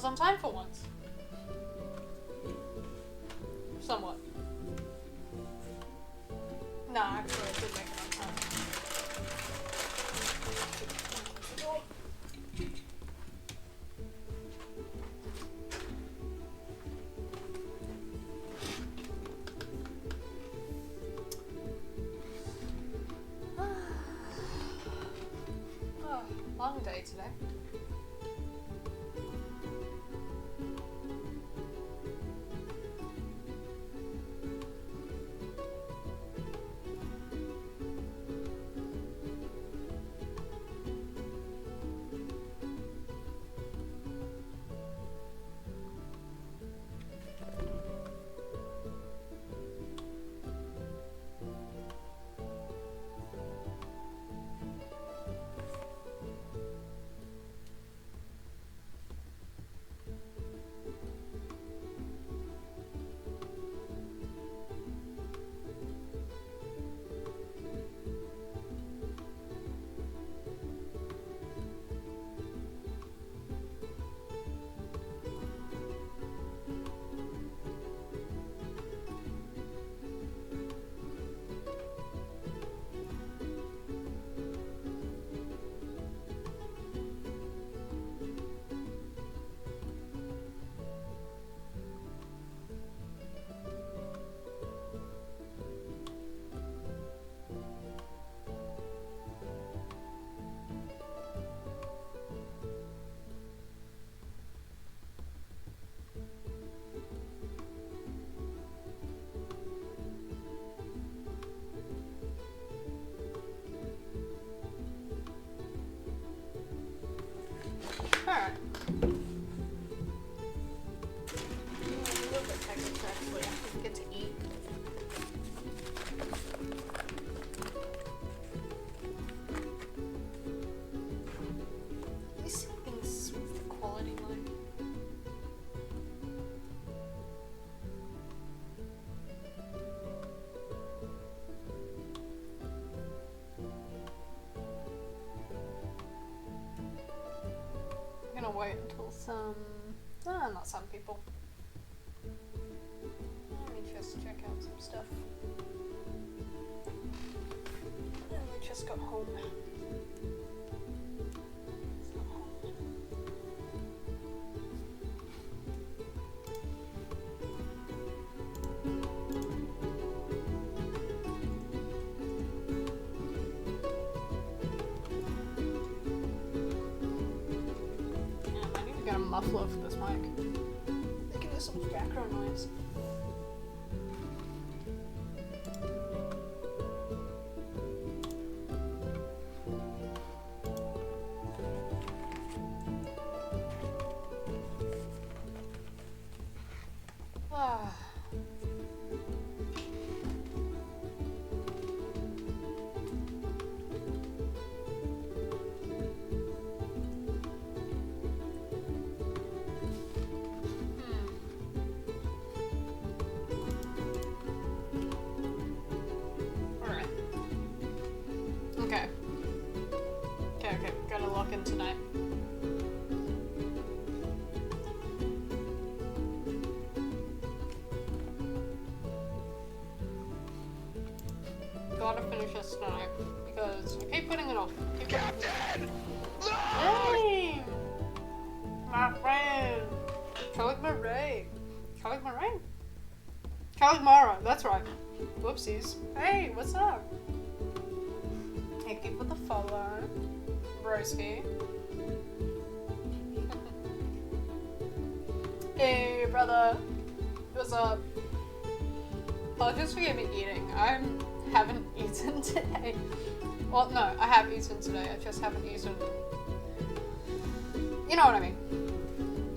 was on time for once. Somewhat. Nah, actually I did make it on time. Oh, long day today. Alright. A little bit technical actually. I get to eat. You see things with the quality like. I'm gonna wait until not some people. Let me just check out some stuff. And we just got home. It's not home. Yeah, I need to get a muffler for this mic. They can do some background noise. Ah. Alright. Okay. Okay, gotta lock in tonight. Gotta finish this tonight because I keep putting it off. Captain! Look! Hey! My friend! Charlie Mermay! Charlie Mermay? Charlie Mara, that's right. Whoopsies. Hey, what's up? Thank you for the follow. Broski. Hey, brother. What's up? Apologies for me eating. I haven't eaten today. Well, no, I have eaten today. I just haven't eaten. You know what I mean.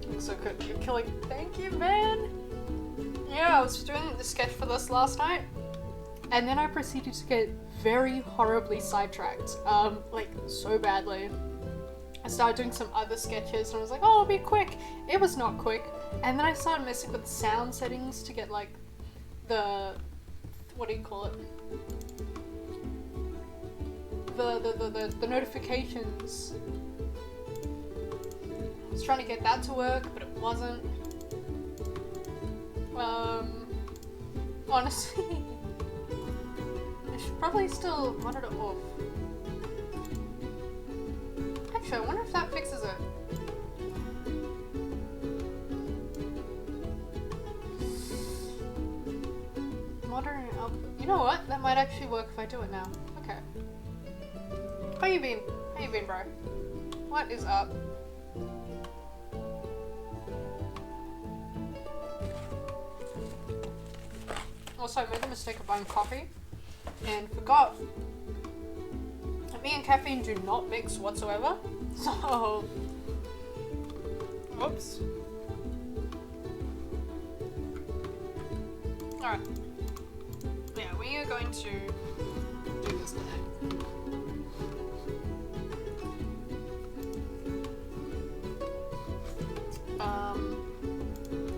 Looks so good. You're killing. Thank you, man. Yeah, I was doing the sketch for this last night, and then I proceeded to get very horribly sidetracked. Like so badly. I started doing some other sketches, and I was like, "Oh, it'll be quick." It was not quick, and then I started messing with sound settings to get like the what do you call it? The notifications. I was trying to get that to work, but it wasn't. Honestly, I should probably still monitor off. Actually, I wonder if that fixes it. Monitoring up. You know what? That might actually work if I do it now. Okay. How you been? How you been, bro? What is up? Also, I made the mistake of buying coffee and forgot that me and caffeine do not mix whatsoever. So, whoops. Alright. Yeah, we are going to do this today.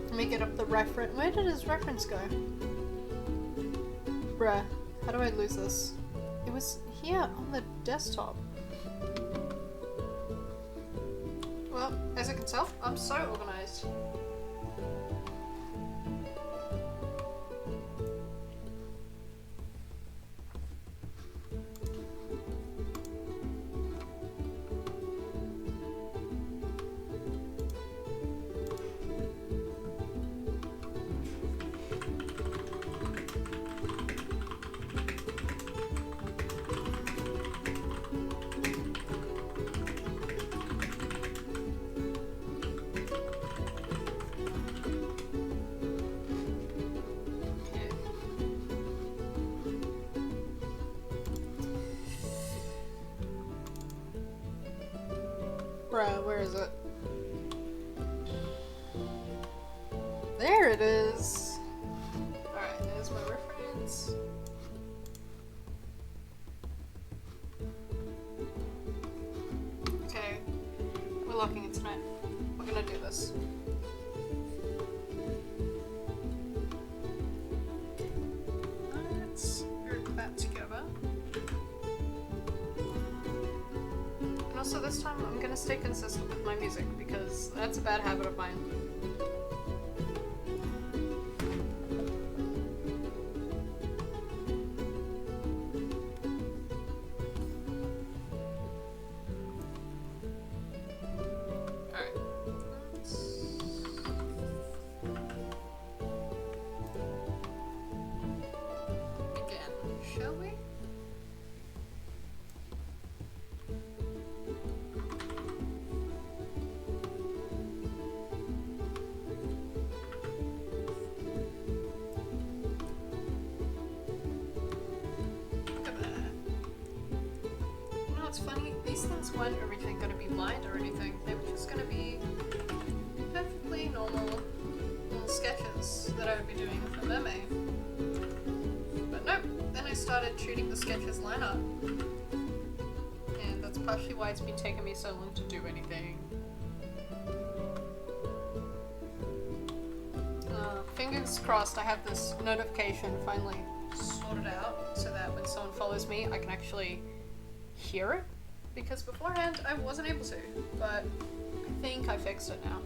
Let me get up the reference. Where did his reference go? Bruh, how do I lose this? It was here on the desktop. Well, as you can tell, I'm so organized. Bruh, where is it? There it is! Alright, there's my reference. Okay, we're locking it tonight. We're gonna do this. Let's group that together. And also this time I'm gonna stay consistent with my music because that's a bad habit of mine. Alright. Again, shall we? It's funny, these things weren't originally going to be blind or anything. They were just going to be perfectly normal little sketches that I would be doing for Mermay. But nope, then I started shooting the sketches line up. And that's partially why it's been taking me so long to do anything. Fingers crossed I have this notification finally sorted out so that when someone follows me I can actually hear it, because beforehand I wasn't able to, but I think I fixed it now.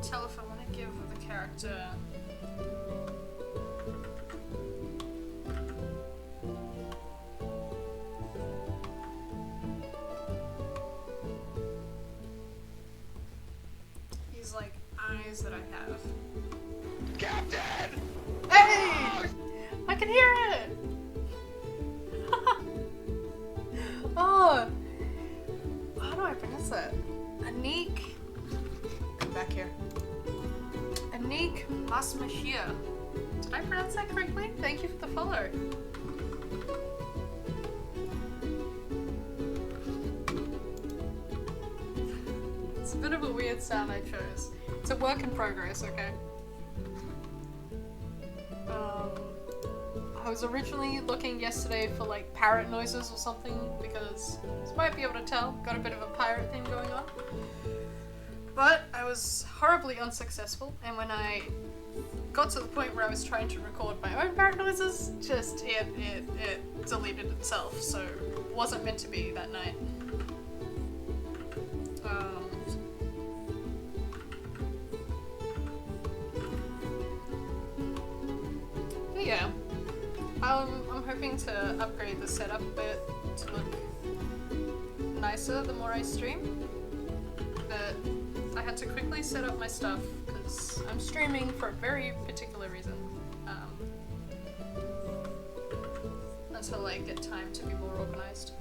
Tell if I want to give the character these like eyes that I have. Captain! Hey! I can hear it! Oh! How do I pronounce that? Anik. Come back here. Anik Masmashia. Did I pronounce that correctly? Thank you for the follow. It's a bit of a weird sound I chose. It's a work in progress, okay? was originally looking yesterday for like parrot noises or something because, as you might be able to tell, got a bit of a pirate theme going on. But I was horribly unsuccessful, and when I got to the point where I was trying to record my own parrot noises, just it deleted itself, so it wasn't meant to be that night. But yeah, I'm hoping to upgrade the setup a bit to look nicer the more I stream, but I had to quickly set up my stuff because I'm streaming for a very particular reason, until I get time to be more organized.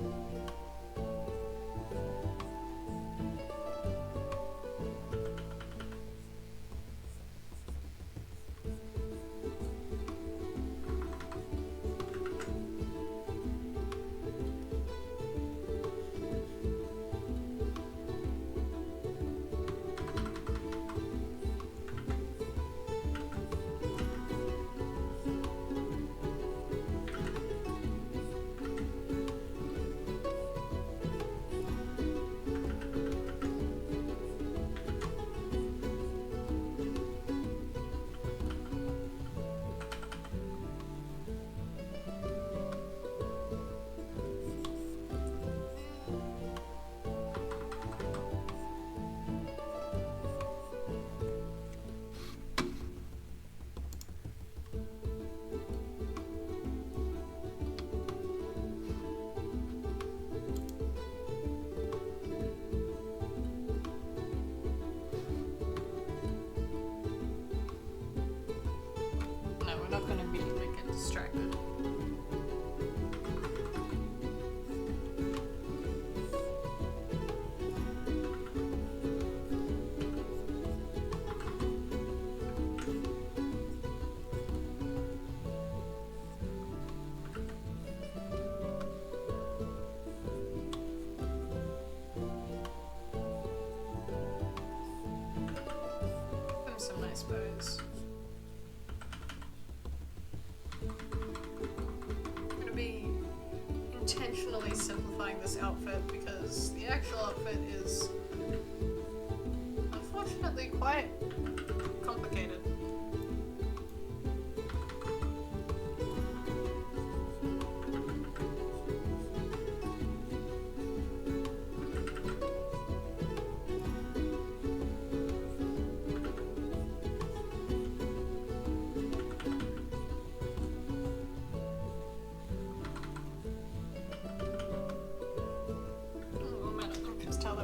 We're not going to immediately get distracted. Them some nice bows. Intentionally simplifying this outfit because the actual outfit is unfortunately quite complicated.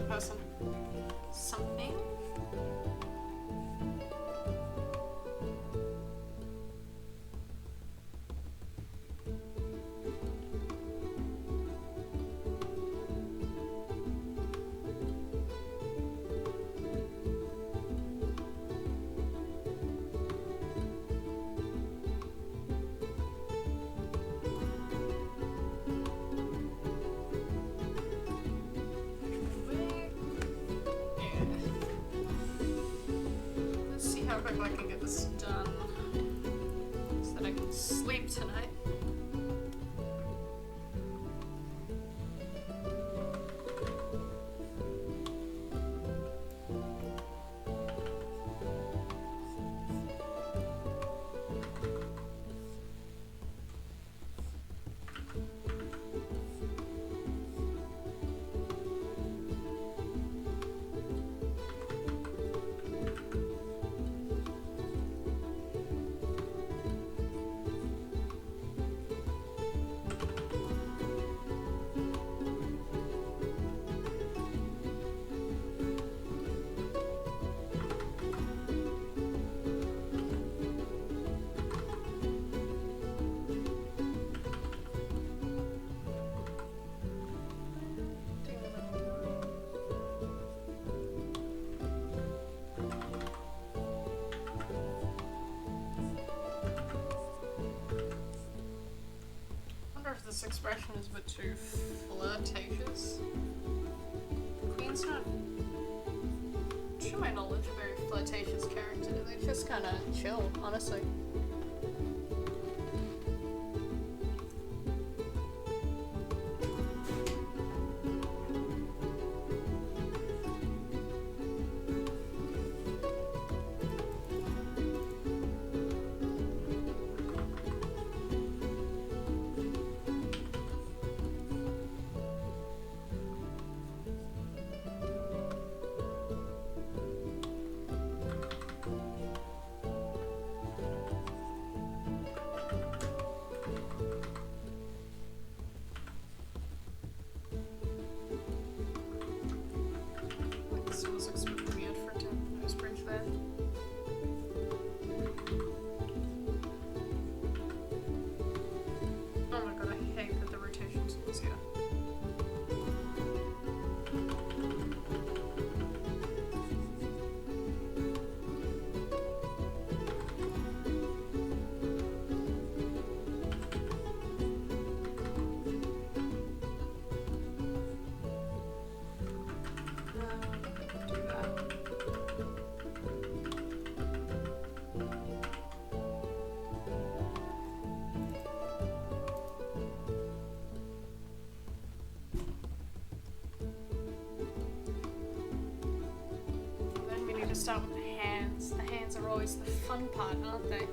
Person. Something? How quick I can get this done so that I can sleep tonight. This expression is a bit too flirtatious. Queen's not, to my knowledge, a very flirtatious character. They're just kind of chill, honestly. to start with the hands. The hands are always the fun part, aren't they?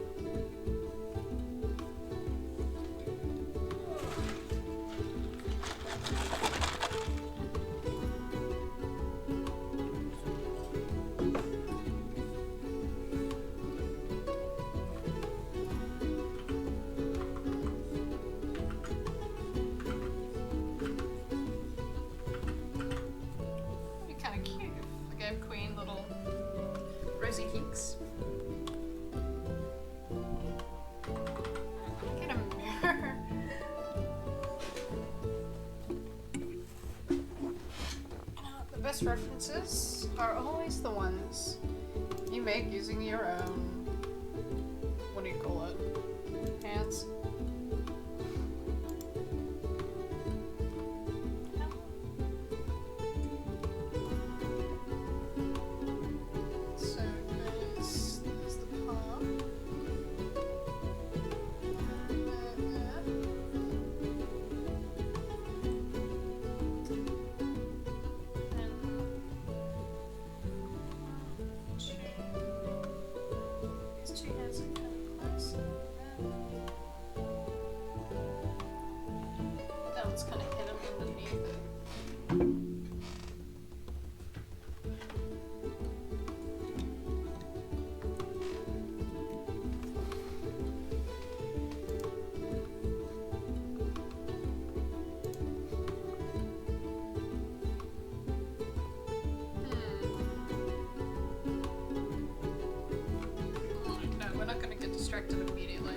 Queen little rosy cheeks. Get a mirror. The best references are always the ones you make using your own, what do you call it? Hands. Kind of hit him underneath it. No, we're not going to get distracted immediately.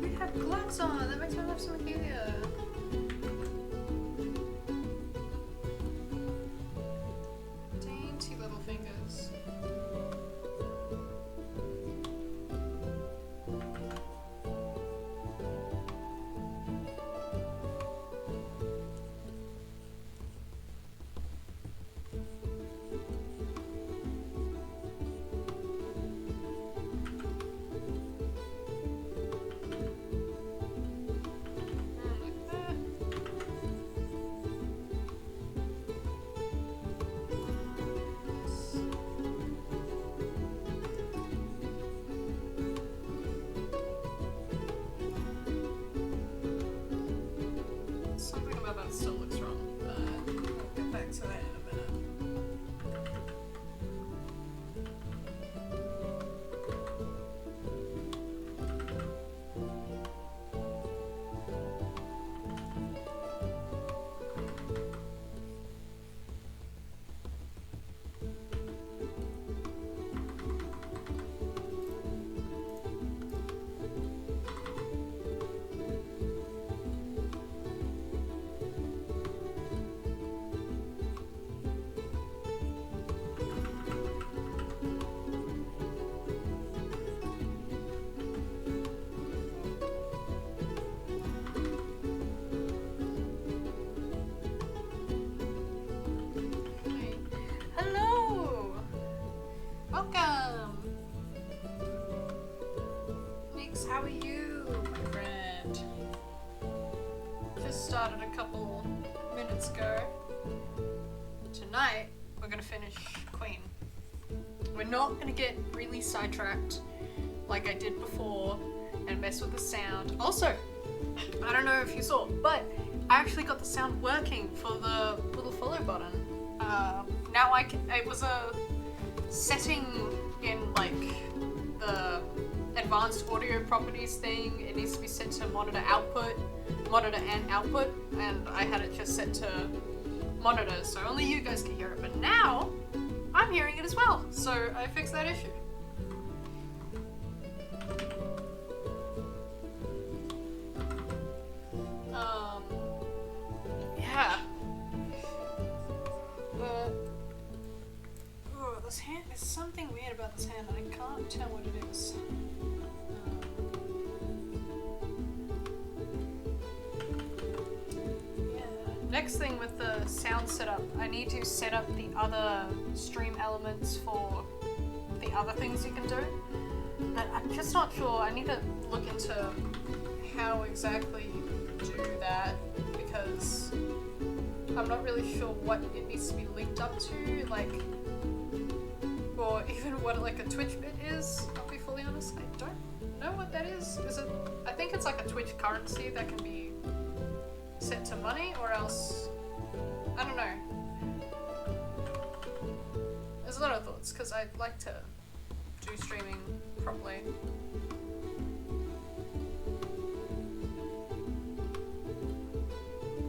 We have gloves on. That makes me love some here. Dainty little fingers. Something about that still looks wrong, but we'll get back to that in a minute. How are you, my friend? Just started a couple minutes ago. Tonight, we're gonna finish Queen. We're not gonna get really sidetracked like I did before and mess with the sound. Also, I don't know if you saw, but I actually got the sound working for the little follow button. Now it was a setting in like the advanced audio properties thing. It needs to be set to monitor and output, and I had it just set to monitor, so only you guys can hear it. But now I'm hearing it as well, so I fixed that issue. Yeah. This hand, there's something weird about this hand, and I can't tell what it is. Next thing with the sound setup, I need to set up the other stream elements for the other things you can do. But I'm just not sure. I need to look into how exactly you do that, because I'm not really sure what it needs to be linked up to, like, or even what like a Twitch bit is. I'll be fully honest, I don't know what that is. Is it? I think it's like a Twitch currency that can be set to money, or else I don't know. There's a lot of thoughts because I'd like to do streaming properly.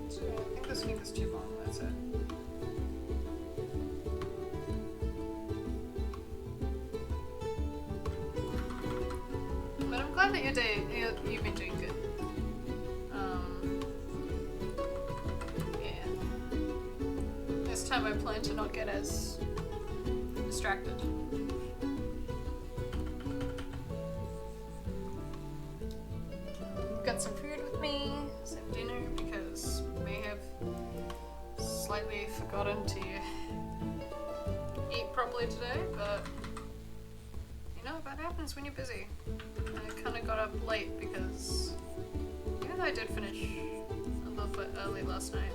So I think this finger's too long. That's it. But I'm glad that you've been doing good. Yeah. This time I plan to not get as distracted. Got some food with me, some dinner, because I may have slightly forgotten to eat properly today, but you know, that happens when you're busy. I kind of got up late because even though I did finish a little bit early last night.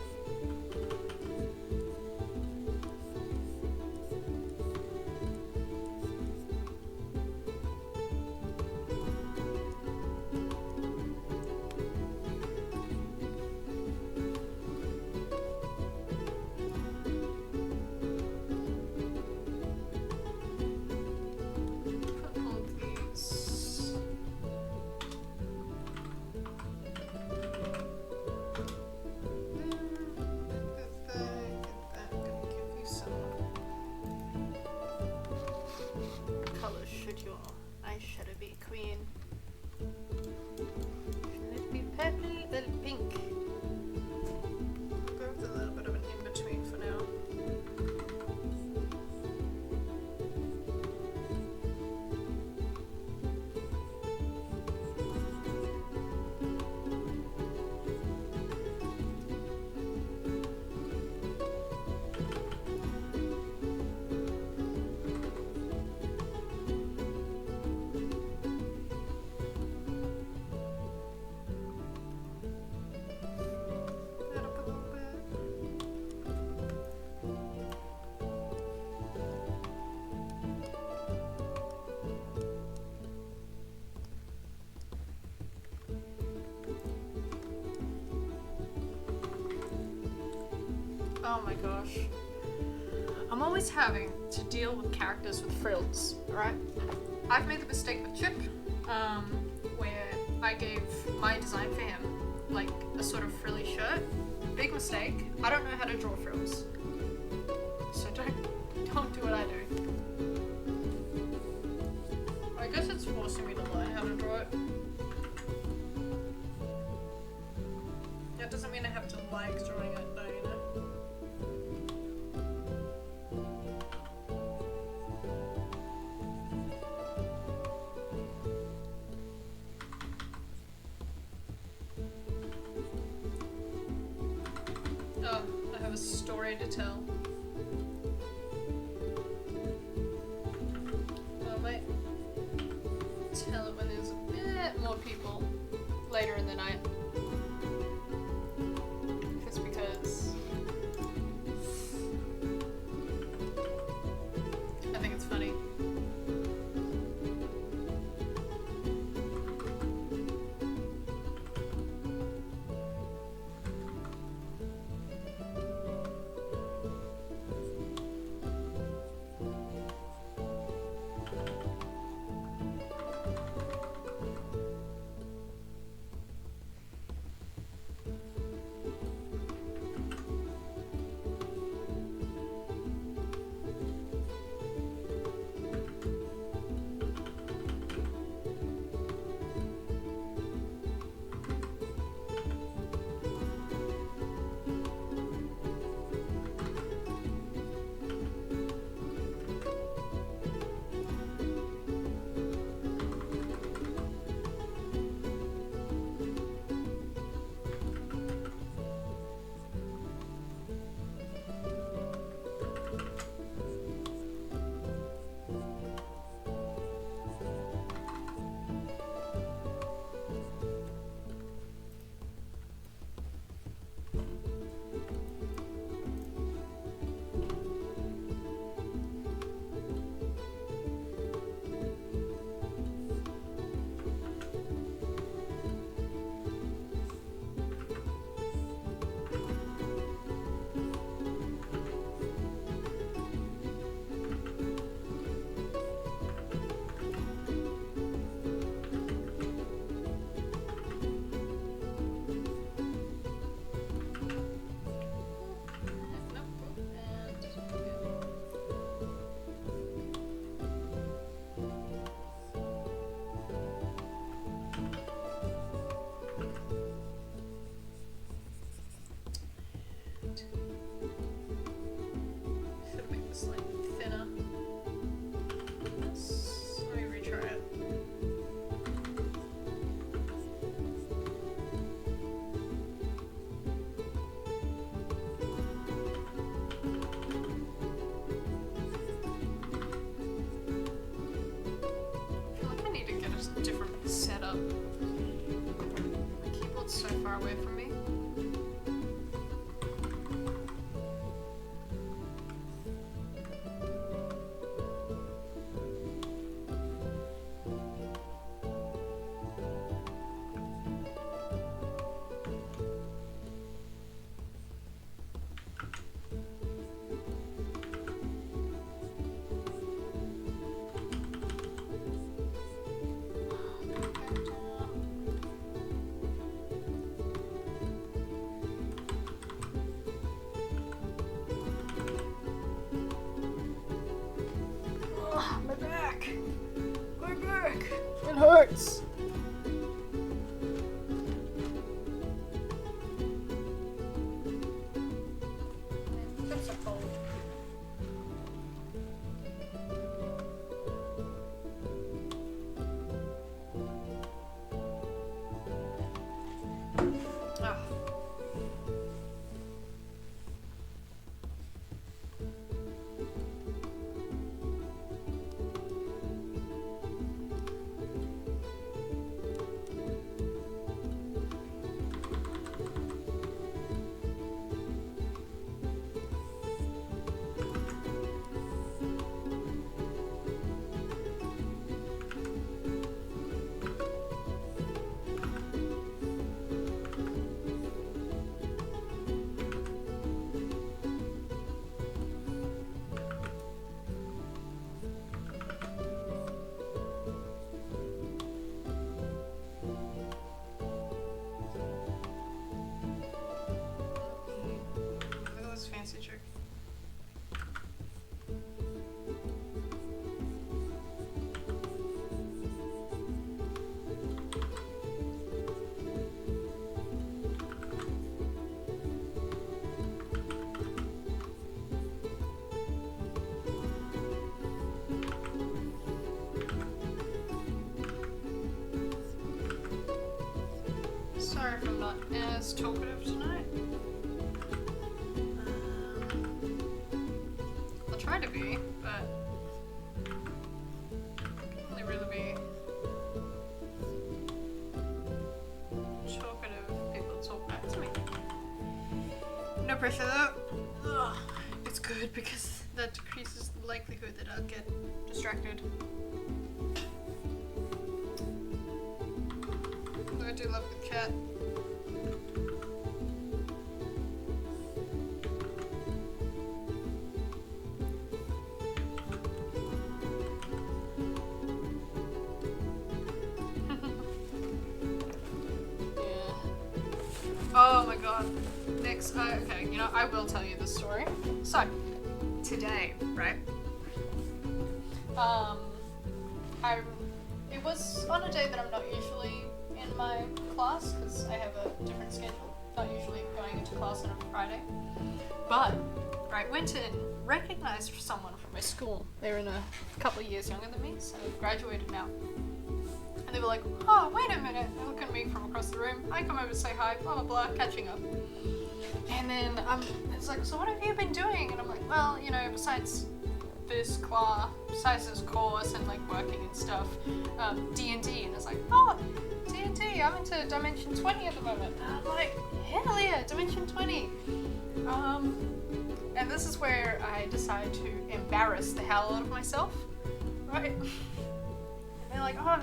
Oh my gosh. I'm always having to deal with characters with frills, alright? I've made the mistake with Chip, where I gave my design for him, like, a sort of frilly shirt. Big mistake. I don't know how to draw frills. So don't do what I do. I guess it's forcing me to learn how to draw it. That doesn't mean I have to like drawing it though, you know? Oh, I have a story to tell. I might tell it when there's a bit more people later in the night. Just because I think it's funny. away from me. My back! My back! It hurts! That's a cold. Ah. Look at this fancy trick. Sorry if I'm not as talkative tonight. I'll try to be, but I can only really be talkative if people talk back to me. No pressure though. Ugh, it's good because that decreases the likelihood that I'll get distracted. I do love the cat. Yeah. Oh my god. Next, okay, you know, I will tell you the story. So, today, right? It was on a day that I'm not usually in my class because I have a different schedule. Not usually going into class on a Friday. But, right, went in, recognized someone from my school. They were a couple of years younger than me, so graduated now. And they were like, oh, wait a minute. They look at me from across the room. I come over to say hi, blah, blah, blah, catching up. And then it's like, so what have you been doing? And I'm like, well, you know, besides this class, besides this course and like working and stuff, D&D. And it's like, oh, D&D, I'm into Dimension 20 at the moment. And I'm like, hell yeah, Dimension 20. And this is where I decide to embarrass the hell out of myself, right? And they're like, oh,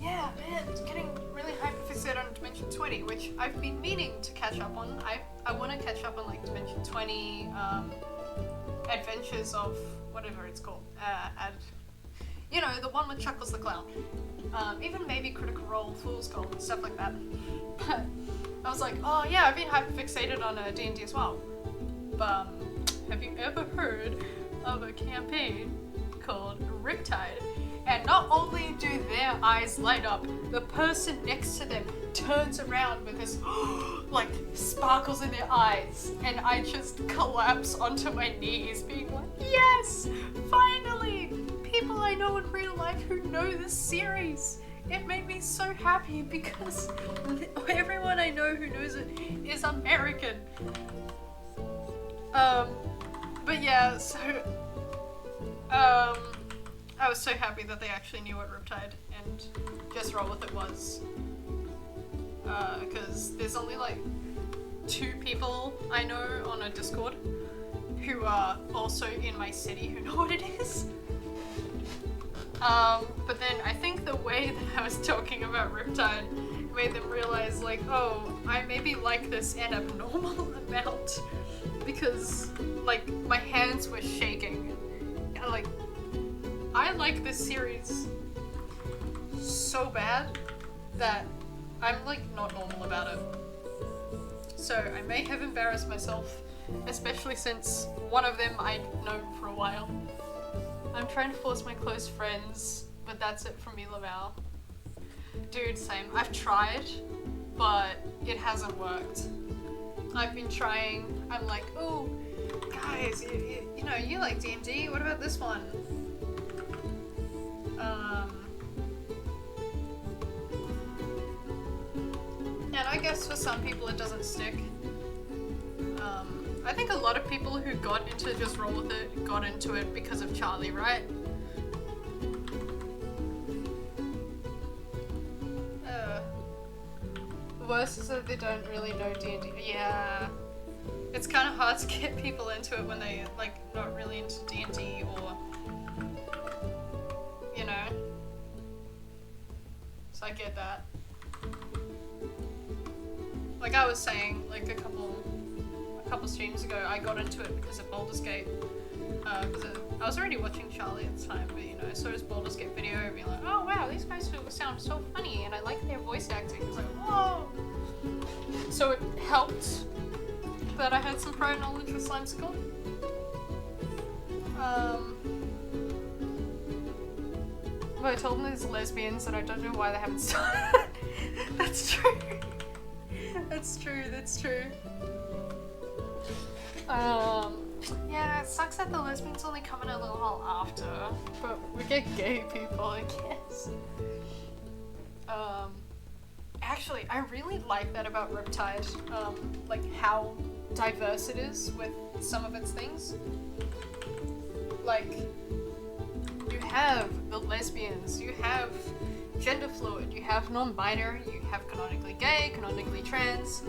yeah, man, it's getting really hyperfixated on Dimension 20, which I've been meaning to catch up on. I want to catch up on like Dimension 20, Adventures of whatever it's called. You know, the one with Chuckles the Clown. Even maybe Critical Role, Fool's Gold, and stuff like that. But I was like, oh yeah, I've been hyperfixated on D&D as well. But have you ever heard of a campaign called Riptide? And not only do their eyes light up, the person next to them turns around with this like sparkles in their eyes, and I just collapse onto my knees being like, yes, finally, people I know in real life who know this series. It made me so happy because everyone I know who knows it is American. But yeah, so I was so happy that they actually knew what Riptide and Just Roll With It was. because there's only like 2 people I know on a Discord who are also in my city who know what it is. But then I think the way that I was talking about Riptide made them realize, like, oh, I maybe like this an abnormal amount, because, like, my hands were shaking. And, like, I like this series so bad that I'm, like, not normal about it. So I may have embarrassed myself, especially since one of them I'd known for a while. I'm trying to force my close friends, but that's it from me, Laval. Dude, same. I've tried, but it hasn't worked. I've been trying. I'm like, oh, guys, you know, you like D&D. What about this one? And I guess for some people it doesn't stick. I think a lot of people who got into Just Roll With It got into it because of Charlie, right? The worst is that they don't really know D&D. Yeah. It's kind of hard to get people into it when they, like, not really into D&D or, you know. So I get that. Like I was saying, like a couple streams ago, I got into it because of Baldur's Gate. Because I was already watching Charlie at the time, but you know, I saw his Baldur's Gate video and being like, oh wow, these guys sound so funny and I like their voice acting. It's like, whoa! So it helped that I had some prior knowledge with Slimesicle. But I told them there's lesbians and I don't know why they haven't started. That's true. That's true. Yeah, it sucks that the lesbians only come in a little while after, but we get gay people, I guess. Actually, I really like that about Riptide, like how diverse it is with some of its things. Like, you have the lesbians, you have gender fluid, you have non-binary, you have canonically gay, canonically trans,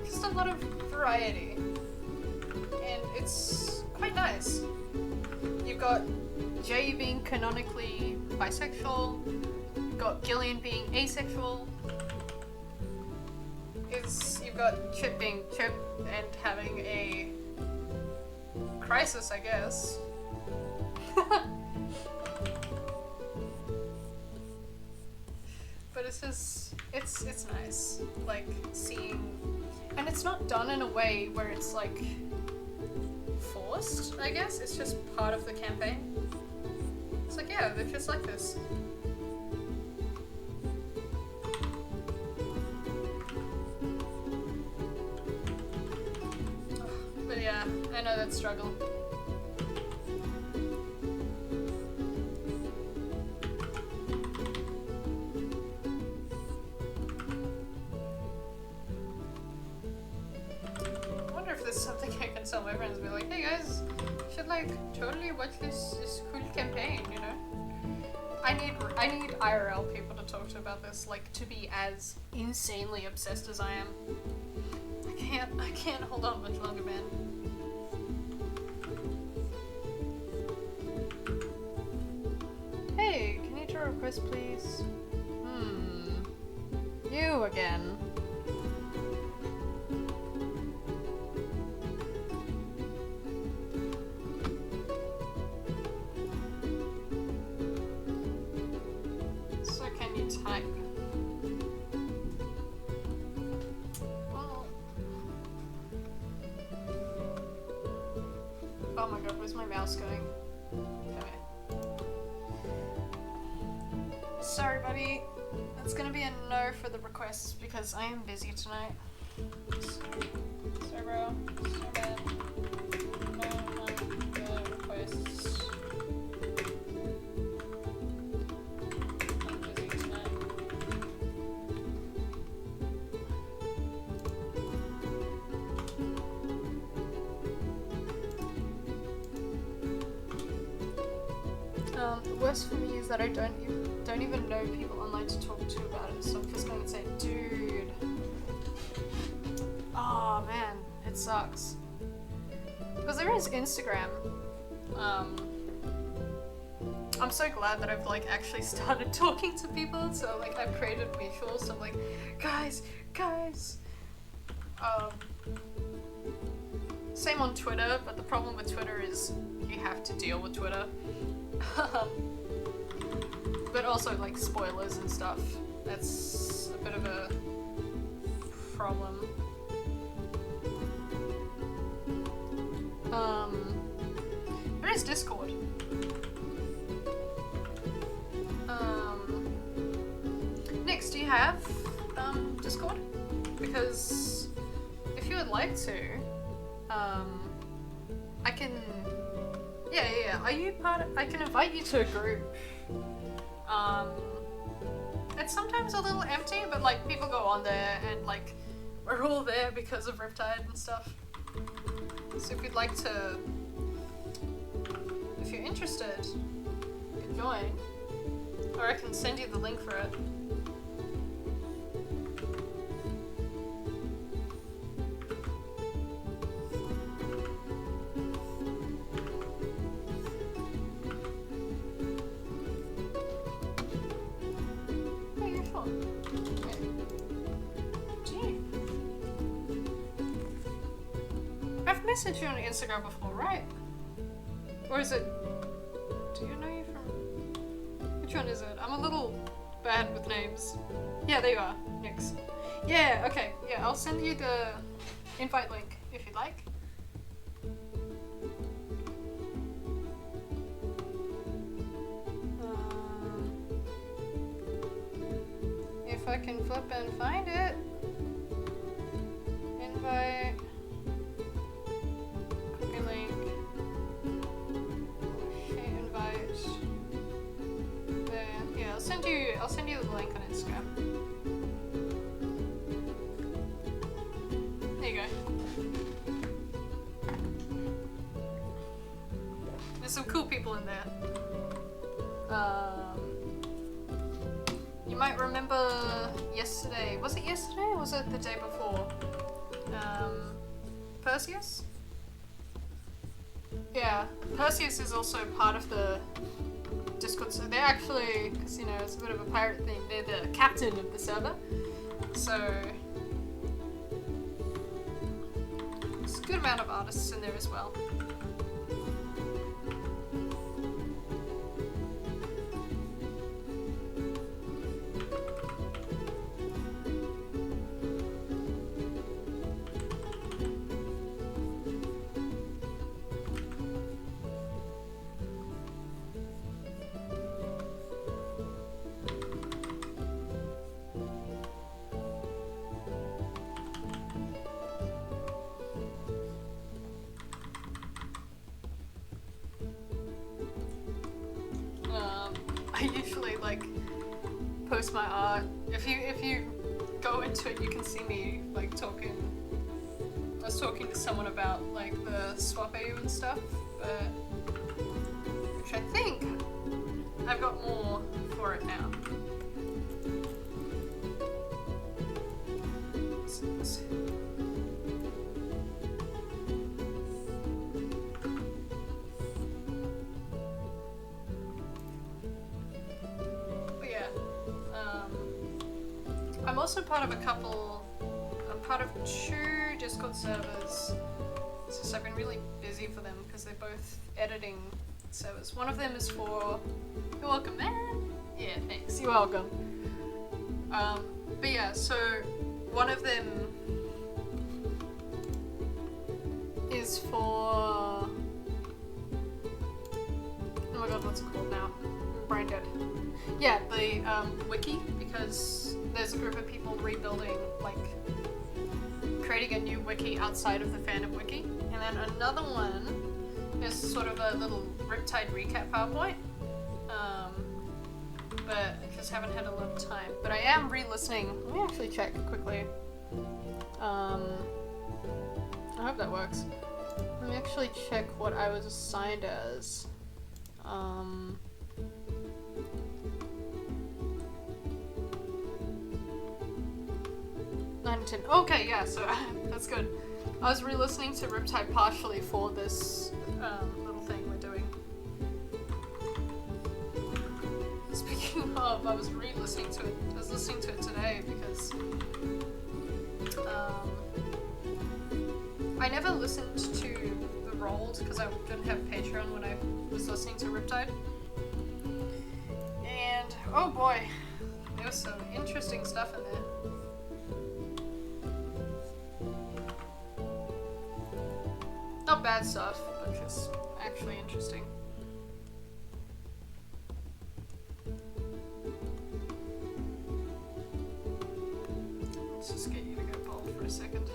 just a lot of variety, and it's quite nice. You've got Jay being canonically bisexual, you've got Gillian being asexual, you've got Chip being Chip and having a crisis, I guess. But it's just, it's nice, like, seeing, and it's not done in a way where it's, like, forced, I guess, it's just part of the campaign. It's like, yeah, they're just like this. But yeah, I know that struggle. Something I can tell my friends, be like, hey guys, you should like totally watch this cool campaign, you know? I need IRL people to talk to about this, like to be as insanely obsessed as I am. I can't hold on much longer, man. Hey, can you do a request please? You again. Type. Well. Oh my god, where's my mouse going? Okay. Sorry, buddy. It's gonna be a no for the requests because I am busy tonight. Sorry, bro. So bad. No, the requests. The worst for me is that I don't don't even know people online to talk to about it, so I'm just going to say, dude. Oh man, it sucks. Because there is Instagram. I'm so glad that I've like actually started talking to people. So like I've created mutuals. So I'm like, guys. Same on Twitter, but the problem with Twitter is you have to deal with Twitter. But also like spoilers and stuff. That's a bit of a problem. There is Discord. Nix, do you have Discord? Because if you would like to, I can. Yeah. Are you part of? I can invite you to a group. It's sometimes a little empty, but like people go on there and like we're all there because of Riptide and stuff. So if you'd like to, if you're interested, you can join, or I can send you the link for it. I've messaged you on Instagram before, right? Or is it... Do you know you from... Which one is it? I'm a little bad with names. Yeah, there you are. Nix. Yeah, okay. Yeah, I'll send you the invite link if you'd like. If I can flip and find it. Invite... link. Invite. There. Yeah, I'll send you the link on Instagram. There you go. There's some cool people in there. You might remember yesterday. Was it yesterday or was it the day before? Perseus? Yeah, Perseus is also part of the Discord, so they're actually, because you know, it's a bit of a pirate thing, they're the captain of the server, so there's a good amount of artists in there as well. I usually like post my art. If you go into it, you can see me like talking. I was talking to someone about like the swap AU and stuff, but which I think I've got more for it now. I'm also part of I'm part of 2 Discord servers. So I've been really busy for them because they're both editing servers. One of them is for... You're welcome, man! Yeah, thanks. You're welcome. But yeah, so one of them is for... Oh my god, what's it called now? I'm brain dead. Yeah, the wiki, because there's a group of people rebuilding, like, creating a new wiki outside of the fandom wiki. And then another one is sort of a little Riptide recap PowerPoint. But I just haven't had a lot of time. But I am re-listening. Let me actually check quickly. I hope that works. Let me actually check what I was assigned as. Paddington. Okay, yeah, so that's good. I was re-listening to Riptide partially for this little thing we're doing. Speaking of, I was re-listening to it. I was listening to it today because I never listened to the Rolled because I didn't have Patreon when I was listening to Riptide. And oh boy, there was some interesting stuff in there. Not bad stuff, but just actually interesting. Let's just get you to go bald for a second.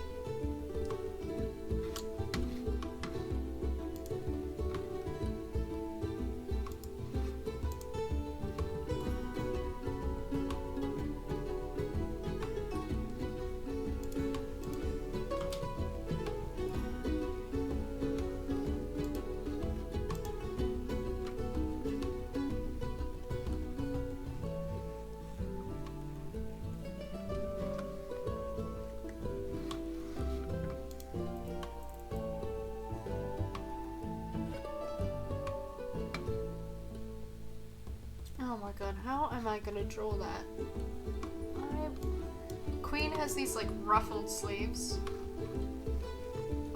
Oh my god, how am I gonna draw that? Queen has these like ruffled sleeves.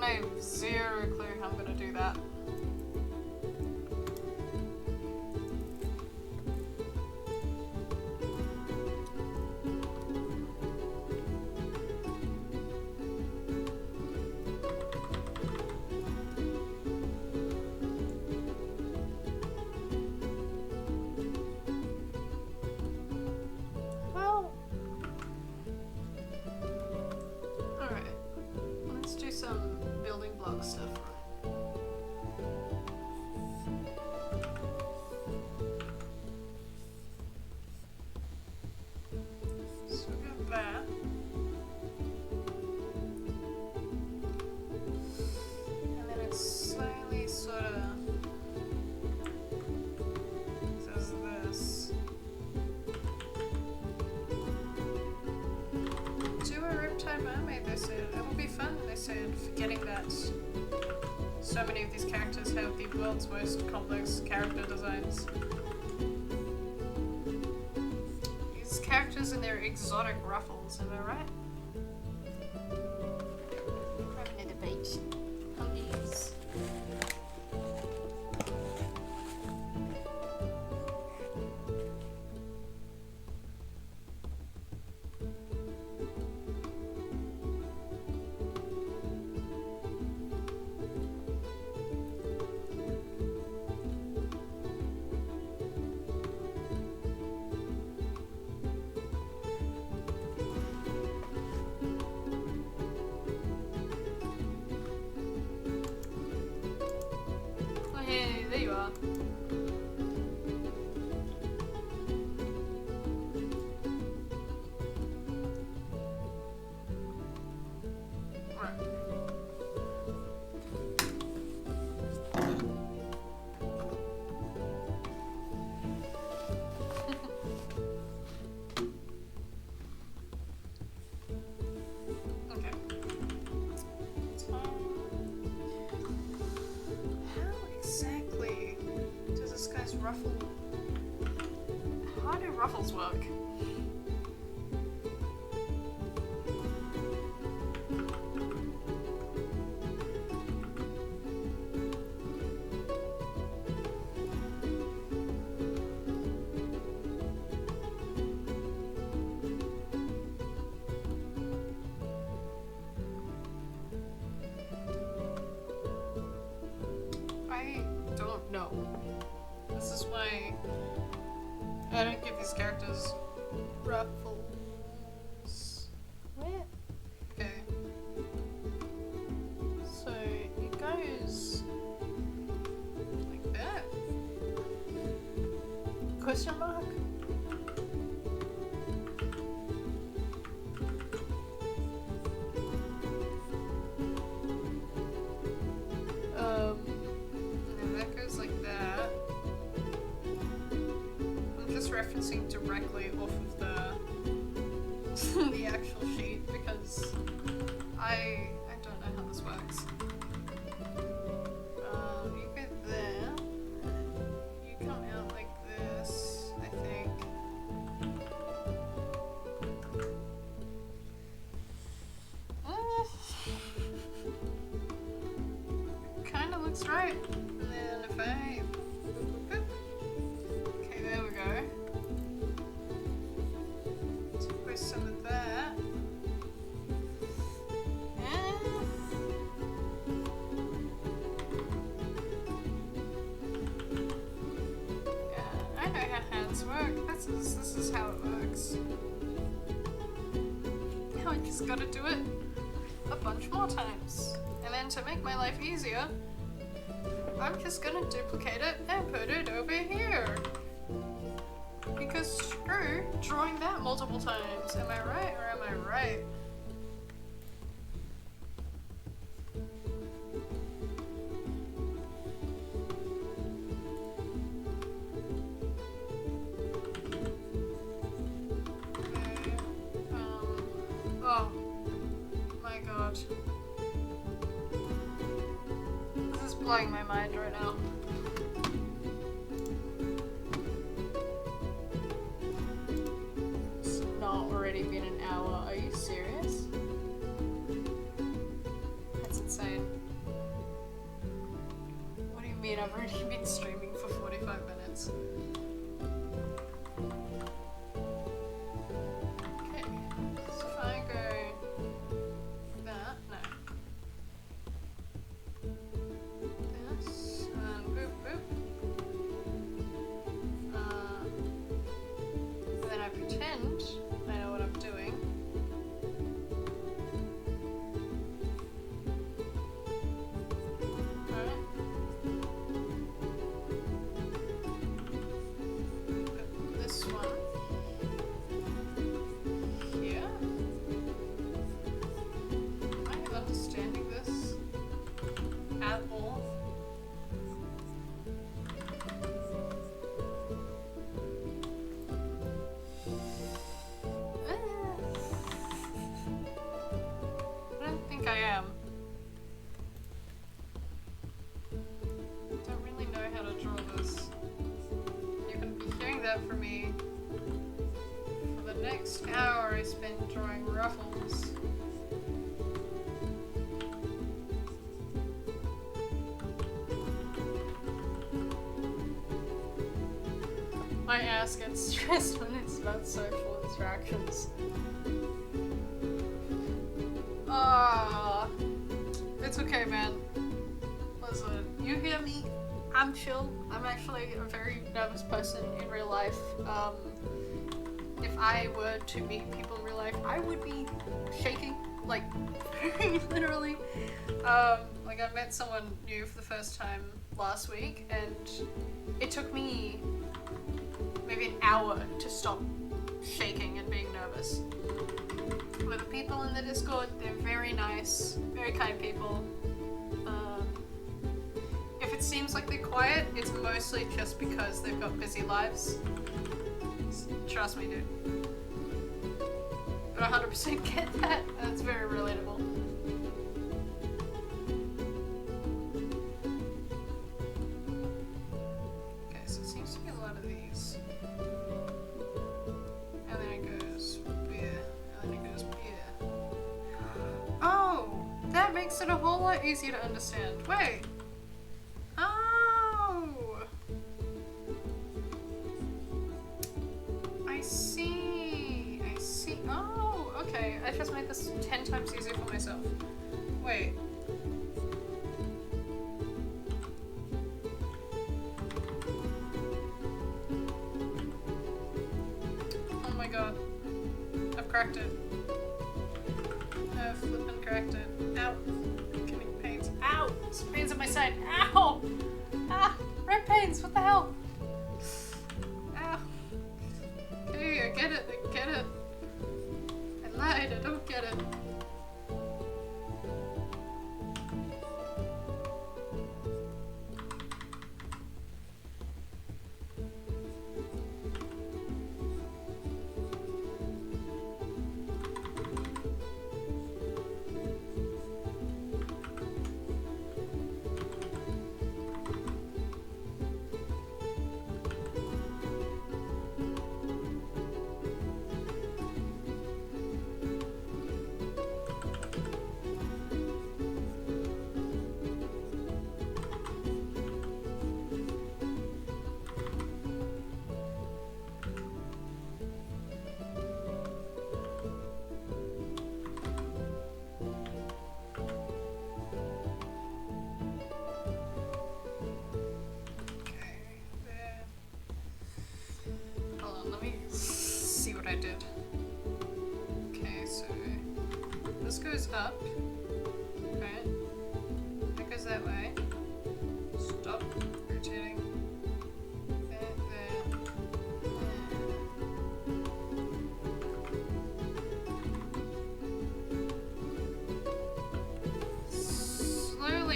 I have zero clue how I'm gonna do that. Mermay, they said. It will be fun, they said, forgetting that so many of these characters have the world's most complex character designs. These characters and their exotic ruffles, am I right? Grabbing at the beach. Undies. There you are. Right. Okay. How exactly does this guy's ruffle? How do ruffles work? I don't know. This is why I don't give these characters ruffles. Where? Okay. So it goes like that. Question mark? And that goes like that. I'm just referencing directly off of the the actual sheet because because I don't know how this works. You go there. You come out like this, I think. Kinda looks right. And then if I... Okay, there we go. With some of that. Yeah, I know how hands work. This is how it works. Now I just gotta do it a bunch more times. And then to make my life easier, I'm just gonna duplicate it and put it over here. Because screw drawing that multiple times. Am I right or am I right? Okay. Oh my god. This is blowing my mind right now. Already been an hour. Are you serious? That's insane. What do you mean? I've already been streaming for 45 minutes. Okay, so if I go that, no. This, and boop boop. And then I pretend I know what I'm doing. Alright. Put this one here. Am I understanding this at all? I am. Don't really know how to draw this. You're gonna be hearing that from me for the next hour I spend drawing ruffles. My ass gets stressed when it's about social interactions. It's okay, man. Listen, you hear me? I'm chill. I'm actually a very nervous person in real life. If I were to meet people in real life, I would be shaking, like, very literally. Like, I met someone new for the first time last week, and it took me maybe an hour to stop shaking and being nervous. With the people in the Discord, they're very nice, very kind people. If it seems like they're quiet, it's mostly just because they've got busy lives. Trust me, dude. But 100% get that. That's very relatable. Okay, so it seems to be a lot of these. And then it goes beer. And then it goes beer. Oh! That makes it a whole lot easier to understand. Wait! Oh! I see. I see. Oh, okay. I just made this 10 times easier for myself. Wait. Oh my god. I've cracked it. I've flippin' cracked it. Ow. I'm getting pains. Ow! There's pains on my side. Ow! Ah! Red pains! What the hell? Ow. Okay, I get it. I get it. I lied. I don't get it.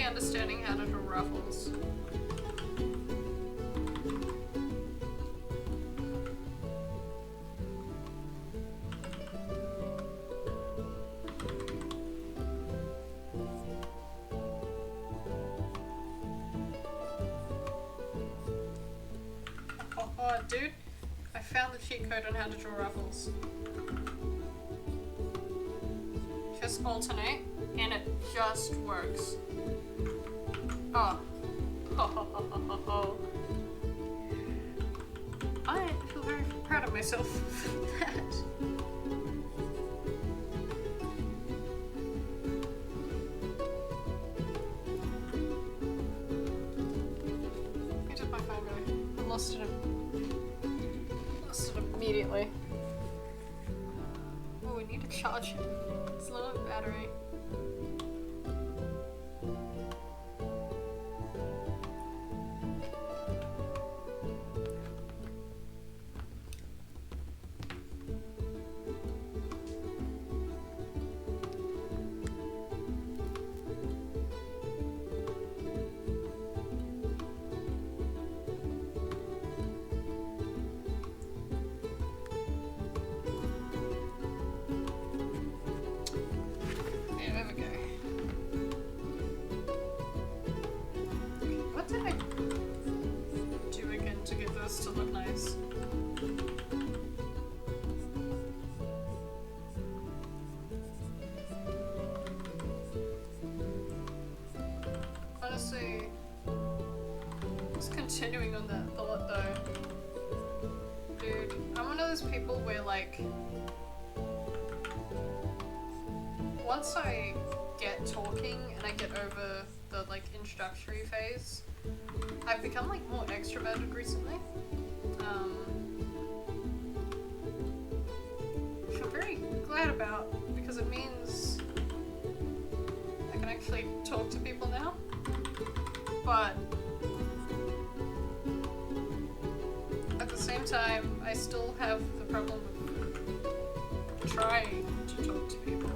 understanding how to draw ruffles. Oh, dude, I found the cheat code on how to draw ruffles. Just alternate, and it just works. Oh. I feel very proud of myself for that. Where did my phone go? I lost it immediately. Oh, we need to charge it. It's low on battery. To look nice. Honestly, just continuing on that thought though. Dude, I'm one of those people where like once I get talking and I get over the like introductory phase, I've become like more extroverted recently, which I'm very glad about because it means I can actually talk to people now, but at the same time I still have the problem of trying to talk to people.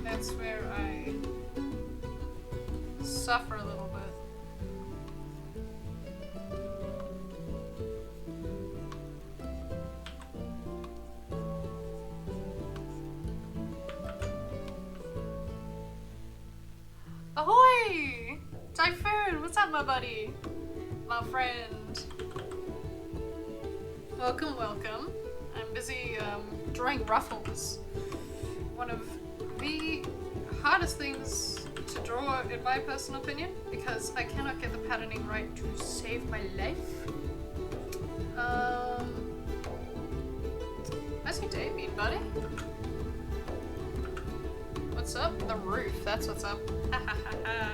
That's where I suffer a little bit. Ahoy! Typhoon, what's up, my buddy? My friend. Welcome, welcome. I'm busy drawing ruffles. One of the hardest things to draw, in my personal opinion, because I cannot get the patterning right to save my life. How's your day been, buddy? What's up? The roof, that's what's up. Ha ha ha ha.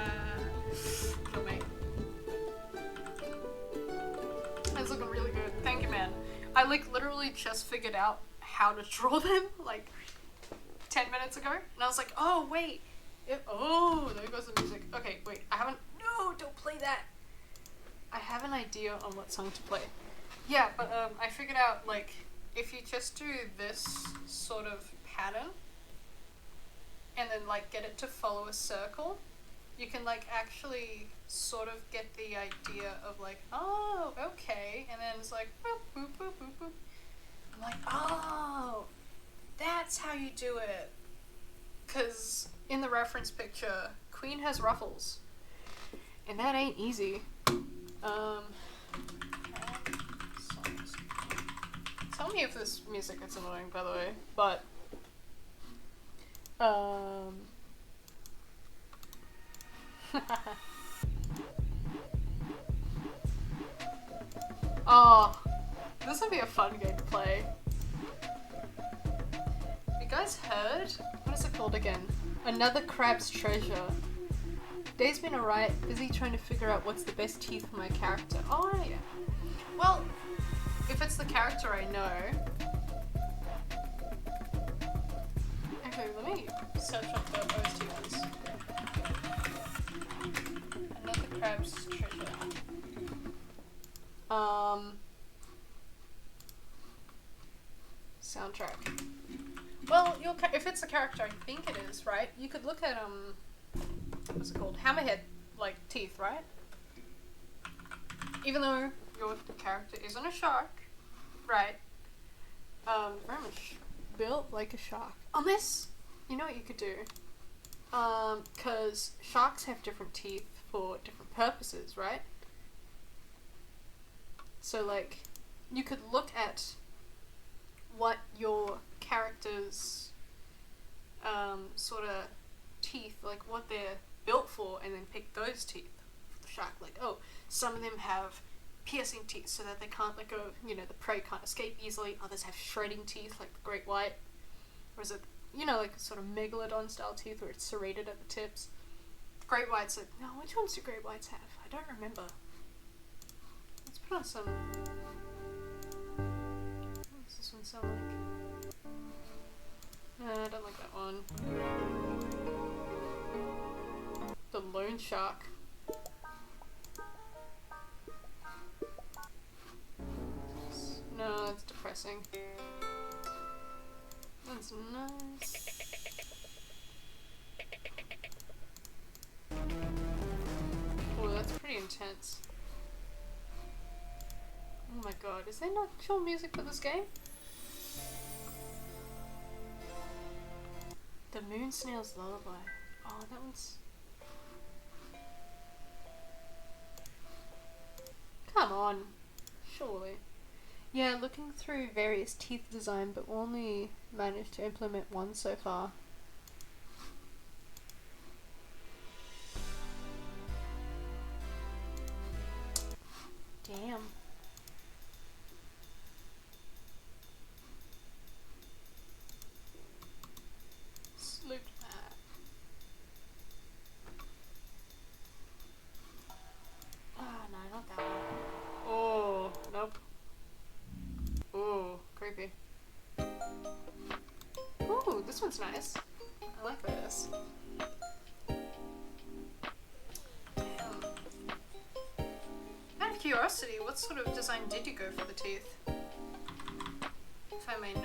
Kill me. That's looking really good. Thank you, man. I like literally just figured out how to draw them like 10 minutes ago, and I was like, oh wait. Oh, there goes the music. Okay, wait, I haven't. No, don't play that. I have an idea on what song to play. Yeah, but I figured out like if you just do this sort of pattern and then like get it to follow a circle, you can like actually sort of get the idea of like, oh, okay, and then it's like boop boop boop boop boop. I'm like, oh, that's how you do it. 'Cause in the reference picture, Queen has ruffles, and that ain't easy. Tell me if this music is annoying, by the way, but oh, this would be a fun game to play. You guys heard? What is it called again? Another Crab's Treasure. Day's been alright, busy trying to figure out what's the best teeth for my character. Oh yeah. Well, if it's the character I know. Okay, let me search up the OST ones. Another Crab's Treasure. Soundtrack. Well, if it's that's the character I think it is, right? You could look at what's it called? Hammerhead like teeth, right? Even though your character isn't a shark, right? Very much built like a shark. Unless, you know what you could do? Because sharks have different teeth for different purposes, right? So, like, you could look at what your character's, sort of teeth, like what they're built for, and then pick those teeth for the shark. Like, oh, some of them have piercing teeth so that they can't let go, you know, the prey can't escape easily. Others have shredding teeth like the great white. Or is it, you know, like sort of megalodon style teeth where it's serrated at the tips? Great whites, like, no, which ones do great whites have? I don't remember. Let's put on some. What does this one sound like? No, I don't like that one. The lone shark. No, that's depressing. That's nice. Oh, that's pretty intense. Oh my god, is there not actual music for this game? The Moon Snail's Lullaby. Oh, that one's... Come on. Surely. Yeah, looking through various teeth design, but only managed to implement one so far. Damn. Sloop that. Ah, no, not that one. Oh, nope. Ooh, creepy. Ooh, this one's nice. I like this. Damn. Out of curiosity, what sort of design did you go for the teeth? If I may know.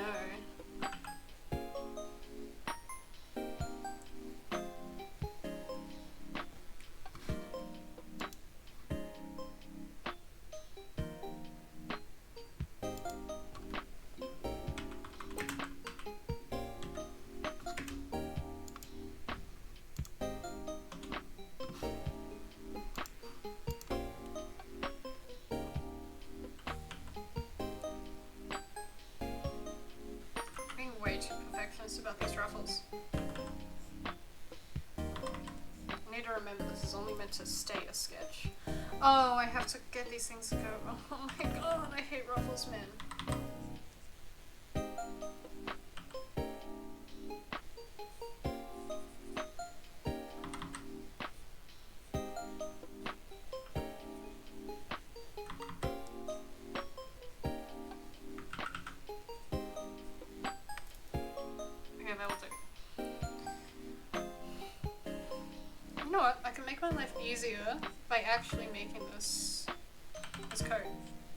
Way too perfectionist about these ruffles. I need to remember this is only meant to stay a sketch. Oh, I have to get these things to go. Oh my god, I hate ruffles, man. You know what? I can make my life easier by actually making this coat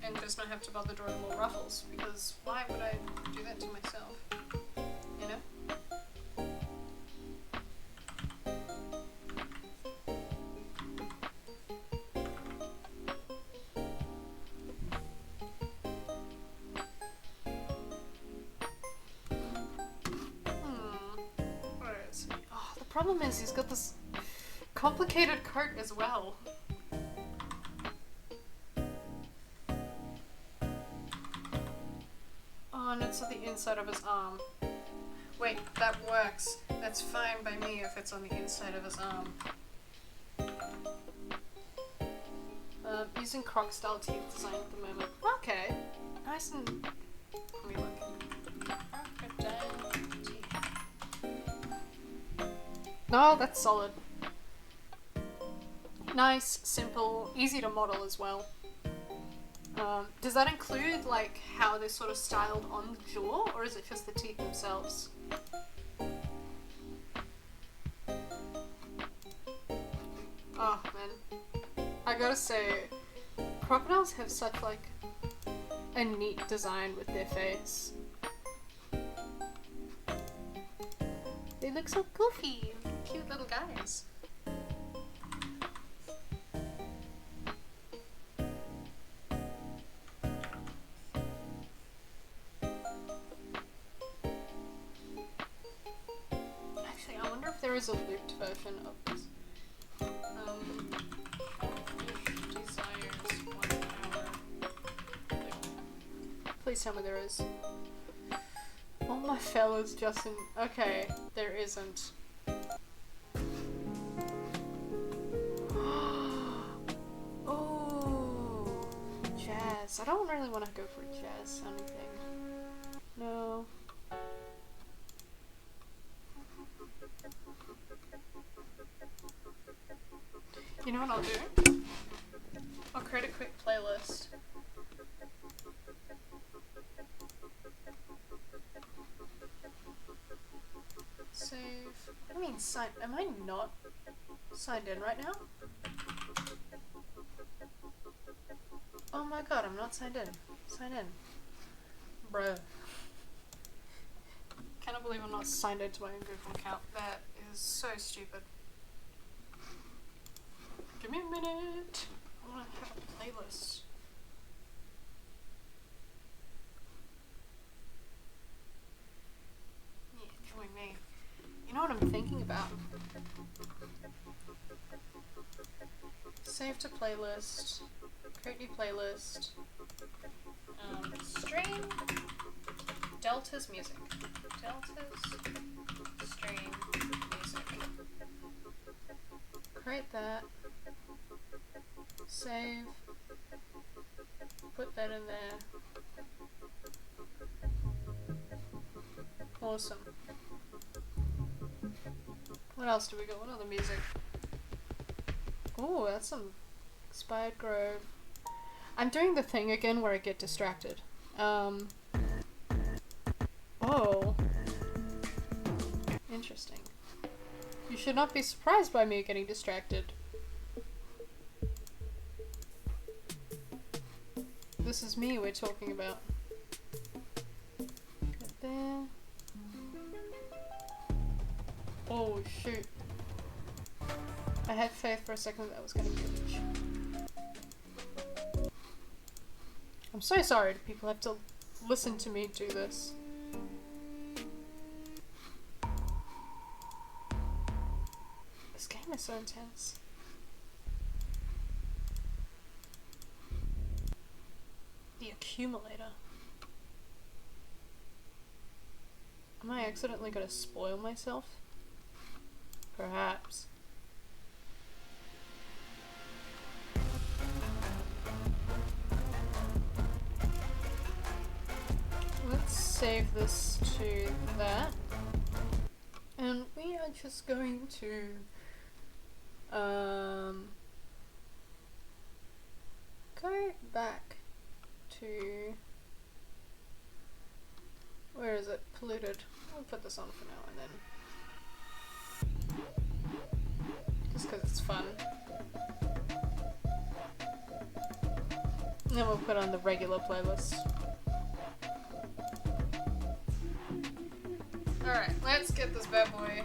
and just not have to bother drawing more ruffles, because why would I do that to myself? You know? Where is he? Oh, the problem is he's got this complicated coat as well. Oh, and it's on the inside of his arm. Wait, that works. That's fine by me if it's on the inside of his arm. Using croc style teeth design at the moment. Okay. Nice and... Let me look. Crocodile teeth. No, that's solid. Nice, simple, easy to model as well. Does that include like how they're sort of styled on the jaw, or is it just the teeth themselves? Oh man, I gotta say, crocodiles have such like a neat design with their face. look so goofy. Cute little guys. Actually, I wonder if there is a looped version of this. Fish desires 1 hour. Please tell me there is. All my fellas just in. Okay, there isn't. Oh, jazz. I don't really want to go for a jazz sounding thing. No. You know what I'll do? I'll create a quick playlist. Save. What do you mean sign? Am I not signed in right now? Oh my god, I'm not signed in. Sign in. Bruh. Cannot believe I'm not signed into my own Google account. That is so stupid. Give me a minute. I want to have a playlist. Yeah, join me. You know what I'm thinking about? Save to playlist. Create new playlist. Stream. Delta's music. Delta's stream music. Create that. Save. Put that in there. Awesome. What else do we got? What other music? Oh, that's some Expired Grove. I'm doing the thing again where I get distracted. Oh. Interesting. You should not be surprised by me getting distracted. This is me we're talking about. Right there. Oh shoot. I had faith for a second that was gonna be a witch. I'm so sorry that people have to listen to me do this. This game is so intense. The accumulator. Am I accidentally gonna spoil myself? Perhaps. Let's save this to that. And we are just going to go back to, where is it? Polluted. I'll put this on for now and then. Just because it's fun. And then we'll put on the regular playlist. Alright, let's get this bad boy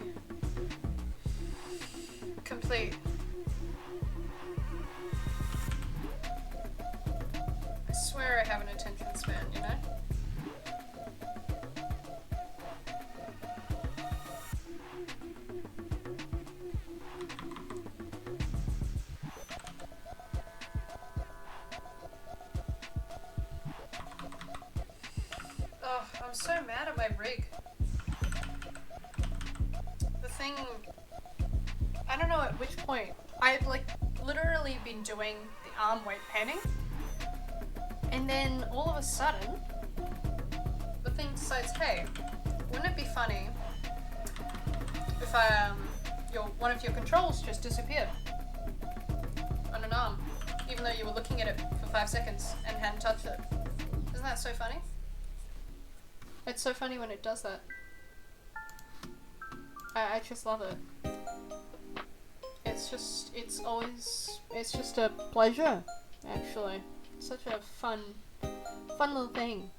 complete. I swear I have an attention span, you know? Oh, I'm so mad at my rig. The thing, I don't know at which point. I've like literally been doing the arm weight painting, and then all of a sudden the thing decides, hey, wouldn't it be funny if one of your controls just disappeared on an arm, even though you were looking at it for 5 seconds and hadn't touched it? Isn't that so funny? It's so funny when it does that. I just love it. It's just a pleasure, actually. Such a fun little thing.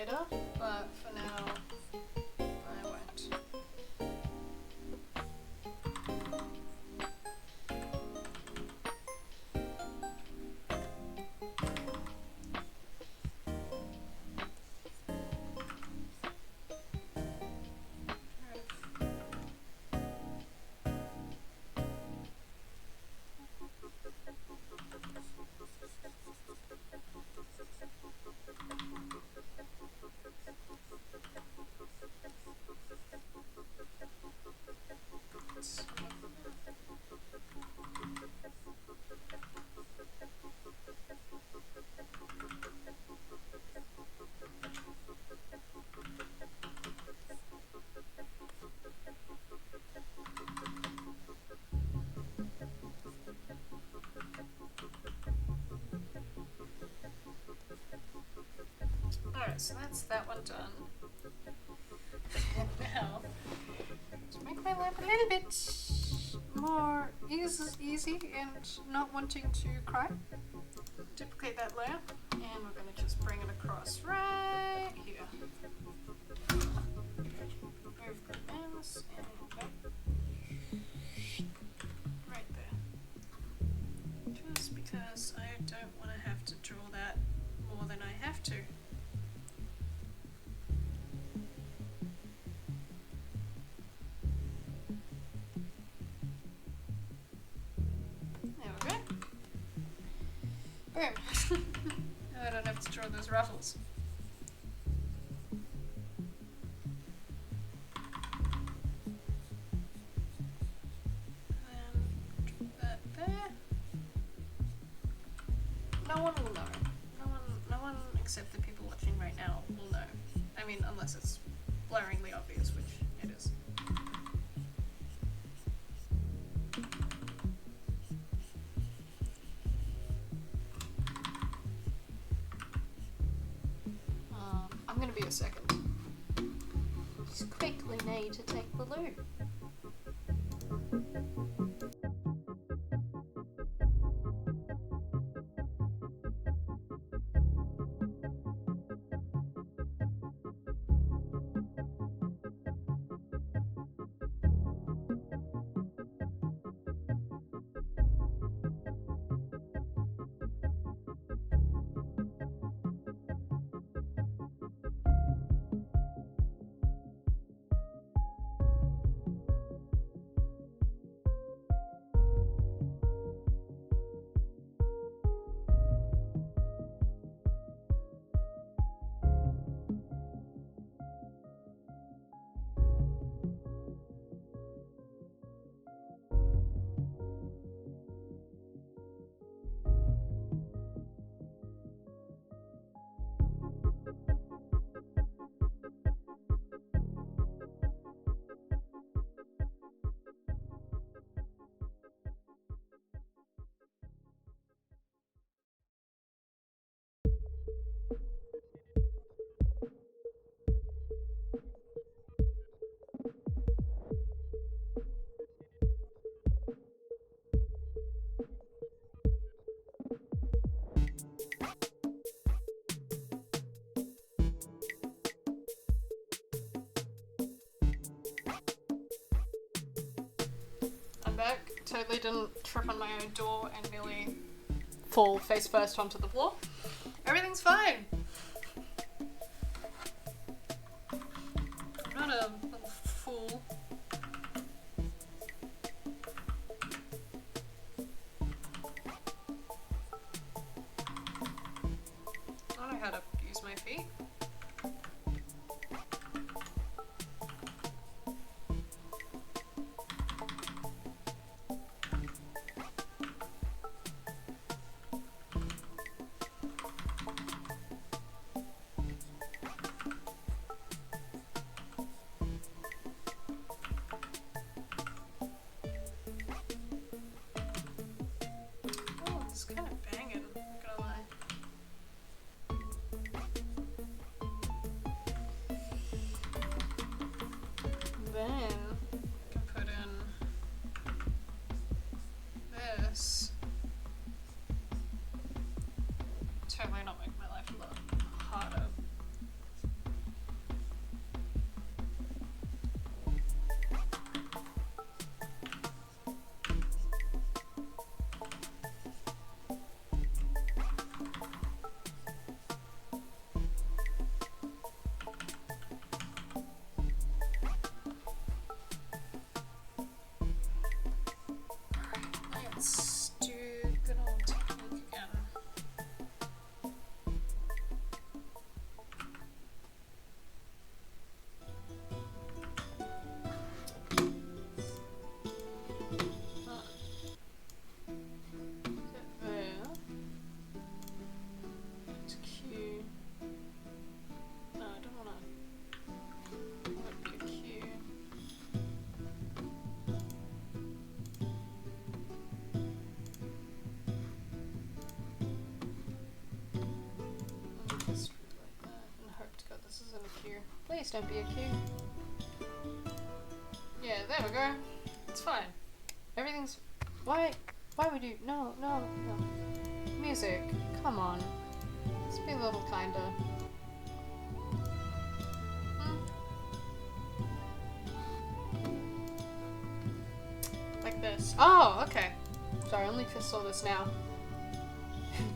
later, but for now, I won't. Alright, so that's that one done. And now, to make my life a little bit more easy and not wanting to cry, duplicate that layer, and we're going to just bring it across right here. Move the mouse and right there. Just because I don't want to have to draw that more than I have to. There we go. Boom. Now I don't have to draw those ruffles. That there. No one will know. No one except the people watching right now will know. I mean, unless it's blaringly obvious, which it is. I'm gonna be a second. Just quickly need to take the loo. I'm back. Totally didn't trip on my own door and nearly fall face first onto the floor. Everything's fine. I'm not a little fool. I know how to use my feet. Oh, it's kind of banging, not gonna lie. Then I can put in this. Totally not make my life a lot harder. Please don't be a Q. Yeah, there we go. It's fine. Everything's... Why would you... No. Music. Come on. Let's be a little kinder. Like this. Oh, okay. Sorry, I only just saw this now.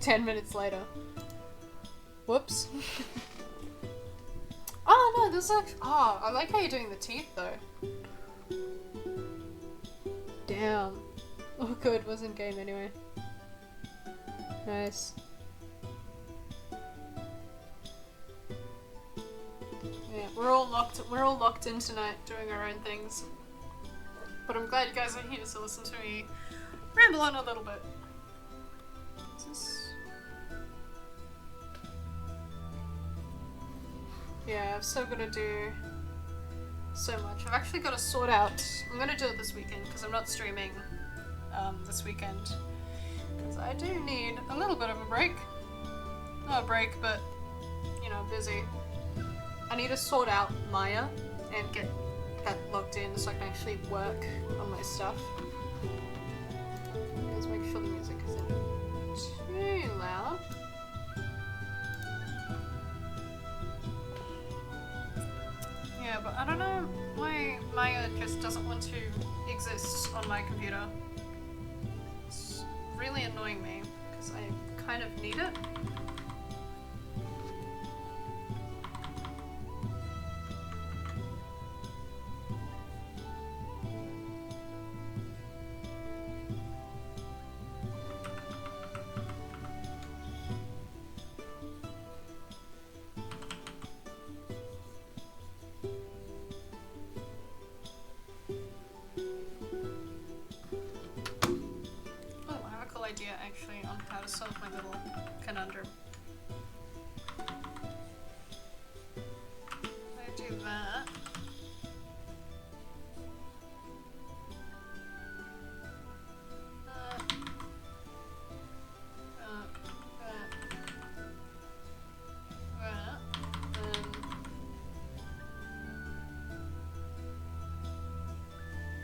10 minutes later. Whoops. Oh no, this is actually... Oh, I like how you're doing the teeth though. Damn. Oh good, wasn't game anyway. Nice. Yeah, we're all locked in tonight doing our own things. But I'm glad you guys are here to listen to me ramble on a little bit. Yeah, I've still got to do so much. I've actually got to sort out... I'm going to do it this weekend because I'm not streaming this weekend. Because I do need a little bit of a break. Not a break, but, you know, busy. I need to sort out Maya and get that logged in so I can actually work on my stuff. Let's make sure the music isn't too loud. Yeah, but I don't know why Maya just doesn't want to exist on my computer. It's really annoying me, because I kind of need it. Idea actually on how to solve my little conundrum. I do that.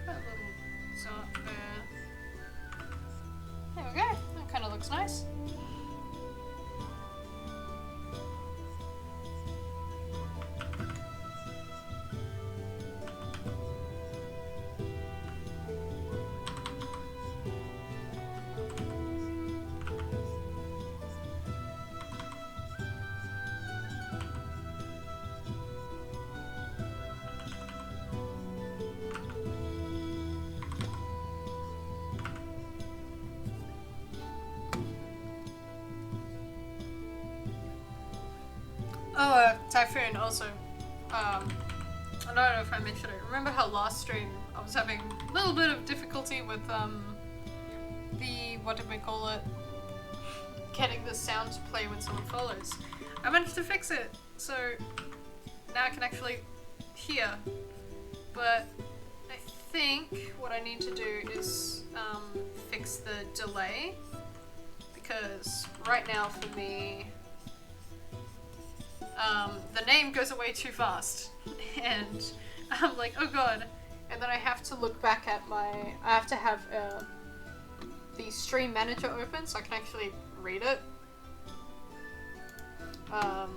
Put a little dot there. There we go, that kind of looks nice. Oh, Typhoon also. I don't know if I mentioned it. Remember how last stream I was having a little bit of difficulty with the, what did we call it? Getting the sound to play when someone follows. I managed to fix it, so now I can actually hear. But I think what I need to do is fix the delay, because right now for me the name goes away too fast, and I'm like, oh god, and then I have to look back at I have to have the stream manager open so I can actually read it. But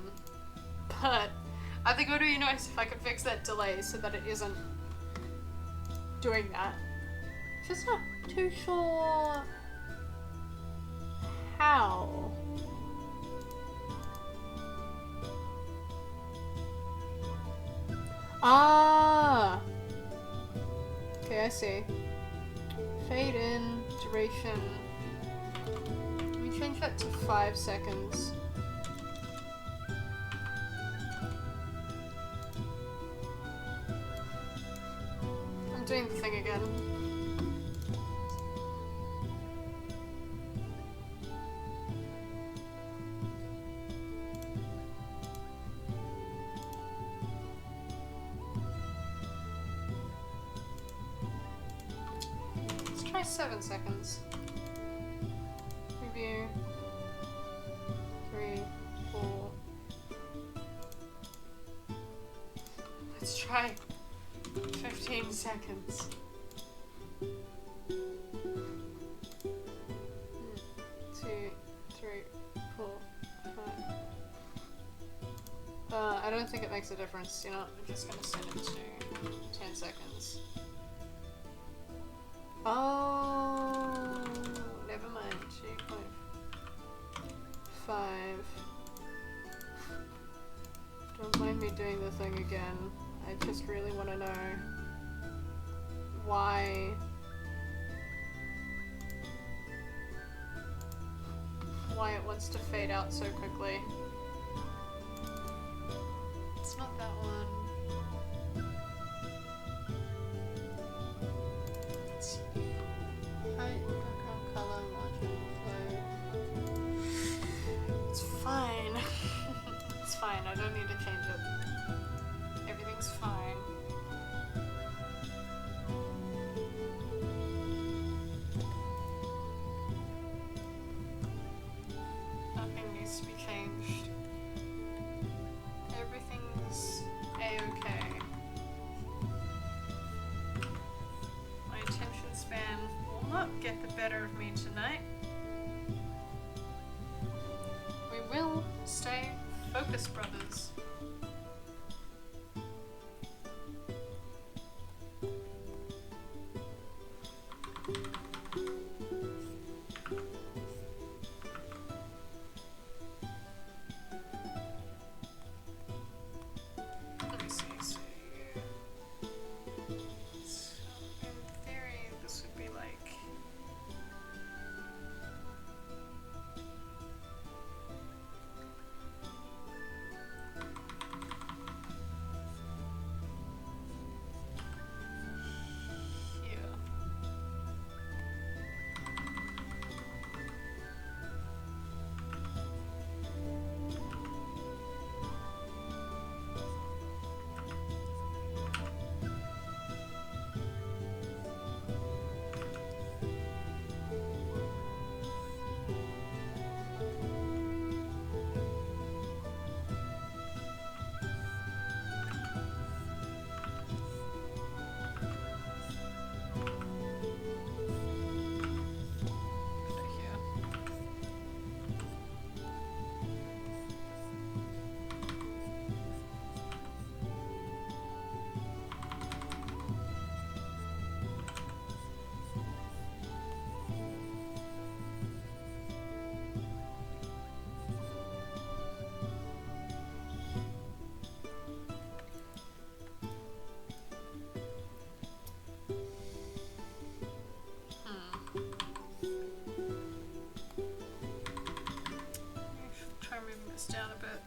I think it would be nice if I could fix that delay so that it isn't doing that. Just not too sure how. Ah! Okay, I see. Fade in, duration. Let me change that to 5 seconds. I'm doing the thing again. Try 7 seconds. Review. 3, 4. Let's try 15 seconds. 1, 2, 3, 4, 5. I don't think it makes a difference, you know. I'm just gonna set it to 10 seconds. Oh, never mind. 2.5. Don't mind me doing the thing again. I just really want to know why it wants to fade out so quickly. It's not that one. It's height, background color, margin, flow. It's fine. It's fine. I don't need to change it. Everything's fine. Nothing needs to be changed. Everything's a-okay. My attention span will not get the better of me tonight. We will stay focused, brothers. Let me see, so in theory this would be like here. Try moving this down a bit.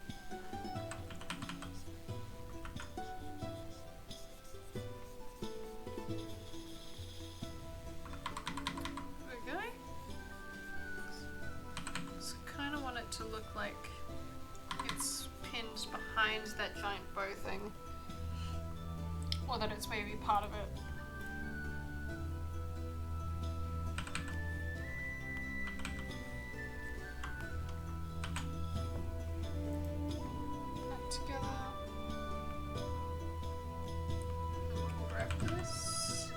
There we go. So I kind of want it to look like it's pinned behind that giant bow thing. Or that it's maybe part of it. Together. Grab this.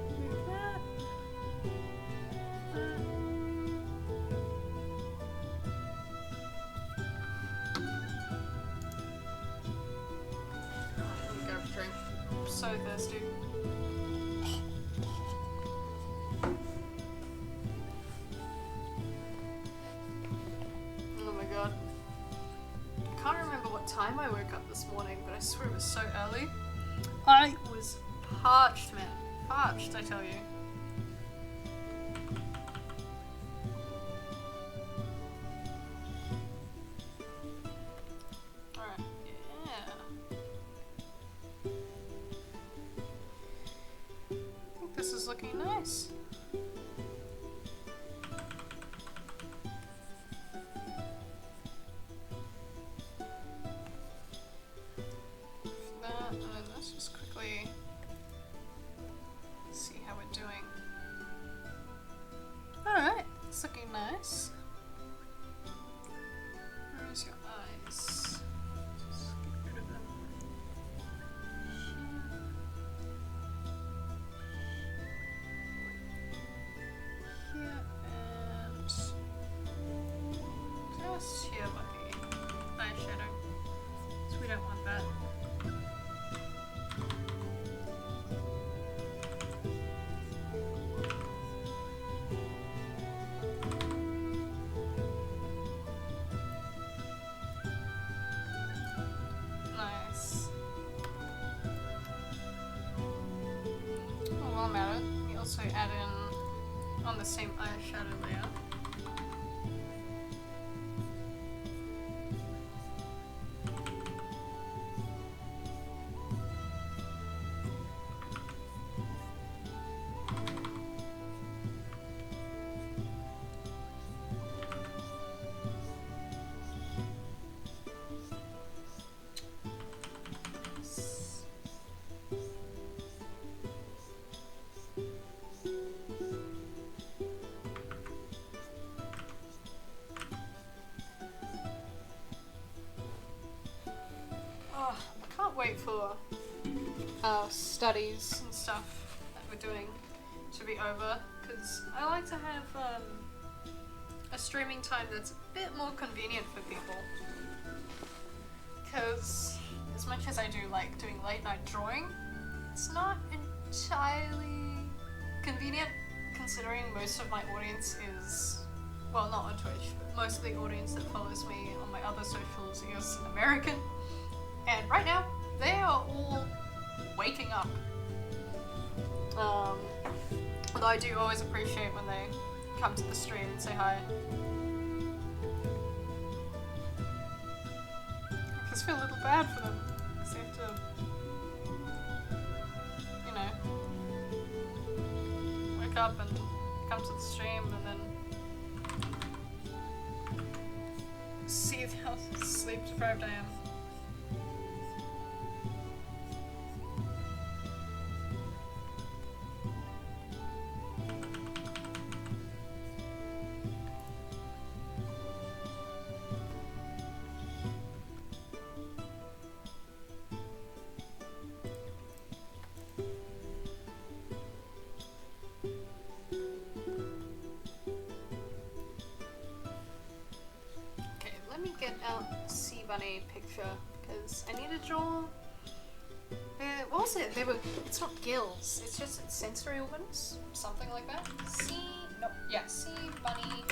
Move that. Go for a drink. I'm so thirsty. Oh my god. I can't remember what time I woke up this morning, but I swear it was so early. I was parched, man. Parched, I tell you. Alright, yeah. I think this is looking nice. That, and then let's just quickly see how we're doing. Alright, it's looking nice. Where's your eyes? also add in on the same eyeshadow layer. Wait for studies and stuff that we're doing to be over, because I like to have a streaming time that's a bit more convenient for people, because as much as I do like doing late night drawing, it's not entirely convenient considering most of my audience is, well, not on Twitch, but most of the audience that follows me on my other socials is American, and right now they are all waking up. Although I do always appreciate when they come to the stream and say hi. I just feel a little bad for them, because they have to, you know, wake up and come to the stream and then see how sleep deprived I am. Picture, because I need to draw. What was it? It's not gills. It's just sensory organs, something like that. Sea bunny.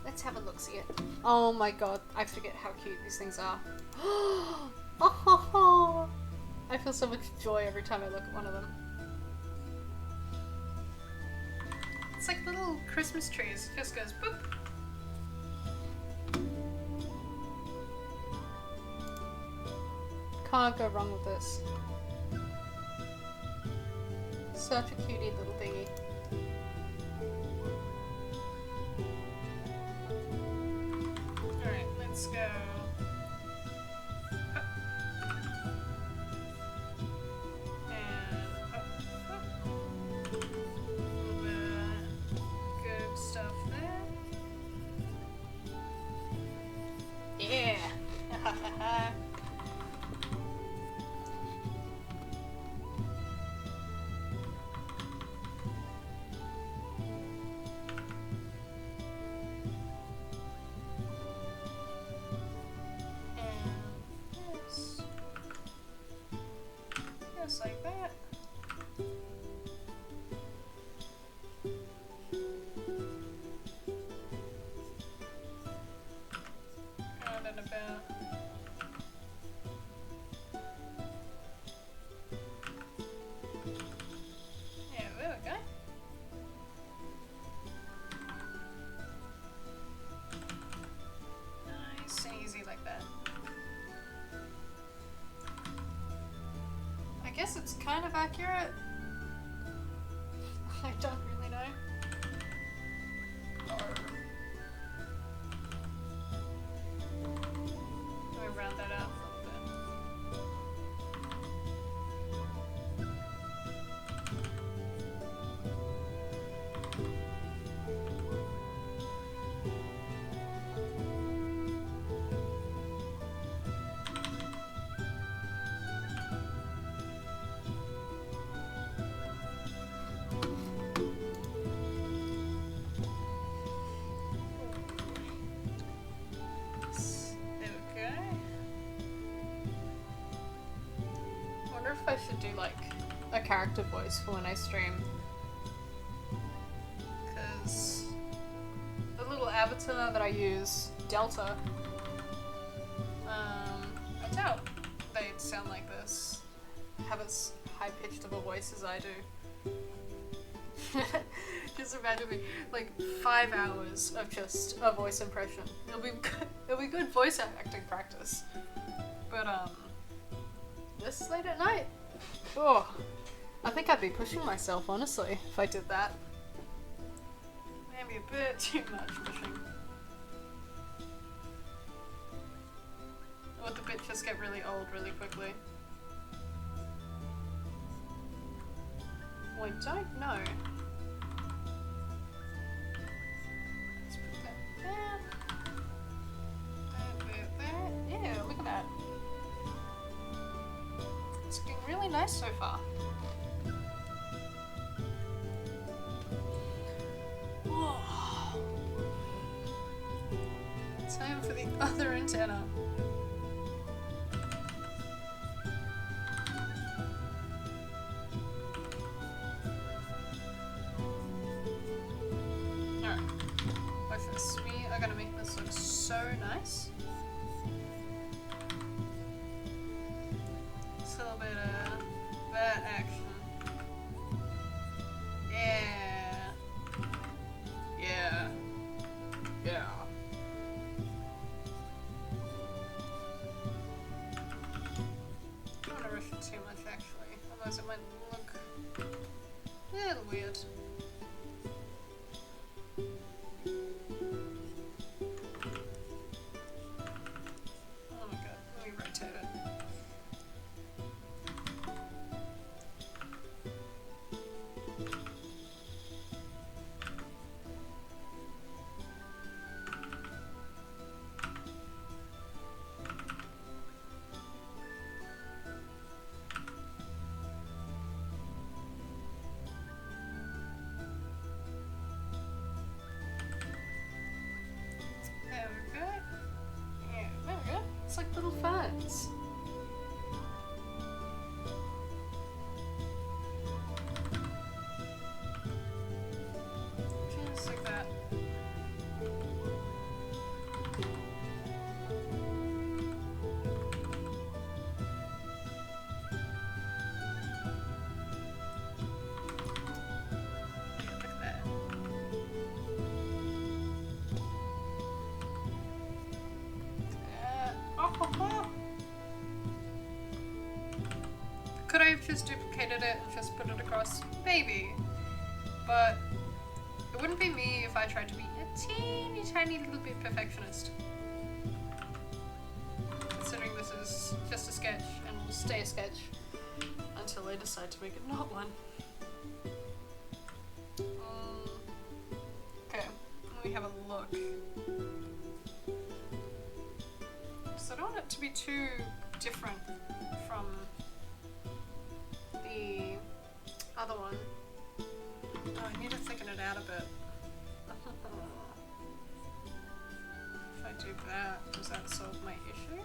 Let's have a look. See it. Oh my god! I forget how cute these things are. Oh, I feel so much joy every time I look at one of them. It's like little Christmas trees. It just goes boop. Can't go wrong with this. Such a cutie little thingy. Alright, let's go. Up. And up, up. All the good stuff there. Yeah! Like that. Round and about. Yeah, there we go. Nice and easy like that. I guess it's kind of accurate. I don't really know. Let me round that out a little bit. I should do like a character voice for when I stream, because the little avatar that I use, Delta, I doubt they'd sound like this, have as high pitched of a voice as I do. just imagine me like 5 hours of just a voice impression. It'll be good voice acting practice. But this is late at night. Oh, I think I'd be pushing myself honestly if I did that. Maybe a bit too much pushing. Would the bitches get really old really quickly? Well, I don't know. Let's put that there. There. Yeah, look at that. It's looking really nice so far. Whoa. Time for the other antenna. I'm gonna make this look so nice. Just a little bit of that action. Yeah. Yeah. Yeah. I don't want to rush it too much actually, otherwise it might look a little weird. Like little fans. Just like that. Could I have just duplicated it and just put it across? Maybe. But it wouldn't be me if I tried to be a teeny tiny little bit perfectionist. Considering this is just a sketch and will stay a sketch until I decide to make it not one. Okay, let me have a look. So I don't want it to be too different from the other one. Oh, I need to thicken it out a bit. If I do that, does that solve my issue?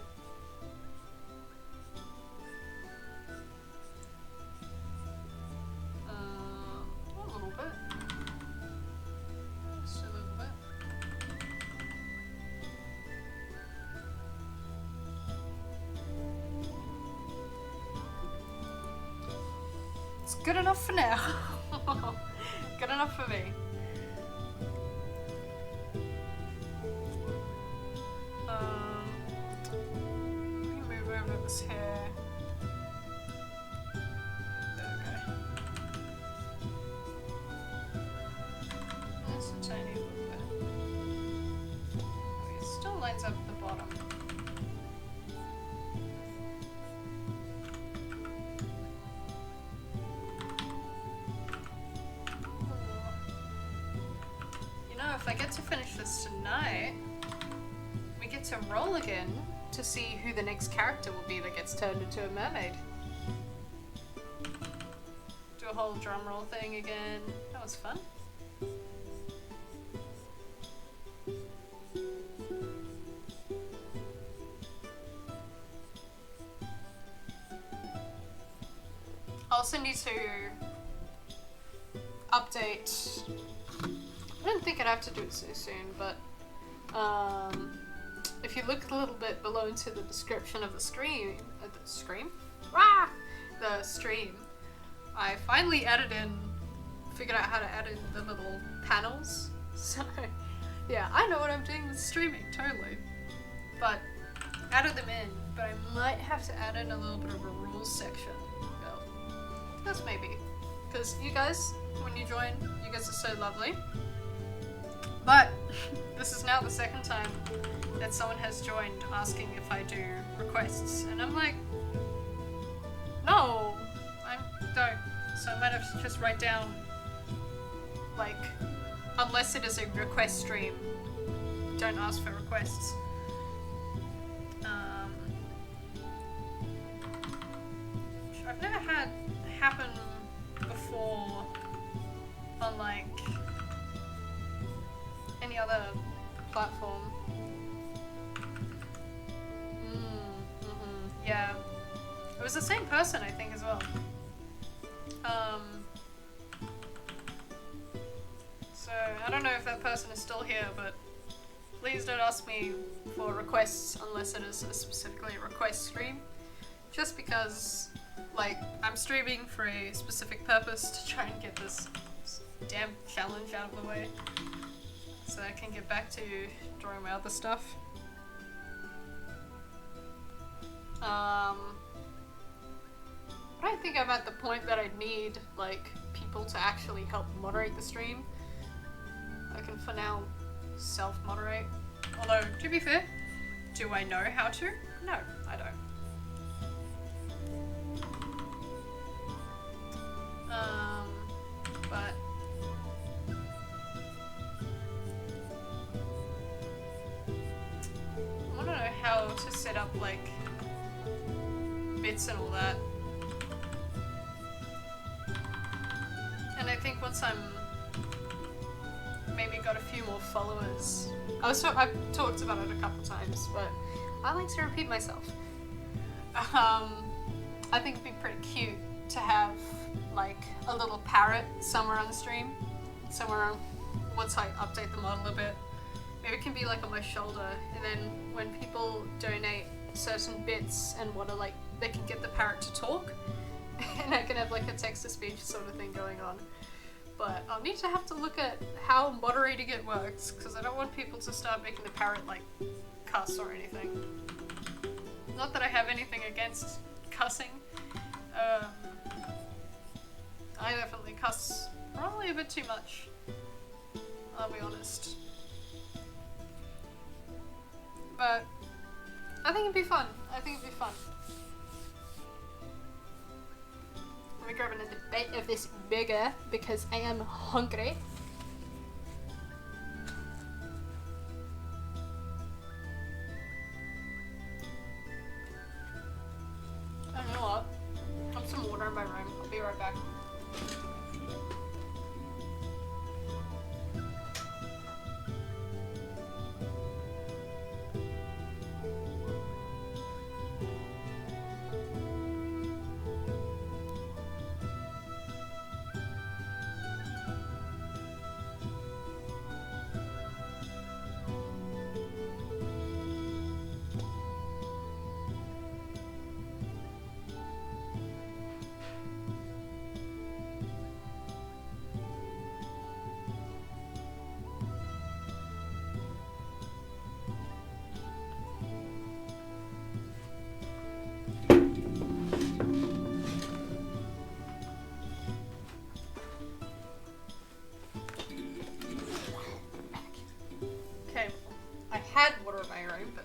A little bit. Just a little bit. It's good enough for now. Good enough for me. Let me move over this hair. There we go. That's a tiny little bit. Oh, it still lines up at the bottom. If I get to finish this tonight, we get to roll again to see who the next character will be that gets turned into a mermaid. Do a whole drum roll thing again. That was fun. I'll also need to update. I didn't think I'd have to do it so soon, but if you look a little bit below into the description of the stream, I finally figured figured out how to add in the little panels. So, yeah, I know what I'm doing with streaming, totally. But, added them in, but I might have to add in a little bit of a rules section. Well, that's maybe. Because you guys, when you join, you guys are so lovely. But, this is now the second time that someone has joined asking if I do requests, and I'm like, no, I don't. So I might have to just write down, like, unless it is a request stream, don't ask for requests. Which I've never had happen before on, like, any other platform. Yeah. It was the same person, I think, as well. So, I don't know if that person is still here, but please don't ask me for requests unless it is a specifically a request stream. Just because, like, I'm streaming for a specific purpose to try and get this damn challenge out of the way. So I can get back to drawing my other stuff. I don't think I'm at the point that I need, like, people to actually help moderate the stream. I can, for now, self-moderate. Although, to be fair, do I know how to? No, I don't. But... I want to know how to set up, like, bits and all that. And I think once I'm maybe got a few more followers, I've talked about it a couple times, but I like to repeat myself. I think it'd be pretty cute to have like a little parrot somewhere on the stream, somewhere once I update the model a bit. Maybe it can be like on my shoulder, and then when people donate certain bits and want to, like, they can get the parrot to talk, and I can have like a text-to-speech sort of thing going on. But I'll need to have to look at how moderating it works, because I don't want people to start making the parrot like cuss or anything. Not that I have anything against cussing. I definitely cuss probably a bit too much, I'll be honest. But I think it'd be fun. Let me grab another bite of this burger because I am hungry. I know what? I have some water in my room. I'll be right back.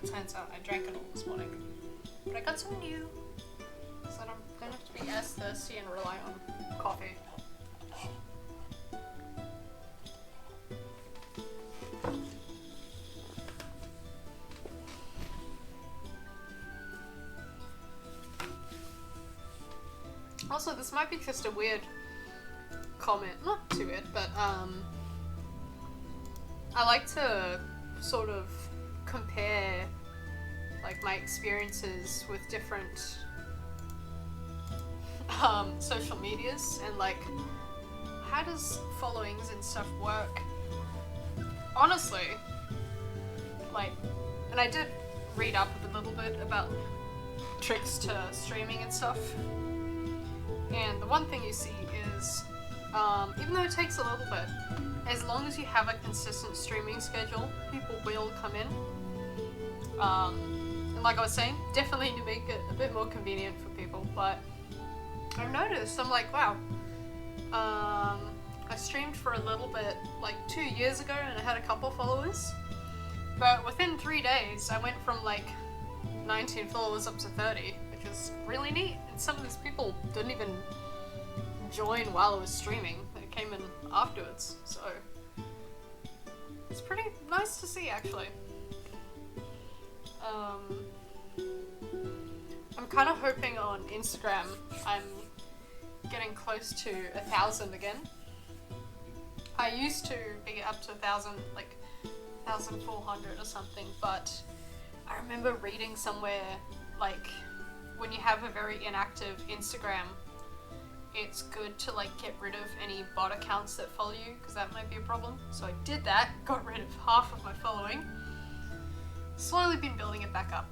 Turns out I drank it all this morning. But I got some new, so I don't have to be as thirsty and rely on coffee. Also, this might be just a weird comment, not too weird, but I like to sort of compare like my experiences with different social medias and like how does followings and stuff work. Honestly, like, and I did read up a little bit about tricks to streaming and stuff, and the one thing you see is Even though it takes a little bit, as long as you have a consistent streaming schedule, people will come in. And like I was saying, definitely to make it a bit more convenient for people, but I've noticed, I'm like, wow, I streamed for a little bit like 2 years ago and I had a couple followers, but within 3 days I went from like 19 followers up to 30, which is really neat, and some of these people didn't even join while I was streaming, they came in afterwards, so it's pretty nice to see actually. I'm kind of hoping on Instagram I'm getting close to 1,000 again. I used to be up to 1,000, like 1,400 or something, but I remember reading somewhere like when you have a very inactive Instagram, it's good to like get rid of any bot accounts that follow you, because that might be a problem. So I did that, got rid of half of my following, slowly been building it back up.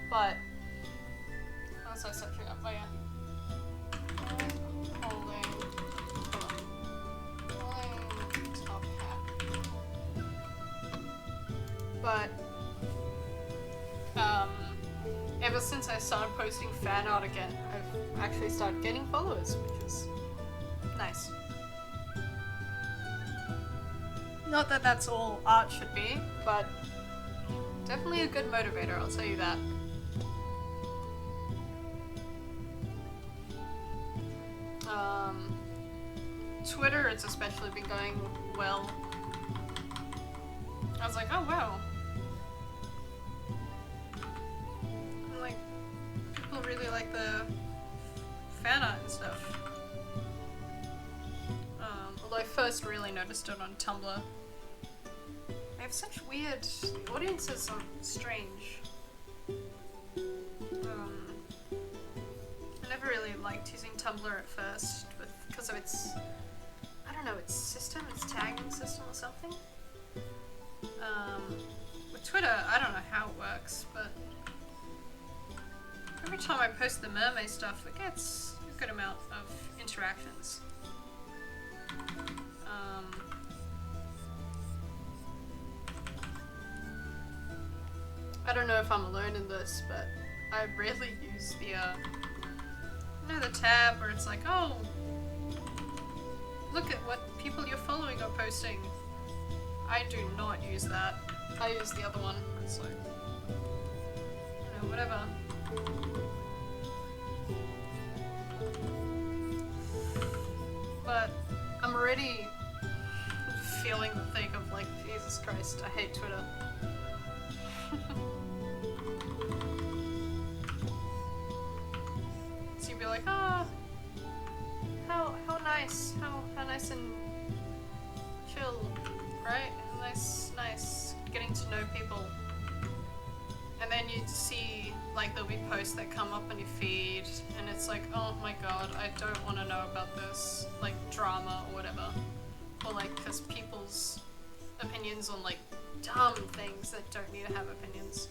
But what was I searching up? Oh yeah. Holding top hat. But ever since I started posting fan art again, I've actually started getting followers, which is nice. Not that that's all art should be, but definitely a good motivator, I'll tell you that. Twitter, it's especially been going well. I was like, oh wow. Like, people really like the fan art and stuff. Although I first really noticed it on Tumblr. They have such weird, the audiences are strange. I never really liked using Tumblr at first, because of its, I don't know, its system, its tagging system or something. With Twitter, I don't know how it works, but every time I post the Mermay stuff, it gets a good amount of interactions. I don't know if I'm alone in this, but I rarely use the, you know, the tab where it's like, oh, look at what people you're following are posting. I do not use that. I use the other one. It's like, you know, whatever. But I'm already feeling the thing of like, Jesus Christ, I hate Twitter. So you'd be like, oh, how nice, how nice and chill, right? Nice getting to know people. And then you see, like, there'll be posts that come up on your feed, and it's like, oh my god, I don't want to know about this, like, drama or whatever. Or, like, because people's opinions on, like, dumb things that don't need to have opinions.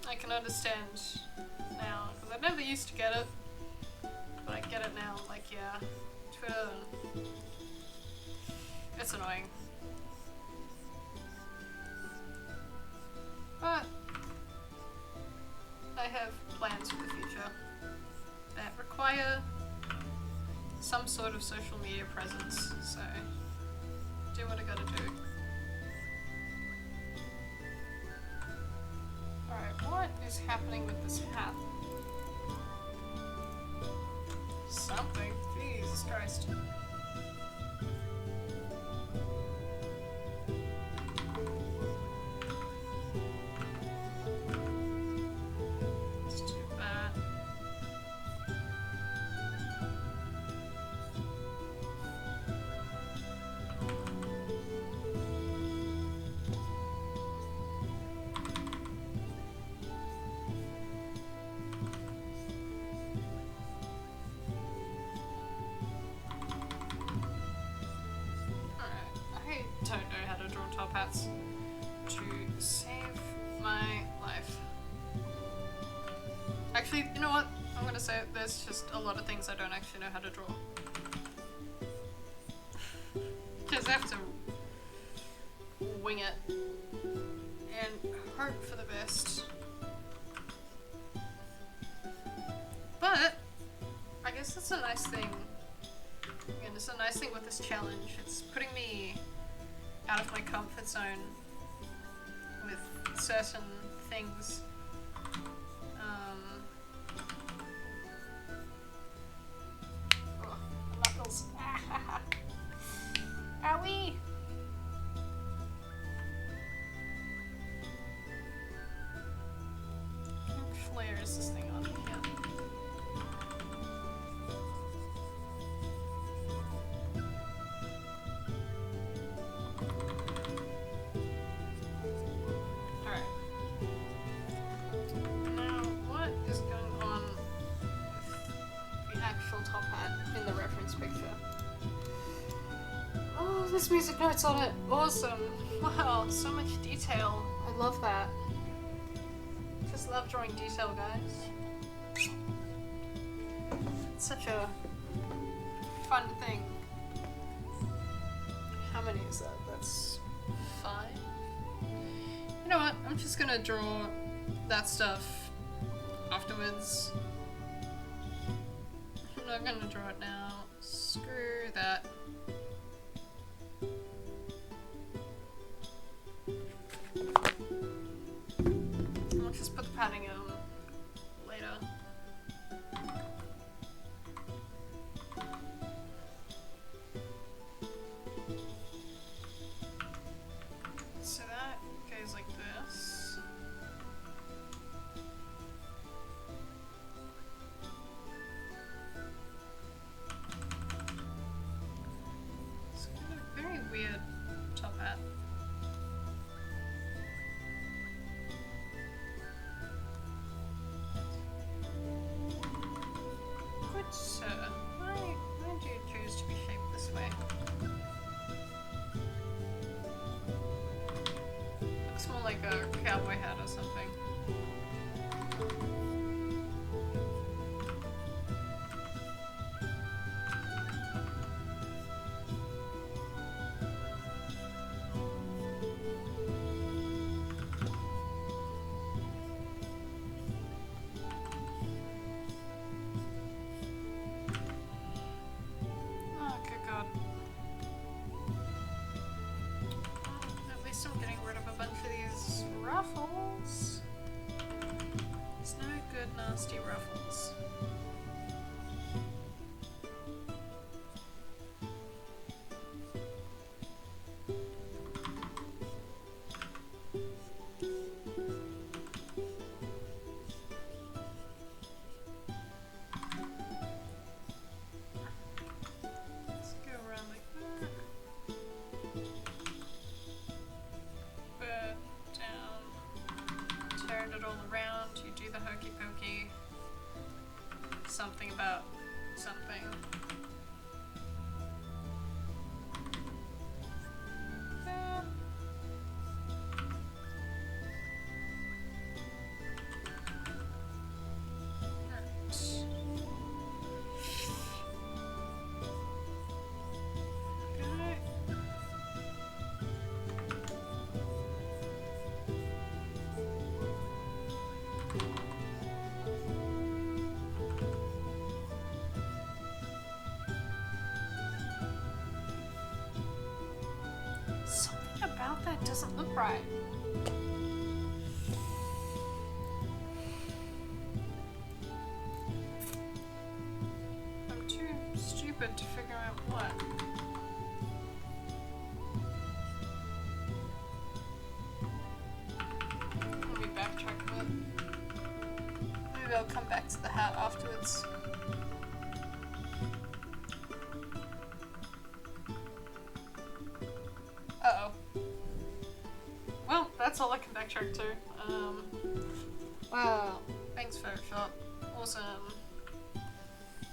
I can understand now, because I never used to get it, but I get it now. Like, yeah, Twitter, it's annoying. But I have plans for the future that require some sort of social media presence, so do what I gotta do. Alright, what is happening with this hat? Something. Jesus Christ. It's too bad. Don't know how to draw top hats to save my life. Actually, you know what? I'm gonna say there's just a lot of things I don't actually know how to draw. Because I have to wing it and hope for the best. But I guess that's a nice thing. Again, it's a nice thing with this challenge. It's putting me out of my comfort zone with certain things. Oh, knuckles. Owie! What flare is this thing on? Yeah. Alright. Now, what is going on with the actual top hat in the reference picture? Oh, there's music notes on it. Awesome. Wow, so much detail. I love that. Just love drawing detail, guys. It's such a fun thing. How many is that? That's 5. You know what? I'm just gonna draw that stuff afterwards. I'm not gonna draw it now. Screw that. I'll just put the padding in later. So that goes like this. It's kind of a very weird top hat. Good sir, why do you choose to be shaped this way? Looks more like a cowboy hat or something. Oh, good God. At least I'm getting rid of a bunch of these ruffles. There's no good nasty ruffles. Let's go around like that. But down. Turn it all around. You do the hokey pokey. Something about something. There. Right. Okay. Something about that doesn't look right. I'm too stupid to figure out what. Let me backtrack a bit. Maybe I'll come back to the hat afterwards. Uh-oh. Well, that's all I can backtrack to. Wow. Thanks, Photoshop. Awesome.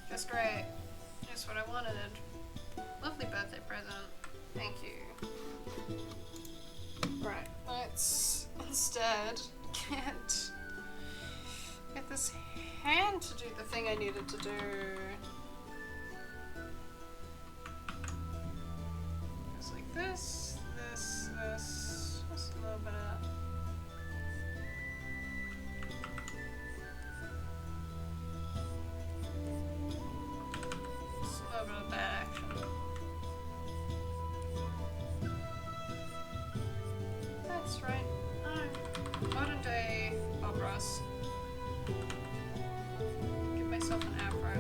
Just great. Just what I wanted. Lovely birthday present. Thank you. Right, let's instead get get this hand to do the thing I needed to do. It's like this, this, this, just a little bit of that. Just a little bit of that action. That's right. Oh, modern day Bob Ross. Give myself an afro.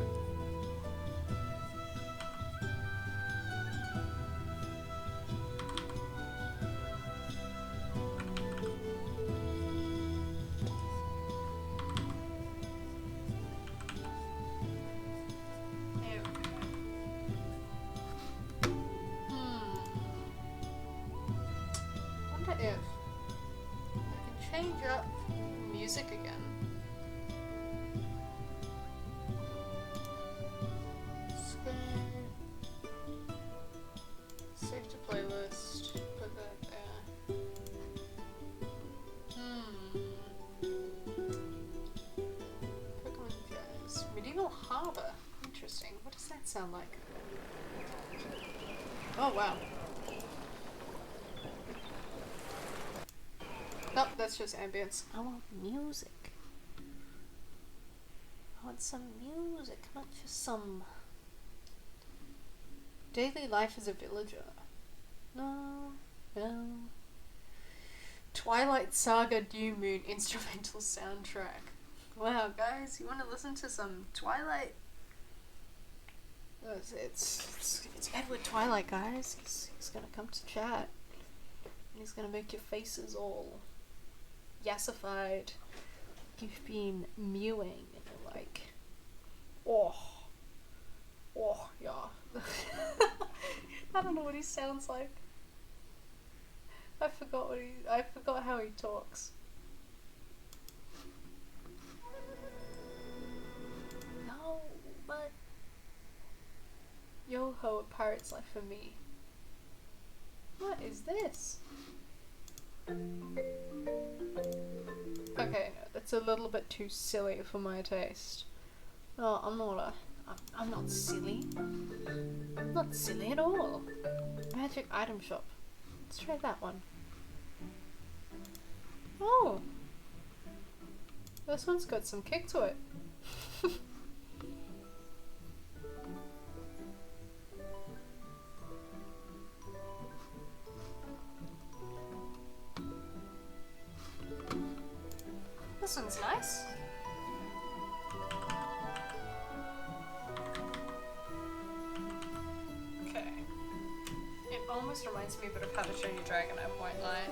There we go. Wonder if I can change up music again. Save to playlist. Put that there. Pokemon Jazz. Medieval Harbor. Interesting. What does that sound like? Oh wow. Nope, that's just ambience. I want music. I want some music, not just some daily life as a villager. No. Twilight Saga New Moon instrumental soundtrack. Wow, guys, you want to listen to some Twilight? It's Edward Twilight, guys. He's gonna come to chat. And he's gonna make your faces all yassified. You've been mewing and you're like, oh, yeah. I don't know what he sounds like. I forgot how he talks. No, but yo ho, a pirate's life for me. What is this? Okay, no, that's a little bit too silly for my taste. No, I'm not silly. I'm not silly at all. Magic item shop. Let's try that one. Oh! This one's got some kick to it. This one's nice. Okay. It almost reminds me a bit of How to Train Your Dragon, I won't lie.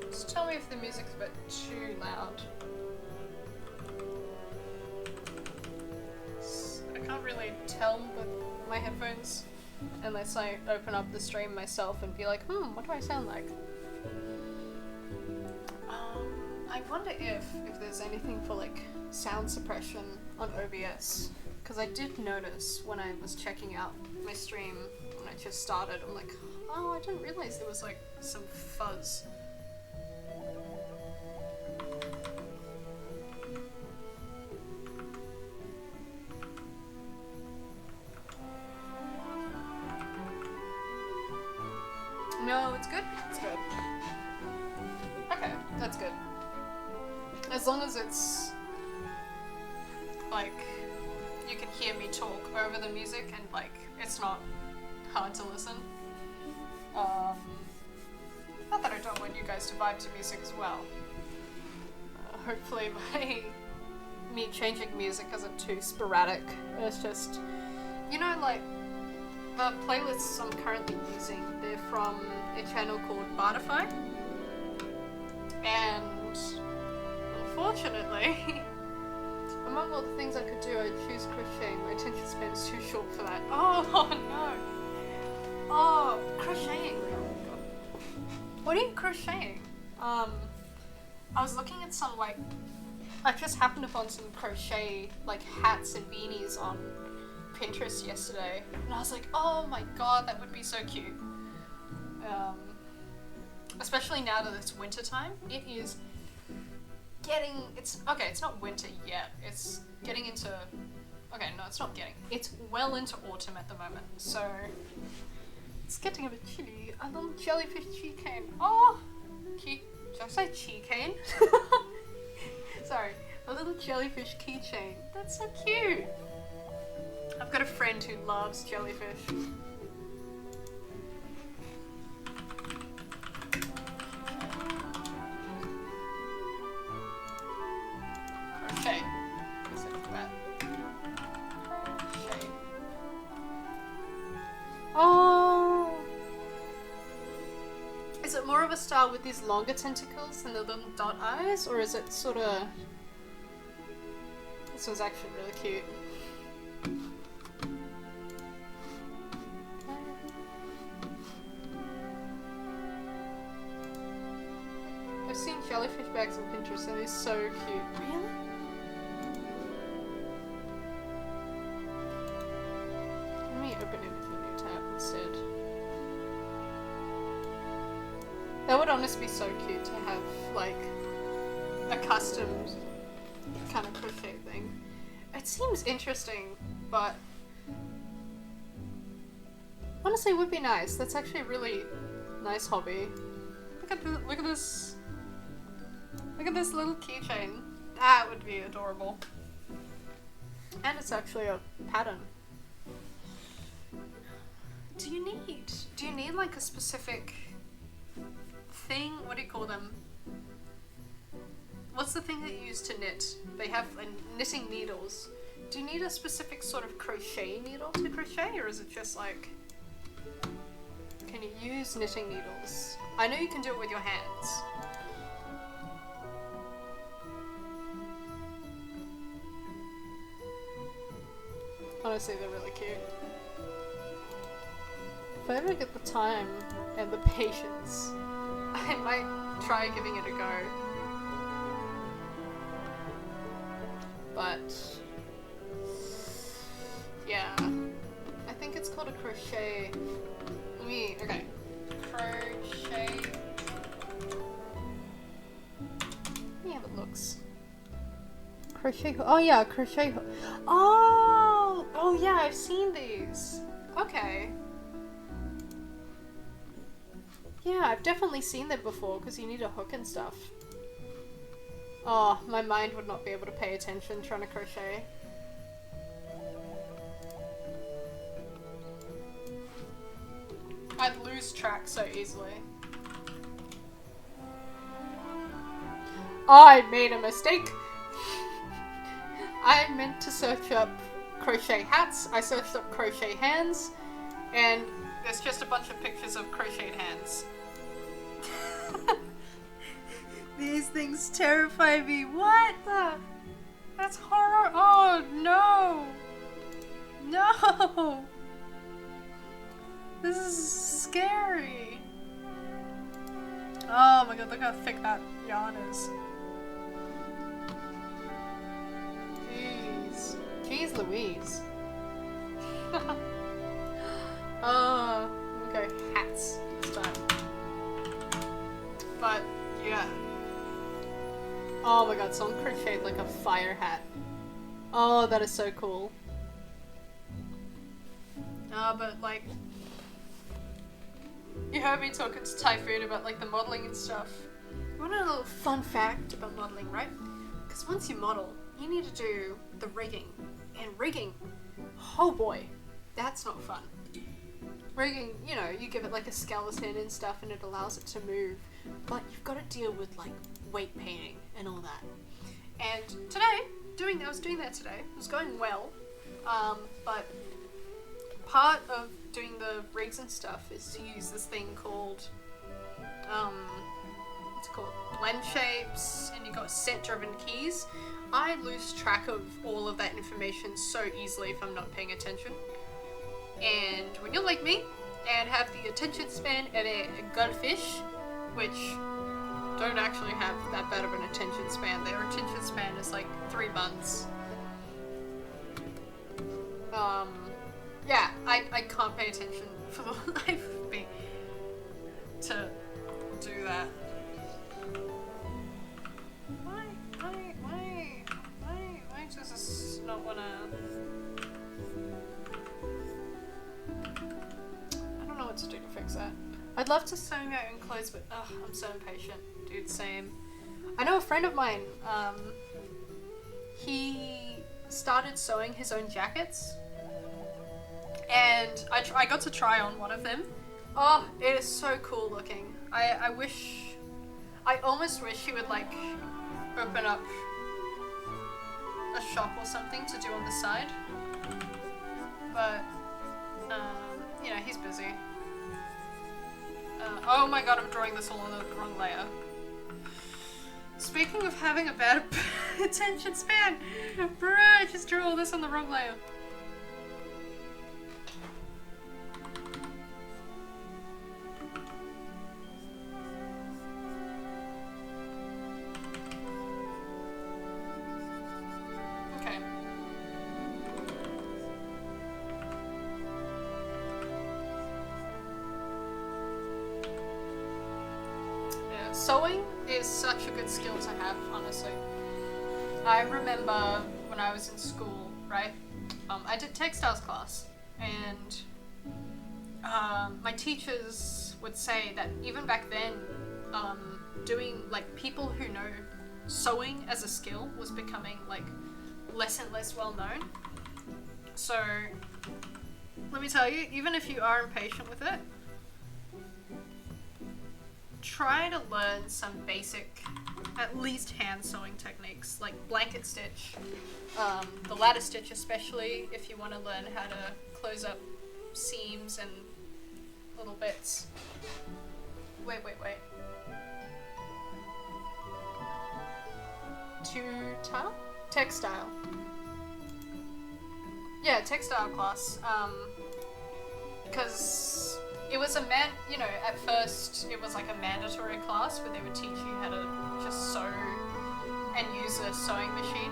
Just tell me if the music's a bit too loud. I can't really tell with my headphones unless I open up the stream myself and be like, what do I sound like? I wonder if there's anything for like sound suppression on OBS, because I did notice when I was checking out my stream when I just started, I'm like, oh, I didn't realize there was like some fuzz. No, it's good. It's good. Okay, that's good. As long as it's like you can hear me talk over the music and like it's not hard to listen. Not that I don't want you guys to vibe to music as well. Hopefully me changing music isn't too sporadic. It's just, you know, like the playlists I'm currently using, they're from a channel called Bartify. And unfortunately, among all the things I could do, I choose crocheting. My attention span is too short for that. Oh no! Oh, crocheting. What are you crocheting? I was looking at some like, I just happened upon some crochet like hats and beanies on Pinterest yesterday, and I was like, oh my god, that would be so cute. Especially now that it's winter time, it is it's not winter yet, it's getting into, okay, no, it's not getting, it's well into autumn at the moment, so it's getting a bit chilly. A little jellyfish keychain. Oh, did I say keychain? Sorry, a little jellyfish keychain. That's so cute. I've got a friend who loves jellyfish. Crochet. What's it about? Crochet. Oh! Is it more of a style with these longer tentacles and the little dot eyes, or is it sort of... This was actually really cute. I've seen jellyfish bags on Pinterest and they're so cute. Really? Let me open it with a new tab instead. That would honestly be so cute to have, like, a customed kind of crochet thing. It seems interesting, but honestly it would be nice. That's actually a really nice hobby. Look at this. Look at this little keychain. That would be adorable. And it's actually a pattern. Do you need like a specific thing? What do you call them? What's the thing that you use to knit? They have knitting needles. Do you need a specific sort of crochet needle to crochet, or is it just like... Can you use knitting needles? I know you can do it with your hands. Honestly, they're really cute. If I ever get the time and the patience, I might try giving it a go. But yeah, I think it's called a crochet. Okay. Crochet. Let me have a looks. Crochet hook. Oh yeah, crochet hook. Oh yeah, I've seen these. Okay. Yeah, I've definitely seen them before because you need a hook and stuff. Oh, my mind would not be able to pay attention trying to crochet. I'd lose track so easily. I made a mistake. I meant to search up crochet hats. I searched up crochet hands, and there's just a bunch of pictures of crocheted hands. These things terrify me. What the? That's horror. Oh no. No. This is scary. Oh my god, look how thick that yarn is. Jeez. Jeez Louise. Oh, okay, hats this time. But, yeah. Oh my god, someone crocheted like a fire hat. Oh, that is so cool. But like, you heard me talking to Typhoon about like the modeling and stuff. You want a little fun fact about modeling, right? Because once you model, you need to do the rigging. And rigging, oh boy, that's not fun. Rigging, you know, you give it like a skeleton and stuff and it allows it to move. But you've got to deal with like weight painting and all that. And today, I was doing that today. It was going well. But part of doing the rigs and stuff is to use this thing called, what's it called? Blend shapes, and you got set-driven keys. I lose track of all of that information so easily if I'm not paying attention. And when you're like me and have the attention span of a goldfish, which don't actually have that bad of an attention span, their attention span is like 3 months. yeah, I can't pay attention for the life of me to do that. Why does this not wanna... I don't know what to do to fix that. I'd love to sew my own clothes, but I'm so impatient. Dude, same. I know a friend of mine, he started sewing his own jackets, and I got to try on one of them. Oh, it is so cool looking. I almost wish he would like open up a shop or something to do on the side, but you know, he's busy. Oh my god, I'm drawing this all on the wrong layer. Speaking of having a bad attention span, bruh, I just drew all this on the wrong layer. Okay. Yeah, sewing is such a good skill to have, honestly. I remember when I was in school, right? I did textiles class, and my teachers would say that even back then, doing like people who know sewing as a skill was becoming like less and less well known. So let me tell you, even if you are impatient with it, try to learn some basic, at least hand sewing techniques, like blanket stitch, the ladder stitch especially, if you want to learn how to close up seams and little bits. Wait. Textile? Yeah, textile class, because it was at first it was like a mandatory class where they would teach you how to just sew and use a sewing machine,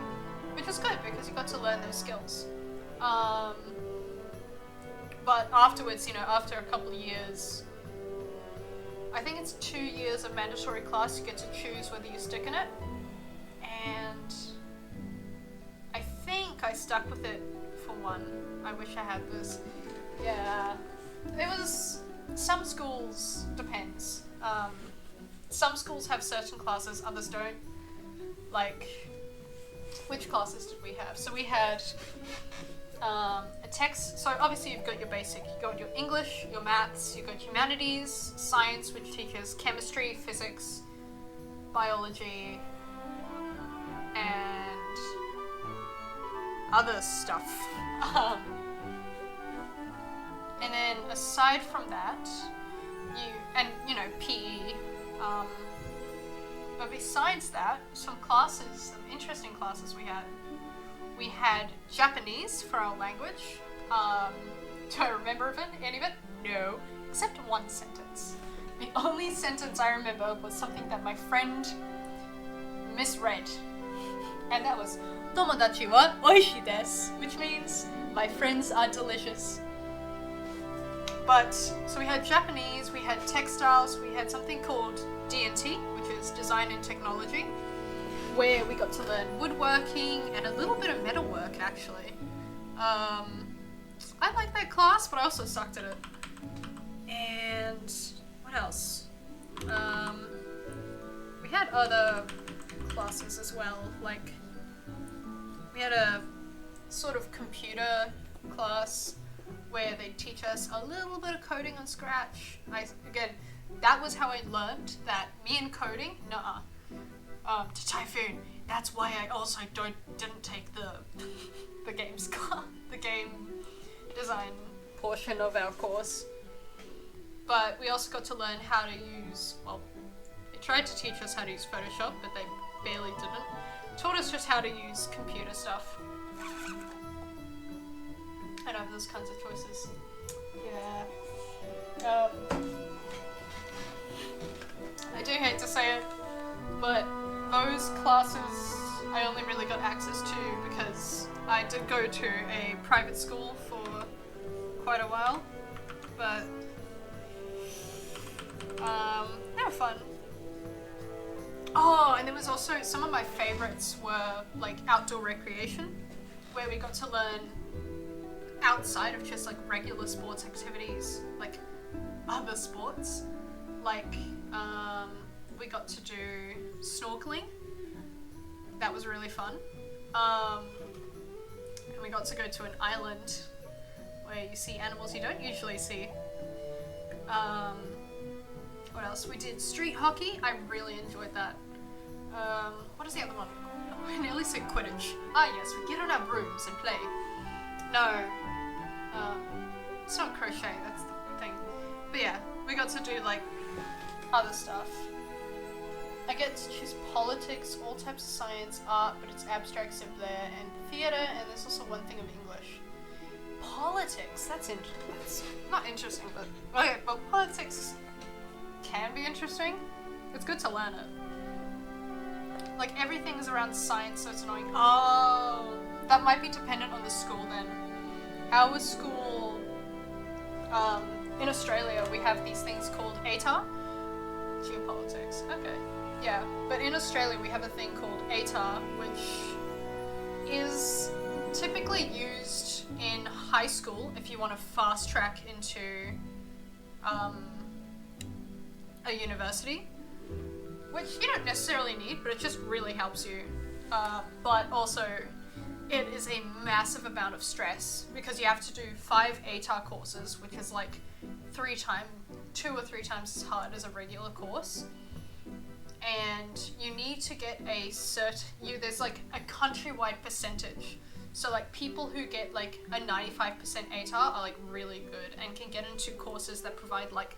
which was good because you got to learn those skills. But afterwards, after a couple of years, I think it's 2 years of mandatory class, you get to choose whether you stick in it. And I think I stuck with it for one. I wish I had this. Yeah. It was... Some schools, depends. Some schools have certain classes, others don't. Like, which classes did we have? So we had a text, so obviously you've got your basic, you've got your English, your maths, you've got humanities, science, which teaches chemistry, physics, biology, and other stuff. And then aside from that, PE, but besides that, some interesting classes we had Japanese for our language. Do I remember any of it? No, except one sentence. The only sentence I remember was something that my friend misread, and that was "Tomodachi wa oishii desu," which means my friends are delicious. But, so we had Japanese, we had textiles, we had something called D&T, which is Design and Technology, where we got to learn woodworking and a little bit of metalwork, actually. I liked that class, but I also sucked at it. And what else? We had other classes as well, like we had a sort of computer class where they teach us a little bit of coding on Scratch. That was how I learned that me and coding, to Typhoon. That's why I also didn't take the games class, the game design portion of our course. But we also got to learn how to use, they tried to teach us how to use Photoshop, but they barely didn't. Taught us just how to use computer stuff. I know, those kinds of choices. Yeah. I do hate to say it, but those classes I only really got access to because I did go to a private school for quite a while, but they were fun. Oh, and there was also some of my favorites were like outdoor recreation, where we got to learn outside of just like regular sports activities, like other sports. Like we got to do snorkeling. That was really fun. And we got to go to an island where you see animals you don't usually see. What else? We did street hockey. I really enjoyed that. What is the other one? I nearly said Quidditch. Ah yes, we get on our brooms and play. No. It's not crochet, that's the thing. But yeah, we got to do like other stuff. I get to choose politics, all types of science, art, but it's abstract, simple there, and theatre, and there's also one thing of English. Politics, that's not interesting, but okay, but politics can be interesting. It's good to learn it. Like everything is around science, so it's annoying. Oh, that might be dependent on the school then. Our school, in Australia, we have these things called ATAR, geopolitics. Okay, yeah, but in Australia we have a thing called ATAR, which is typically used in high school if you want to fast track into a university, which you don't necessarily need, but it just really helps you. But also, it is a massive amount of stress because you have to do 5 ATAR courses, which is like 2 or 3 times as hard as a regular course. And you need to get a there's like a countrywide percentage. So like people who get like a 95% ATAR are like really good and can get into courses that provide like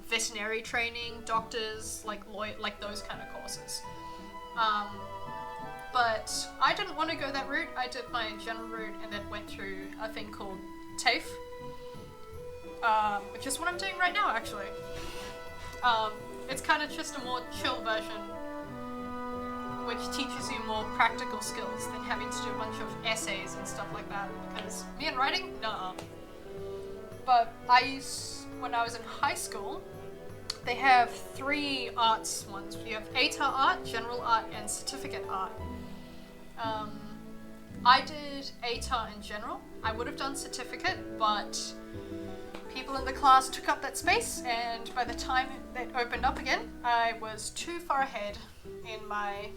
veterinary training, doctors, like like those kind of courses. But I didn't want to go that route. I did my general route and then went through a thing called TAFE, which is what I'm doing right now actually. It's kind of just a more chill version, which teaches you more practical skills than having to do a bunch of essays and stuff like that, because me and writing, nuh-uh. But when I was in high school, they have 3 arts ones. You have ATAR art, general art, and certificate art. I did ATAR in general. I would have done certificate, but people in the class took up that space, and by the time it opened up again, I was too far ahead in my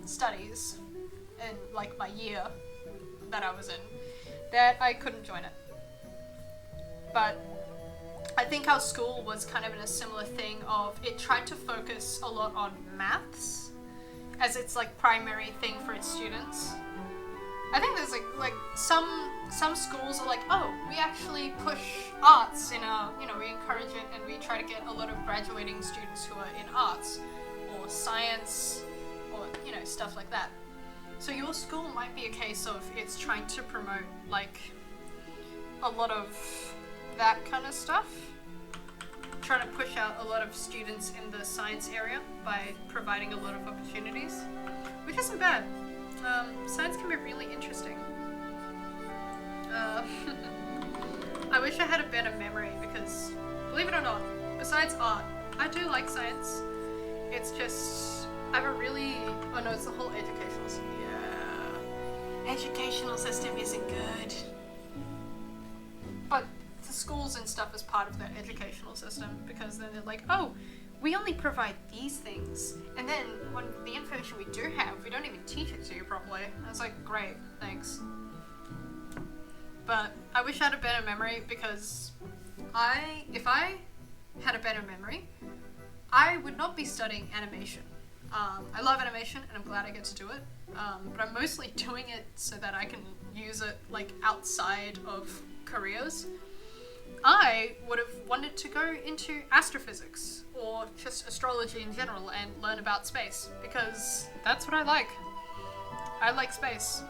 studies, in like my year that I was in, that I couldn't join it. But I think our school was kind of in a similar thing of it tried to focus a lot on maths as its like primary thing for its students. I think there's like some schools are like, oh, we actually push arts in our, we encourage it and we try to get a lot of graduating students who are in arts or science or, stuff like that. So your school might be a case of it's trying to promote like a lot of that kind of stuff. Trying to push out a lot of students in the science area by providing a lot of opportunities, which isn't bad. Science can be really interesting. I wish I had a better memory because, believe it or not, besides art, I do like science. It's just, I have a really, oh no, it's the whole educational system. Yeah. Educational system isn't good. But the schools and stuff is part of that educational system because then they're like, oh, we only provide these things, and then when the information we do have, we don't even teach it to you properly. And I was like, great, thanks. But I wish I had a better memory because if I had a better memory, I would not be studying animation. I love animation and I'm glad I get to do it, but I'm mostly doing it so that I can use it like outside of careers. I would have wanted to go into astrophysics or just astrology in general and learn about space because that's what I like. I like space.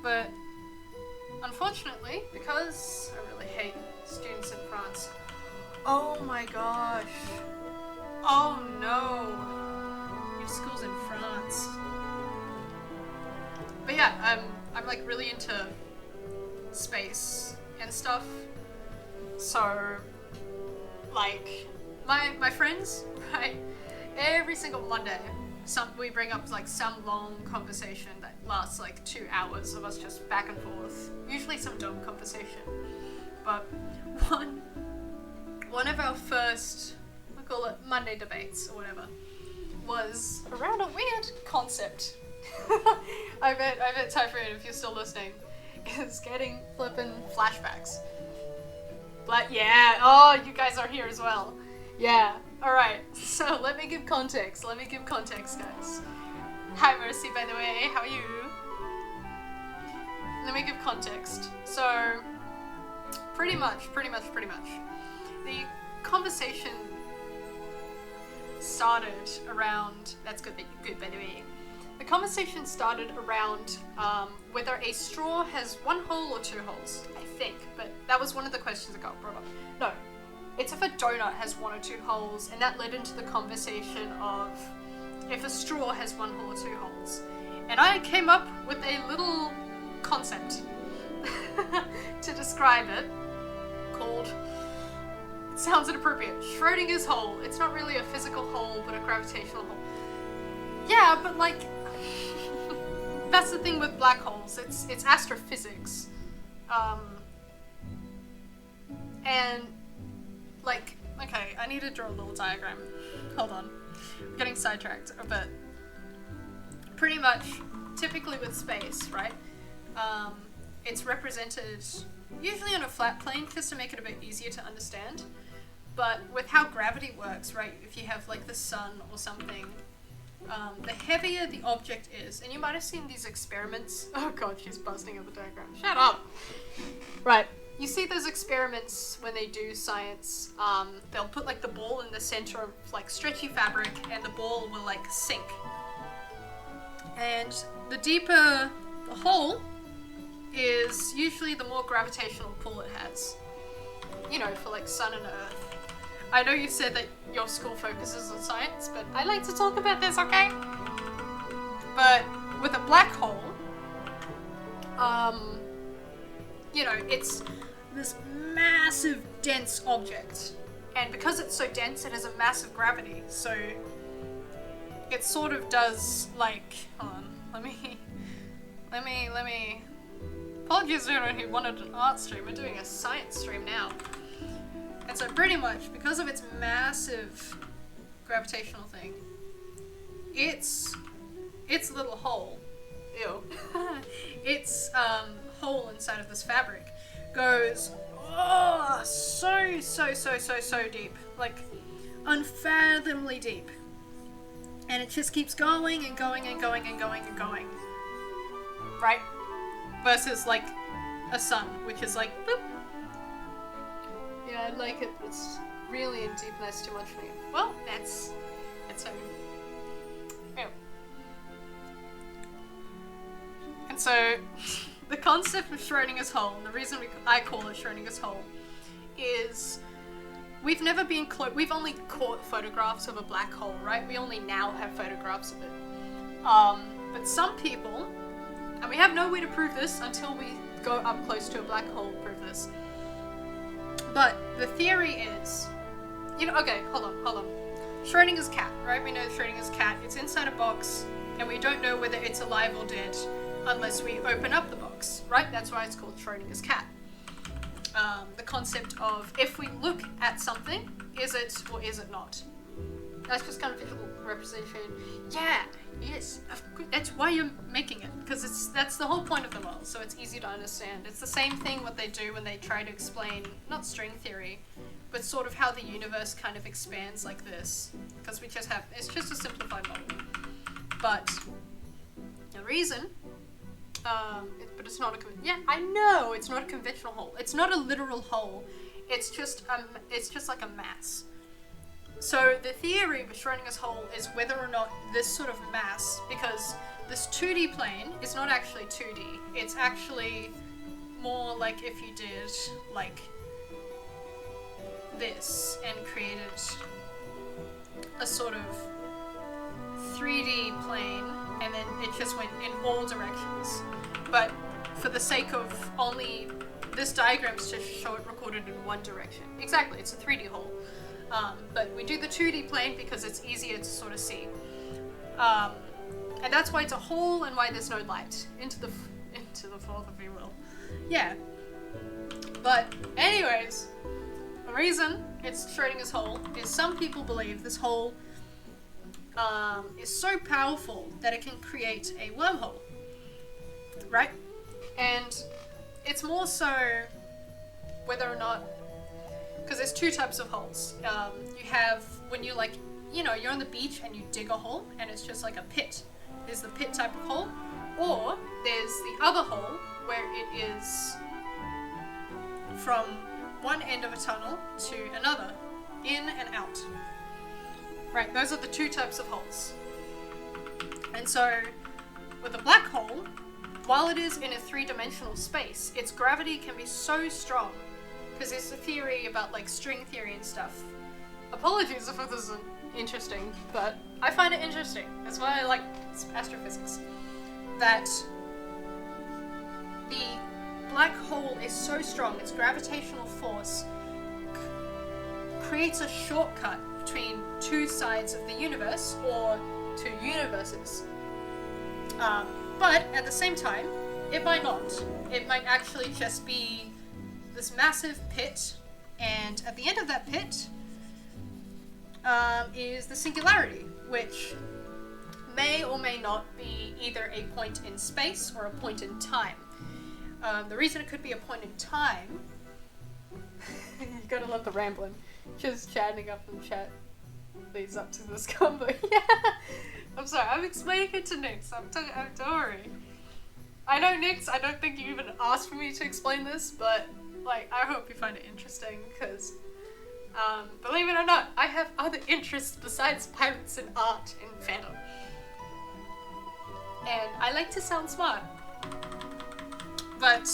But unfortunately, because I really hate students in France. Oh my gosh. Oh no. Your school's in France. But yeah, I'm like really into space and stuff. So, like, my friends, right? Every single Monday, we bring up like some long conversation that lasts like 2 hours of us just back and forth. Usually some dumb conversation. But one of our first, we call it Monday debates or whatever, was around a weird concept. I bet Typhoon, if you're still listening, is getting flippin' flashbacks. But yeah, oh, you guys are here as well. Yeah, alright, so let me give context, guys. Hi Mercy, by the way, how are you? Let me give context. So, pretty much. The conversation started around, that's good by the way. The conversation started around whether a straw has 1 hole or 2 holes, I think, but that was one of the questions that got brought up. No, it's if a donut has 1 or 2 holes, and that led into the conversation of if a straw has 1 hole or 2 holes. And I came up with a little concept to describe it called, it sounds inappropriate, Schrodinger's hole. It's not really a physical hole, but a gravitational hole. Yeah, but like, that's the thing with black holes. It's astrophysics, and like, okay, I need to draw a little diagram. Hold on, I'm getting sidetracked a bit. Pretty much, typically with space, right? It's represented usually on a flat plane, just to make it a bit easier to understand. But with how gravity works, right? If you have like the sun or something. The heavier the object is, and you might have seen these experiments. Oh god, she's busting at the diagram. Shut up! Right, you see those experiments when they do science. They'll put like the ball in the center of like stretchy fabric, and the ball will like sink. And the deeper the hole is, usually the more gravitational pull it has. You know, for like sun and earth. I know you said that your school focuses on science, but I like to talk about this, okay? But with a black hole, you know, it's this massive, dense object. And because it's so dense, it has a massive gravity, so it sort of does, like, hold on, let me, apologies to anyone who wanted an art stream, we're doing a science stream now. And so pretty much, because of its massive gravitational thing, its little hole, ew, its hole inside of this fabric goes so deep, like unfathomably deep. And it just keeps going and going and going and going and going. Right? Versus like a sun, which is like boop. Yeah, I like it, but it's really in deep and that's too much for me. Well, that's how you... And so, the concept of Schrodinger's hole, and the reason I call it Schrodinger's hole, is we've never been we've only caught photographs of a black hole, right? We only now have photographs of it. But some people, and we have no way to prove this until we go up close to a black hole to prove this. But the theory is, you know, okay, hold on. Schrodinger's cat, right? We know Schrodinger's cat. It's inside a box, and we don't know whether it's alive or dead unless we open up the box, right? That's why it's called Schrodinger's cat. The concept of, if we look at something, is it or is it not? That's just kind of visual representation. Yeah, yes, that's why you're making it, because that's the whole point of the world, so it's easy to understand. It's the same thing what they do when they try to explain, not string theory, but sort of how the universe kind of expands like this, because it's just a simplified model. But the reason, but it's not I know it's not a conventional hole. It's not a literal hole. It's just like a mass. So the theory of Schrodinger's hole is whether or not this sort of mass, because this 2D plane is not actually 2D, it's actually more like if you did like this and created a sort of 3D plane and then it just went in all directions. but for the sake of only this diagram's to show it recorded in one direction. Exactly, it's a 3D hole. But we do the 2D plane because it's easier to sort of see. And that's why it's a hole and why there's no light into the floor, if you will. Yeah. But anyways, the reason it's Schrodinger's hole is some people believe this hole is so powerful that it can create a wormhole, right? And it's more so whether or not, because there's two types of holes. You have when you you're on the beach and you dig a hole and it's just like a pit. There's the pit type of hole, or there's the other hole where it is from one end of a tunnel to another, in and out. Right, those are the two types of holes. And so, with a black hole, while it is in a three-dimensional space, its gravity can be so strong, because there's a theory about like string theory and stuff. Apologies if this isn't interesting, but I find it interesting. That's why I like astrophysics. That the black hole is so strong, its gravitational force creates a shortcut between two sides of the universe, or two universes. But at the same time, it might not. It might actually just be this massive pit, and at the end of that pit is the singularity, which may or may not be either a point in space or a point in time. The reason it could be a point in time, you gotta love the rambling, just chatting up in chat leads up to this combo. Yeah, I'm sorry, I'm explaining it to Nix. Don't worry. I know, Nix, I don't think you even asked for me to explain this, but like, I hope you find it interesting, because believe it or not, I have other interests besides pirates and art and fandom. And I like to sound smart. But,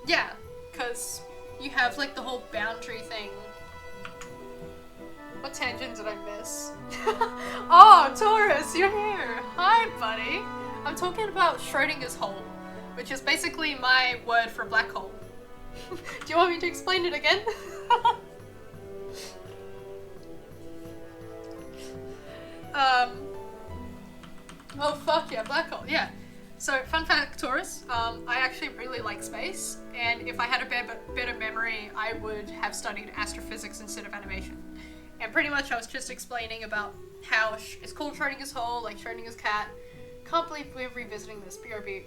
yeah, because you have like the whole boundary thing. What tangent did I miss? Oh, Taurus, you're here! Hi, buddy! I'm talking about Schrodinger's hole, which is basically my word for black hole. Do you want me to explain it again? Oh fuck yeah, black hole, yeah. So, fun fact, Taurus, I actually really like space, and if I had a better memory, I would have studied astrophysics instead of animation. And pretty much I was just explaining about how it's called Schrodinger's hole, like Schrodinger's cat. Can't believe we're revisiting this, BRB.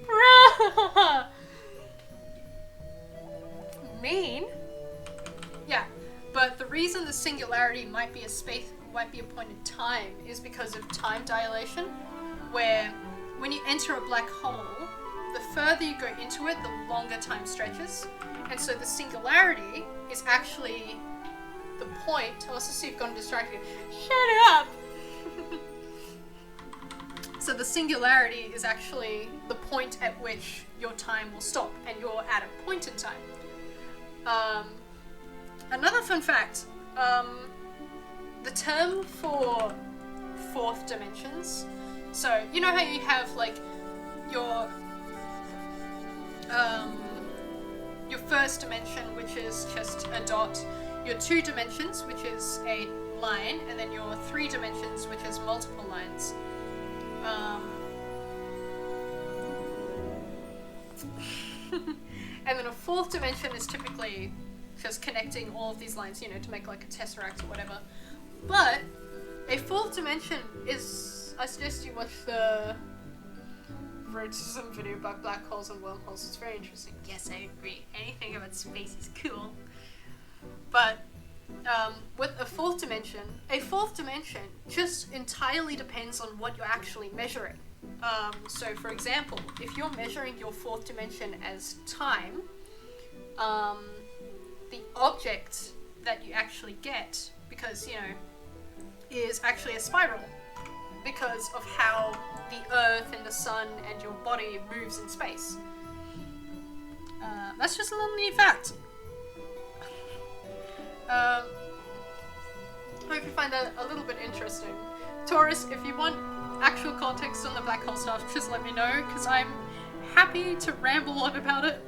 Mean? Yeah, but the reason the singularity might be a point in time is because of time dilation, where when you enter a black hole, the further you go into it, the longer time stretches. And so the singularity is actually the point. Let's just see if I've gotten distracted. Shut up! So the singularity is actually the point at which your time will stop, and you're at a point in time. Another fun fact, the term for fourth dimensions, so you know how you have like your first dimension, which is just a dot, your 2 dimensions, which is a line, and then your 3 dimensions, which is multiple lines. And then a 4th dimension is typically just connecting all of these lines, you know, to make like a tesseract or whatever. But a 4th dimension is, I suggest you watch the Rotism video about black holes and wormholes. It's very interesting. Yes, I agree. Anything about space is cool. But with a 4th dimension just entirely depends on what you're actually measuring. So for example, if you're measuring your 4th dimension as time, the object that you actually get, because, you know, is actually a spiral, because of how the Earth and the Sun and your body moves in space. That's just a little neat fact. I hope you find that a little bit interesting. Taurus, if you want actual context on the black hole stuff, just let me know, because I'm happy to ramble on about it,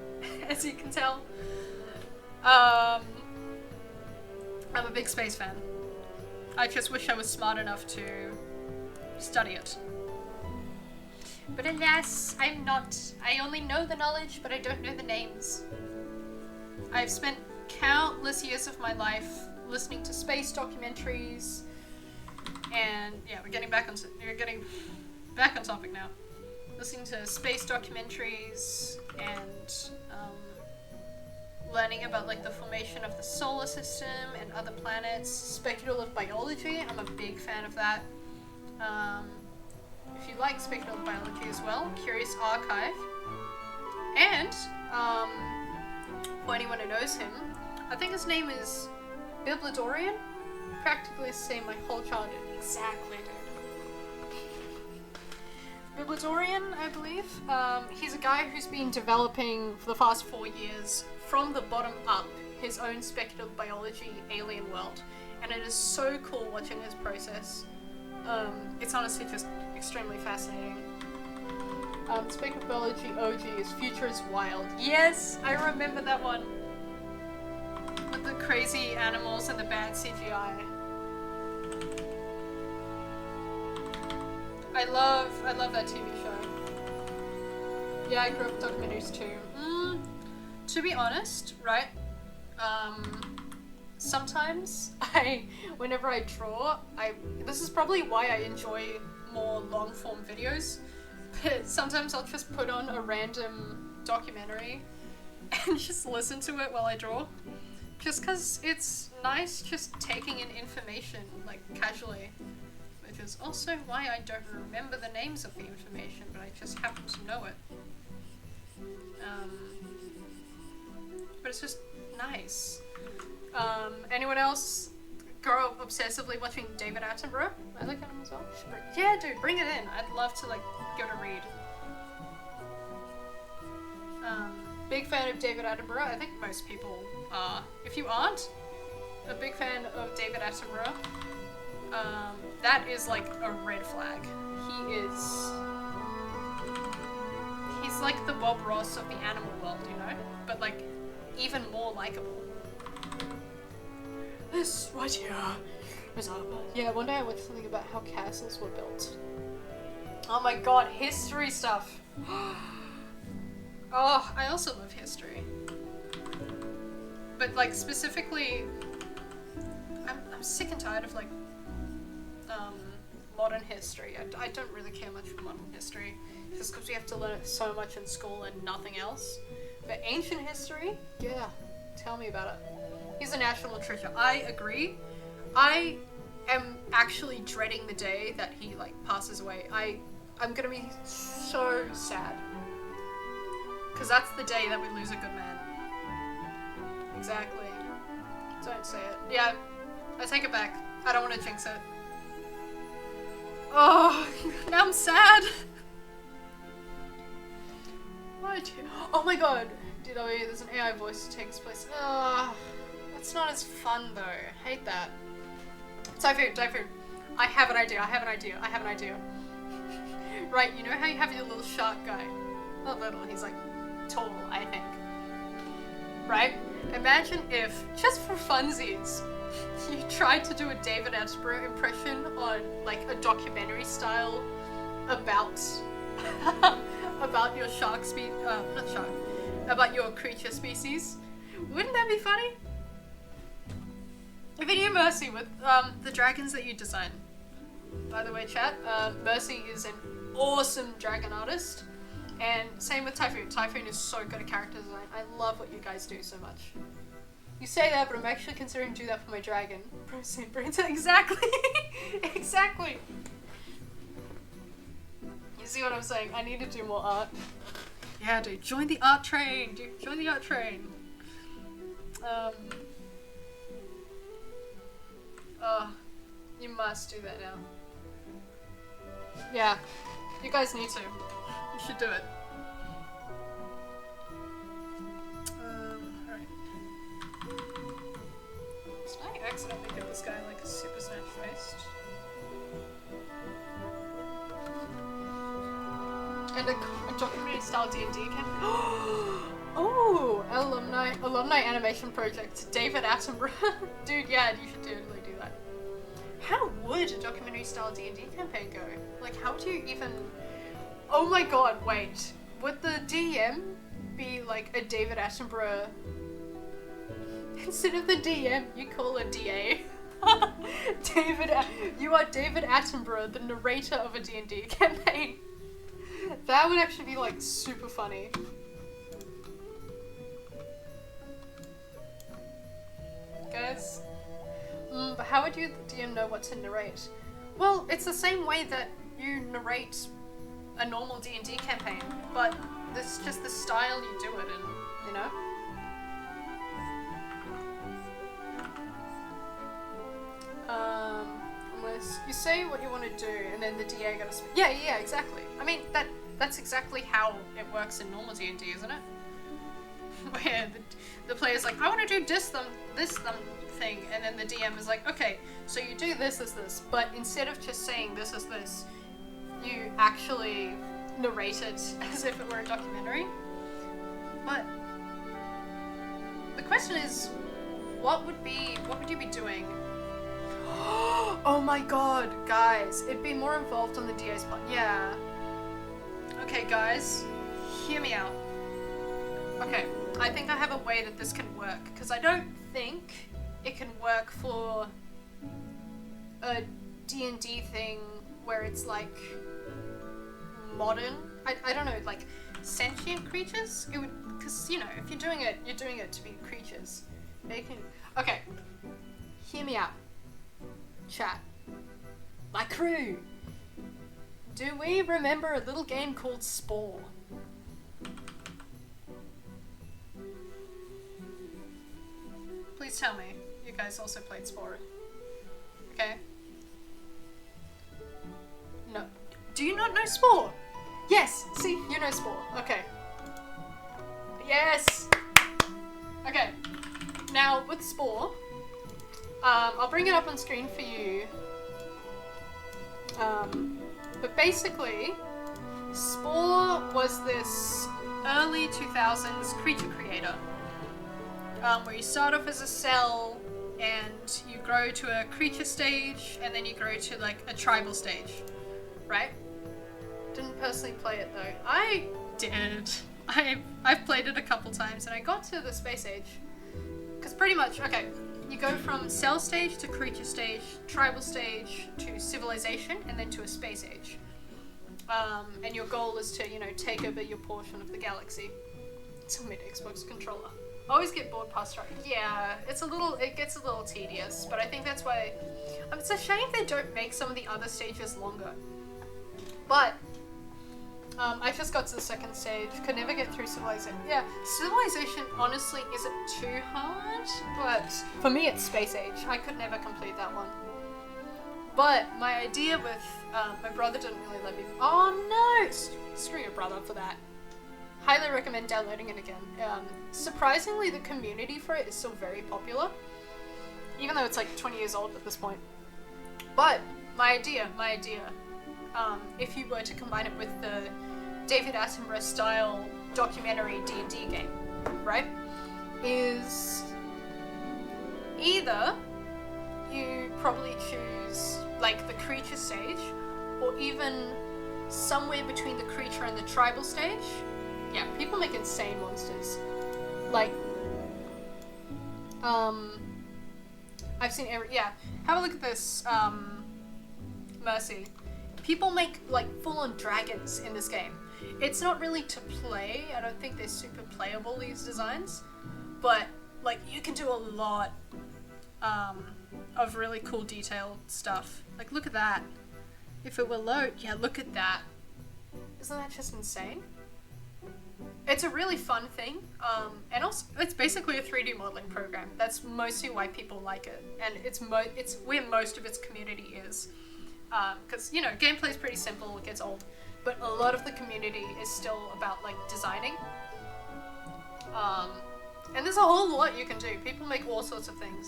as you can tell. I'm a big space fan. I just wish I was smart enough to study it. But alas, I'm not. I only know the knowledge, but I don't know the names. I've spent countless years of my life listening to space documentaries, and yeah, we're getting back on topic now. Listening to space documentaries and learning about like the formation of the solar system and other planets. Speculative biology, I'm a big fan of that. If you like speculative biology as well, Curious Archive. And for anyone who knows him, I think his name is Biblidorian. Practically the same my whole childhood. Exactly, dude. Biblidorian, I believe. He's a guy who's been developing for the past 4 years, from the bottom up, his own speculative biology alien world. And it is so cool watching his process. It's honestly just extremely fascinating. Speculative biology OG is Future is Wild. Yes, I remember that one. With the crazy animals and the bad CGI. I love that TV show. Yeah, I grew up with documentaries too. To be honest, right? Sometimes whenever I draw, this is probably why I enjoy more long form videos. But sometimes I'll just put on a random documentary and just listen to it while I draw. Just because it's nice just taking in information, like, casually. Which is also why I don't remember the names of the information, but I just happen to know it. But it's just nice. Anyone else grow up obsessively watching David Attenborough? I like him as well. Yeah, dude, bring it in. I'd love to, like, give it a read. Big fan of David Attenborough. I think most people are. If you aren't a big fan of David Attenborough, that is like a red flag. He's like the Bob Ross of the animal world, you know? But like, even more likable. This right here is our... Yeah, one day I watched something about how castles were built. Oh my god, history stuff. Oh, I also love history. But like, specifically, I'm sick and tired of like, modern history. I don't really care much for modern history, just because we have to learn it so much in school and nothing else. But ancient history, yeah, tell me about it. He's a national treasure. I agree. I am actually dreading the day that he like passes away. I'm gonna be so sad, because that's the day that we lose a good man. Exactly. Don't say it. Yeah, I take it back. I don't want to jinx it. Oh, now I'm sad. What? Oh my god. There's an AI voice that takes place. That's not as fun though. Hate that. Typhoon. I have an idea. Right, you know how you have your little shark guy? Not little, he's like tall, I think. Right? Imagine if, just for funsies, you tried to do a David Attenborough impression on like a documentary style about about your shark about your creature species. Wouldn't that be funny? Video Mercy with the dragons that you design. By the way, chat, Mercy is an awesome dragon artist, and same with Typhoon. Typhoon is so good at character design. I love what you guys do so much. You say that, but I'm actually considering doing that for my dragon. Exactly! Exactly! You see what I'm saying? I need to do more art. Yeah, dude, join the art train! Join the art train! You must do that now. Yeah, you guys need to. You should do it. Alright. Did I accidentally give this guy like a super snatch face? style D&D campaign. Oh, alumni animation project. David Attenborough. Dude, yeah, you should totally do that. How would a documentary style D&D campaign go? Like, how would you even... Oh my god, wait. Would the DM be like a David Attenborough? Instead of the DM, you call a DA. You are David Attenborough, the narrator of a D&D campaign. That would actually be like super funny. Guys, but how would you, the DM, know what to narrate? Well, it's the same way that you narrate a normal D&D campaign, but this is just the style you do it in, you know? You say what you want to do, and then the DA gonna speak. Yeah, exactly. I mean, that's exactly how it works in normal D&D, isn't it? Where the player's like, I want to do this thing, and then the DM is like, okay, so you do this, but instead of just saying this is this, you actually narrate it as if it were a documentary. But the question is, what would you be doing? Oh my god, guys, it'd be more involved on the DA's part. Yeah. Okay, guys, hear me out. Okay, I think I have a way that this can work, because I don't think it can work for a D&D thing where it's like modern. I don't know, like sentient creatures? It would, because, you know, if you're doing it to be creatures. They can. Okay, hear me out. Chat. My crew. Do we remember a little game called Spore? Please tell me you guys also played Spore. Okay? No. Do you not know Spore? Yes! See? You know Spore. Okay. Yes! Okay. Now, with Spore, I'll bring it up on screen for you. But basically, Spore was this early 2000s creature creator. Where you start off as a cell, and you grow to a creature stage, and then you grow to like a tribal stage, right? Didn't personally play it though. I did. I've played it a couple times, and I got to the space age. Because pretty much, okay, you go from cell stage to creature stage, tribal stage to civilization, and then to a space age. And your goal is to, you know, take over your portion of the galaxy. It's a mid-Xbox controller. I always get bored past right. Yeah, it gets a little tedious, but I think that's why. It's a shame they don't make some of the other stages longer. But I just got to the second stage. Could never get through Civilization. Yeah, Civilization honestly isn't too hard, but for me it's Space Age. I could never complete that one. But my idea with my brother didn't really let me. Oh no! Screw your brother for that. Highly recommend downloading it again. Surprisingly, the community for it is still very popular, even though it's like 20 years old at this point. But my idea, if you were to combine it with the David Attenborough style documentary D&D game, right, is either you probably choose like the creature stage, or even somewhere between the creature and the tribal stage. Yeah, people make insane monsters. Like, I've seen have a look at this, Mercy. People make, like, full-on dragons in this game. It's not really to play. I don't think they're super playable, these designs. But, like, you can do a lot, of really cool detailed stuff. Like, look at that. If it were low, yeah, look at that. Isn't that just insane? It's a really fun thing, and also it's basically a 3D modeling program. That's mostly why people like it, and it's where most of its community is. Because, you know, gameplay is pretty simple, it gets old, but a lot of the community is still about, like, designing. And there's a whole lot you can do. People make all sorts of things,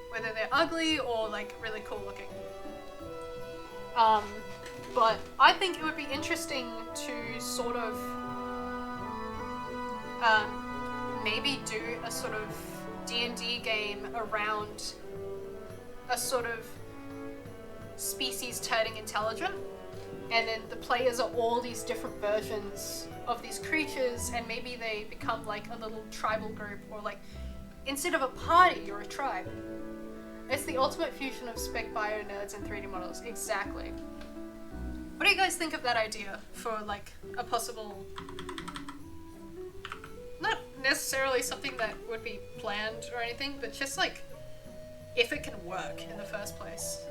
whether they're ugly or, like, really cool looking. But I think it would be interesting to sort of maybe do a sort of D&D game around a sort of species turning intelligent, and then the players are all these different versions of these creatures, and maybe they become like a little tribal group, or like instead of a party, you're a tribe. It's the ultimate fusion of spec bio nerds and 3D models. Exactly. What do you guys think of that idea for like a possible, not necessarily something that would be planned or anything, but just like if it can work in the first place?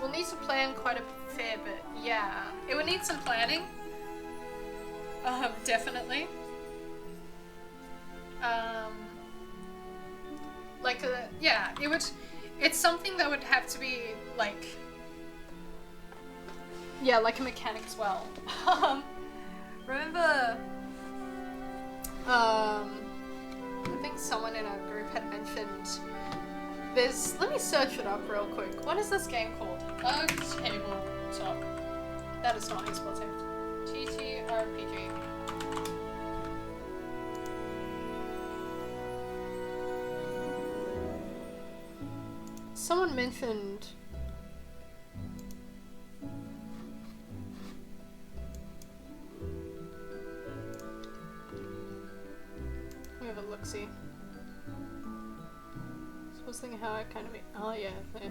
We'll need to plan quite a fair bit. Yeah, it would need some planning. Definitely. Yeah, it would. It's something that would have to be like. Yeah, like a mechanic as well. Remember. I think someone in our group had mentioned. Let me search it up real quick. What is this game called? Tabletop. That is not how you spell tabletop. TTRPG. Someone mentioned... Let me have a look-see. I was thinking how I kind of... Oh yeah, there.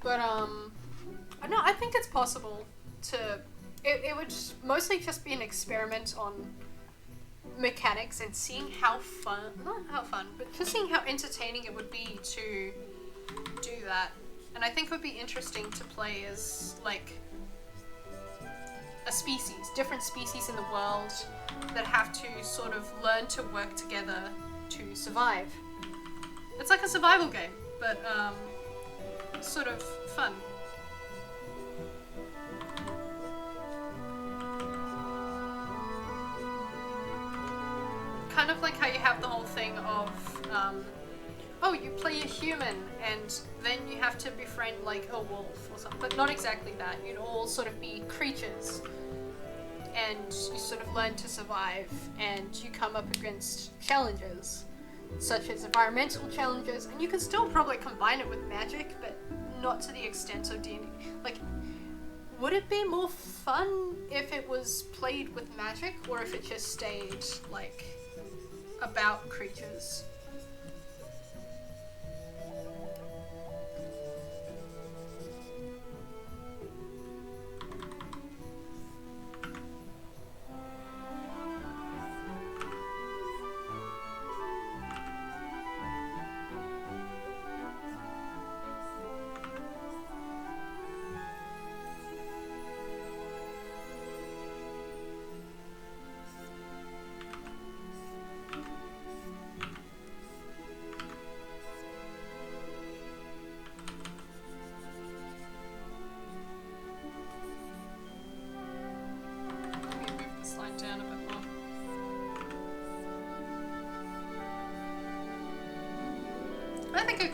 But no, I think it's possible to... It would mostly just be an experiment on mechanics and seeing how fun... Not how fun, but just seeing how entertaining it would be to do that. And I think it would be interesting to play as, like, a species, different species in the world that have to sort of learn to work together to survive. It's like a survival game, but sort of fun. Kind of like how you have the whole thing of, oh, you play a human and then you have to befriend like a wolf or something, but not exactly that. You'd all sort of be creatures and you sort of learn to survive, and you come up against challenges such as environmental challenges, and you can still probably combine it with magic, but not to the extent of D&D. Like, would it be more fun if it was played with magic, or if it just stayed like about creatures?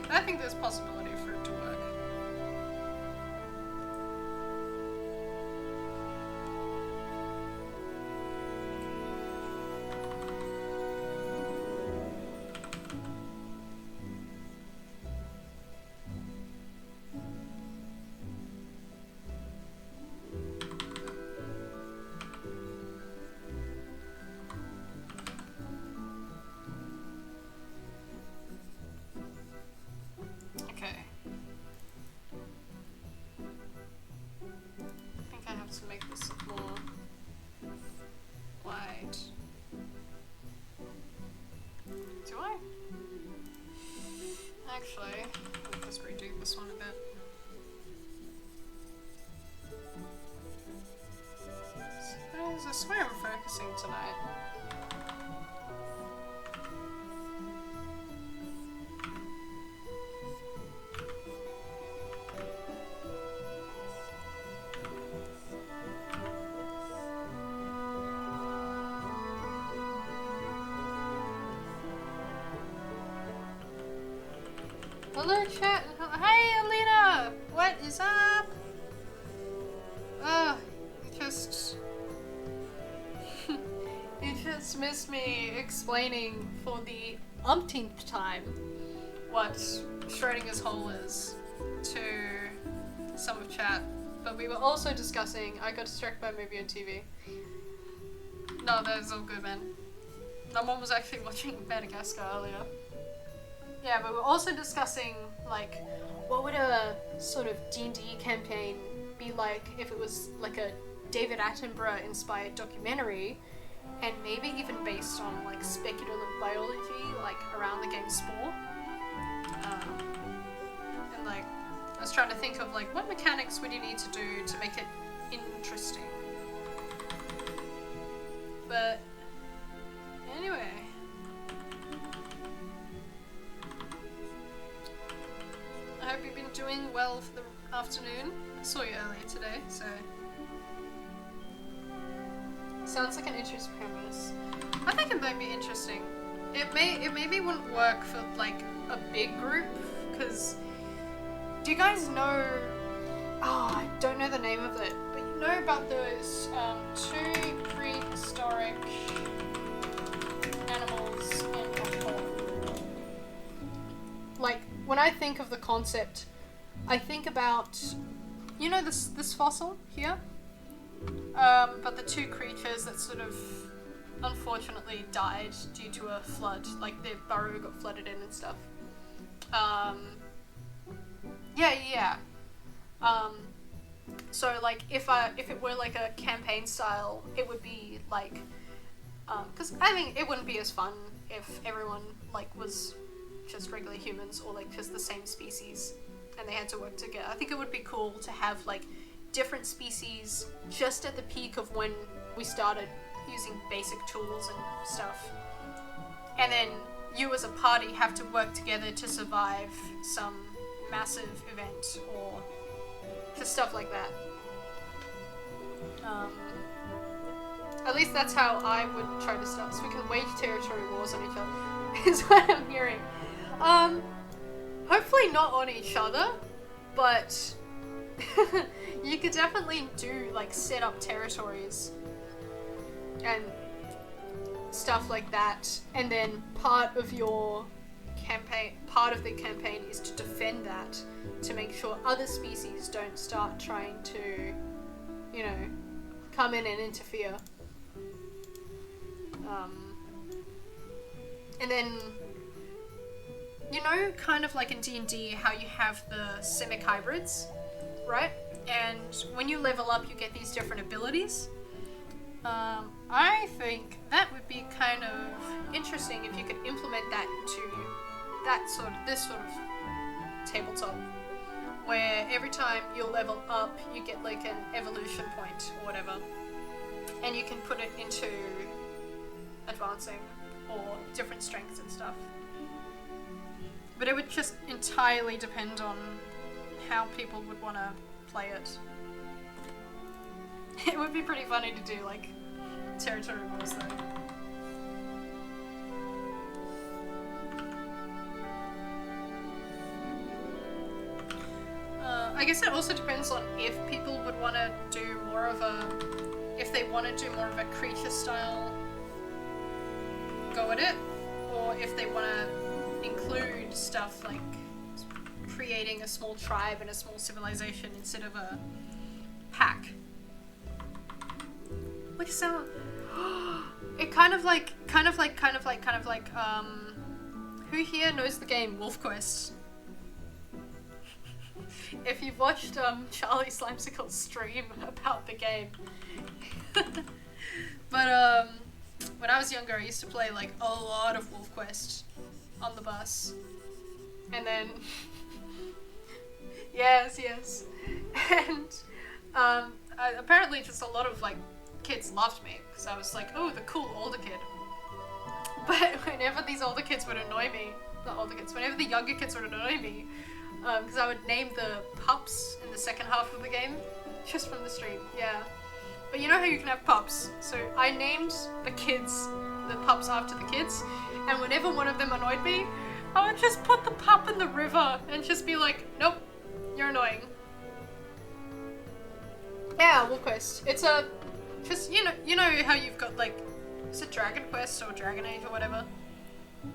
I think there's possibility for it to work. To make this more wide. Do I? Actually, I'll just redo this one a bit. I swear I'm focusing tonight. Hello, chat. Hey, Alina. What is up? You just missed me explaining for the umpteenth time what Schrodinger's hole is to some of chat. But we were also discussing. I got distracted by a movie on TV. No, that's all good, man. My mom was actually watching Madagascar earlier. Yeah, but we're also discussing, like, what would a sort of D&D campaign be like if it was like a David Attenborough inspired documentary, and maybe even based on like speculative biology, like around the game's spore. And like, I was trying to think of like, what mechanics would you need to do to make it interesting? But anyway. I hope you've been doing well for the afternoon. I saw you earlier today, so. Sounds like an interesting premise. I think it might be interesting. It maybe wouldn't work for like a big group, because do you guys know? Oh, I don't know the name of it, but you know about those two prehistoric animals in a hole. Like, when I think of the concept, I think about, you know, this fossil here? But the two creatures that sort of unfortunately died due to a flood, like their burrow got flooded in and stuff. Yeah. So like if it were like a campaign style, it would be like, because I think it wouldn't be as fun if everyone like was just regular humans or like just the same species and they had to work together. I think it would be cool to have like different species just at the peak of when we started using basic tools and stuff, and then you as a party have to work together to survive some massive event or just stuff like that. At least that's how I would try to start, so we can wage territory wars on each other is what I'm hearing. Hopefully not on each other, but you could definitely do like set up territories and stuff like that, and then part of the campaign is to defend that, to make sure other species don't start trying to, you know, come in and interfere. And then, you know, kind of like in D&D, how you have the simic hybrids, right? And when you level up, you get these different abilities. I think that would be kind of interesting if you could implement that into this sort of tabletop, where every time you level up, you get like an evolution point or whatever, and you can put it into advancing or different strengths and stuff. But it would just entirely depend on how people would want to play it. It would be pretty funny to do, like, territory wars, though. I guess it also depends on if people would want to do more of a... If they want to do more of a creature style go at it, or if they want to include stuff like creating a small tribe and a small civilization instead of a pack. Like sound. It kind of like, who here knows the game Wolf Quest? If you've watched Charlie Slimesicle's stream about the game. But when I was younger, I used to play like a lot of Wolf Quest on the bus. And then yes. And apparently just a lot of like kids loved me because I was like, oh, the cool older kid. But whenever these older kids would annoy me, whenever the younger kids would annoy me, because I would name the pups in the second half of the game just from the stream, yeah. But you know how you can have pups? So I named the pups after the kids, and whenever one of them annoyed me, I would just put the pup in the river and just be like, nope, you're annoying. Yeah, Wolf Quest. It's a, just, you know how you've got like, is it Dragon Quest or Dragon Age or whatever?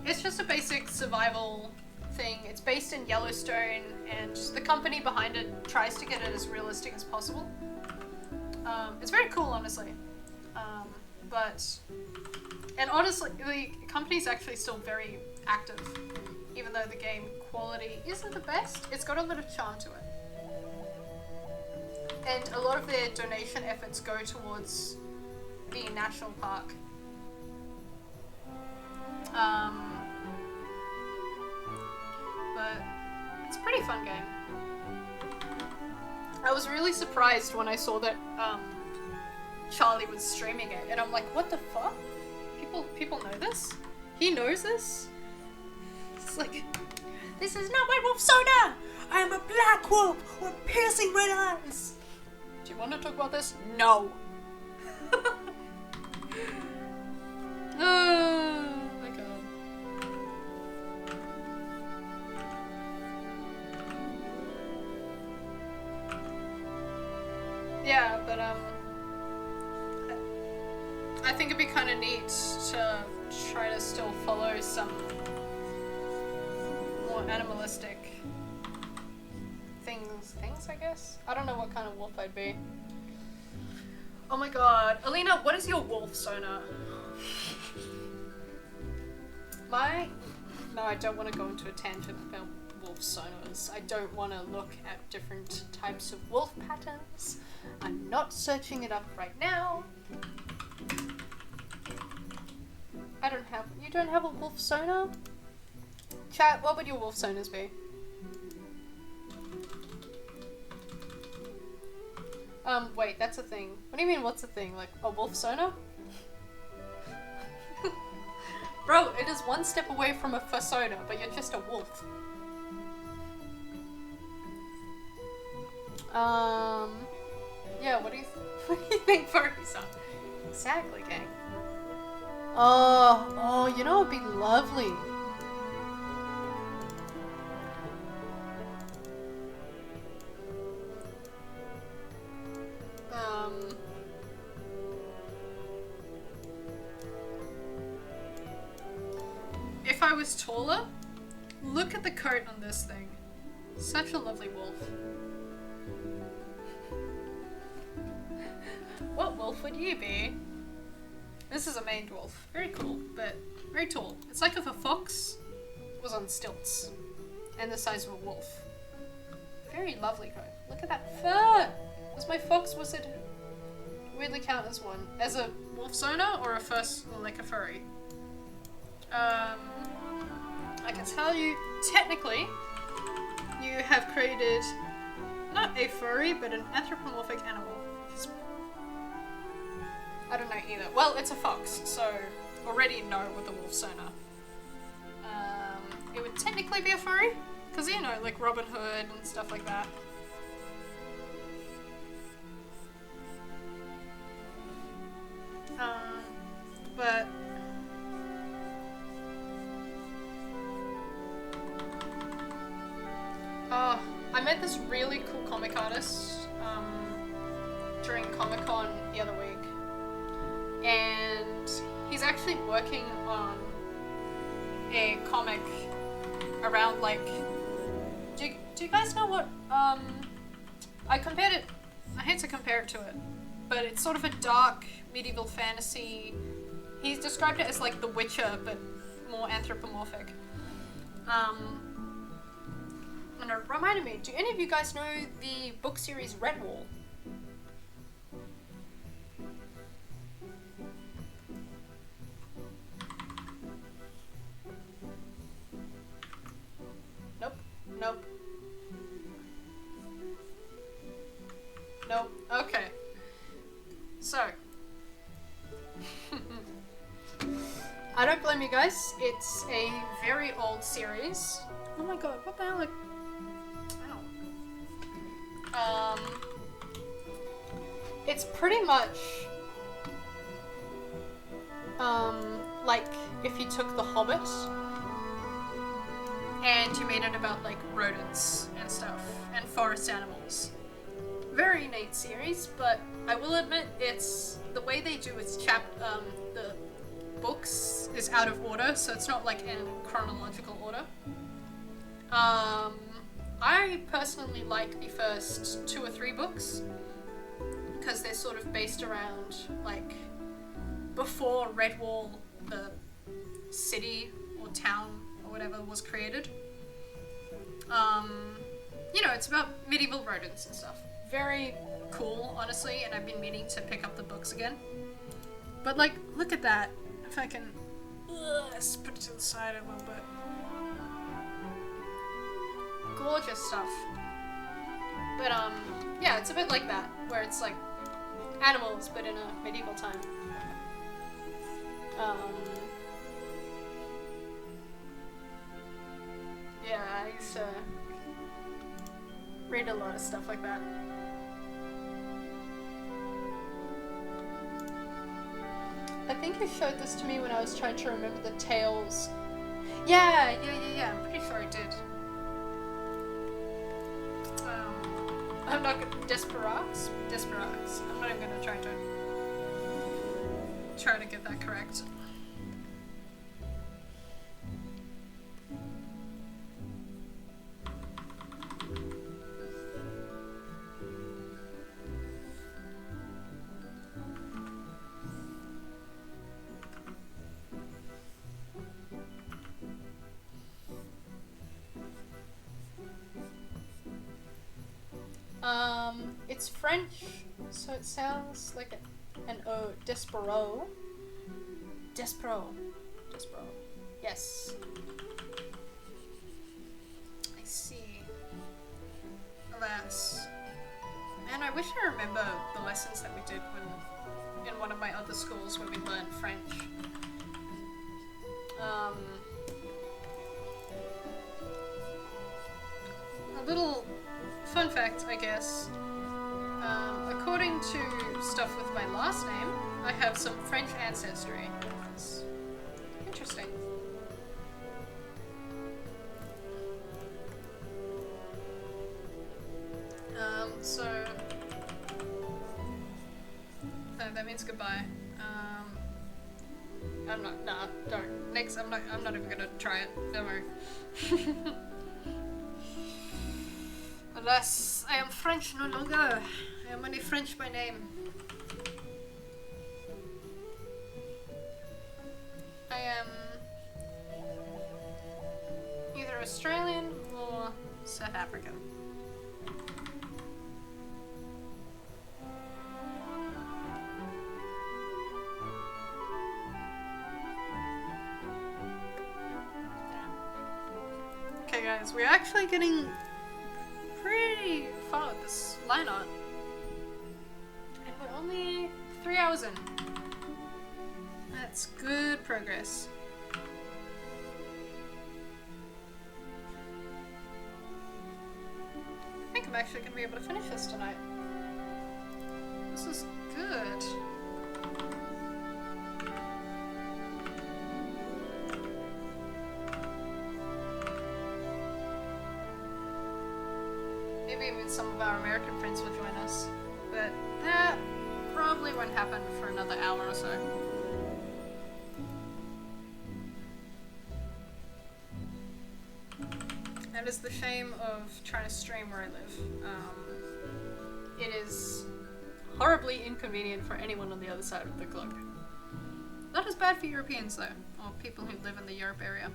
It's just a basic survival thing. It's based in Yellowstone, and the company behind it tries to get it as realistic as possible. It's very cool, honestly. And honestly, the company's actually still very active, even though the game quality isn't the best. It's got a lot of charm to it. And a lot of their donation efforts go towards the national park. But it's a pretty fun game. I was really surprised when I saw that Charlie was streaming it, and I'm like, what the fuck? People know this? He knows this? It's like, this is not my wolf soda! I am a black wolf with piercing red eyes! Do you want to talk about this? No! Oh my god. Yeah, but I think it'd be kind of neat to try to still follow some more animalistic things, I guess? I don't know what kind of wolf I'd be. Oh my god. Alina, what is your wolf sonar? No, I don't want to go into a tangent about wolf sonars. I don't want to look at different types of wolf patterns. I'm not searching it up right now. You don't have a wolf sonar? Chat, what would your wolf sonars be? Wait, that's a thing. What do you mean, what's a thing? Like, a wolf sonar? Bro, it is one step away from a fursona, but you're just a wolf. Yeah, what do you think furries are? Exactly, gang. Oh, you know, it'd be lovely. If I was taller, look at the coat on this thing. Such a lovely wolf. What wolf would you be? This is a maned wolf. Very cool, but very tall. It's like if a fox was on stilts and the size of a wolf. Very lovely coat. Look at that fur! Was my fox, was it weirdly count as one? As a wolf sonar or a furry? I can tell you, technically, you have created not a furry, but an anthropomorphic animal. I don't know either. Well, it's a fox, so already know with the wolf sonar. It would technically be a furry, because you know, like Robin Hood and stuff like that. But I met this really cool comic artist during Comic-Con the other week, and he's actually working on a comic around, like, do you guys know what, I compared it, I hate to compare it to it, but it's sort of a dark medieval fantasy. He's described it as like The Witcher, but more anthropomorphic. And it reminded me, do any of you guys know the book series Redwall? Nope. Okay. So. I don't blame you guys. It's a very old series. Oh my god, what the hell? Ow. It's pretty much like if you took The Hobbit and you made it about like rodents and stuff and forest animals. Very neat series, but I will admit it's the way they do its the books is out of order, so it's not like in chronological order. I personally like the first 2 or 3 books because they're sort of based around like before Redwall, the city or town or whatever was created. You know, it's about medieval rodents and stuff. Very cool, honestly, and I've been meaning to pick up the books again. But like, look at that. If I can let's put it to the side a little bit. Gorgeous stuff. But yeah, it's a bit like that, where it's like animals but in a medieval time. Yeah, I used to read a lot of stuff like that. I think you showed this to me when I was trying to remember the tales. Yeah, I'm pretty sure I did. I'm not gonna... Desperax? I'm not even gonna try to get that correct. It's French, so it sounds like an O. Despero. Yes. I see. Alas. Man, I wish I remember the lessons that we did when in one of my other schools where we learned French. A little fun fact, I guess. According to stuff with my last name, I have some French ancestry. It's interesting. So that means goodbye. I'm not. Nah, don't. Next, I'm not even gonna try it. Don't worry. Alas, I am French no longer. I am only French by name. I am either Australian or South African. Okay guys, we're actually getting pretty far with this line art. And we're only 3 hours in. That's good progress. I think I'm actually going to be able to finish this tonight. This is good. Maybe even some of our American friends will join us, but that probably won't happen for another hour or so. That is the shame of trying to stream where I live. It is horribly inconvenient for anyone on the other side of the globe. Not as bad for Europeans though, or people who live in the Europe area.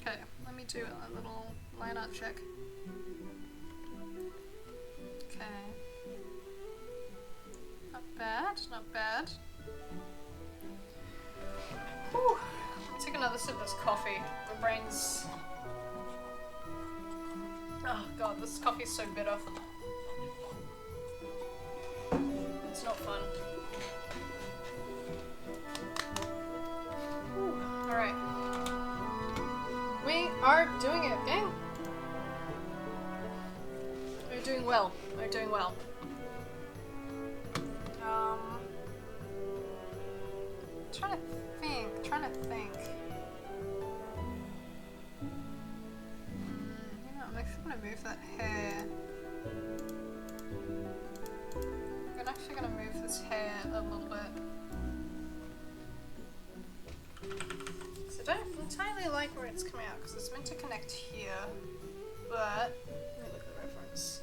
Okay, let me do a little line art check. Okay. Not bad, not bad. Whew. Let me take another sip of this coffee. My brain's... Oh god, this coffee's so bitter. It's not fun. Alright. We are doing it, gang! We're doing well. We're doing well. Trying to think. You know, I'm actually gonna move that hair. I'm actually gonna move this hair a little bit. So I don't entirely like where it's coming out because it's meant to connect here, but let me look at the reference.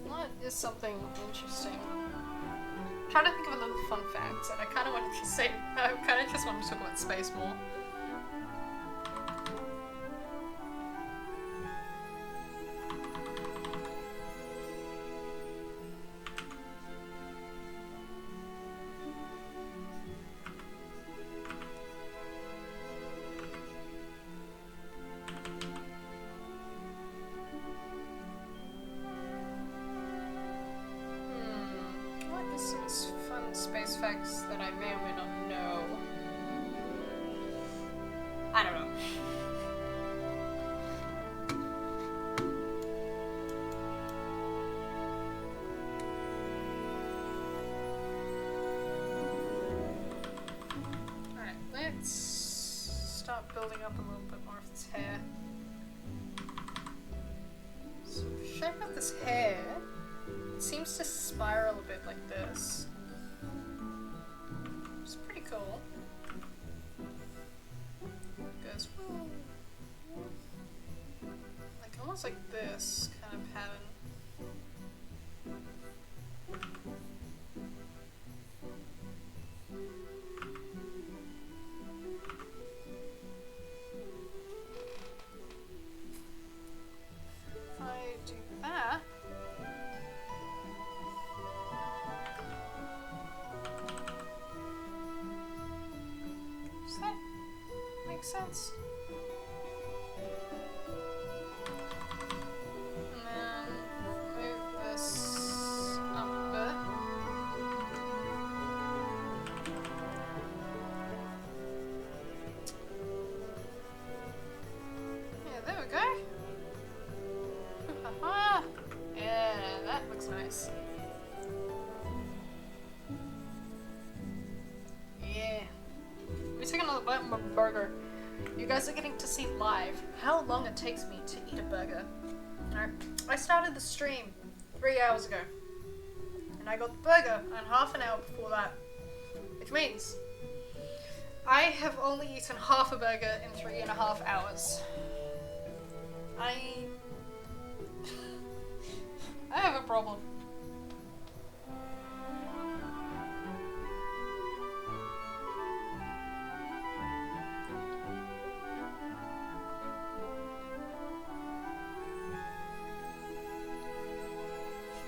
What is something interesting? I'm trying to think of a little fun fact, and I kind of wanted to say, I kind of just wanted to talk about space more. Some fun space facts that I may or may not know. I don't know. Alright, let's start building up a little bit more of this hair. So the shape of this hair, it seems to spiral a bit like this. It's pretty cool. It goes like almost like this kind of pattern. If I do that, makes sense. And then move this up a bit. Yeah, there we go. Yeah, that looks nice. Yeah. Let me take another bite of my burger. You guys are getting to see live how long it takes me to eat a burger. Alright, I started the stream 3 hours ago. And I got the burger and half an hour before that. Which means I have only eaten half a burger in 3.5 hours. I have a problem.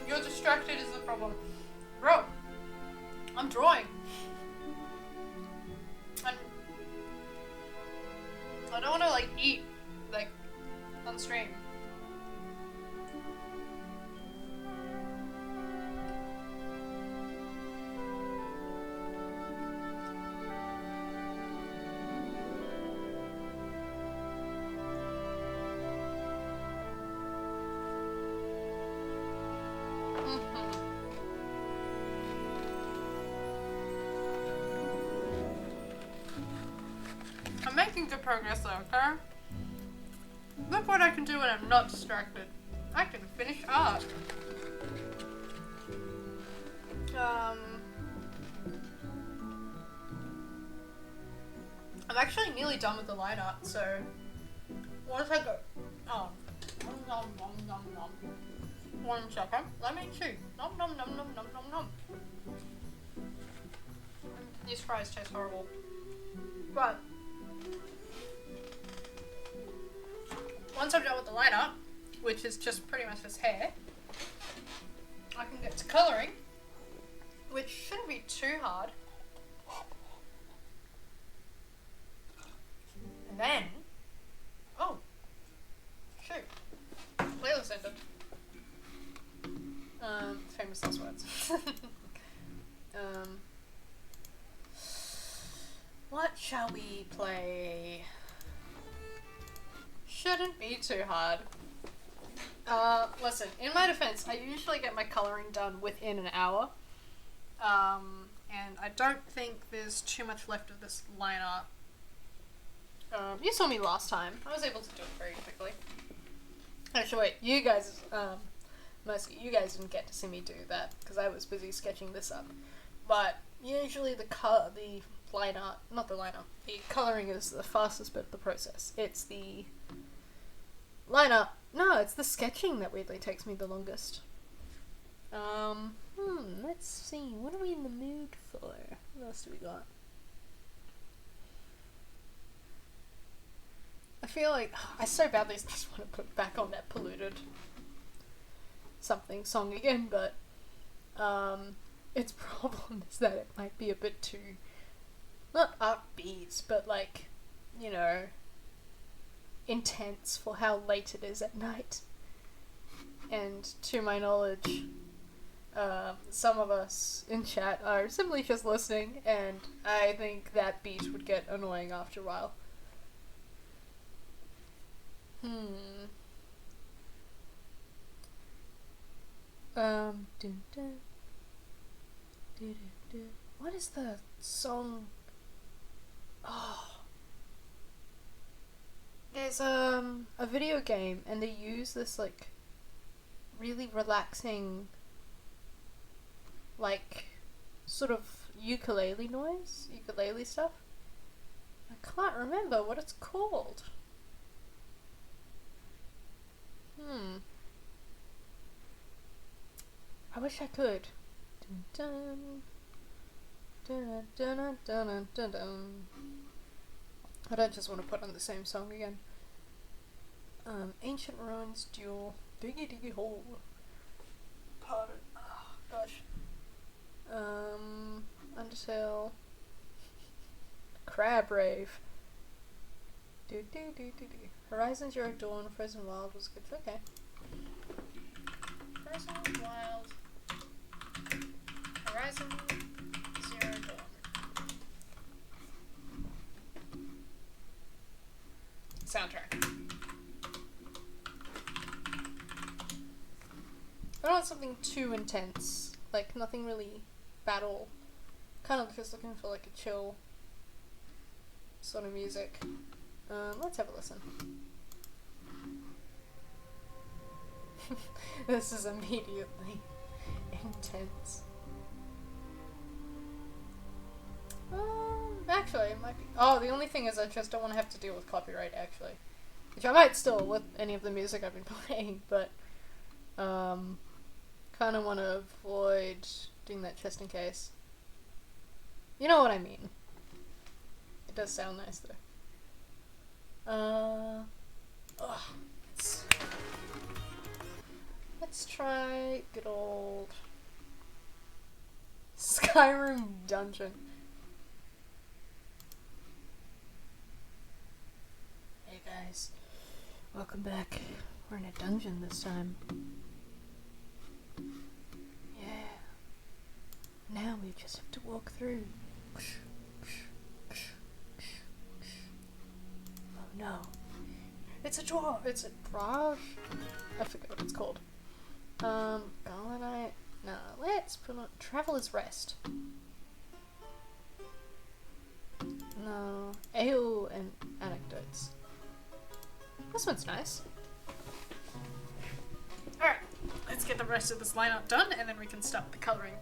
You're distracted is the problem. Bro, I'm drawing. And I don't want to like eat like on stream. I'm making good progress though, okay? Look what I can do when I'm not distracted. I can finish art. I'm actually nearly done with the line art, so once I go, one second, let me see. Nom nom nom nom nom nom nom. These fries taste horrible, but once I'm done with the line art, which is just pretty much his hair, I can get to colouring, which shouldn't be too hard. And then, oh, shoot, playlist ended. Famous last words. What shall we play? shouldn't be too hard. Listen, in my defense, I usually get my coloring done within an hour. And I don't think there's too much left of this line art. You saw me last time. I was able to do it very quickly. Actually, wait, you guys, mostly you guys didn't get to see me do that because I was busy sketching this up. But usually the line art, not the line art, the coloring is the fastest bit of the process. It's the line art, no, it's the sketching that weirdly takes me the longest. Let's see, what are we in the mood for? What else do we got? I feel like I so badly just want to put back on that polluted something song again, but its problem is that it might be a bit too, not upbeat, but like, you know, intense for how late it is at night. And to my knowledge, some of us in chat are simply just listening, and I think that beat would get annoying after a while. What is the song? Oh. There's a video game and they use this like really relaxing like sort of ukulele stuff. I can't remember what it's called. I wish I could. I don't just want to put on the same song again. Ancient Ruins Duel. Diggy Diggy Hole. Pardon. Oh, gosh. Undertale. Crab Rave. Horizon Zero Dawn, Frozen Wild was good. Okay. Frozen Wild. Horizon Zero Dawn. Soundtrack. I don't want something too intense. Like, nothing really battle. Kind of just looking for like a chill sort of music. Let's have a listen. This is immediately intense. Actually, it might be. Oh, the only thing is I just don't want to have to deal with copyright, actually. Which I might still with any of the music I've been playing, but kind of want to avoid doing that just in case. You know what I mean. It does sound nice though. Let's try good old Skyrim dungeon. Hey guys, welcome back. We're in a dungeon this time. Yeah. Now we just have to walk through. Oh no. It's a draw. It's a brush. I forget what it's called. Garlanite. No, let's put on Traveler's Rest. No. Ale and Anecdotes. This one's nice. Alright, let's get the rest of this lineup done and then we can start the colouring.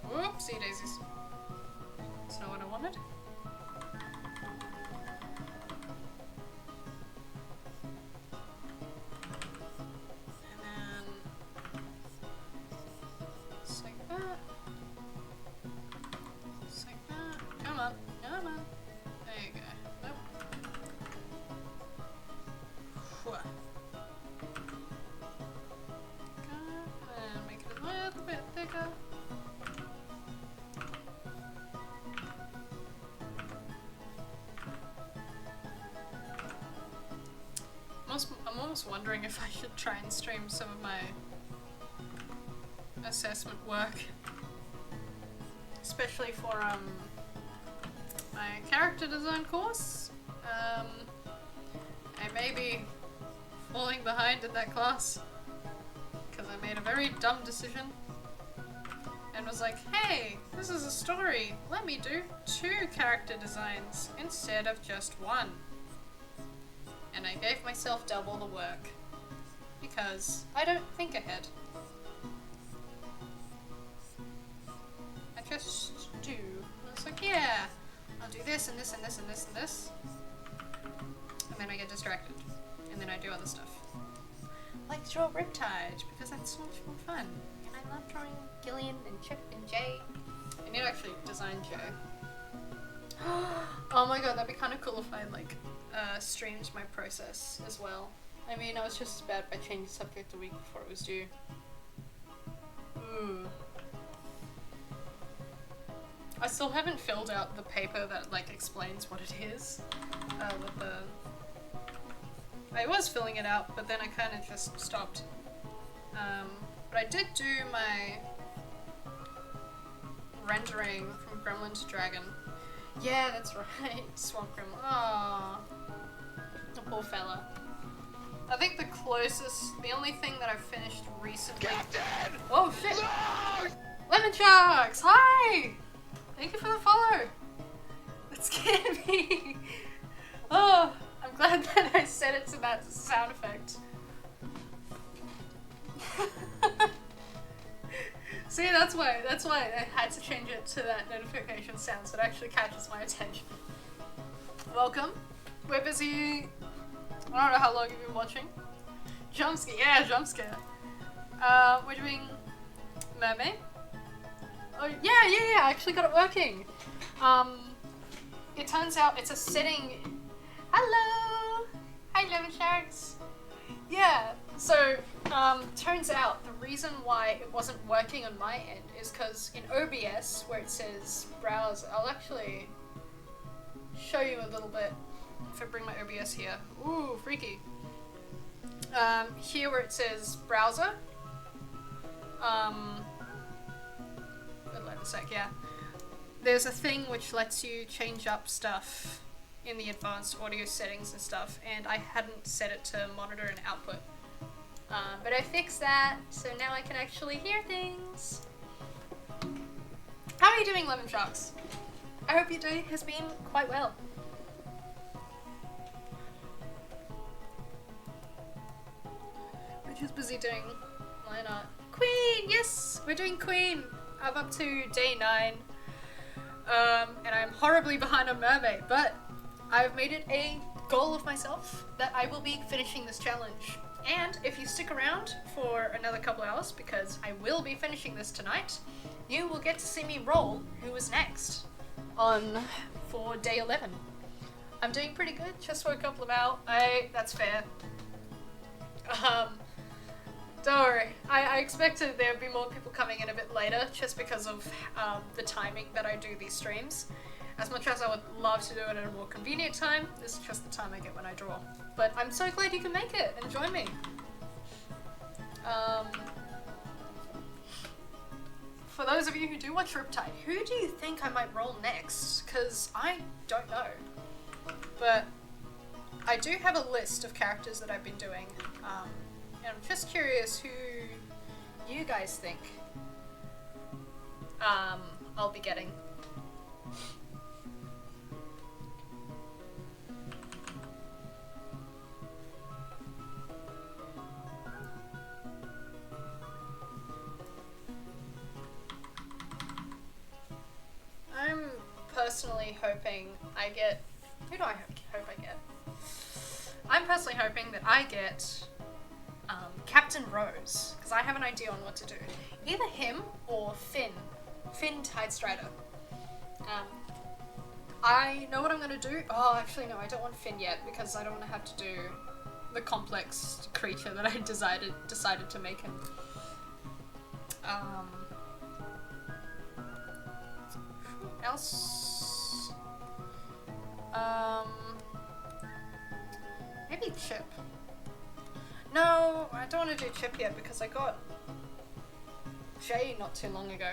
Whoopsie daisies. That's not what I wanted. And then just like that. Just like that. Come on, come on. There you go. Nope. Whew. And make it a little bit thicker. I'm almost wondering if I should try and stream some of my assessment work, especially for my character design course. I may be falling behind in that class because I made a very dumb decision and was like, hey, this is a story, let me do 2 character designs instead of just 1. And I gave myself double the work because I don't think ahead. I just do. And it's like, yeah, I'll do this and this and this and this and this. And then I get distracted. And then I do other stuff. Like draw Riptide, because that's so much more fun. And I love drawing Gillian and Chip and Jay. I need to actually design Jay. Oh my god, that'd be kind of cool if I like streamed my process as well. I mean, I was just as bad by changing subject a week before it was due. Ooh. I still haven't filled out the paper that like explains what it is. With the... I was filling it out, but then I kind of just stopped. But I did do my rendering from Gremlin to Dragon. Yeah, that's right. Swamp Gremlin. Aww. The poor fella. I think the only thing that I've finished recently... Captain! Oh shit! No! Lemon Sharks! Hi! Thank you for the follow! That scared me! Oh, I'm glad that I set it to that sound effect. See, that's why I had to change it to that notification sound so it actually catches my attention. Welcome. We're busy. I don't know how long you've been watching. Jump scare, yeah, jump scare. We're doing Mermay. Oh yeah, I actually got it working. It turns out it's a setting. Hello, hi Lemon Sharks. Yeah, so turns out the reason why it wasn't working on my end is because in OBS where it says browse, I'll actually show you a little bit if I bring my OBS here. Ooh, freaky. Here where it says browser, wait a sec, yeah. There's a thing which lets you change up stuff in the advanced audio settings and stuff, and I hadn't set it to monitor and output. But I fixed that, so now I can actually hear things. How are you doing, Lemon Sharks? I hope your day has been quite well. We're just busy doing line art. Queen! Yes! We're doing Queen! I'm up to day 9. And I'm horribly behind on Mermay, but I've made it a goal of myself that I will be finishing this challenge. And if you stick around for another couple hours, because I will be finishing this tonight, you will get to see me roll who is next for day 11. I'm doing pretty good, just woke up Lamau. That's fair. Don't worry, I expected there'd be more people coming in a bit later, just because of the timing that I do these streams. As much as I would love to do it at a more convenient time, this is just the time I get when I draw. But I'm so glad you can make it and join me. For those of you who do watch Riptide, who do you think I might roll next? Because I don't know. But I do have a list of characters that I've been doing. And I'm just curious who you guys think I'll be getting. personally hoping I get... Who do I hope I get? I'm personally hoping that I get Captain Rose, because I have an idea on what to do. Either him or Finn. Finn Tidestrider. I know what I'm gonna do. Oh, actually no, I don't want Finn yet, because I don't want to have to do the complex creature that I decided to make him. Who else? Maybe Chip. No, I don't want to do Chip yet because I got Jay not too long ago.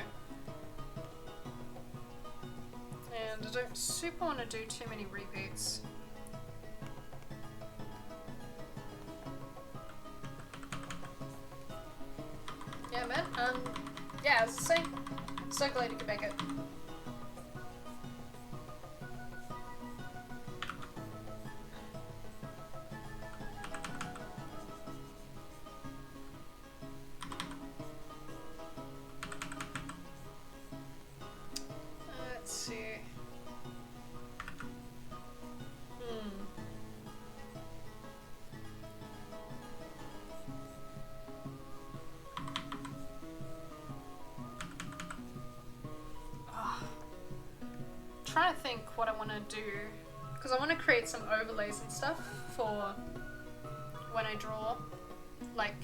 And I don't super want to do too many repeats. Yeah, man. Yeah, as I was saying, so glad you could make it. Let's see. Trying to think what I want to do, because I want to create some overlays and stuff for when I draw, like,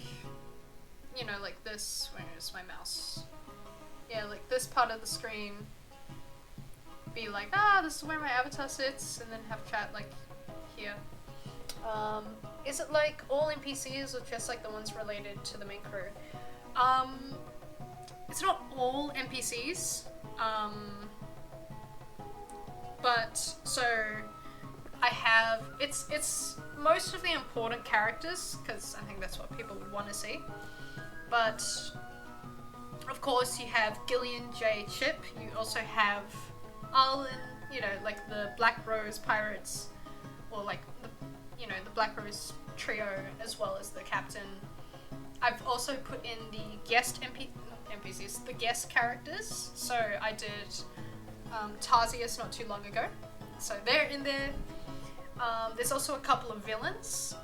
you know, like this. Where's my mouse? Yeah, like this part of the screen be like, this is where my avatar sits, and then have chat like here. Is it like all NPCs or just like the ones related to the main crew? It's not all NPCs. But so I have it's most of the important characters, because I think that's what people would want to see. But of course you have Gillian, Jay, Chip. You also have Arlen, you know, like the Black Rose Pirates, or like the, you know, the Black Rose trio, as well as the captain. I've also put in the guest NPCs, the guest characters. So I did Tarsius not too long ago, so they're in there. There's also a couple of villains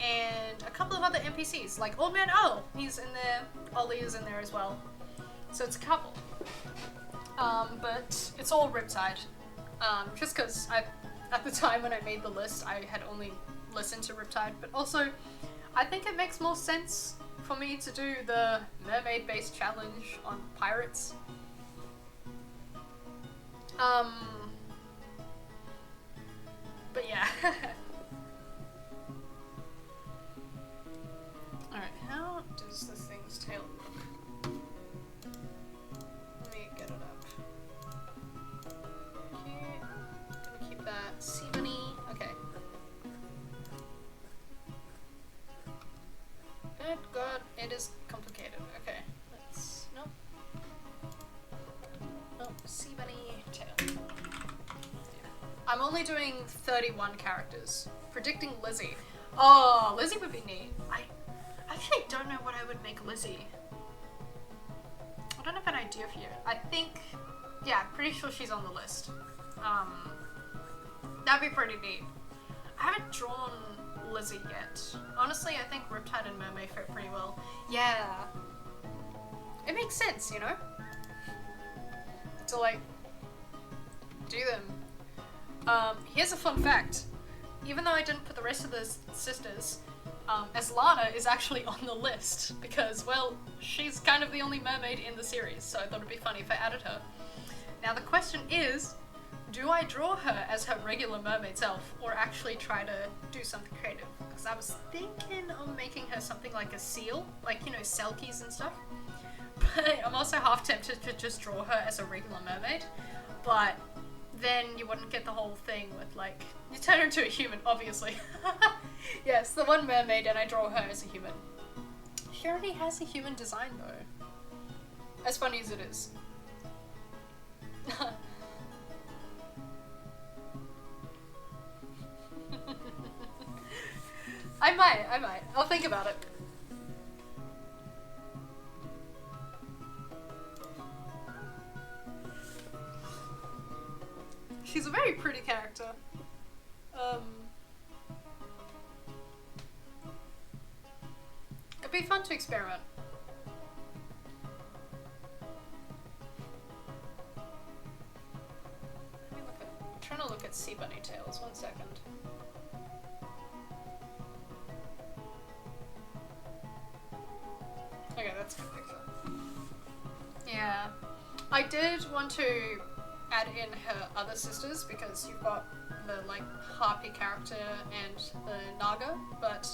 and a couple of other NPCs, like Old Man Owl, he's in there, Ollie is in there as well, so it's a couple. But it's all Riptide, just because at the time when I made the list I had only listened to Riptide, but also I think it makes more sense for me to do the mermaid based challenge on pirates. But yeah. Alright, how does the thing's tail look? Let me get it up. Okay, gonna keep that sea bunny. Okay. Good God, it is complicated. Okay, let's, nope. Nope, sea bunny tail. I'm only doing 31 characters. Predicting Lizzie. Oh, Lizzie would be neat. I actually don't know what I would make Lizzie. I don't have an idea for you. I think, yeah, I'm pretty sure she's on the list. That'd be pretty neat. I haven't drawn Lizzie yet. Honestly, I think Riptide and Mermay fit pretty well. Yeah. It makes sense, you know? To like, do them. Here's a fun fact. Even though I didn't put the rest of the sisters, Eslana is actually on the list because, well, she's kind of the only mermaid in the series, so I thought it'd be funny if I added her. Now the question is, do I draw her as her regular mermaid self or actually try to do something creative? Because I was thinking of making her something like a seal, like, you know, selkies and stuff. But I'm also half tempted to just draw her as a regular mermaid, but then you wouldn't get the whole thing with, like, you turn her into a human, obviously. Yes, the one mermaid, and I draw her as a human. She already has a human design, though. As funny as it is. I might. I'll think about it. he's a very pretty character. It'd be fun to experiment. I'm trying to look at Sea Bunny Tails. 1 second. Okay, that's a good picture. Yeah. I did want to add in her other sisters because you've got the like harpy character and the Naga, but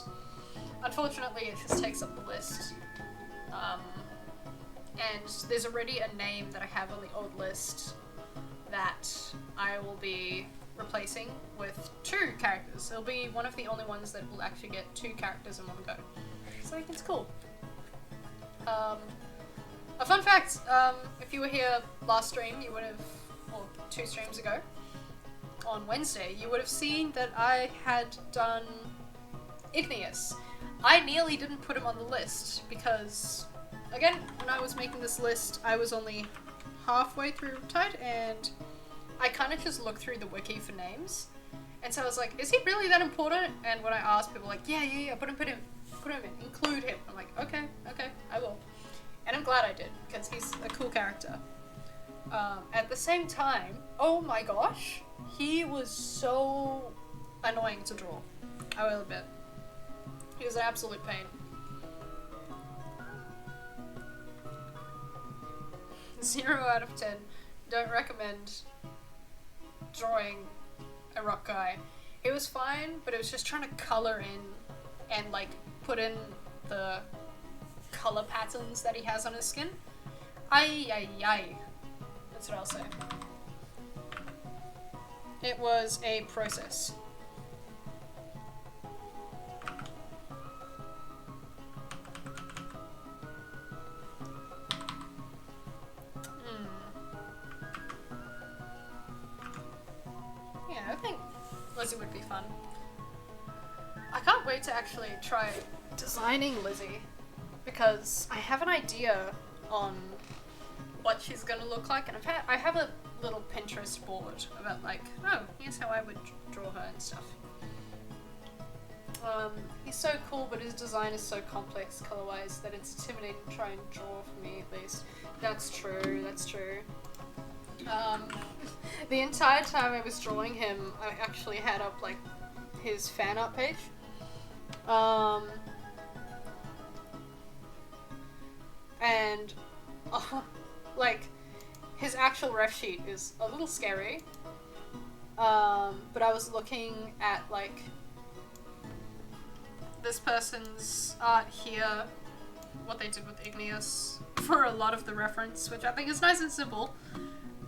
unfortunately it just takes up the list. And there's already a name that I have on the old list that I will be replacing with 2 characters. It'll be one of the only ones that will actually get 2 characters in one go. So I think it's cool. A fun fact, if you were here last stream, you would have, or 2 streams ago, on Wednesday, you would have seen that I had done Igneous. I nearly didn't put him on the list because, again, when I was making this list, I was only halfway through Tide, and I kind of just looked through the wiki for names, and so I was like, is he really that important? And when I asked people, like, yeah, put him in, include him. I'm like, okay, I will. And I'm glad I did, because he's a cool character. At the same time, oh my gosh, he was so annoying to draw, I will admit. He was an absolute pain. 0 out of 10. Don't recommend drawing a rock guy. He was fine, but it was just trying to color in and like put in the color patterns that he has on his skin. Ay. That's what I'll say. It was a process. Yeah, I think Lizzie would be fun. I can't wait to actually try designing Lizzie, because I have an idea on what she's gonna look like, and I have a little Pinterest board about like, oh, here's how I would draw her and stuff. He's so cool, but his design is so complex color-wise that it's intimidating to try and draw for me, at least. That's true. The entire time I was drawing him, I actually had up like his fan art page. And like his actual ref sheet is a little scary. But I was looking at like this person's art here, what they did with Igneous, for a lot of the reference, which I think is nice and simple.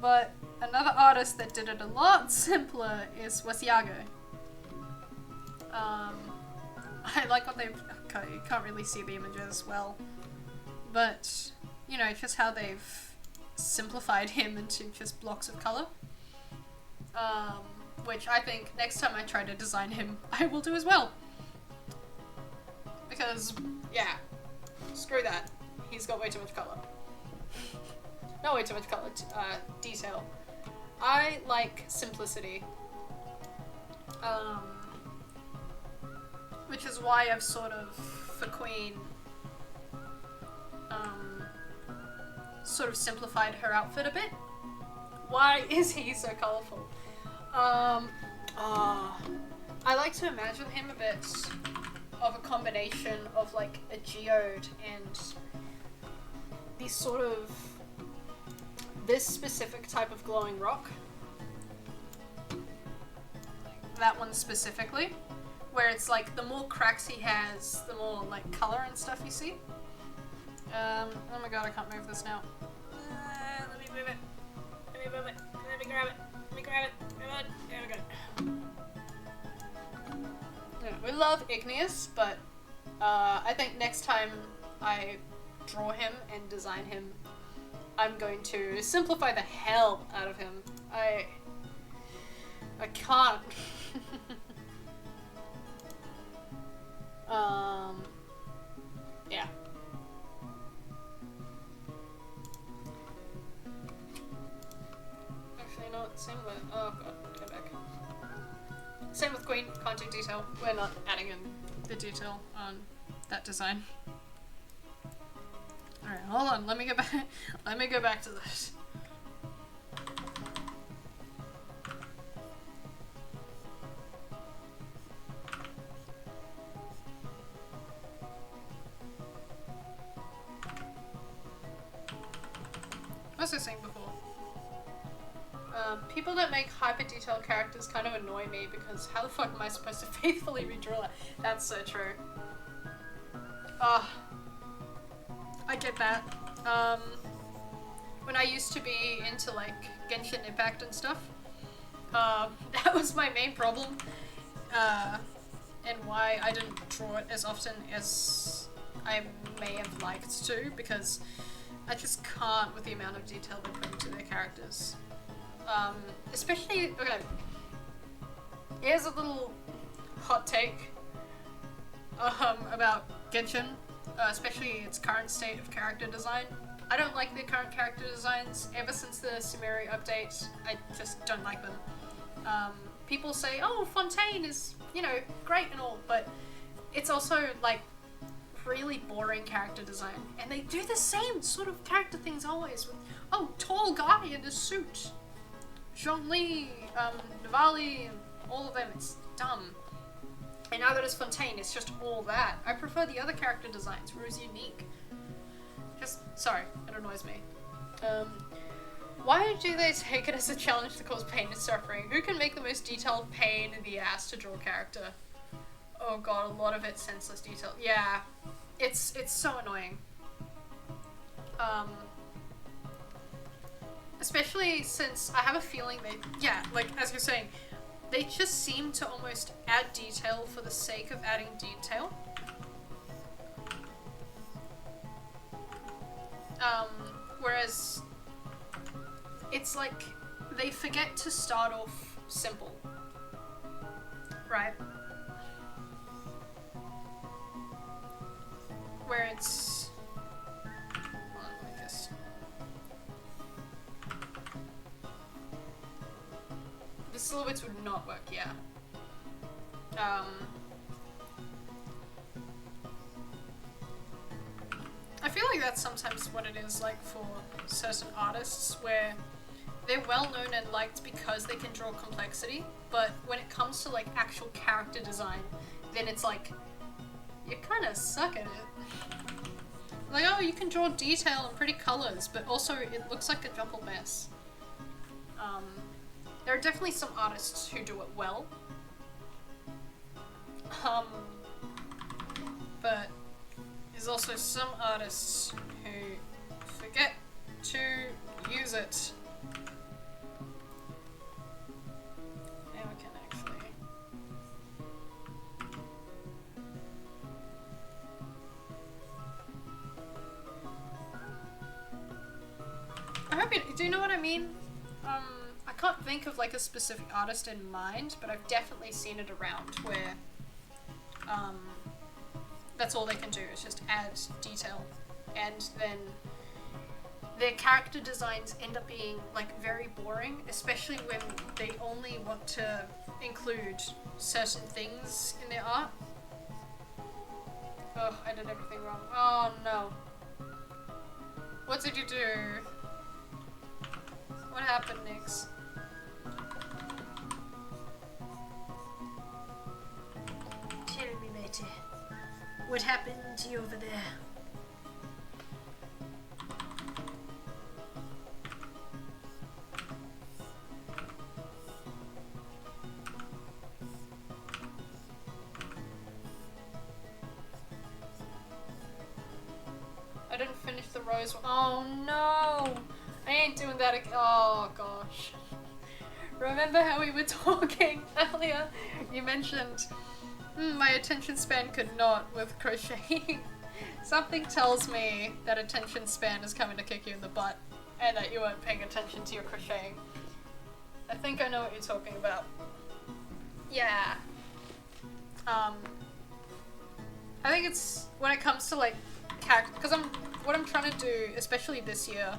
But another artist that did it a lot simpler is Wasiago. I like what they've... Okay, you can't really see the images well. But, you know, just how they've simplified him into just blocks of colour. Which I think next time I try to design him, I will do as well. Because, yeah, screw that. He's got way too much colour. Not way too much colour, detail. I like simplicity. Which is why I've sort of, for Queen, sort of simplified her outfit a bit. Why is he so colourful? I like to imagine him a bit of a combination of like a geode and these sort of this specific type of glowing rock. That one specifically, where it's like the more cracks he has, the more like color and stuff you see. Oh my god, I can't move this now. Let me move it. Let me move it. Let me grab it. Let me grab it. Come on. There we go. Yeah, we love Igneous, but I think next time I draw him and design him, I'm going to simplify the hell out of him. I can't. Yeah. Actually, no, same with, oh god, go back. Same with Queen, can't do detail. We're not adding in the detail on that design. Alright, hold on, let me go back, let me go back to this. What was I saying before? People that make hyper-detailed characters kind of annoy me because how the fuck am I supposed to faithfully redraw it? That's so true. I get that. When I used to be into like Genshin Impact and stuff, that was my main problem, and why I didn't draw it as often as I may have liked to, because I just can't with the amount of detail they put into their characters. Especially, okay, here's a little hot take about Genshin, especially its current state of character design. I don't like the current character designs. Ever since the Sumeri update, I just don't like them. People say, oh, Fontaine is, you know, great and all, but it's also, like, really boring character design. And they do the same sort of character things always. With, oh, tall guy in a suit. Zhongli, Navali, and all of them. It's dumb. And now that it's Fontaine, it's just all that. I prefer the other character designs, where it's unique. Just, sorry, it annoys me. Why do they take it as a challenge to cause pain and suffering? Who can make the most detailed pain in the ass to draw a character? Oh god, a lot of it's senseless detail. Yeah, it's so annoying. Especially since I have a feeling they, yeah, like as you're saying, they just seem to almost add detail for the sake of adding detail. Whereas it's like they forget to start off simple, right? Where it's, hold on, let me just, the silhouettes would not work, yeah. I feel like that's sometimes what it is like for certain artists, where they're well known and liked because they can draw complexity, but when it comes to like actual character design, then it's like, you kind of suck at it. Like, oh, you can draw detail and pretty colors, but also it looks like a jumbled mess. There are definitely some artists who do it well. But there's also some artists who forget to use it. Now we can actually... I hope you do you know what I mean? I can't think of like a specific artist in mind, but I've definitely seen it around where that's all they can do is just add detail, and then their character designs end up being like very boring, especially when they only want to include certain things in their art. Oh, I did everything wrong. Oh no. What did you do? What happened, Nix? Tell me, matey. What happened to you over there? I didn't finish the rose. Oh no! I ain't doing that again. Oh gosh. Remember how we were talking earlier? You mentioned my attention span could not with crocheting. Something tells me that attention span is coming to kick you in the butt and that you weren't paying attention to your crocheting. I think I know what you're talking about. Yeah. I think it's when it comes to like character, because what I'm trying to do, especially this year,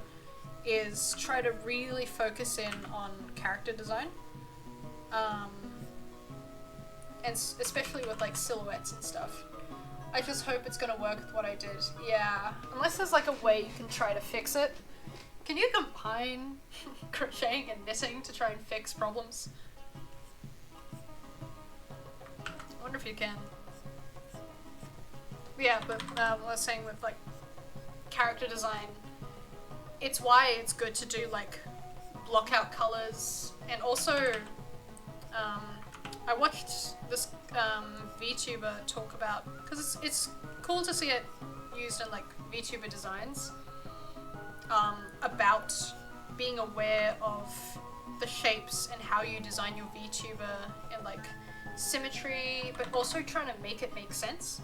is try to really focus in on character design. And especially with like silhouettes and stuff. I just hope it's gonna work with what I did. Yeah, unless there's like a way you can try to fix it. Can you combine crocheting and knitting to try and fix problems? I wonder if you can. Yeah, but what I was saying with like character design, it's why it's good to do like block out colors, and also I watched this VTuber talk about, because it's cool to see it used in like VTuber designs, about being aware of the shapes and how you design your VTuber and like symmetry, but also trying to make it make sense.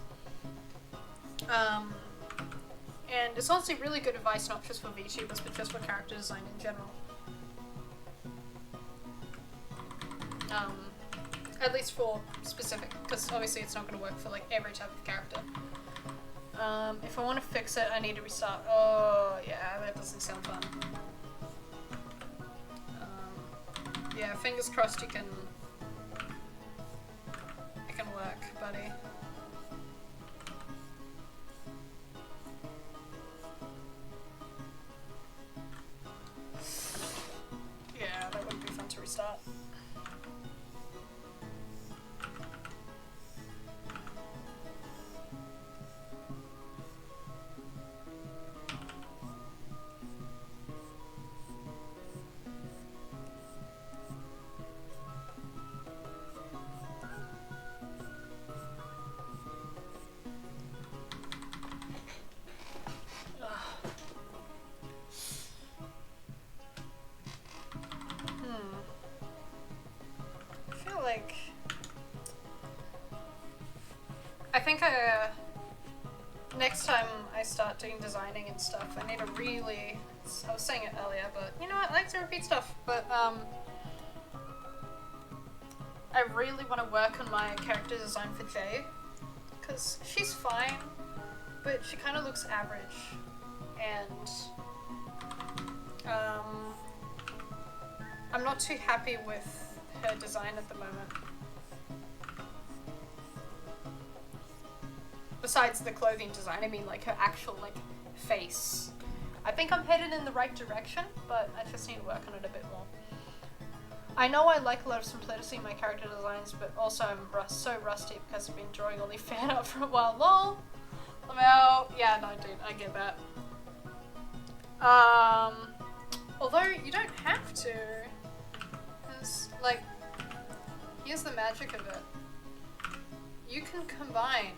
And it's honestly really good advice, not just for VTubers, but just for character design in general. At least for specific, because obviously it's not going to work for like every type of character. If I want to fix it, I need to restart. Oh, yeah, that doesn't sound fun. Yeah, fingers crossed it can work, buddy. Yeah, that wouldn't be fun to restart. I think next time I start doing designing and stuff, I need to really, I was saying it earlier, but you know what, I like to repeat stuff, but I really want to work on my character design for Jay, because she's fine, but she kind of looks average, and I'm not too happy with her design at the moment. Besides the clothing design, I mean like her actual like face. I think I'm headed in the right direction, but I just need to work on it a bit more. I know I like a lot of simplicity in my character designs, but also I'm so rusty because I've been drawing only fan art for a while. LOL! I'm out. Yeah, no dude, I get that. Although you don't have to. Because, like, here's the magic of it. You can combine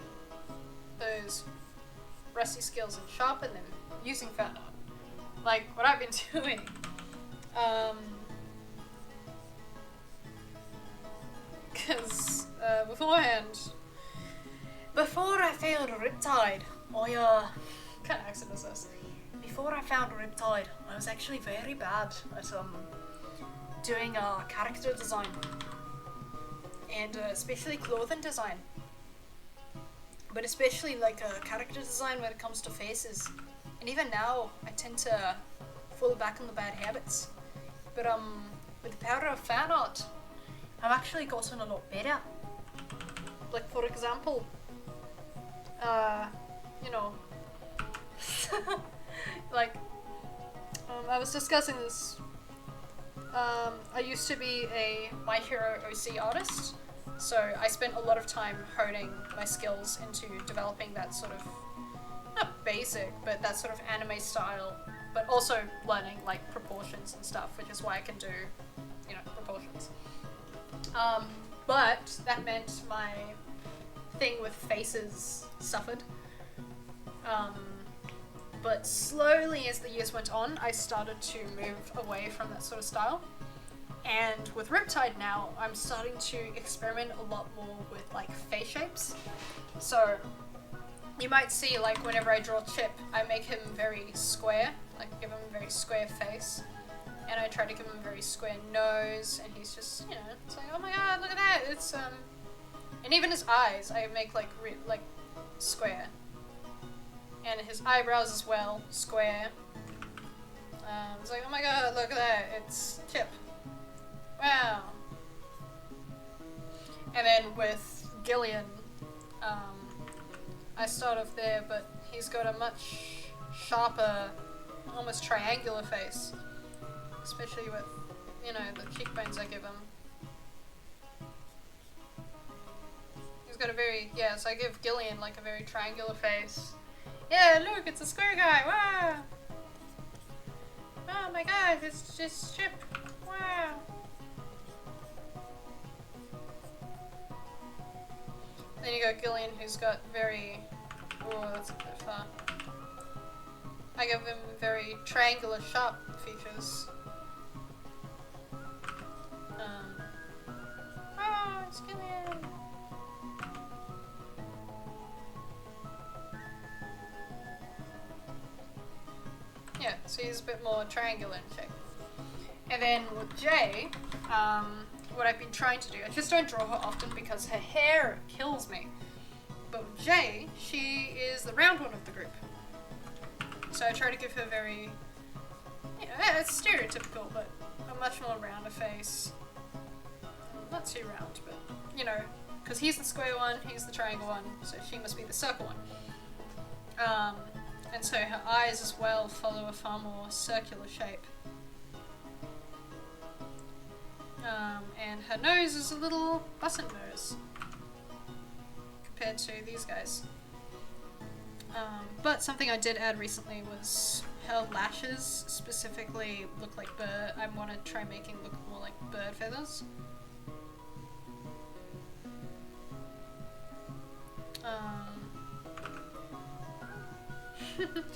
those rusty skills and sharpen them using fan art. Like what I've been doing. Because beforehand, before I found Riptide, what kind of accent is this? Before I found Riptide, I was actually very bad at doing character design, and especially clothing design. But especially like character design when it comes to faces. And even now, I tend to fall back on the bad habits. But with the power of fan art, I've actually gotten a lot better. Like for example, you know, like I was discussing this. I used to be a My Hero OC artist. So I spent a lot of time honing my skills into developing that sort of, not basic, but that sort of anime style, but also learning like proportions and stuff, which is why I can do, you know, proportions. But that meant my thing with faces suffered. But slowly as the years went on, I started to move away from that sort of style. And with Riptide now, I'm starting to experiment a lot more with like face shapes. So you might see like whenever I draw Chip, I make him very square, like give him a very square face. And I try to give him a very square nose, and he's just, you know, it's like, oh my god, look at that, it's, and even his eyes, I make like, square. And his eyebrows as well, square. It's like, oh my god, look at that, it's Chip. Wow. And then with Gillian, I start off there, but he's got a much sharper, almost triangular face. Especially with, you know, the cheekbones I give him. He's got a very, yeah, so I give Gillian like a very triangular face. Yeah, look, it's a square guy, wow! Oh my god, it's just Chip, wow! Then you got Gillian, who's got very, oh, that's a bit far. I give him very triangular, sharp features. Oh, it's Gillian! Yeah, so he's a bit more triangular in shape. And then with Jay, what I've been trying to do, I just don't draw her often because her hair kills me. But with Jay, she is the round one of the group. So I try to give her very, you know, it's stereotypical, but a much more rounder face. Not too round, but, you know, because he's the square one, he's the triangle one, so she must be the circle one. And so her eyes as well follow a far more circular shape. And her nose is a little busset nose compared to these guys. But something I did add recently was her lashes specifically look like bird. I want to try making look more like bird feathers.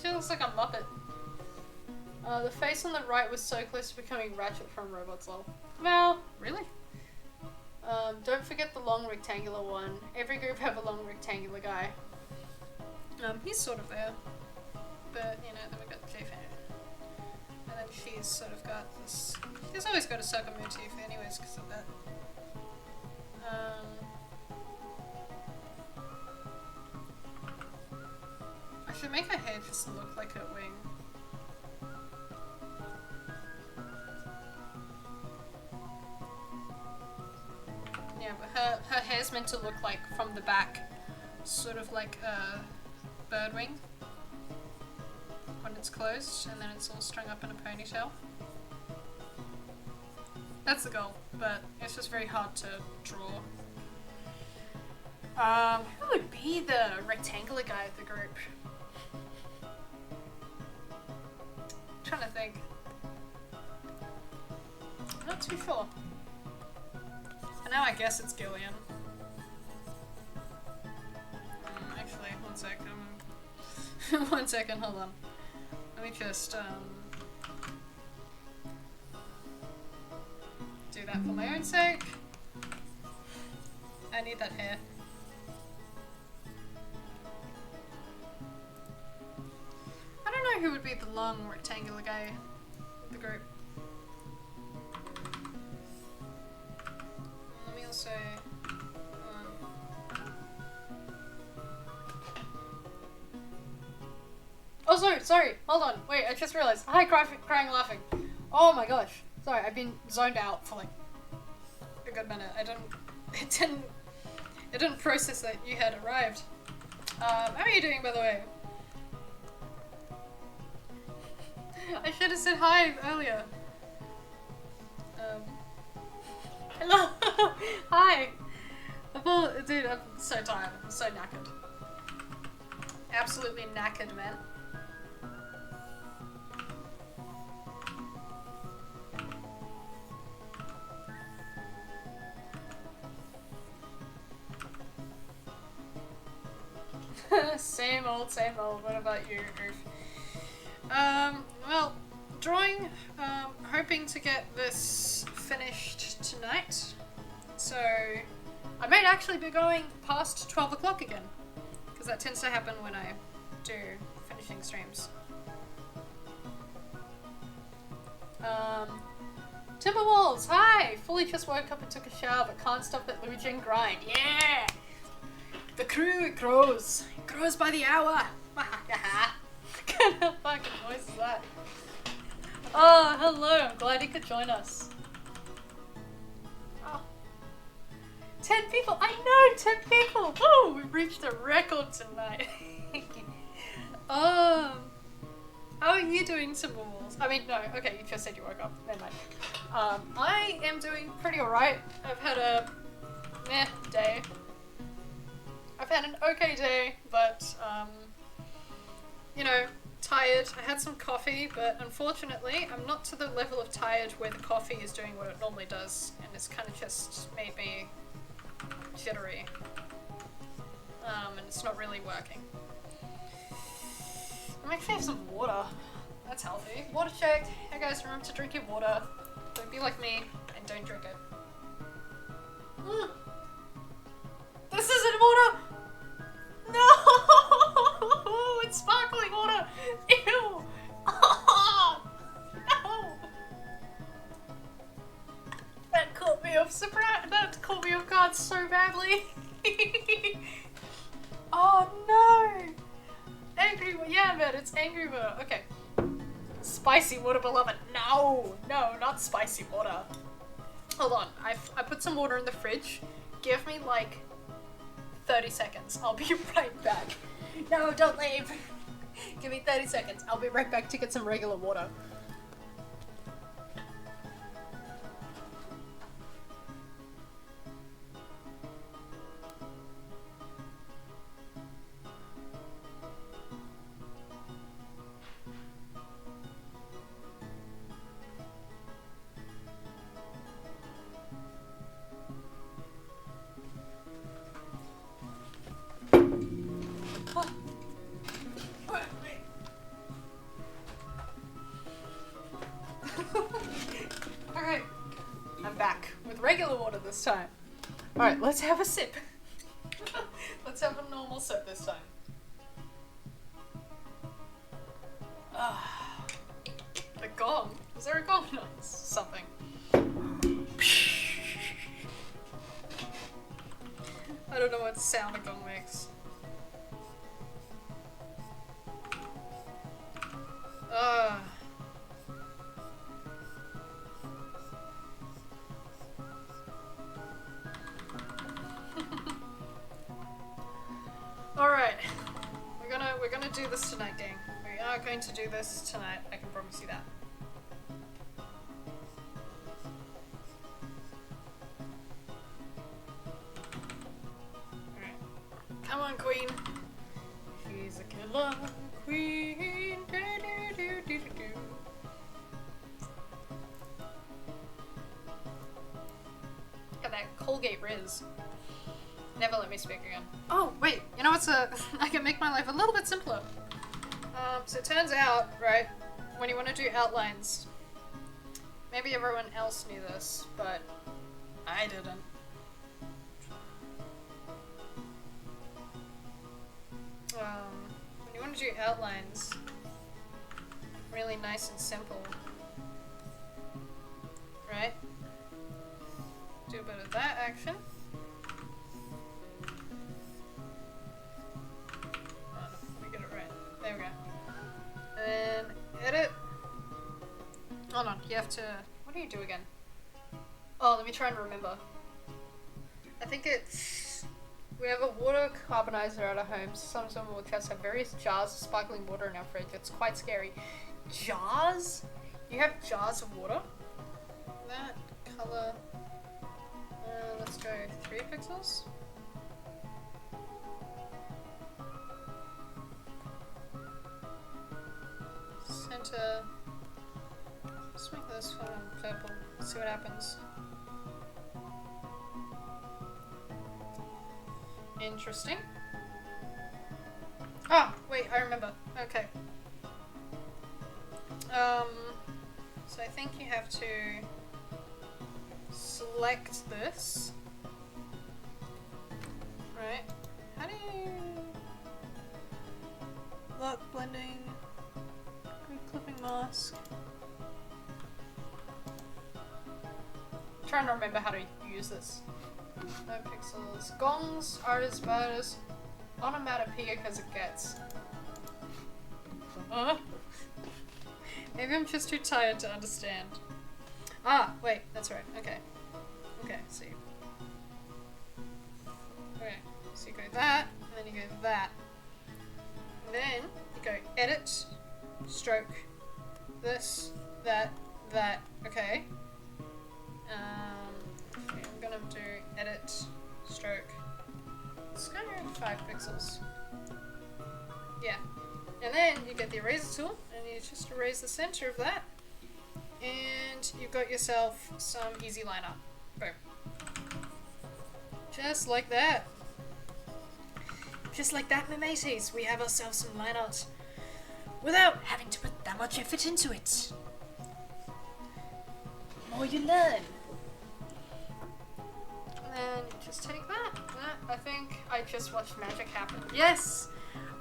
She looks like a Muppet. The face on the right was so close to becoming Ratchet from Robot's Love. Well, really? Don't forget the long rectangular one. Every group have a long rectangular guy. He's sort of there. But, you know, then we got J-Fan. And then she's sort of got this... She's always got a circle motif anyways because of that. I should make her hair just look like her wing. Yeah, but her hair's meant to look like, from the back, sort of like a bird wing when it's closed, and then it's all strung up in a ponytail. That's the goal, but it's just very hard to draw. Who would be the rectangular guy of the group? I'm trying to think. I'm not too sure. For now I guess it's Gillian. Actually, one sec. One second, hold on. Let me just do that for my own sake. I need that hair. I don't know who would be the long rectangular guy of the group. Let me also... Oh, sorry, hold on. Wait, I just realized. Hi, crying laughing. Oh my gosh. Sorry, I've been zoned out for like a good minute. It didn't process that you had arrived. How are you doing, by the way? I should have said hi earlier. Hello! Hi! Dude, I'm so tired. I'm so knackered. Absolutely knackered, man. Same old, same old. What about you, Oof? Well, drawing, hoping to get this finished tonight. So, I might actually be going past 12 o'clock again, because that tends to happen when I do finishing streams. Timberwolves, hi! Fully just woke up and took a shower, but can't stop that Lujin grind. Yeah! The crew, it grows. It grows by the hour. What kind of fucking noise is that? Oh, hello. I'm glad you could join us. Oh. 10 people. I know, 10 people. Oh, we've reached a record tonight. How are you doing, Timberwolves? I mean, no. Okay, you just said you woke up. Never mind. I am doing pretty alright. I've had a meh day. I've had an okay day, but, you know, tired. I had some coffee, but unfortunately, I'm not to the level of tired where the coffee is doing what it normally does, and it's kind of just made me jittery. And it's not really working. I'm actually have some water. That's healthy. Water check. Hey guys, remember to drink your water. Don't be like me and don't drink it. This isn't water! No! It's sparkling water! Ew! Oh, no! That caught me off surprise. That caught me off guard so badly. Oh no! Angry, yeah man, it's angry water. Okay. Spicy water, beloved. No! No, not spicy water. Hold on, I put some water in the fridge. Give me like 30 seconds. I'll be right back. No, don't leave. Give me 30 seconds. I'll be right back to get some regular water. Alright, I'm back with regular water this time. Alright, let's have a sip. Let's have a normal sip this time. The gong? Is there a gong? No, it's something. I don't know what sound a gong makes. Alright. We're gonna do this tonight, gang. We are going to do this tonight, I can promise you that. Alright. Come on, queen. She's a killer queen. Do-do-do-do-do-do. Got that Colgate Riz. Never let me speak again. Oh, wait, you know what's I can make my life a little bit simpler. So it turns out, right, when you want to do outlines, maybe everyone else knew this, but I didn't. When you want to do outlines, really nice and simple, right? Do a bit of that action. There we go. And then edit. Hold on, you have to. What do you do again? Oh, let me try and remember. I think it's. We have a water carbonizer at our home. Some will just have various jars of sparkling water in our fridge. It's quite scary. Jars? You have jars of water? That color. Let's go 3 pixels. Center. Let's make this one purple. See what happens. Interesting. Oh, wait, I remember. Okay. So I think you have to select this. Right. How do you lock blending? Clipping mask. I'm trying to remember how to use this. No pixels. Gongs are as bad as onomatopoeic as it gets. Maybe I'm just too tired to understand. Ah, wait, that's right. Okay. Okay, so you... Okay, so you go that, and then you go that. And then you go edit, stroke, this, that, that. Okay. Okay, I'm gonna do edit, stroke. Let's go 5 pixels. Yeah. And then you get the eraser tool, and you just erase the center of that. And you've got yourself some easy liner. Boom. Just like that. Just like that, my mateys, we have ourselves some line art. Without having to put that much effort into it. The more you learn. And then you just take that. I think I just watched magic happen. Yes!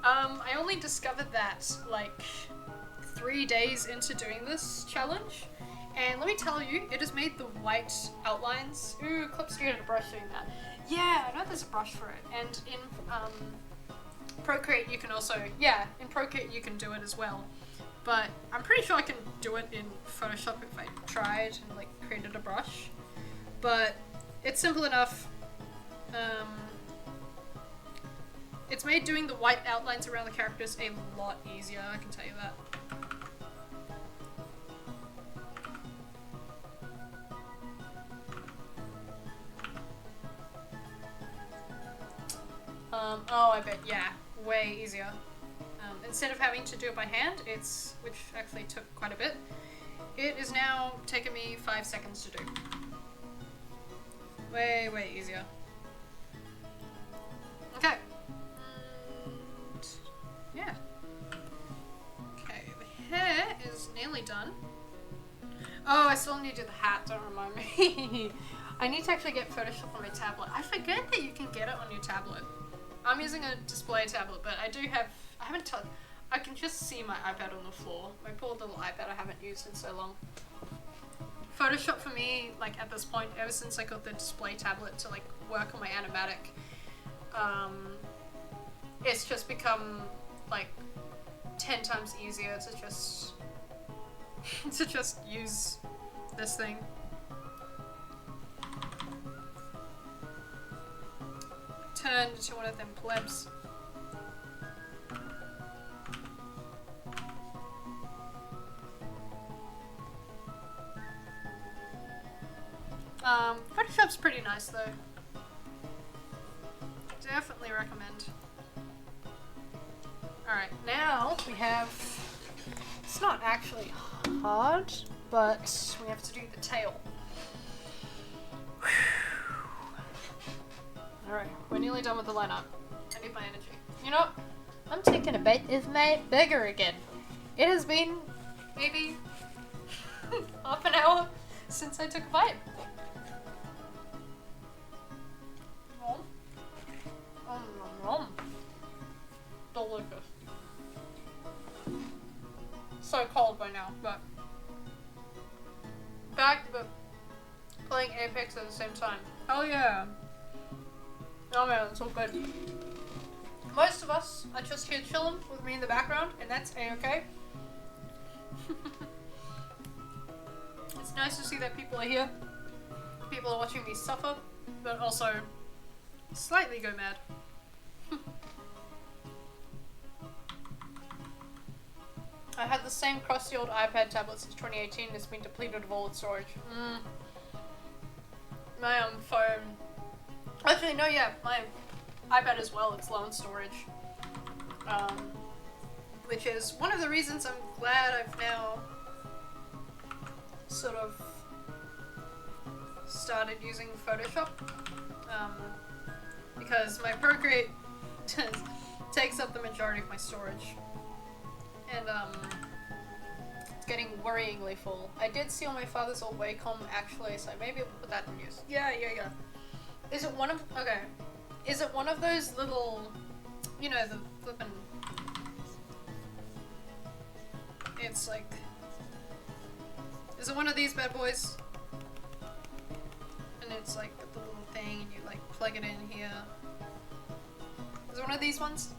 I only discovered that like 3 days into doing this challenge. And let me tell you, it has made the white outlines. Ooh, Clip's doing a brush doing that. Yeah, I know there's a brush for it. And in Procreate you can also, in Procreate you can do it as well. But I'm pretty sure I can do it in Photoshop if I tried and like created a brush. But it's simple enough. It's made doing the white outlines around the characters a lot easier, I can tell you that. Oh, I bet, yeah, way easier. Instead of having to do it by hand, which actually took quite a bit, it is now taking me 5 seconds to do. Way, way easier. Okay. And yeah. Okay, the hair is nearly done. Oh, I still need to do the hat, don't remind me. I need to actually get Photoshop on my tablet. I forget that you can get it on your tablet. I'm using a display tablet, but I haven't touched, I can just see my iPad on the floor. My poor little iPad I haven't used in so long. Photoshop for me, like at this point, ever since I got the display tablet to like work on my animatic, it's just become like 10 times easier to just use this thing. Turn into one of them plebs. Photoshop's pretty nice though. Definitely recommend. Alright, now we have, it's not actually hard, but we have to do the tail. Alright, we're nearly done with the lineup. I need my energy. You know what? I'm taking a bite of my burger again. It has been maybe half an hour since I took a bite. Delicious. So cold by now, but back to playing Apex at the same time. Oh yeah. Oh man, it's so good. Most of us are just here chilling with me in the background, and that's a-okay. It's nice to see that people are here. People are watching me suffer, but also slightly go mad. I had the same crusty old iPad tablet since 2018. It's been depleted of all its storage. My phone. Actually, no, yeah, my iPad as well. It's low in storage. Which is one of the reasons I'm glad I've now sort of started using Photoshop. Because my Procreate takes up the majority of my storage. And it's getting worryingly full. I did see on my father's old Wacom actually, so maybe I'll put that in use. Yeah. Is it one of, okay. Is it one of those little, you know, the flippin', it's like, is it one of these bad boys? And it's like the little thing and you like plug it in here. Is it one of these ones?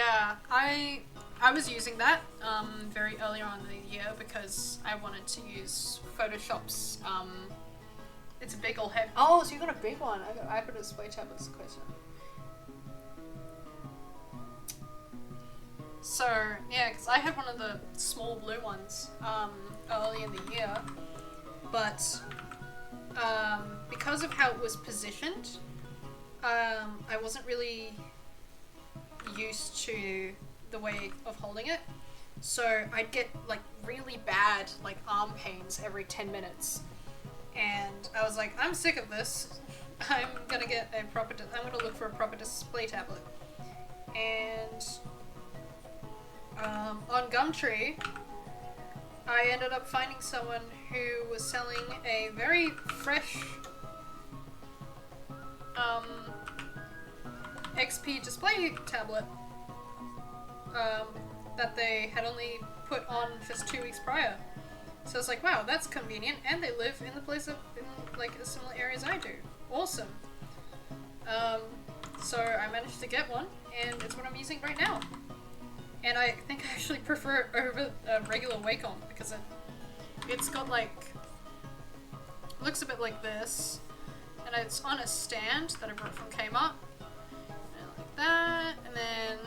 Yeah, I was using that very early on in the year because I wanted to use Photoshop's it's a big old head. Oh, so you got a big one. I got iPad display tablets question. So yeah, because I had one of the small blue ones early in the year, but because of how it was positioned, I wasn't really used to the way of holding it, so I'd get like really bad like arm pains every 10 minutes, and I was like, I'm sick of this. I'm gonna look for a proper display tablet. And on Gumtree I ended up finding someone who was selling a very fresh XP display tablet that they had only put on just 2 weeks prior. So I was like, wow, that's convenient, and they live in the place in like a similar area as I do. Awesome. So I managed to get one, and it's what I'm using right now. And I think I actually prefer it over a regular Wacom because it's got like, looks a bit like this, and it's on a stand that I brought from Kmart, and like that, and then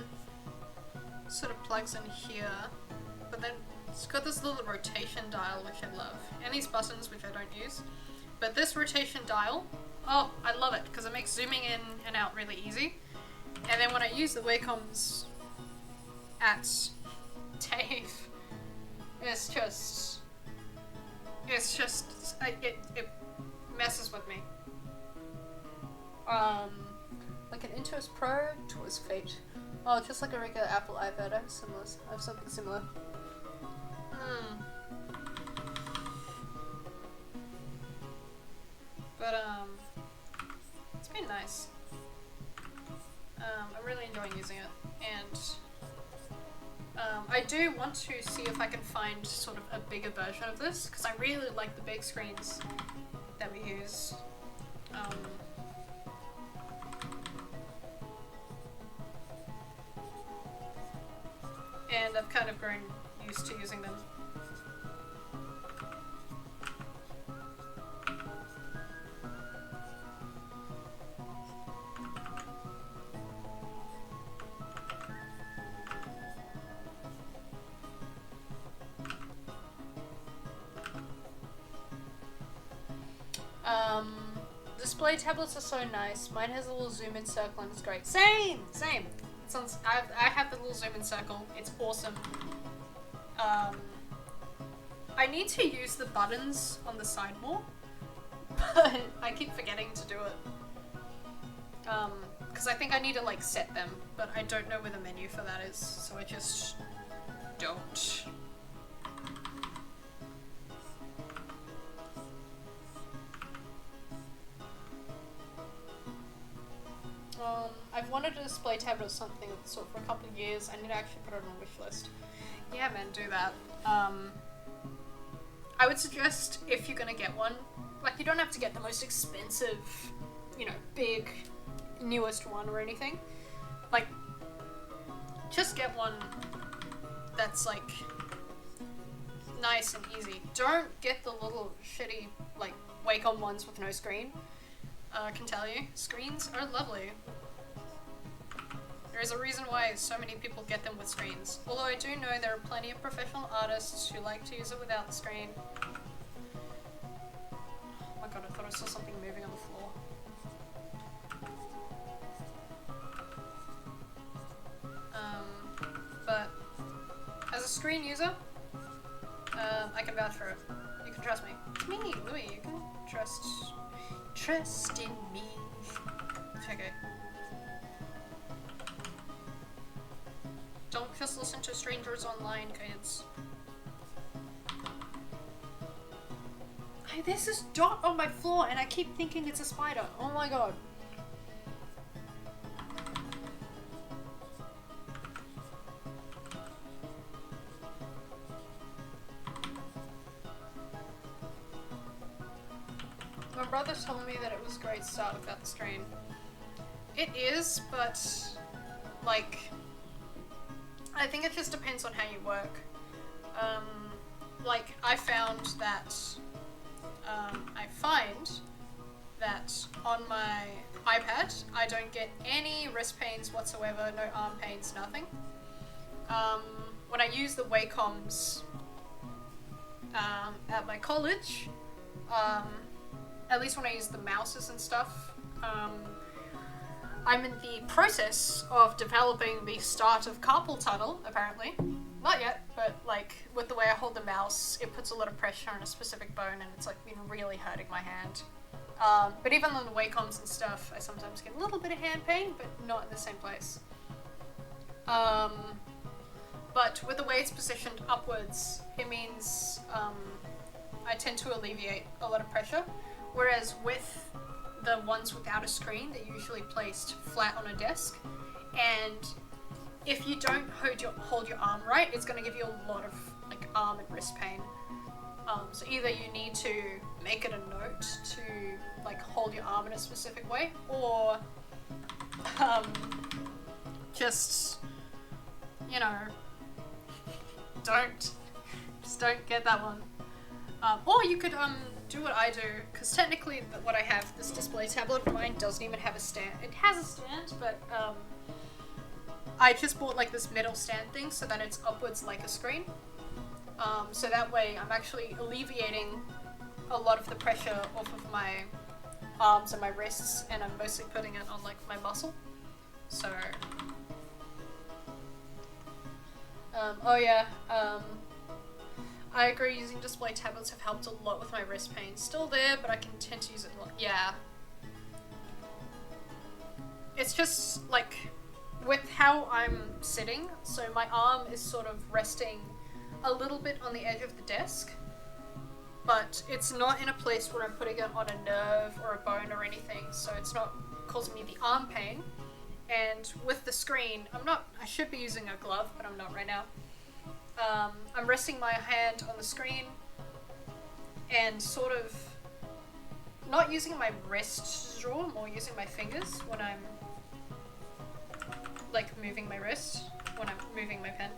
sort of plugs in here, but then it's got this little rotation dial which I love, and these buttons which I don't use, but this rotation dial, oh, I love it because it makes zooming in and out really easy. And then when I use the Wacoms at Dave, it messes with me. Like an Intuos Pro towards Fate. Oh, just like a regular Apple iPad. I have something similar. But it's been nice. I'm really enjoying using it, and I do want to see if I can find sort of a bigger version of this, because I really like the big screens that we use. And I've kind of grown used to using them. Display tablets are so nice. Mine has a little zoom in circle and it's great. Same! I have the little zoom in circle. It's awesome. I need to use the buttons on the side more, but I keep forgetting to do it. Because I think I need to like set them, but I don't know where the menu for that is, so I just don't. I've wanted a display tablet or something of the sort for a couple of years. I need to actually put it on a wish list. Yeah, man, do that. I would suggest, if you're gonna get one, like, you don't have to get the most expensive, you know, big, newest one or anything. Like, just get one that's, like, nice and easy. Don't get the little shitty, like, Wacom ones with no screen. I can tell you, screens are lovely. There is a reason why so many people get them with screens. Although I do know there are plenty of professional artists who like to use it without the screen. Oh my god, I thought I saw something moving on the floor. But as a screen user, I can vouch for it. You can trust me. It's me, Louis. You can trust in me. Okay. Don't just listen to strangers online, kids. Hey, there's this dot on my floor and I keep thinking it's a spider. Oh my god. My brother's telling me that it was great to start without the stream. It is, but like, I think it just depends on how you work. Like, I found that, I find that on my iPad, I don't get any wrist pains whatsoever, no arm pains, nothing. When I use the Wacom's at my college, at least when I use the mouses and stuff, I'm in the process of developing the start of carpal tunnel, apparently. Not yet, but like with the way I hold the mouse, it puts a lot of pressure on a specific bone and it's like been really hurting my hand. But even on the Wacoms and stuff, I sometimes get a little bit of hand pain, but not in the same place. But with the way it's positioned upwards, it means I tend to alleviate a lot of pressure, whereas with the ones without a screen, they're usually placed flat on a desk, and if you don't hold your arm right, it's going to give you a lot of like arm and wrist pain. So either you need to make it a note to like hold your arm in a specific way, or just, you know, don't get that one. Or you could do what I do, because technically what I have, this display tablet of mine doesn't even have a stand. It has a stand, but I just bought like this metal stand thing so that it's upwards like a screen. So that way I'm actually alleviating a lot of the pressure off of my arms and my wrists, and I'm mostly putting it on like my muscle. So I agree, using display tablets have helped a lot with my wrist pain. Still there, but I can tend to use it a lot. Yeah. It's just like with how I'm sitting, so my arm is sort of resting a little bit on the edge of the desk, but it's not in a place where I'm putting it on a nerve or a bone or anything, so it's not causing me the arm pain. And with the screen, I should be using a glove, but I'm not right now. I'm resting my hand on the screen and sort of not using my wrist to draw, more using my fingers when I'm like moving my wrist, when I'm moving my pen.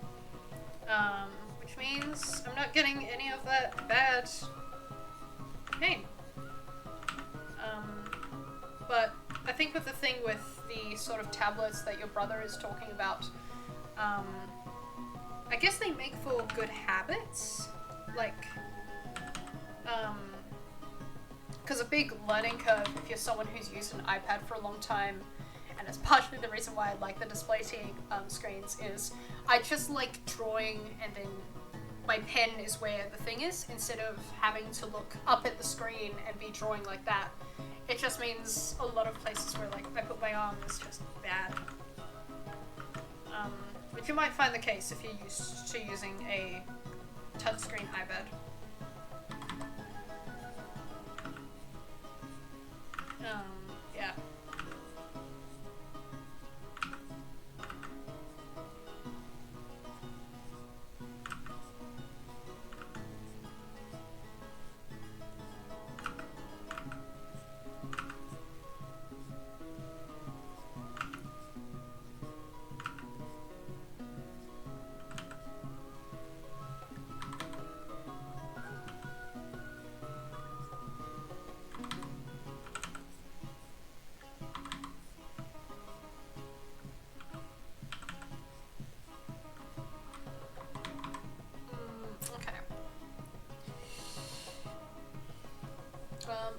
Which means I'm not getting any of that bad pain. But I think with the thing with the sort of tablets that your brother is talking about, I guess they make for good habits, like, because a big learning curve if you're someone who's used an iPad for a long time, and it's partially the reason why I like the display screens, is I just like drawing and then my pen is where the thing is, instead of having to look up at the screen and be drawing like that. It just means a lot of places where like I put my arm is just bad. Which you might find the case if you're used to using a touchscreen iPad. Yeah.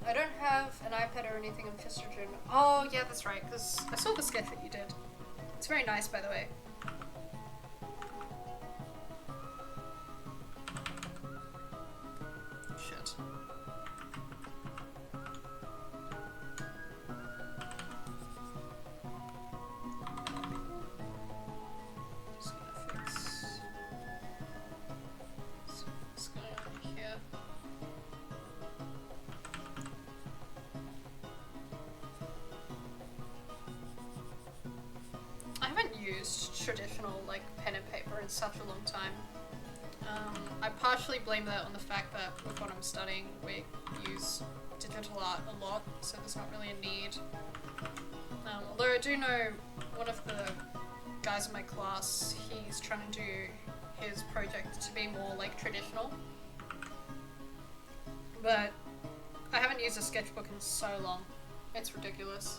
I don't have an iPad or anything in 5th June. Oh, yeah, that's right, because I saw the sketch that you did. It's very nice, by the way. Shit. Just gonna fix what's going on here. I haven't used traditional like pen and paper in such a long time. I partially blame that on the fact that with what I'm studying we use digital art a lot, so there's not really a need. Although I do know one of the guys in my class, he's trying to do his project to be more like traditional. But I haven't used a sketchbook in so long. It's ridiculous.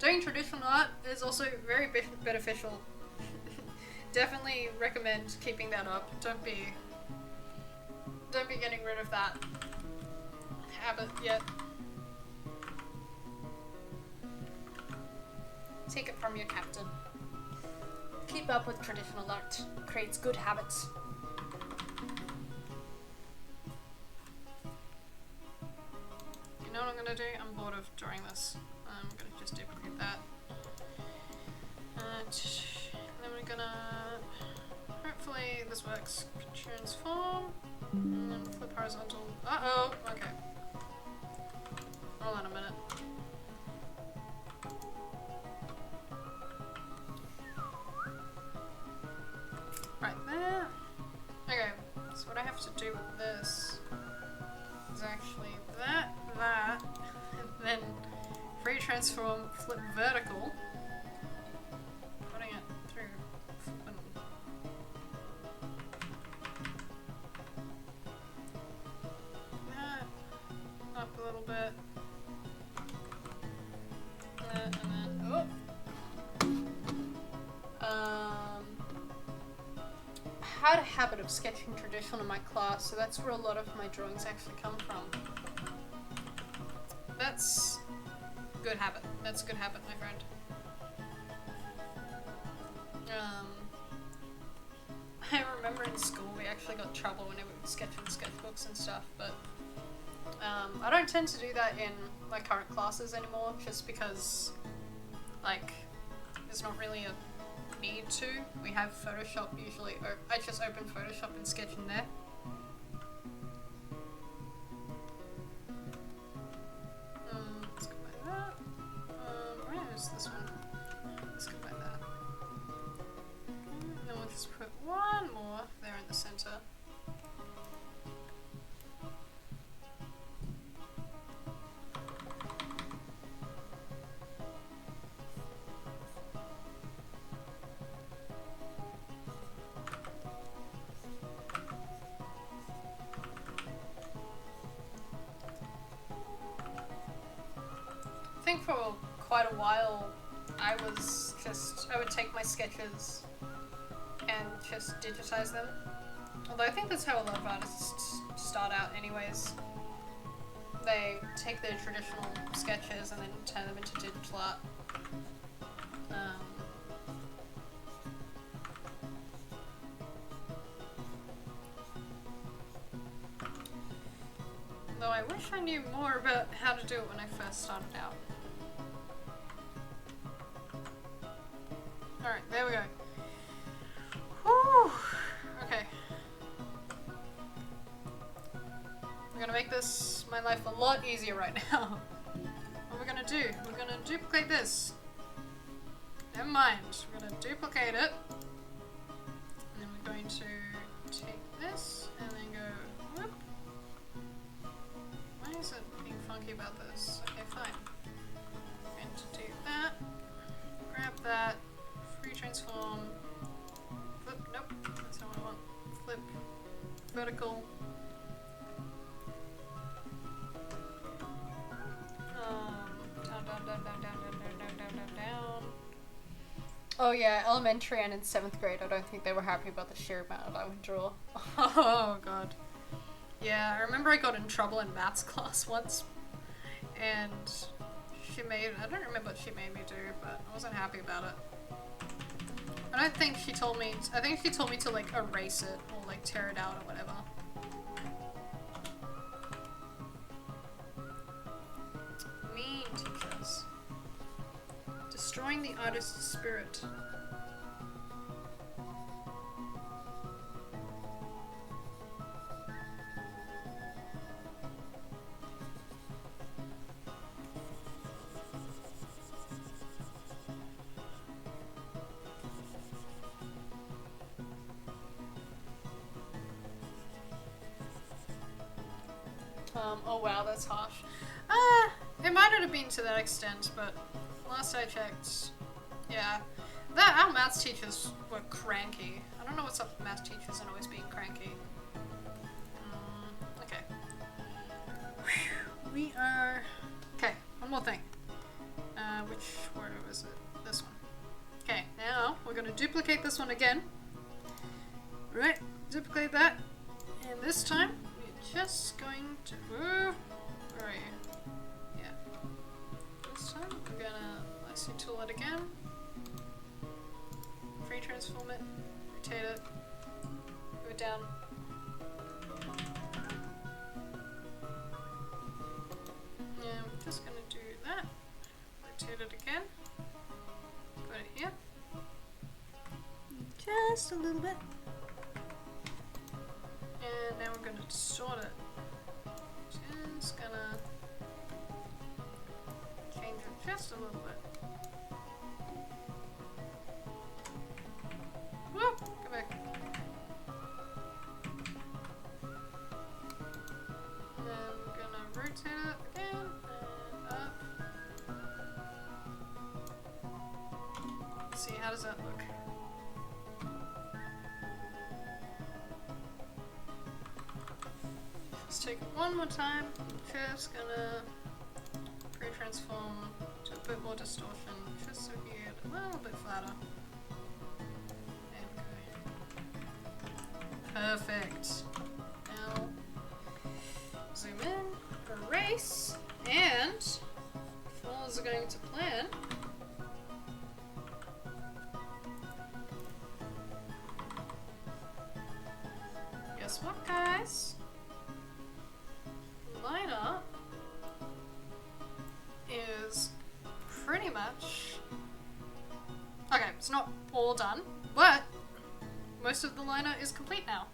Doing traditional art is also very beneficial. Definitely recommend keeping that up. Don't be getting rid of that habit yet. Take it from your captain. Keep up with traditional art. It creates good habits. You know what I'm gonna do? I'm bored of drawing this. I'm gonna just duplicate that. And then we're gonna... Hopefully this works. Transform. And then flip horizontal. Uh-oh! Okay. Hold on a minute. Right there. Okay, so what I have to do with this is actually that, and then free transform, flip vertical, putting it through flipping. That up a little bit. And then, oh! I had a habit of sketching traditional in my class, so that's where a lot of my drawings actually come from. That's a good habit. That's a good habit, my friend. I remember in school we actually got in trouble whenever we were sketching sketchbooks and stuff, but I don't tend to do that in my current classes anymore, just because, like, there's not really a need to. We have Photoshop usually, or I just open Photoshop and sketch in there. Let's go by that. Where is this one? Let's go by that. And then we'll just put one more there in the center. I think for quite a while I would take my sketches and just digitize them. Although I think that's how a lot of artists start out anyways. They take their traditional sketches and then turn them into digital art. Though I wish I knew more about how to do it when I first started out. Alright, there we go. Whew. Okay. We're gonna make this, my life, a lot easier right now. What we're gonna do, we're gonna duplicate this. Never mind, we're gonna duplicate it. And then we're going to take this and then go, whoop. Why is it being funky about this? Okay, fine. I'm going to do that. Grab that. Free transform. Flip. Nope. That's not what I want. Flip. Vertical. Down. Oh yeah, elementary and in 7th grade, I don't think they were happy about the sheer amount I would draw. Oh god. Yeah, I remember I got in trouble in maths class once, and I don't remember what she made me do, but I wasn't happy about it. I don't think she told me, I think she told me to like erase it, or like tear it out or whatever. Mean teachers. Destroying the artist's spirit. Oh wow, that's harsh. It might not have been to that extent, but last I checked, Yeah. Our maths teachers were cranky. I don't know what's up with maths teachers and always being cranky. Okay. We are... Okay, one more thing. Where was it? This one. Okay, now we're going to duplicate this one again. Right, duplicate that. And this time, we're just going to... Where are you? Yeah. This time, we're going to IC tool it again. Free transform it. Rotate it. Go down. And we're just going to do that. Rotate it again. Put it here. Just a little bit. And now we're going to distort it. Just gonna change it just a little bit. Whoop! Go back. And then we're gonna rotate it again and up. Let's see, how does that look? Let's take it one more time. Just gonna pre-transform to a bit more distortion, just so you get a little bit flatter. And go. Perfect. Now, zoom in, erase, and if all is going to plan, guess what, guys? Line up is pretty much... Okay, it's not all done, but most of the liner is complete now.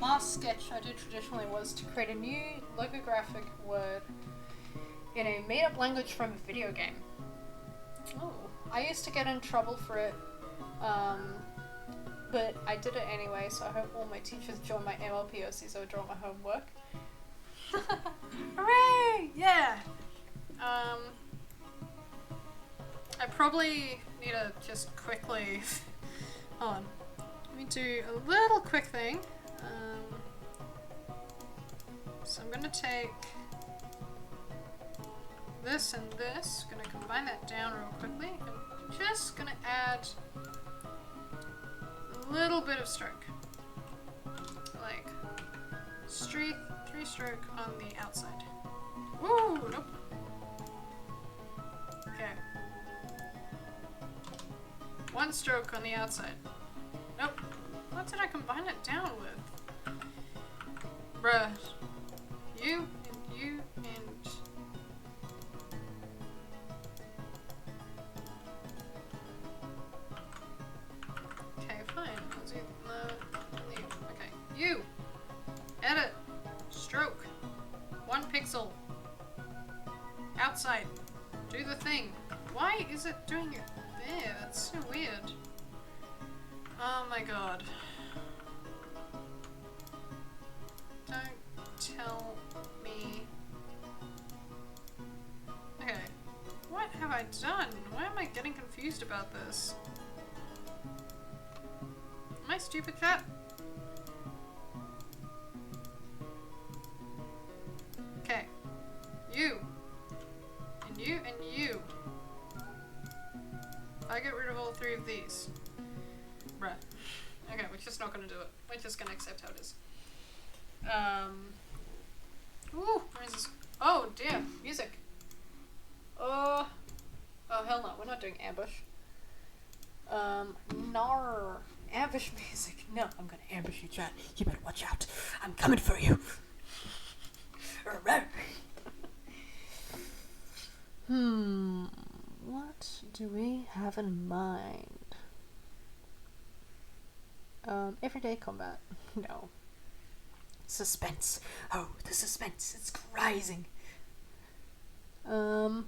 Last sketch I did traditionally was to create a new logographic word in a made-up language from a video game. Oh, I used to get in trouble for it, but I did it anyway, so I hope all my teachers join my MLPOC so I draw my homework. Hooray! Yeah! I probably need to just quickly... Hold on. Let me do a little quick thing. So I'm gonna take this and this, gonna combine that down real quickly, and just gonna add a little bit of stroke. Like, three stroke on the outside. Ooh, nope. Okay. One stroke on the outside. Nope. What did I combine it down with? Bruh. You, and you, and... Okay, fine. I'll do the... Okay. You! Edit! Stroke! 1 pixel! Outside! Do the thing! Why is it doing it there? That's so weird. Oh my god. Don't tell me. Okay. What have I done? Why am I getting confused about this? Am I stupid, chat? Okay. You. And you and you. I get rid of all 3 of these. Bruh. Okay, we're just not gonna do it. We're just gonna accept how it is. Ooh, where is this? Oh dear, music. Oh hell no, we're not doing ambush. Nar. Ambush music. No, I'm gonna ambush you, chat. You better watch out. I'm coming for you. What do we have in mind? Everyday combat. No. Suspense. Oh, the suspense. It's rising. Long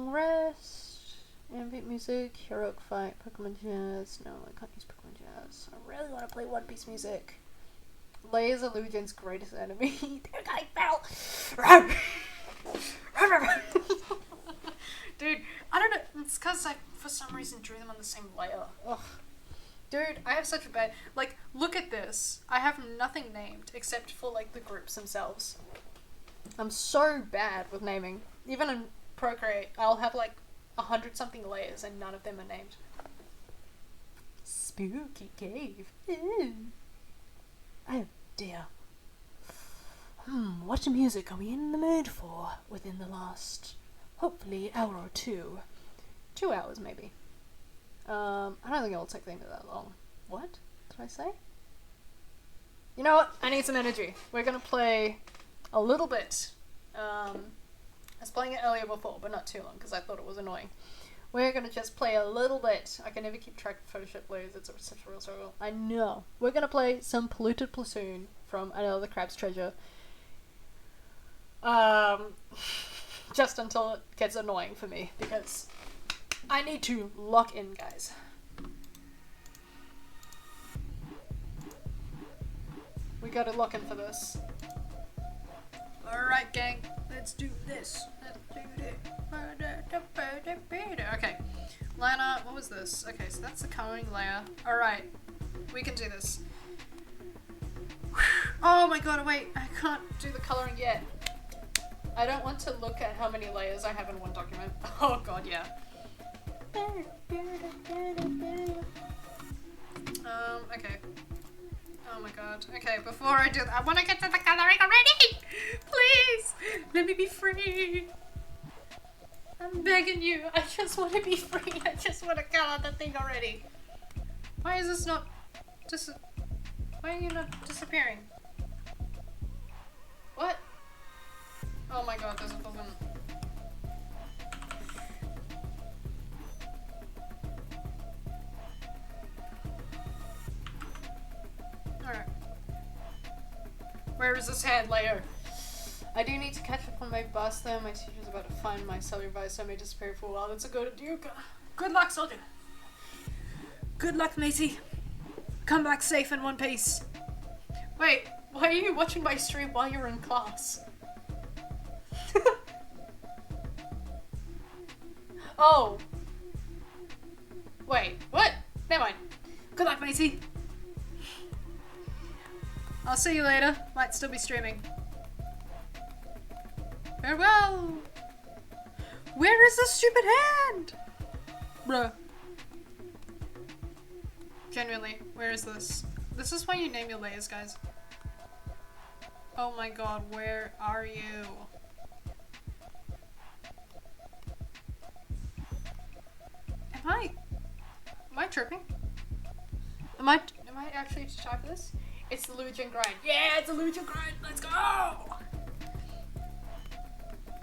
rest. Ambient music. Heroic fight. Pokemon jazz. No, I can't use Pokemon jazz. I really want to play One Piece music. Layers Illusion's greatest enemy. That guy fell! Dude, I don't know. because I, for some reason, drew them on the same layer. Ugh. Dude, I have such a bad... Like, look at this. I have nothing named except for, like, the groups themselves. I'm so bad with naming. Even in Procreate, I'll have, like, 100-something layers and none of them are named. Spooky cave. Oh, dear. What music are we in the mood for within the last, hopefully, hour or two? 2 hours, maybe. I don't think it'll take them that long. What did I say? You know what? I need some energy. We're gonna play a little bit. I was playing it earlier before, but not too long, because I thought it was annoying. We're gonna just play a little bit. I can never keep track of Photoshop layers, it's such a real struggle. I know. We're gonna play some Polluted Platoon from Another Crab's Treasure. Just until it gets annoying for me, because I need to lock in, guys. We gotta lock in for this. Alright, gang, let's do this. Let's do this. Okay, Lana, what was this? Okay, so that's the coloring layer. Alright, we can do this. Oh my god, wait, I can't do the coloring yet. I don't want to look at how many layers I have in one document. Oh god, yeah. Okay. Oh my god. Okay, before I do that, I want to get to the coloring already! Please! Let me be free! I'm begging you. I just want to be free. I just want to color the thing already. Why is this not... Why are you not disappearing? What? Oh my god, there's a balloon. Alright. Where is this hand layer? I do need to catch up on my bus though. My teacher's about to find my cellular device, so I may disappear for a while. Let's go to Duke. Good luck, soldier. Good luck, matey. Come back safe in one piece. Wait, why are you watching my stream while you're in class? Oh. Wait, what? Never mind. Good luck, matey. I'll see you later. Might still be streaming. Farewell! Where is the stupid hand? Bruh. Genuinely, where is this? This is why you name your layers, guys. Oh my god, where are you? Am I tripping? Am I actually too tired for this? It's the Lugen grind. Yeah, it's a Lugen grind. Let's go!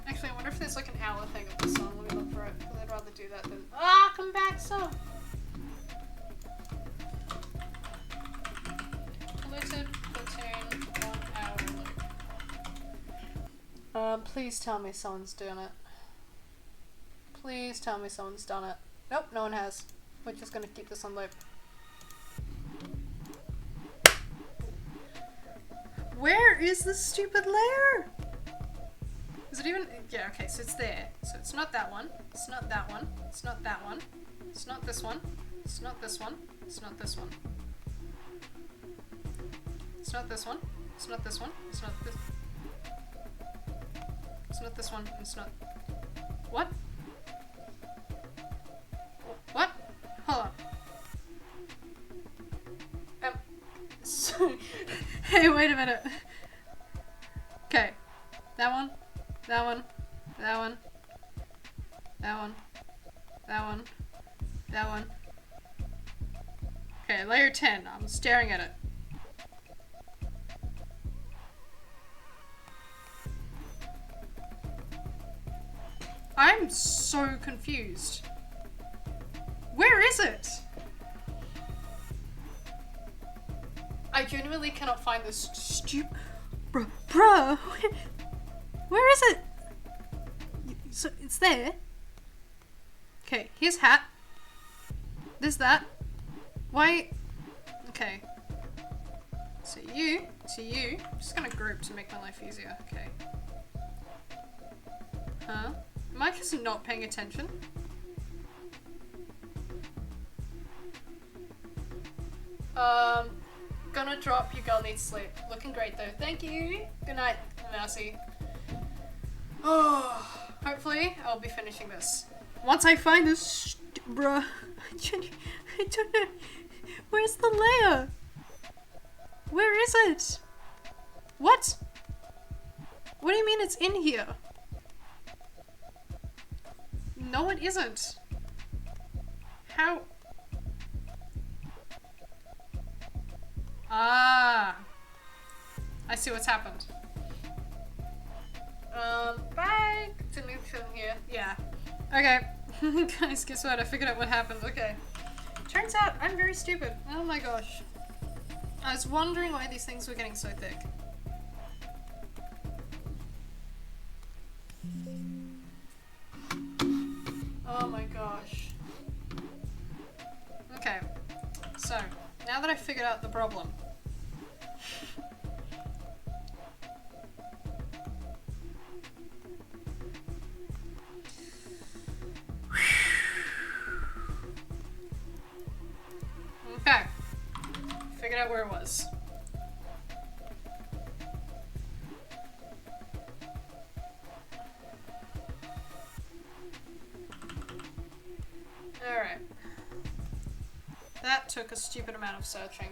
Actually, I wonder if there's like an hour thing of the song. Let me look for it, because I'd rather do that than... Ah, come back, son! Polluted Platoon 1 hour loop. Please tell me someone's doing it. Please tell me someone's done it. Nope, no one has. We're just gonna keep this on loop. Where is this stupid layer? Is it even? Yeah, okay, so it's there. So it's not that one. It's not that one. It's not that one. It's not this one. It's not this one. It's not this one. It's not this one. It's not this one. It's not this. It's not this one. It's not. What? What? Hold on. Hey, wait a minute. Okay. That one. That one. That one. That one. That one. That one. Okay, layer 10. I'm staring at it. I'm so confused. Where is it? I genuinely cannot find this stupid... Bruh, where is it? So, it's there. Okay, here's hat. There's that. Why? Okay. So you, I'm just gonna group to make my life easier. Okay. Huh? Am I just not paying attention? Gonna drop. Your girl needs sleep. Looking great though. Thank you. Good night, Mousy. Oh, hopefully I'll be finishing this. Once I find this, bruh. I don't know. Where's the layer? Where is it? What? What do you mean it's in here? No, it isn't. How? Ah. I see what's happened. Bye. Continue film here. Yeah. Okay. Guys, guess what? I figured out what happened. Okay. Turns out I'm very stupid. Oh my gosh. I was wondering why these things were getting so thick. Oh my gosh. Okay. So, now that I've figured out the problem. Okay. Figured out where it was. Alright. That took a stupid amount of searching.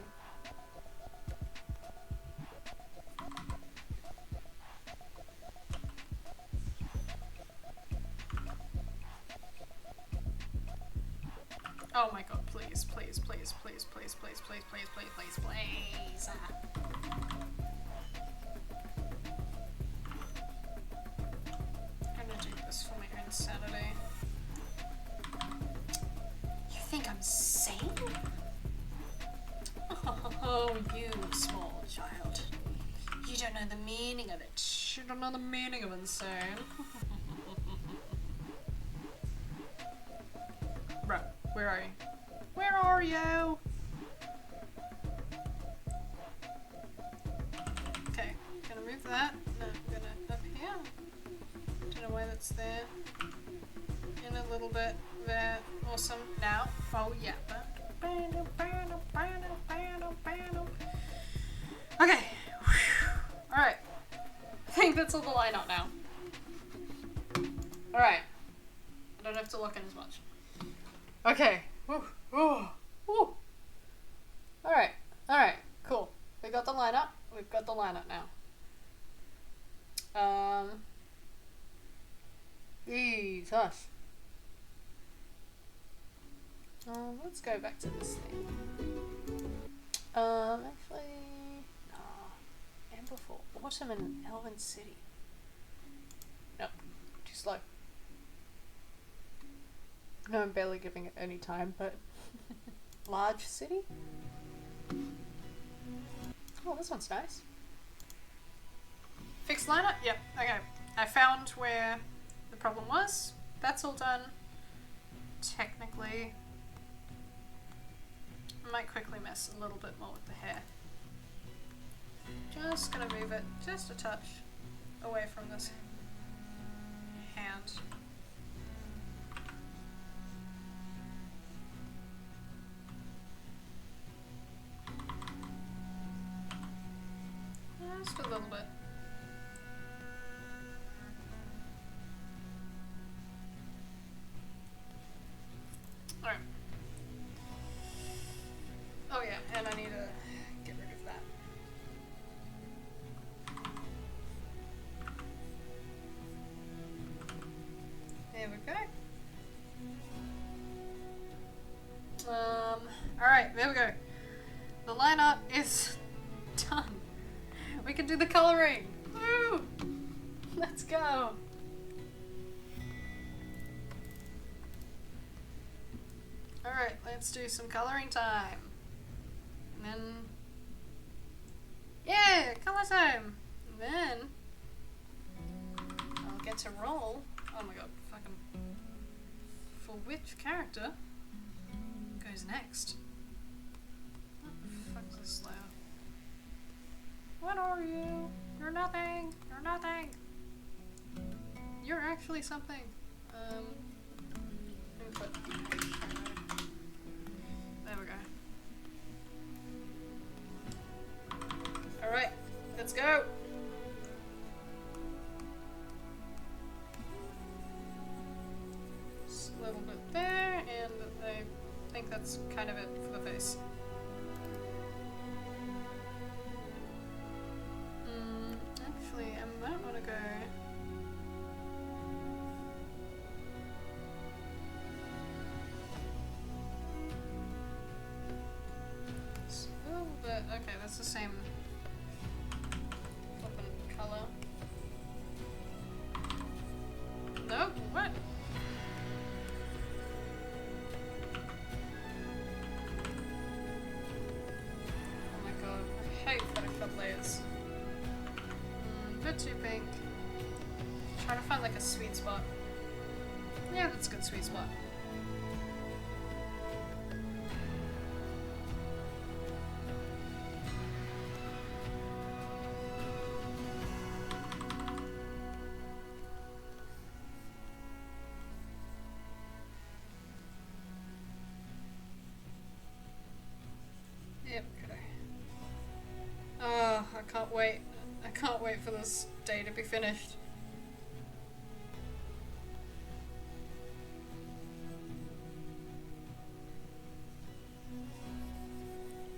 Oh my god, please, please, please, please, please, please, please, please, please, please, please. I'm gonna do this for my own sanity. You think I'm sane? Oh, you small child. You don't know the meaning of it. You don't know the meaning of insane. Bro, where are you? Where are you? Okay, gonna move that. No, I'm gonna up here. Don't know why that's there. In a little bit there. Awesome. Now. Oh yeah. Okay. Alright. I think that's all the line out now. Alright. I don't have to look in as much. Okay. Woo. Woo. Woo. Alright. Alright. Cool. We got the lineup. We've got the lineup now. Jesus. Let's go back to this thing. Actually, Amberfall, Autumn and Elven City. Nope, too slow. No, I'm barely giving it any time, but large city? Oh, this one's nice. Fixed lineup? Yep, okay. I found where the problem was. That's all done. Technically. I might quickly mess a little bit more with the hair. Just gonna move it just a touch away from this hand. Just a little bit. Alright. Oh yeah, and I need to get rid of that. There we go. Alright, there we go. The lineup is done. We can do the coloring. Woo! Let's go. Alright, let's do some coloring time. And then, yeah, color time. And then I'll get to roll. Oh my god, fucking. For which character goes next? What the fuck is this loud? What are you? You're nothing. You're nothing. You're actually something. Let me put. There we go. go. Just a little bit there, and I think that's kind of it for the face. Actually, I might want to go. Just a little bit. Okay, that's the same flippin' color. No, what? Oh my god, I hate Photoshop layers. Bit too pink. Trying to find like a sweet spot. Yeah, that's a good sweet spot. Yep, okay. Oh, I can't wait. I can't wait for this day to be finished.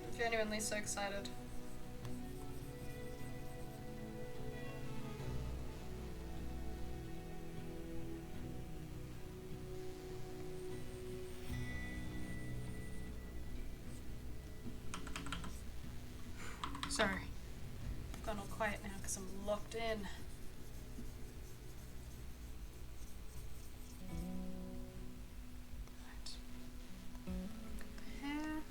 I'm genuinely so excited. Sorry. I've gone all quiet now because I'm locked in. Right. Hair.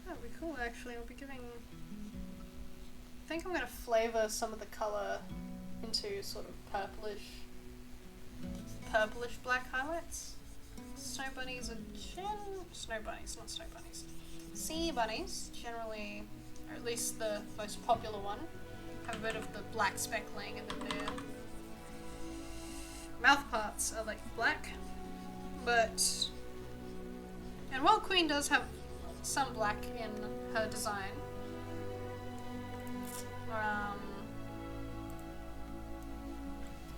That'd be cool actually. I'll be giving. I think I'm going to flavour some of the colour into sort of purplish black highlights. Snow bunnies are snow bunnies, not snow bunnies. Sea bunnies, generally, or at least the most popular one, have a bit of the black speckling, and then their mouth parts are like black. But, and while Queen does have some black in her design,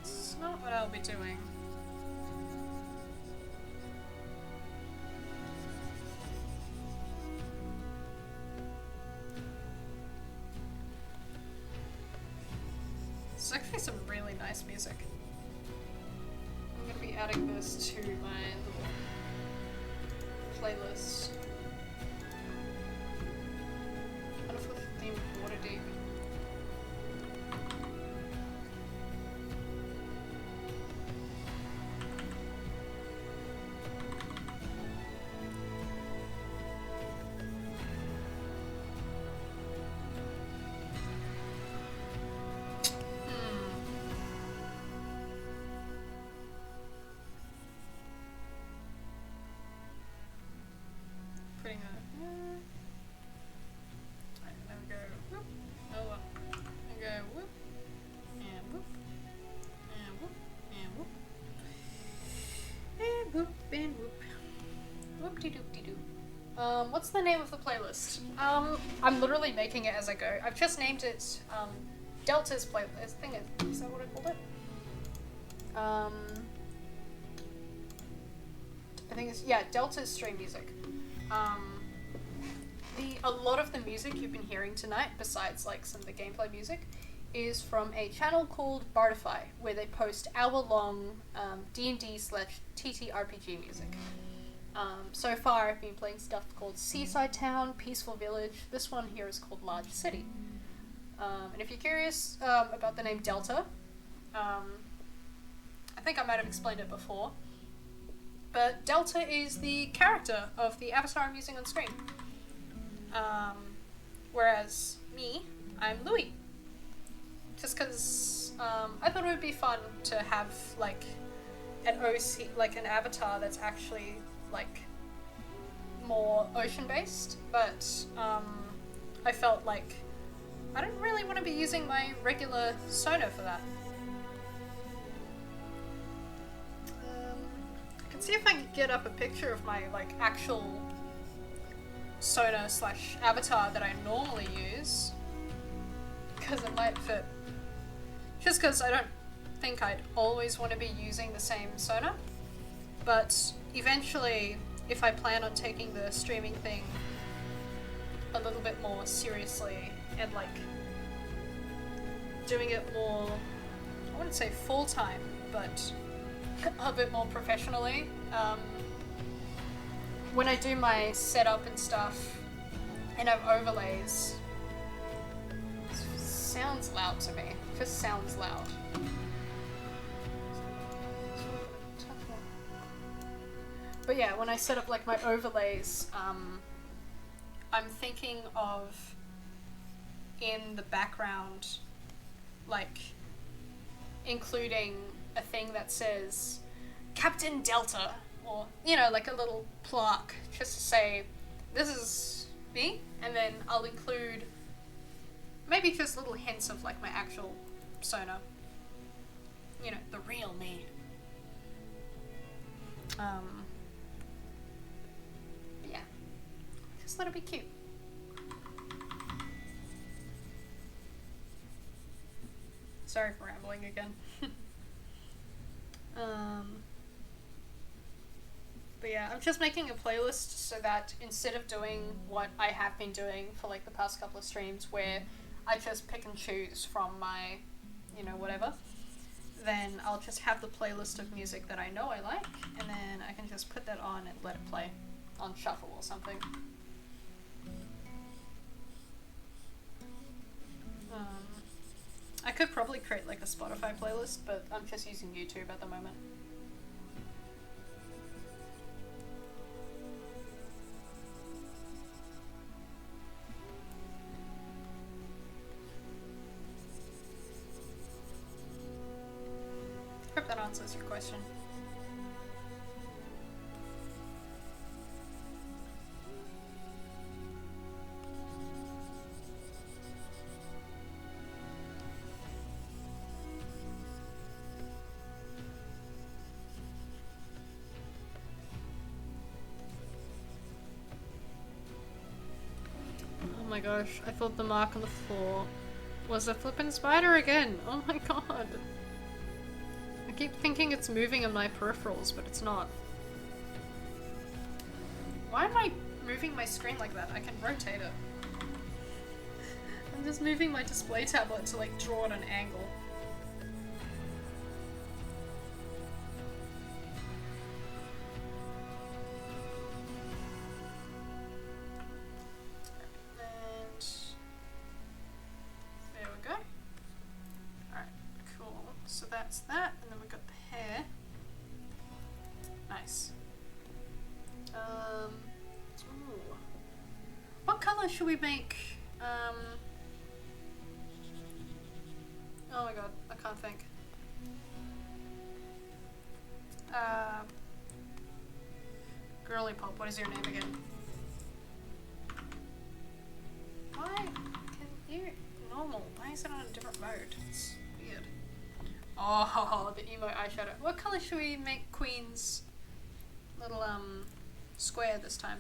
it's not what I'll be doing. It's actually some really nice music. I'm going to be adding this to my little playlist. What if the theme Water Deep? Putting a right, then we go whoop, oh well. And go whoop, and whoop, and whoop, and whoop, and whoop, and whoop. Whoop-de-doop-de-doo. What's the name of the playlist? I'm literally making it as I go. I've just named it, Delta's playlist. I think is that what I called it? I think it's, yeah, Delta's stream music. A lot of the music you've been hearing tonight, besides like some of the gameplay music, is from a channel called Bardify, where they post hour-long D&D/TTRPG music. So far I've been playing stuff called Seaside Town, Peaceful Village. This one here is called Large City. And if you're curious about the name Delta, I think I might have explained it before, but Delta is the character of the avatar I'm using on screen. Whereas me, I'm Louis. Just because I thought it would be fun to have like an OC, like an avatar that's actually like more ocean based, but I felt like I don't really want to be using my regular Sono for that. I can see if I can get up a picture of my like actual Sona slash avatar that I normally use, because it might fit. Just because I don't think I'd always want to be using the same Sona, but eventually, if I plan on taking the streaming thing a little bit more seriously and like doing it more, I wouldn't say full time, but a bit more professionally. When I do my setup and stuff and have overlays, it sounds loud to me. It just sounds loud. But yeah, when I set up like my overlays, I'm thinking of in the background, like including a thing that says Captain Delta, or you know, like a little plaque just to say this is me, and then I'll include maybe just little hints of like my actual Sona, you know, the real me. Yeah, just let it be cute. Sorry for rambling again. But yeah, I'm just making a playlist so that instead of doing what I have been doing for like the past couple of streams where I just pick and choose from my, you know, whatever, then I'll just have the playlist of music that I know I like, and then I can just put that on and let it play on shuffle or something. I could probably create like a Spotify playlist, but I'm just using YouTube at the moment. Hope that answers your question. Oh my gosh, I thought the mark on the floor was a flippin' spider again. Oh my god. I keep thinking it's moving on my peripherals, but it's not. Why am I moving my screen like that? I can rotate it. I'm just moving my display tablet to like draw at an angle. And there we go. Alright, cool. So that's that, and then we got the hair. Nice. Ooh. What color should we make? Oh my god, I can't think. Girly Pop, what is your name again? Why can you normal? Why is it on a different mode? It's weird. Oh, the emo eyeshadow. What color should we make Queen's little square this time?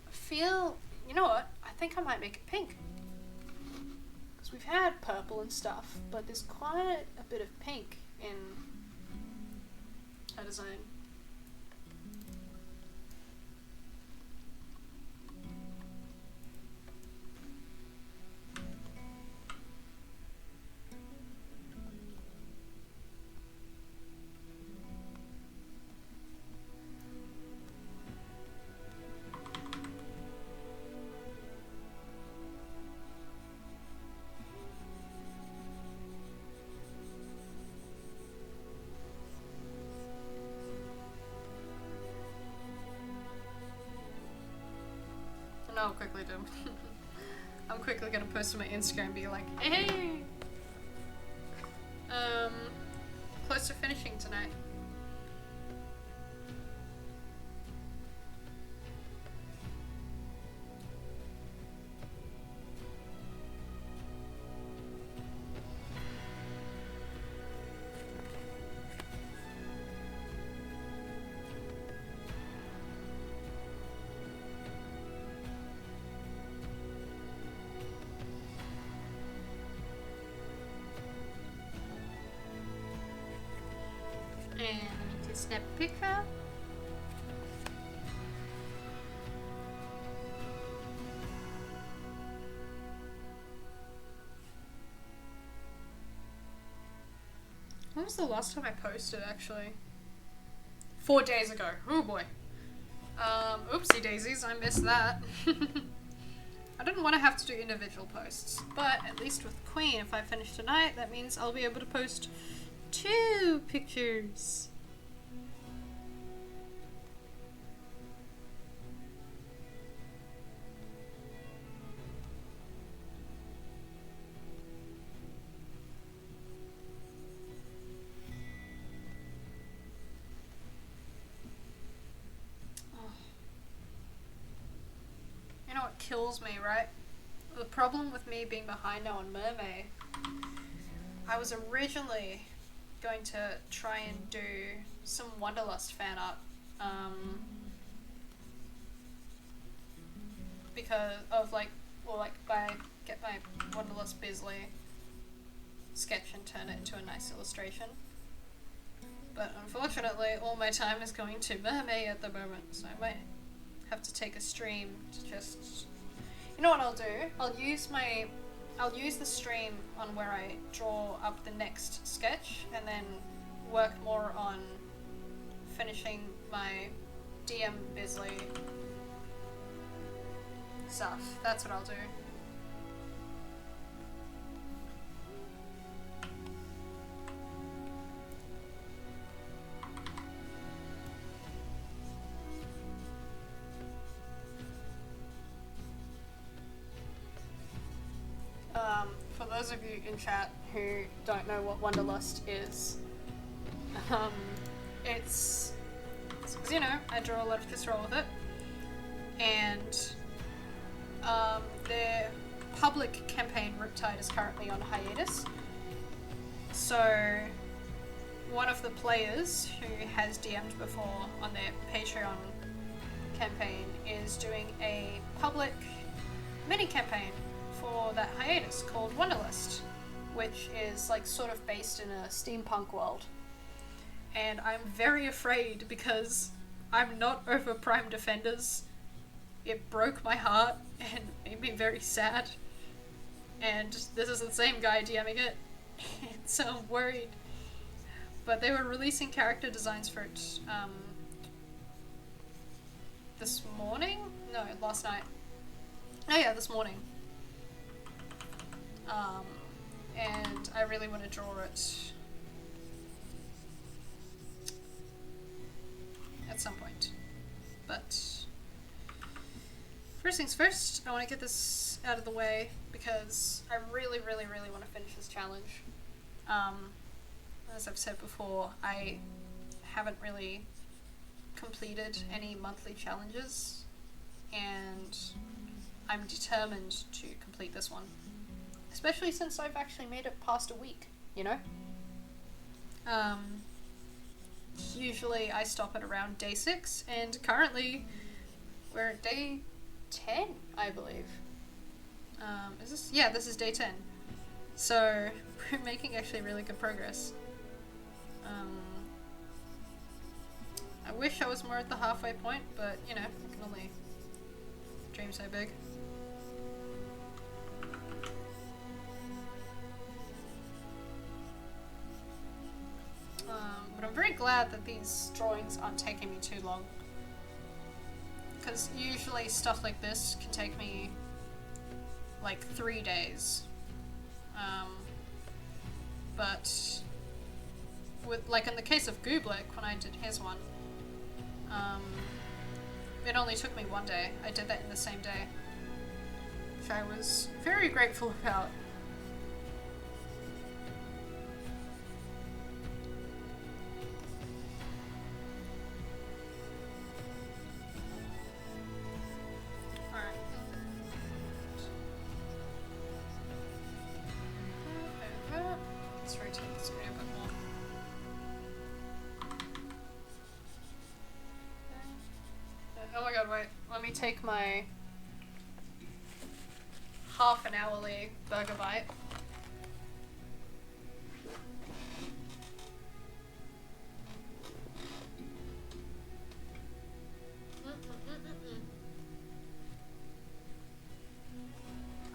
I feel, you know what? I think I might make it pink. Because we've had purple and stuff, but there's quite a bit of pink in her design. No, I'll quickly do. I'm quickly gonna post on my Instagram and be like, hey! Close to finishing tonight. And you snap a picture. When was the last time I posted, actually? 4 days ago. Oh boy. Oopsie daisies, I missed that. I didn't want to have to do individual posts, but at least with Queen, if I finish tonight, that means I'll be able to post 2 pictures. You know what kills me, right? The problem with me being behind now on Mermay, I was originally going to try and do some Wanderlust fan art, because of get my Wanderlust Bisley sketch and turn it into a nice illustration. But unfortunately, all my time is going to Mermay at the moment, so I might have to take a stream to just... You know what I'll do? I'll use the stream on where I draw up the next sketch and then work more on finishing my DM Bisley stuff. That's what I'll do. For those of you in chat who don't know what Wanderlust is, it's because, you know, I draw a lot of Kisrol with it, and their public campaign Riptide is currently on hiatus. So one of the players who has DM'd before on their Patreon campaign is doing a public mini campaign for that hiatus called Wanderlust, which is like sort of based in a steampunk world. And I'm very afraid because I'm not over Prime Defenders. It broke my heart and made me very sad. And this is the same guy DMing it, and so I'm worried. But they were releasing character designs for it this morning? No, last night. Oh yeah, this morning. And I really want to draw it at some point. But first things first, I want to get this out of the way because I really want to finish this challenge. As I've said before, I haven't really completed any monthly challenges, and I'm determined to complete this one. Especially since I've actually made it past a week, you know? Usually I stop at around day 6, and currently we're at day 10, I believe. Is this? Yeah, this is day 10. So we're making actually really good progress. I wish I was more at the halfway point, but you know, I can only dream so big. But I'm very glad that these drawings aren't taking me too long, because usually stuff like this can take me like 3 days. But with, like in the case of Gooblik, when I did his one, it only took me 1 day. I did that in the same day, which I was very grateful about. Take my half an hourly burger bite.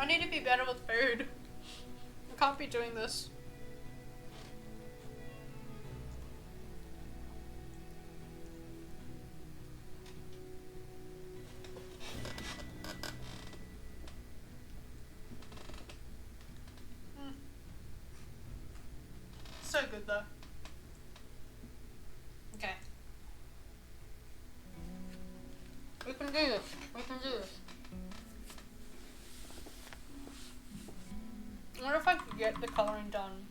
I need to be better with food. I can't be doing this. So good though. Okay. We can do this. We can do this. I wonder if I could get the colouring done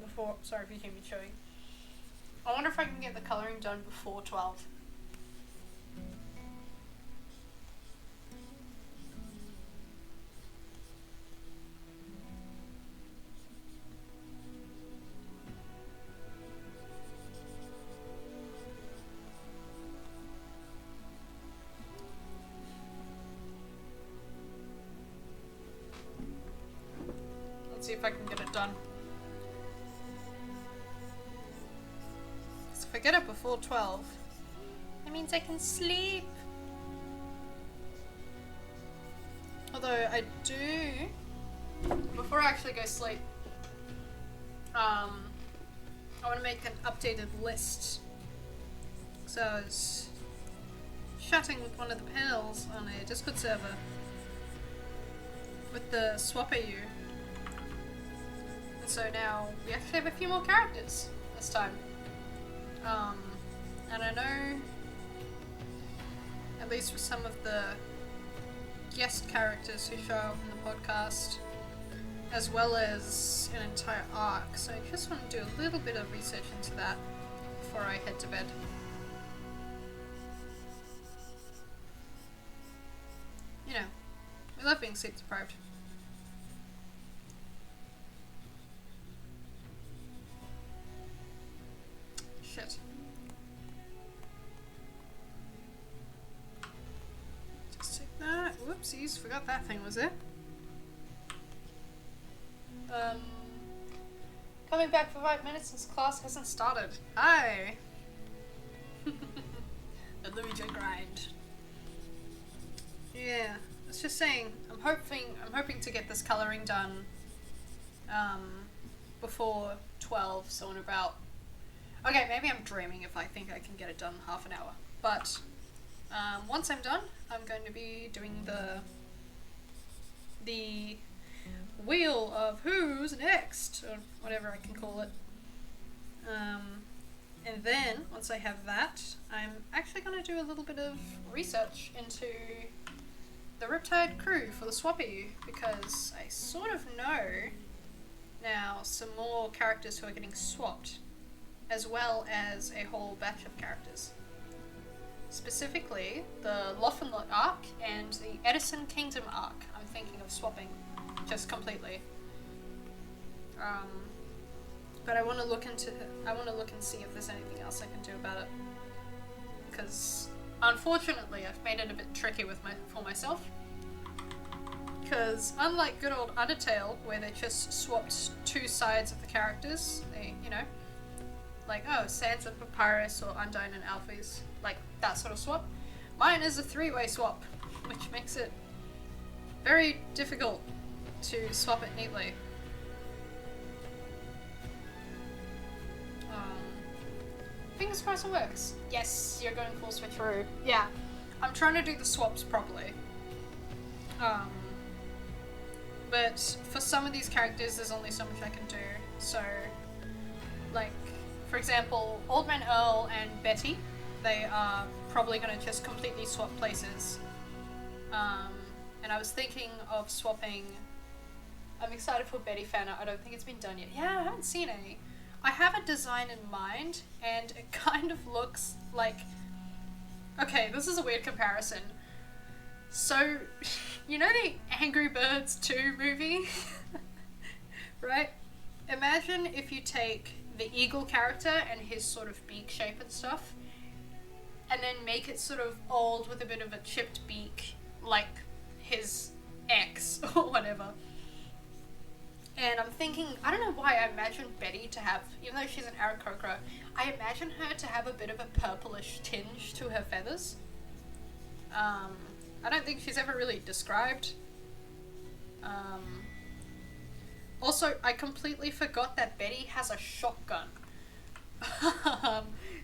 before. Sorry if you hear me chewing. I wonder if I can get the colouring done before 12. Let's see if I can get it done. 'Cause if I get it before 12, that means I can sleep. Although I do, before I actually go sleep, I want to make an updated list. So I was chatting with one of the pals on a Discord server with the SwapAU. So now we actually have a few more characters this time. And I know, at least for some of the guest characters who show up in the podcast, as well as an entire arc. So I just want to do a little bit of research into that before I head to bed. You know, we love being sleep deprived. Shit. Just take that. Whoopsies, forgot that thing was there. Coming back for 5 minutes since class hasn't started. Hi! The Luigi grind. Yeah, I was just saying, I'm hoping to get this colouring done before 12, so in about... Okay, maybe I'm dreaming if I think I can get it done in half an hour. But once I'm done, I'm going to be doing the wheel of who's next, or whatever I can call it. And then, once I have that, I'm actually going to do a little bit of research into the Riptide crew for the SwapAU, because I sort of know now some more characters who are getting swapped, as well as a whole batch of characters. Specifically, the Loffinlot arc and the Edison Kingdom arc I'm thinking of swapping just completely. But I want to look and see if there's anything else I can do about it. Because unfortunately I've made it a bit tricky for myself. Because unlike good old Undertale, where they just swapped two sides of the characters, they, you know, like, oh, Sans and Papyrus or Undyne and Alphys, like that sort of swap. Mine is a three-way swap, which makes it very difficult to swap it neatly. Fingers crossed it works. Yes, you're going full switcheroo. Yeah, I'm trying to do the swaps properly. But for some of these characters, there's only so much I can do. So, like, for example, Old Man Earl and Betty, they are probably going to just completely swap places. And I was thinking of swapping... I'm excited for Betty fan art. I don't think it's been done yet. Yeah, I haven't seen any. I have a design in mind, and it kind of looks like... Okay, this is a weird comparison. So, you know the Angry Birds 2 movie? Right? Imagine if you take the eagle character and his sort of beak shape and stuff, and then make it sort of old with a bit of a chipped beak, like his ex or whatever. And I'm thinking, I don't know why I imagine Betty to have, even though she's an Aarakocra, I imagine her to have a bit of a purplish tinge to her feathers. I don't think she's ever really described Also, I completely forgot that Betty has a shotgun.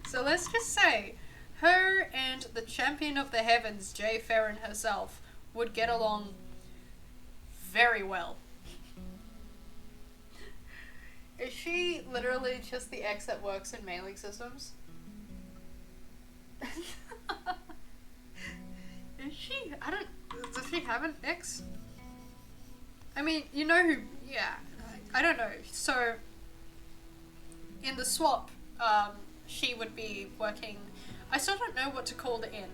So let's just say, her and the champion of the heavens, Jay Farron herself, would get along very well. Is she literally just the ex that works in mailing systems? Is she? I don't. Does she have an ex? I mean, you know who. Yeah. I don't know. So, in the swap, she would be working. I still don't know what to call the inn.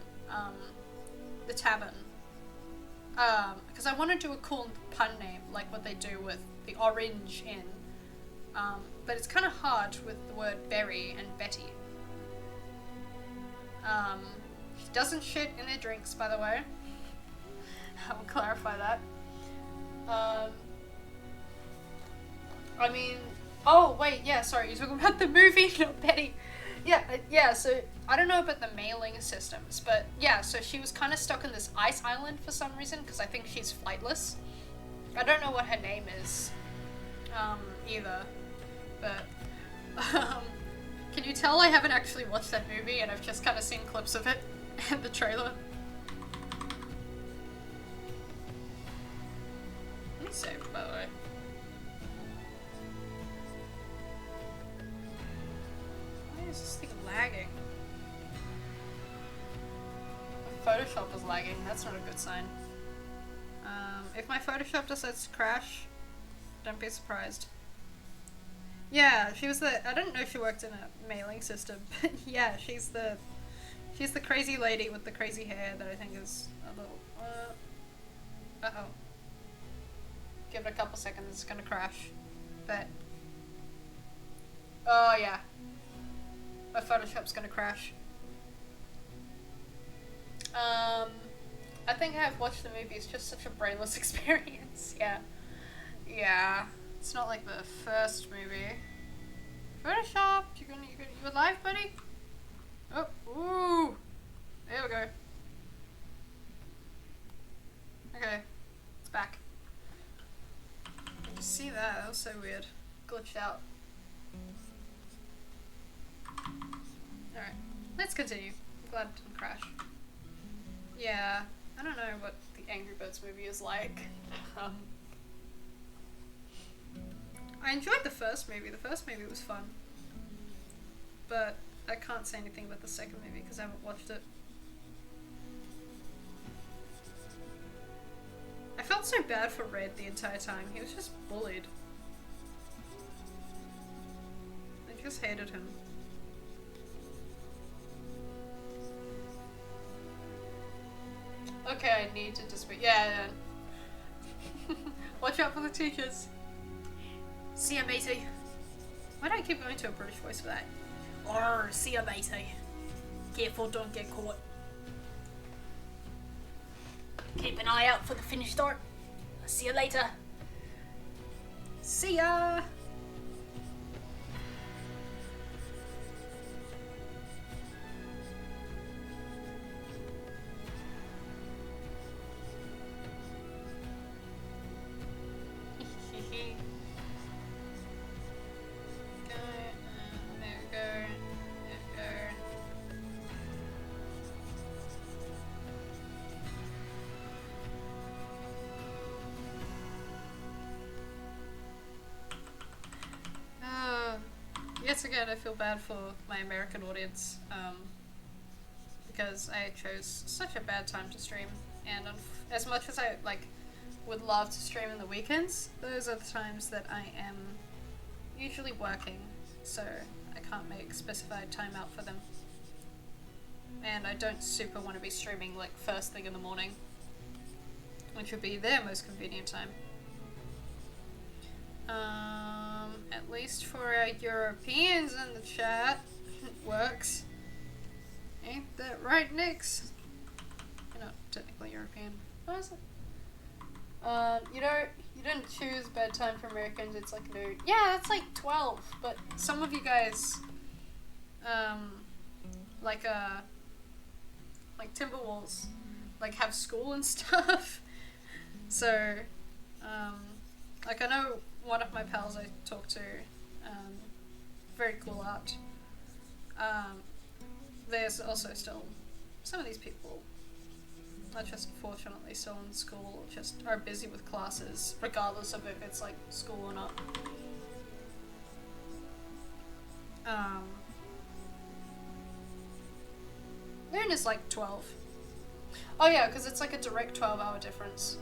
The tavern. Because I want to do a cool pun name, like what they do with the Orange Inn. But it's kind of hard with the word Berry and Betty. She doesn't shit in their drinks, by the way. I will clarify that. I mean, oh wait, yeah, sorry, you're talking about the movie, not Betty. Yeah, so I don't know about the mailing systems, but yeah, so she was kind of stuck in this ice island for some reason, because I think she's flightless. I don't know what her name is, either, but, can you tell I haven't actually watched that movie, and I've just kind of seen clips of it, and the trailer? Let me save, by the way. Why is this thing lagging? My Photoshop is lagging, that's not a good sign. If my Photoshop decides to crash, don't be surprised. Yeah, she was the, I didn't know she worked in a mailing system, but yeah, she's the crazy lady with the crazy hair that I think is a little, uh-oh. Give it a couple seconds, it's gonna crash. But, oh yeah. My Photoshop's gonna crash. I think I've watched the movie, it's just such a brainless experience, yeah. Yeah. It's not like the first movie. Photoshop, you alive, buddy? Oh, ooh. There we go. Okay, it's back. Did you see that? That was so weird. Glitched out. Alright, let's continue. I'm glad it didn't crash. Yeah, I don't know what the Angry Birds movie is like. I enjoyed the first movie. The first movie was fun. But I can't say anything about the second movie because I haven't watched it. I felt so bad for Red the entire time. He was just bullied. I just hated him. Okay, I need to just be. Yeah. Watch out for the teachers. See ya, matey. Why do I keep going to a British voice for that? Or see ya, matey. Careful, don't get caught. Keep an eye out for the finish start. I'll see you later. See ya! Yet again, I feel bad for my American audience, because I chose such a bad time to stream, and as much as I would love to stream in the weekends, those are the times that I am usually working, so I can't make specified time out for them. And I don't super want to be streaming like first thing in the morning, which would be their most convenient time. At least for our Europeans in the chat, it works. Ain't that right, Nix? You're not technically European. What is it? You didn't choose bedtime for Americans, it's like noon. Yeah, that's like 12, but some of you guys, like Timberwolves, like have school and stuff. So, Like I know one of my pals I talk to, very cool art. There's also still some of these people are just fortunately still in school, just are busy with classes, regardless of if it's like school or not. Noon is like 12. Oh yeah, because it's like a direct 12-hour difference.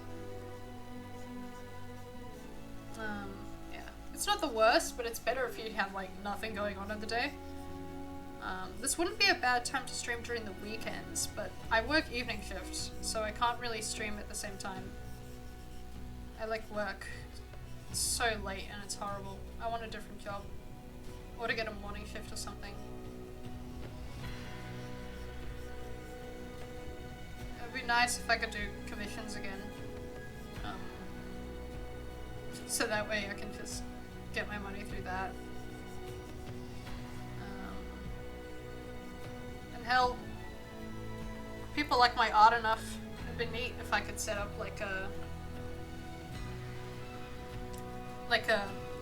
Yeah. It's not the worst, but it's better if you have like nothing going on in the day. This wouldn't be a bad time to stream during the weekends, but I work evening shifts, so I can't really stream at the same time. I like work so late and it's horrible. I want a different job. Or to get a morning shift or something. It'd be nice if I could do commissions again. So that way I can just get my money through that. And hell, people like my art enough. It'd be neat if I could set up like a,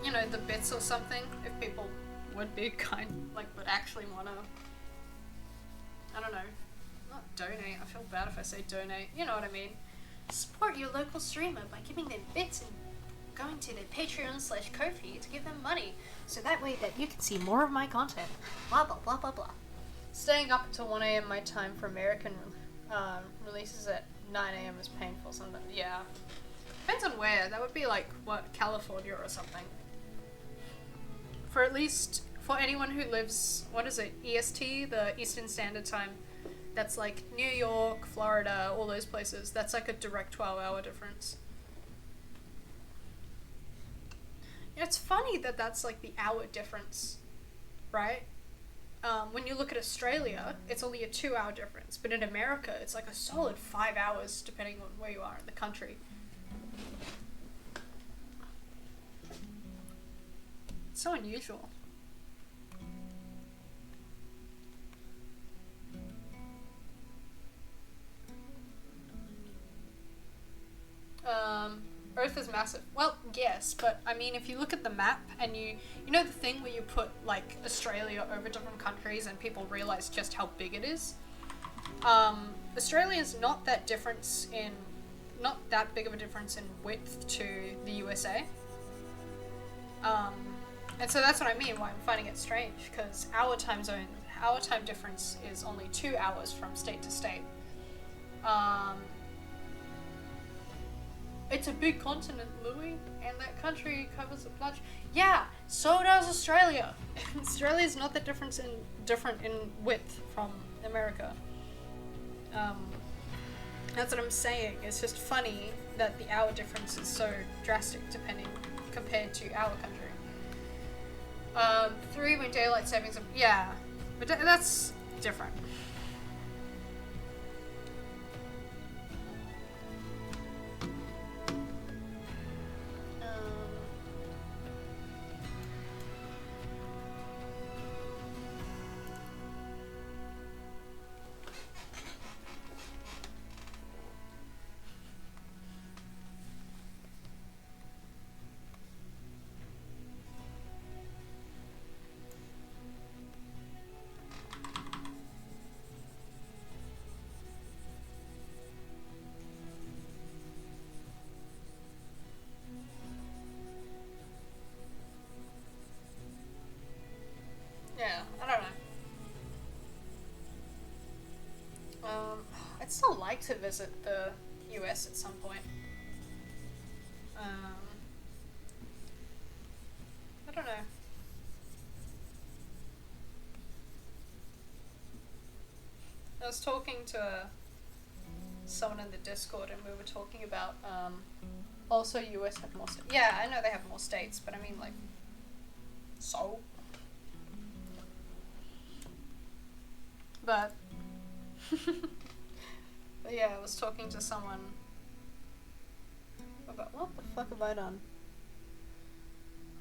you know, the bits or something. If people would be would actually wanna, I don't know, not donate. I feel bad if I say donate. You know what I mean. Support your local streamer by giving them bits and going to their Patreon/Ko-fi to give them money, so that way that you can see more of my content. Blah blah blah blah blah. Staying up until 1 a.m. my time for American releases at 9 a.m. is painful sometimes. Yeah. Depends on where. That would be like, what, California or something. For at least, for anyone who lives, what is it, EST, the Eastern Standard Time, that's like New York, Florida, all those places, that's like a direct 12-hour difference. It's funny that that's like the hour difference, right? When you look at Australia, it's only a 2-hour difference, but in America, it's like a solid 5 hours depending on where you are in the country. It's so unusual. Earth is massive. Well, yes, but I mean, if you look at the map and you know the thing where you put like Australia over different countries and people realize just how big it is. Australia is not that big of a difference in width to the USA. And so that's what I mean. Why I'm finding it strange, because our time difference is only 2 hours from state to state. It's a big continent, Louis, and that country covers a large. Yeah, so does Australia. Australia's not that different in width from America. That's what I'm saying. It's just funny that the hour difference is so drastic compared to our country. 3 when daylight savings. Yeah, but that's different. Yeah, I don't know. I'd still like to visit the US at some point. I don't know. I was talking to someone in the Discord and we were talking about, also US have more states. Yeah, I know they have more states, but I mean like, so? But yeah, I was talking to someone about what the fuck have I done?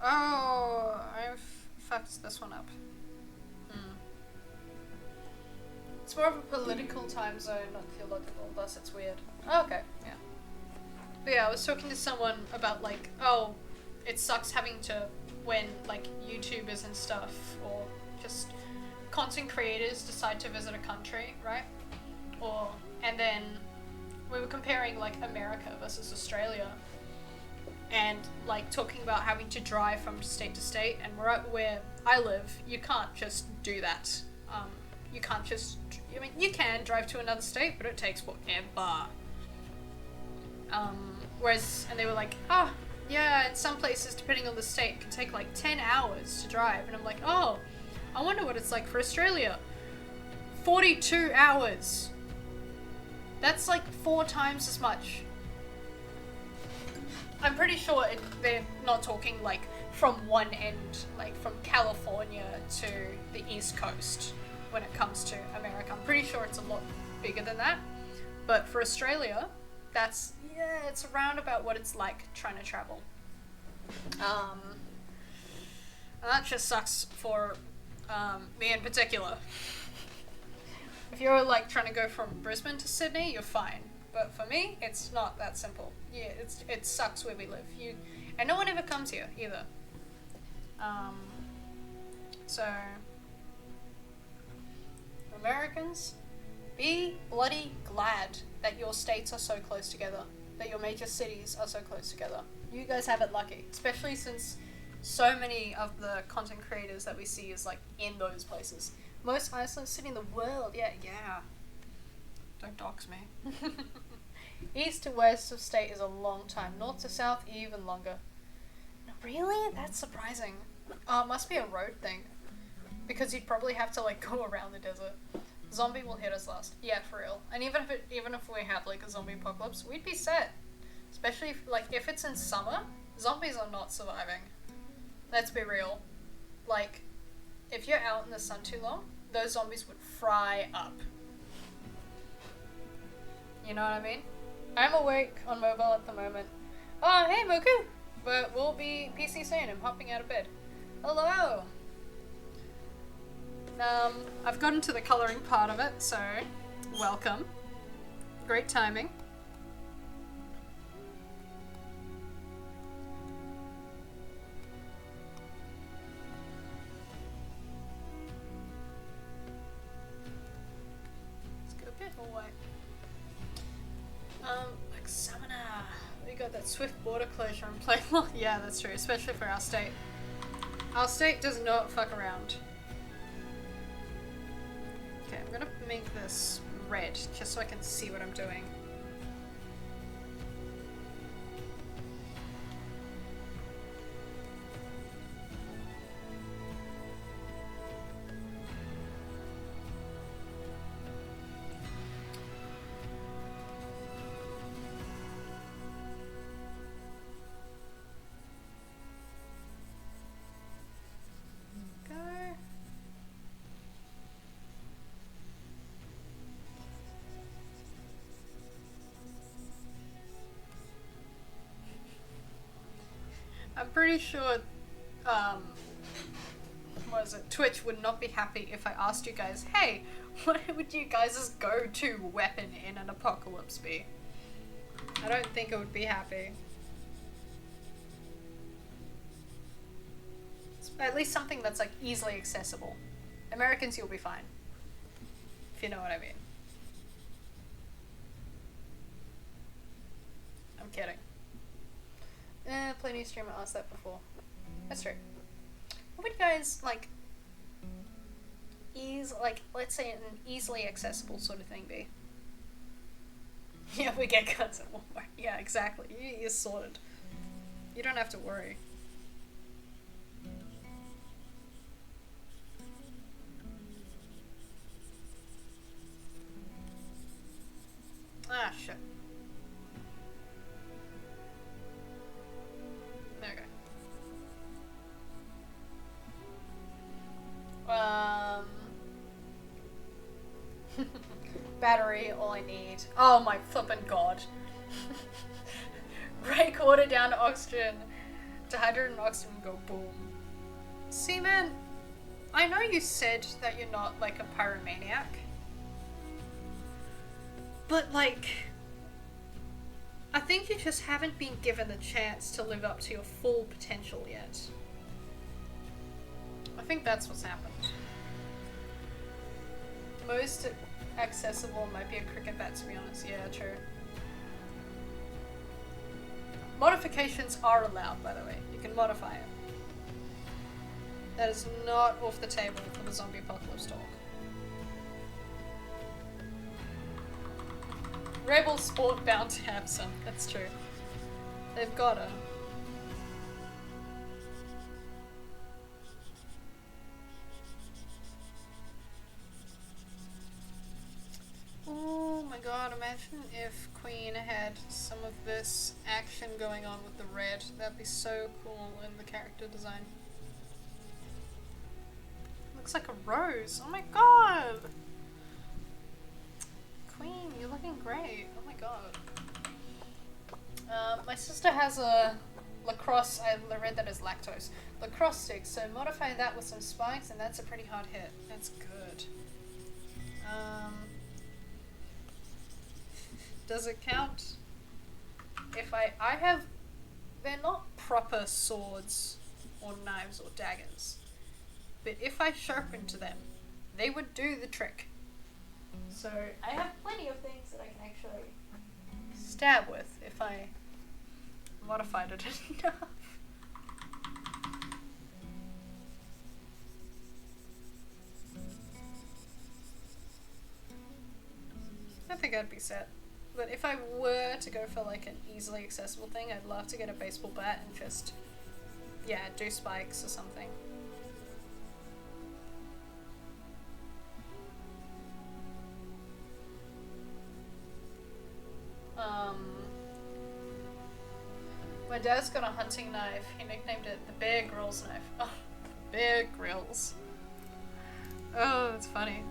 Oh, I've fucked this one up. It's more of a political time zone, not theological, thus it's weird. Oh, okay, yeah. But yeah, I was talking to someone about like, oh, it sucks having to, when like YouTubers and stuff or just content creators decide to visit a country, right? And then we were comparing like America versus Australia, and like talking about having to drive from state to state, and right where I live, you can't just do that. You can't just, I mean, you can drive to another state, but it takes forever. Whereas, and they were like, oh, yeah, in some places, depending on the state, it can take like 10 hours to drive. And I'm like, oh, I wonder what it's like for Australia. 42 hours. That's like 4 times as much. I'm pretty sure they're not talking like from one end, like from California to the East Coast when it comes to America. I'm pretty sure it's a lot bigger than that. But for Australia, that's, yeah, it's around about what it's like trying to travel. And that just sucks for me in particular. If you're like trying to go from Brisbane to Sydney, you're fine. But for me, it's not that simple. Yeah, it sucks where we live. And no one ever comes here either. So Americans, be bloody glad that your states are so close together, that your major cities are so close together. You guys have it lucky, especially since so many of the content creators that we see is like in those places. Most isolated city in the world, yeah. Don't dox me. East to west of state is a long time. North to south, even longer. No, really? That's surprising. Oh, it must be a road thing. Because you'd probably have to like go around the desert. Zombie will hit us last. Yeah, for real. And even if we have like a zombie apocalypse, we'd be set. Especially if it's in summer, zombies are not surviving. Let's be real. Like, if you're out in the sun too long, those zombies would fry up. You know what I mean? I'm awake on mobile at the moment. Oh, hey Moku! But we'll be PC soon. I'm hopping out of bed. Hello! I've gotten to the colouring part of it, so welcome. Great timing. Let's go a bit more white. Examiner. We got that swift border closure in play. Yeah, that's true, especially for our state. Our state does not fuck around. Okay, I'm gonna make this red, just so I can see what I'm doing. I'm pretty sure, Twitch would not be happy if I asked you guys, hey, what would you guys' go-to weapon in an apocalypse be? I don't think it would be happy. At least something that's like easily accessible. Americans, you'll be fine. If you know what I mean. I'm kidding. Plenty of streamer asked that before. That's true. What would you guys like? Let's say an easily accessible sort of thing be? Yeah, we get guns at Walmart. Yeah, exactly. You're sorted. You don't have to worry. Ah, shit. There we go. Battery, all I need. Oh my flippin' god. Break water down to oxygen. To hydrogen and oxygen, go boom. See, man, I know you said that you're not like a pyromaniac. But like, I think you just haven't been given the chance to live up to your full potential yet. I think that's what's happened. Most accessible might be a cricket bat, to be honest. Yeah, true. Modifications are allowed, by the way. You can modify it. That is not off the table for the zombie apocalypse talk. Rebel Sport bound to have some. That's true. They've gotta. Oh my god, imagine if Queen had some of this action going on with the red. That'd be so cool in the character design. Looks like a rose. Oh my god! Queen, you're looking great. Oh my god. My sister has a lacrosse, I read that as lactose, lacrosse stick, so modify that with some spikes and that's a pretty hard hit. That's good. Does it count if I have, they're not proper swords or knives or daggers, but if I sharpened them, they would do the trick. So I have plenty of things that I can actually stab with if I modified it enough. I think I'd be set. But if I were to go for like an easily accessible thing, I'd love to get a baseball bat and just, yeah, do spikes or something. My dad's got a hunting knife. He nicknamed it the Bear Grylls knife. Oh, Bear Grylls. Oh, that's funny.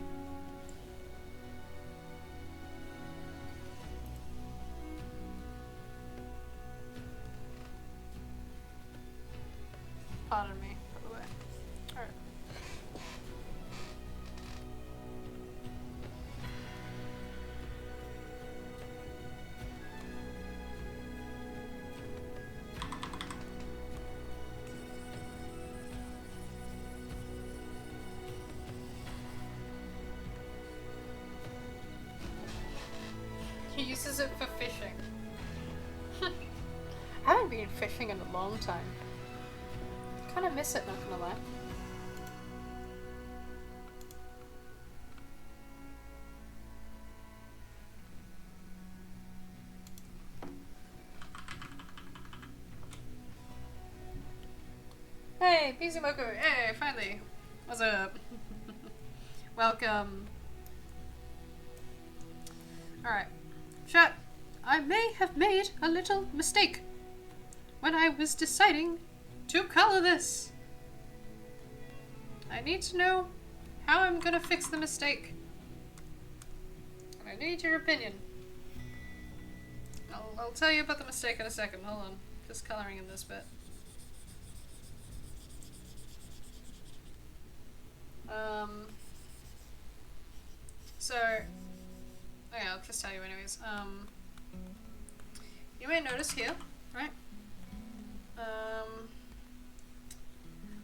Pardon me, by the way. Alright. He uses it for fishing. I haven't been fishing in a long time. Kind of miss it, not gonna lie. Hey, Bizumoku! Hey, finally! What's up? Welcome. Alright. Chat, I may have made a little mistake when I was deciding to color this. I need to know how I'm gonna fix the mistake. And I need your opinion. I'll tell you about the mistake in a second. Hold on. Just coloring in this bit. Yeah, I'll just tell you anyways. You may notice here, right?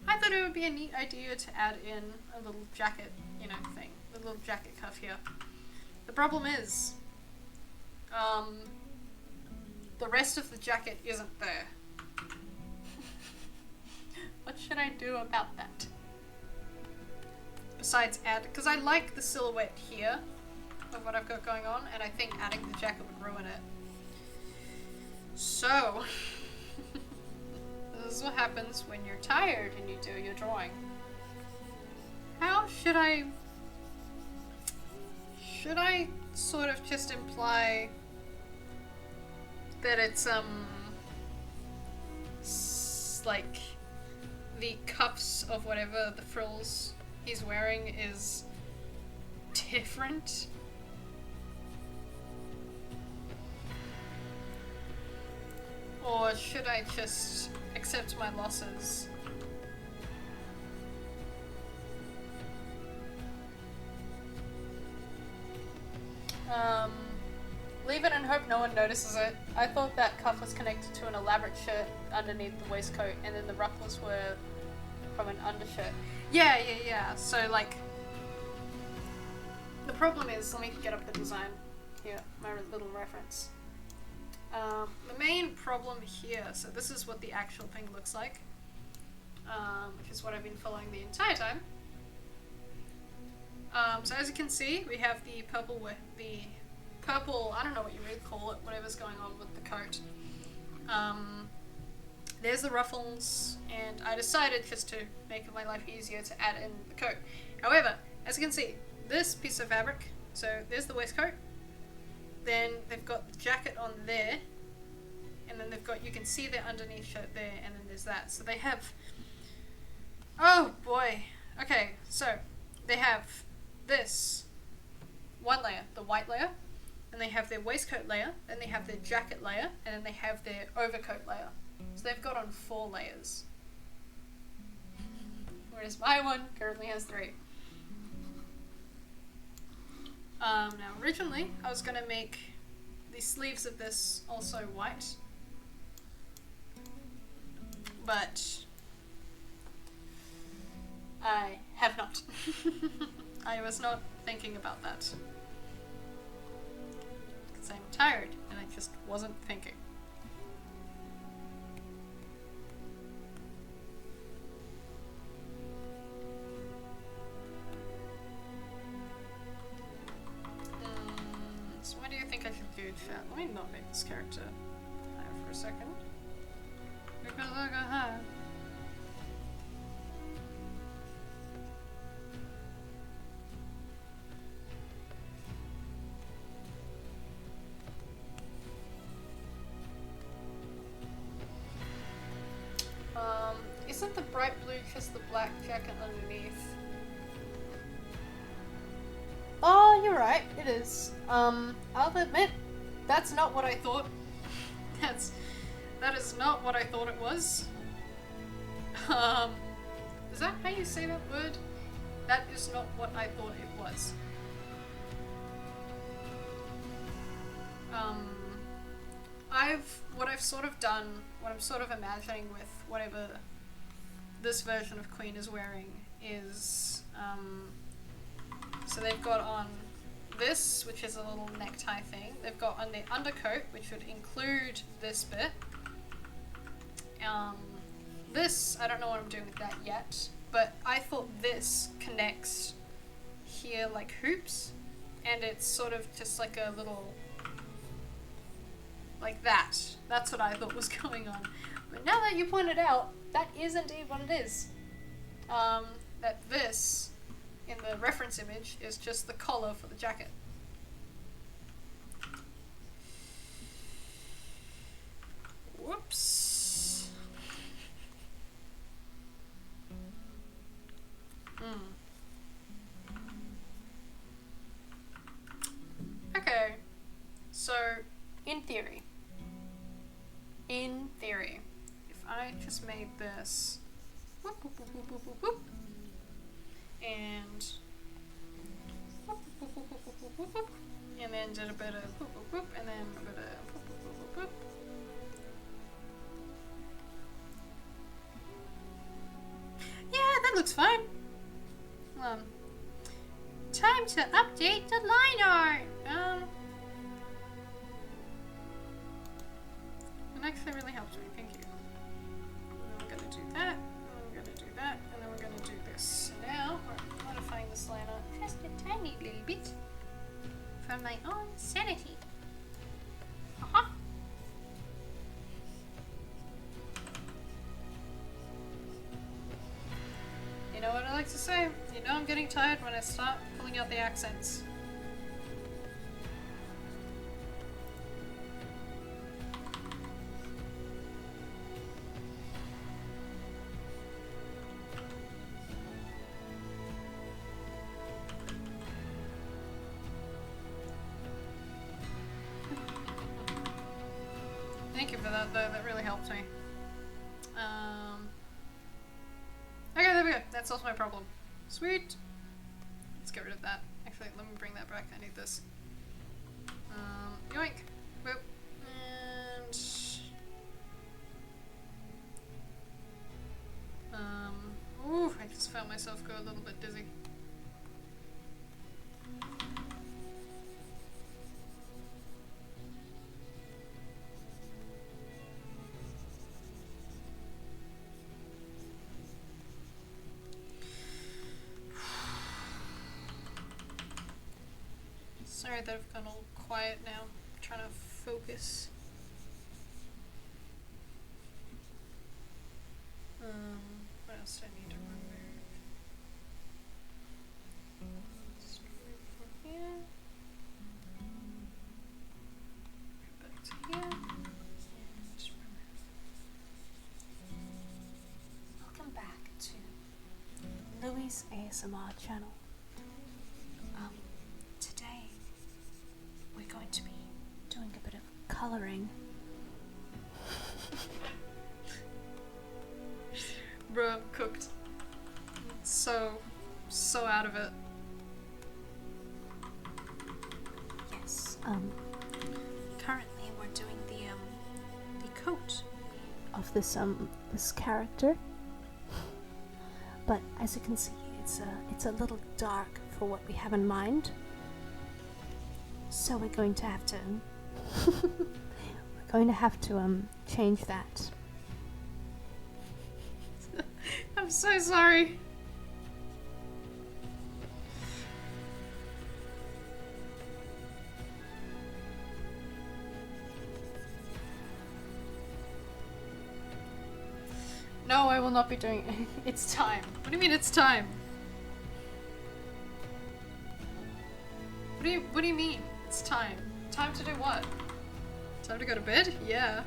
I thought it would be a neat idea to add in a little jacket, you know, thing. A little jacket cuff here. The problem is, the rest of the jacket isn't there. What should I do about that? Besides add, because I like the silhouette here of what I've got going on, and I think adding the jacket would ruin it. So, this is what happens when you're tired and you do your drawing. How should I sort of just imply that it's, like, the cuffs of whatever the frills he's wearing is different? Or should I just accept my losses? Leave it and hope no one notices it. I thought that cuff was connected to an elaborate shirt underneath the waistcoat, and then the ruffles were from an undershirt. Yeah. So, like, the problem is, let me get up the design here, my little reference. The main problem here, so this is what the actual thing looks like, which is what I've been following the entire time. So as you can see, we have the purple, I don't know what you would call it, whatever's going on with the coat. There's the ruffles, and I decided just to make my life easier to add in the coat. However, as you can see, this piece of fabric, so there's the waistcoat, then they've got the jacket on there, and then they've got, you can see their underneath shirt there, and then there's that. So they have, oh boy, okay, so they have this one layer, the white layer, and they have their waistcoat layer, then they have their jacket layer, and then they have their overcoat layer. So they've got on 4 layers. Whereas my one currently has 3. Now originally I was going to make the sleeves of this also white, but I have not. I was not thinking about that. Because I'm tired and I just wasn't thinking. So what do you think I should do, chat? Let me not make this character high for a second. Because I got high. Isn't the bright blue just the black jacket underneath? Oh, you're right, it is. I'll admit, that's not what I thought. That is not what I thought it was. Is that how you say that word? That is not what I thought it was. What I've sort of done, what I'm sort of imagining with whatever this version of Queen is wearing is, so they've got on this, which is a little necktie thing. They've got on their undercoat, which would include this bit. This, I don't know what I'm doing with that yet, but I thought this connects here like hoops, and it's sort of just like a little, like that. That's what I thought was going on. But now that you pointed out, that is indeed what it is. That this, in the reference image, is just the collar for the jacket. Whoops. Okay, so in theory, if I just made this whoop, whoop, whoop, whoop, whoop, whoop, whoop, and whoop, whoop, whoop, whoop, whoop, whoop, whoop, and then did a bit of whoop, whoop, whoop, and then a bit of whoop, whoop, whoop, whoop, whoop. Yeah, that looks fine. Time to update the line art. It actually really helps me. Thank you. And then we're gonna do that, and then we're gonna do that, and then we're gonna do this. So now we're modifying this line art just a tiny little bit for my own sanity. You know what I like to say? You know I'm getting tired when I start pulling out the accents. Thank you for that, though. That really helped me. Okay, there we go. That solves my problem. Sweet. Let's get rid of that. Actually, let me bring that back. I need this. Yoink. Boop. And... Ooh, I just felt myself go a little bit dizzy. Sorry that I've gone all quiet now. I'm trying to focus. What else do I need to remove? Just remove from here. Go back to here. And just remove. Welcome back to Louie's ASMR channel. Today we're going to be doing a bit of colouring. Bro, I'm cooked. So out of it. Yes. Currently we're doing the coat of this character. But as you can see, it's a little dark for what we have in mind. So we're going to have to change that. I'm so sorry. No, I will not be doing it. It's time. What do you mean it's time? What do you mean? It's time. Time to do what? Time to go to bed? Yeah.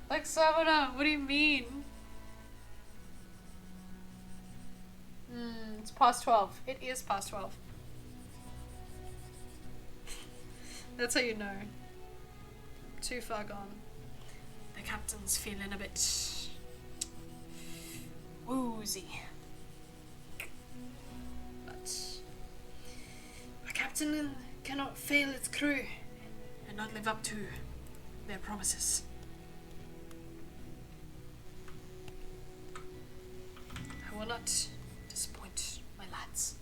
Like Savannah, what do you mean? It's past 12. It is past 12. That's how you know. Too far gone. The captain's feeling a bit woozy. But a captain cannot fail its crew and not live up to their promises. I will not disappoint my lads.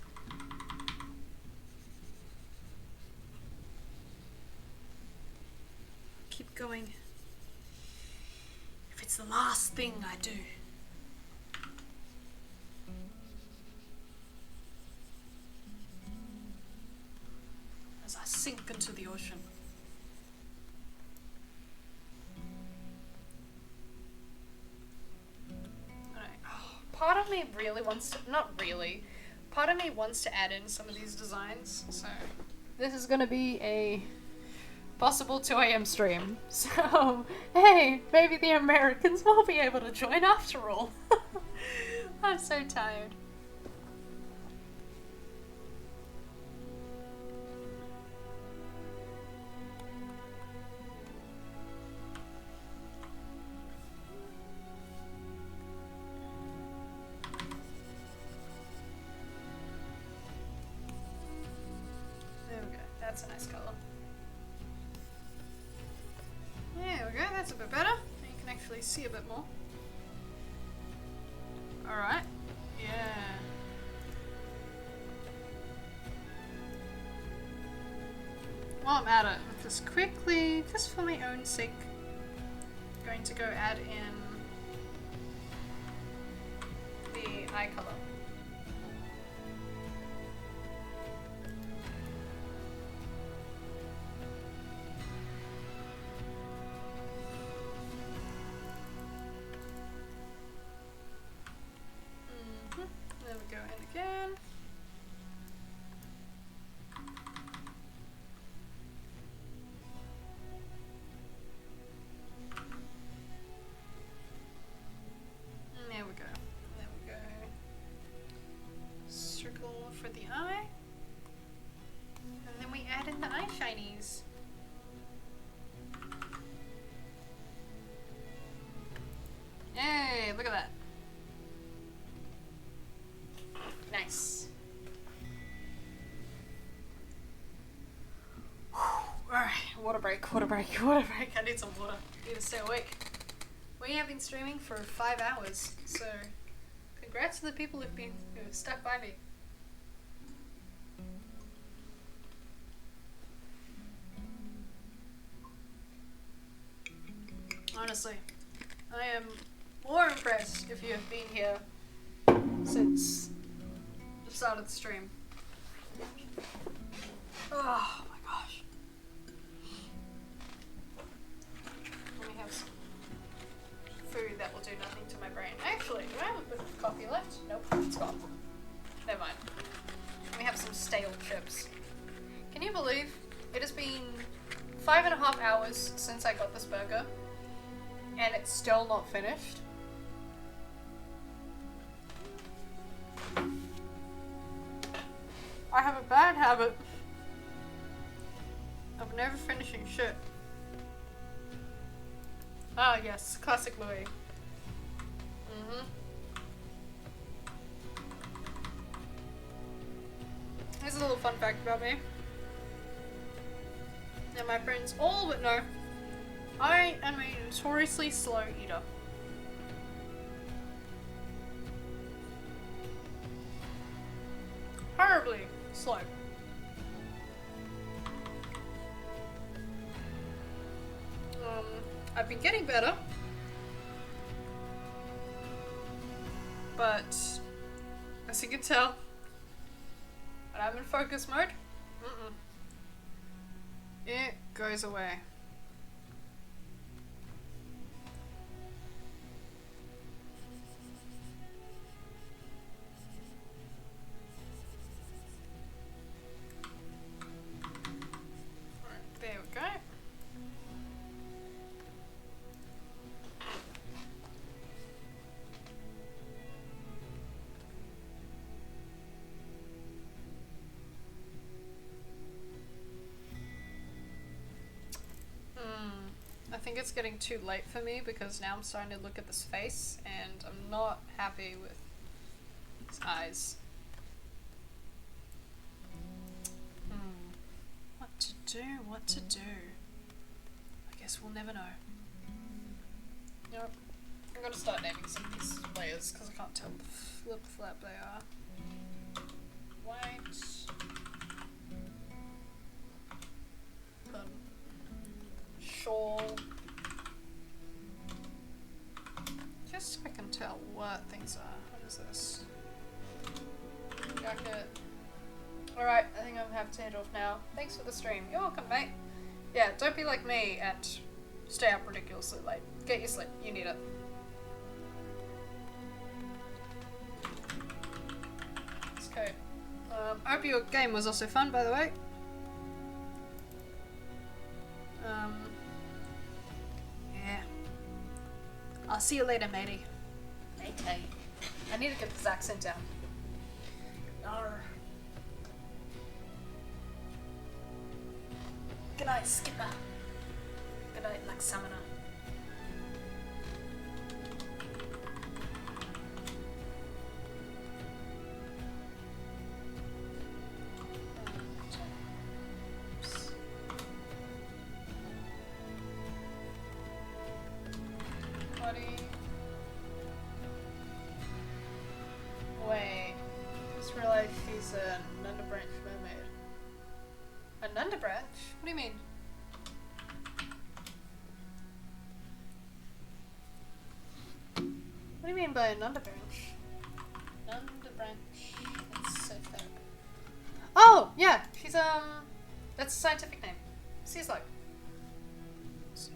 Keep going. If it's the last thing I do. As I sink into the ocean. Alright. Oh, part of me really wants to, not really, part of me wants to add in some of these designs, so this is gonna be a possible 2 AM stream. So, hey, maybe the Americans will be able to join after all. I'm so tired. There we go. That's a nice color. There we go, that's a bit better. You can actually see a bit more. Alright. Yeah. While I'm at it, I'm just quickly, just for my own sake, going to go add in the eye color. There we go, and again. And there we go. There we go. Circle for the eye. And then we add in the eye shinies. Yay, look at that. break, water break, water break. I need some water. I need to stay awake. We have been streaming for 5 hours, so congrats to the people who have stuck by me. Honestly, I am more impressed if you have been here since the start of the stream. Oh my gosh. Let me have some food that will do nothing to my brain. Actually, do I have a bit of coffee left? Nope, it's gone. Never mind. Let me have some stale chips. Can you believe it has been 5.5 hours since I got this burger and it's still not finished? I have a bad habit of never finishing shit. Ah yes, classic Louis. Here's a little fun fact about me. And my friends all but know I am a notoriously slow eater. Horribly slow. I've been getting better, but as you can tell, when I'm in focus mode, it goes away. There we go. I think it's getting too late for me because now I'm starting to look at this face and I'm not happy with his eyes. What to do? I guess we'll never know. Nope. I'm gonna start naming some of these layers because I can't tell the flip flap they are. White. Shawl. Just so I can tell what things are. What is this? Jacket. Alright, I think I'm gonna have to head off now. Thanks for the stream. You're welcome, mate. Yeah, don't be like me and stay up ridiculously late. Get your sleep. You need it. Let's go. I hope your game was also fun, by the way. Yeah. I'll see you later, matey. Okay. I need to get this accent down. Arr. Good night, Skipper. Good night, Laksamana. Wait, just realized she's a Nunda branch mermaid. A Nunda branch? What do you mean? What do you mean by a Nunda branch? Nunda branch. Let's say that. Oh, yeah, she's that's a scientific name. Sea slug.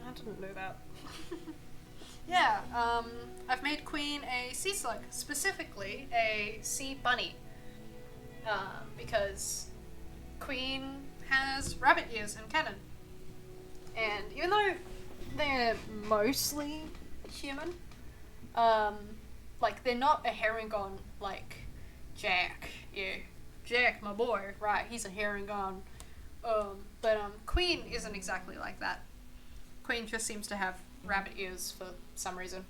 I didn't know that. Yeah, I've made Queen a sea slug, specifically a sea bunny, because Queen has rabbit ears in canon, and even though they're mostly human, like they're not a herringon like Jack. Yeah, Jack, my boy, right? He's a herringon, but Queen isn't exactly like that. Queen just seems to have rabbit ears for some reason.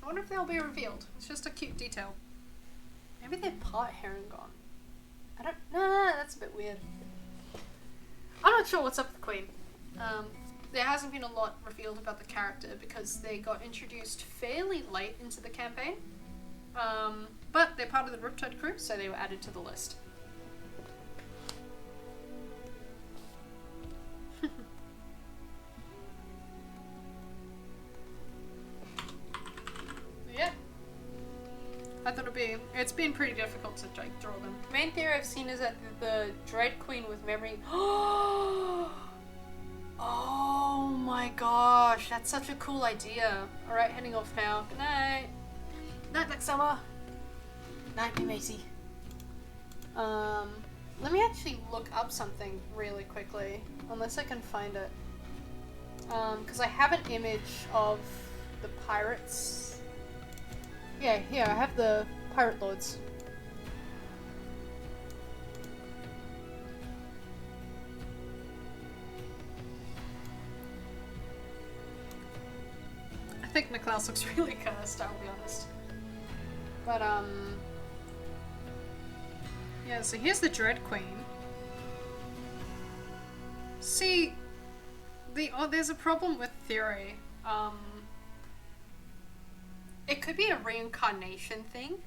I wonder if they'll be revealed. It's just a cute detail. Maybe they're part herringon. I don't. No, that's a bit weird. I'm not sure what's up with Queen. There hasn't been a lot revealed about the character because they got introduced fairly late into the campaign. But they're part of the Riptide crew, so they were added to the list. Yeah. I thought it's been pretty difficult to like draw them. The main theory I've seen is that the Dread Queen with Mermay. Oh my gosh, that's such a cool idea. Alright, heading off now. Good night. Night, Black Summer. Night, me Macy. Let me actually look up something really quickly. Unless I can find it. Because I have an image of the pirates. Yeah, here, I have the Pirate Lords. I think Niklaus looks really cursed, I'll be honest. But, yeah, so here's the Dread Queen. See, there's a problem with theory. It could be a reincarnation thing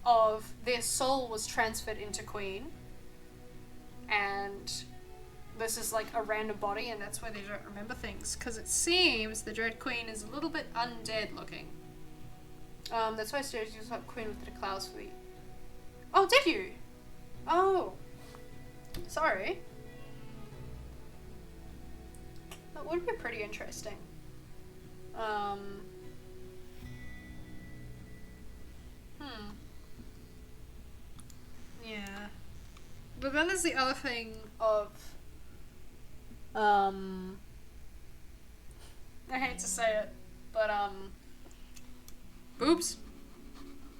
of their soul was transferred into Queen, and this is like a random body, and that's why they don't remember things. Because it seems the Dread Queen is a little bit undead looking. That's why I started using up Queen with the Klaus for the... Oh, did you? Oh. Sorry. That would be pretty interesting. Yeah. But then there's the other thing of... I hate to say it, but, boobs.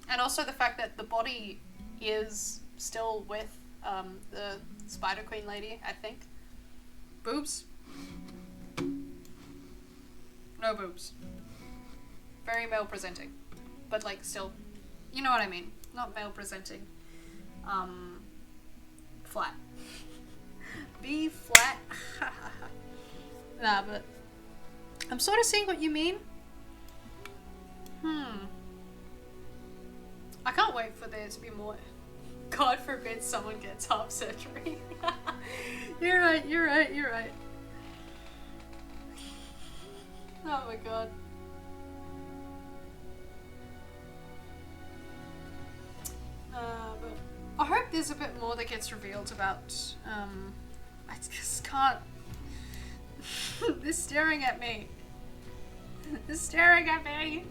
And also the fact that the body is still with, the Spider Queen lady, I think. Boobs. No boobs. Very male presenting. But like still, you know what I mean. Not male presenting. Flat. B flat. Nah, but I'm sort of seeing what you mean. I can't wait for there to be more. God forbid someone gets heart surgery. You're right, you're right, you're right. Oh my god. But I hope there's a bit more that gets revealed about, I just can't. They're staring at me. They're staring at me.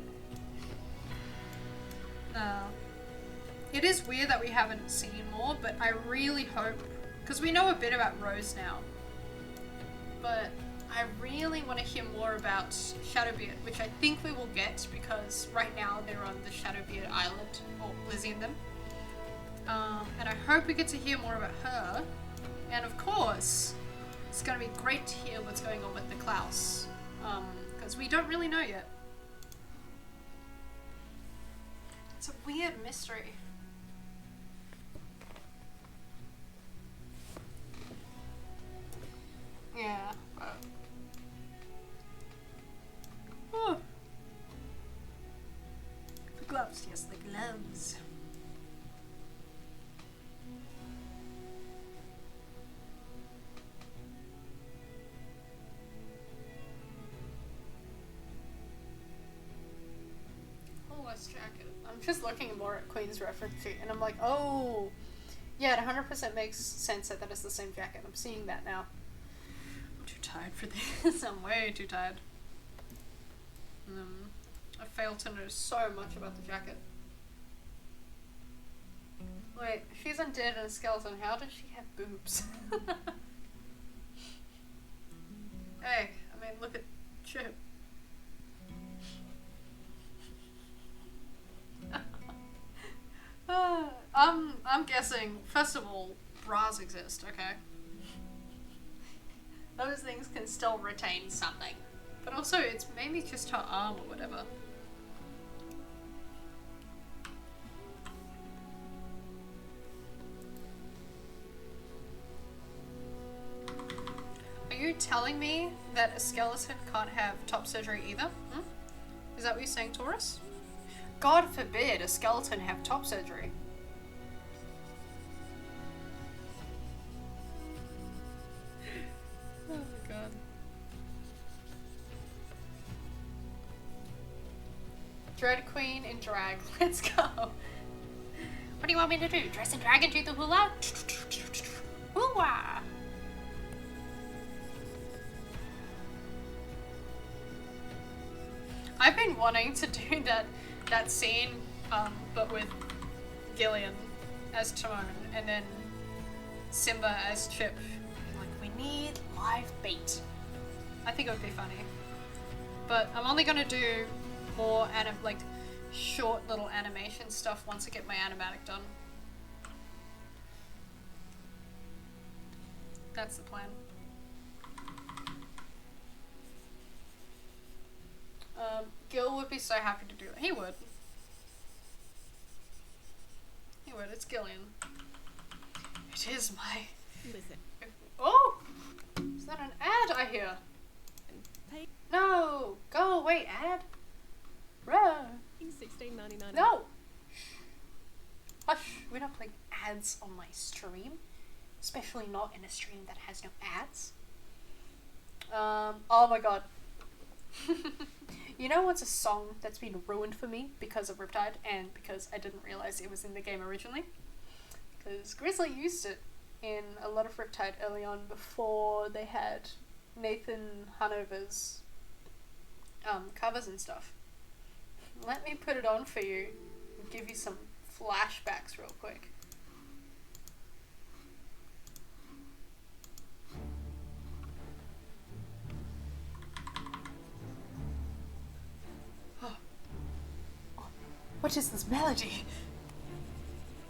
It is weird that we haven't seen more, but I really hope, because we know a bit about Rose now, but I really want to hear more about Shadowbeard, which I think we will get, because right now they're on the Shadowbeard Island, or Lizzie and them. And I hope we get to hear more about her, and of course, it's going to be great to hear what's going on with the Klaus, because we don't really know yet. It's a weird mystery. Yeah, but... Oh. The gloves, yes, the gloves. Oh, this jacket. I'm just looking more at Queen's reference sheet, and I'm like, oh, yeah, it 100% makes sense that is the same jacket. I'm seeing that now. I'm too tired for this. I'm way too tired. I failed to know so much about the jacket. Wait, she's undead and a skeleton. How did she have boobs? Hey, I mean, look at Chip. I'm guessing, first of all, bras exist, okay? Those things can still retain something. But also, it's maybe just her arm or whatever. Are you telling me that a skeleton can't have top surgery either? Hmm? Is that what you're saying, Taurus? God forbid a skeleton have top surgery. Oh my god. Dread Queen in drag. Let's go. What do you want me to do? Dress in drag and do the hula? Hoo-wah! I've been wanting to do that scene, but with Gillian as Timon and then Simba as Chip. Like, we need live bait. I think it would be funny. But I'm only gonna do more like short little animation stuff once I get my animatic done. That's the plan. Gil would be so happy to do it. He would. He would. It's Gillian. It is my... Listen. Oh! Is that an ad I hear? Pay No! Go away, ad! Run! $16.99. No! Hush! We don't play ads on my stream. Especially not in a stream that has no ads. Oh my god. You know what's a song that's been ruined for me because of Riptide and because I didn't realize it was in the game originally? Because Grizzly used it in a lot of Riptide early on before they had Nathan Hanover's covers and stuff. Let me put it on for you and give you some flashbacks real quick. What is this melody?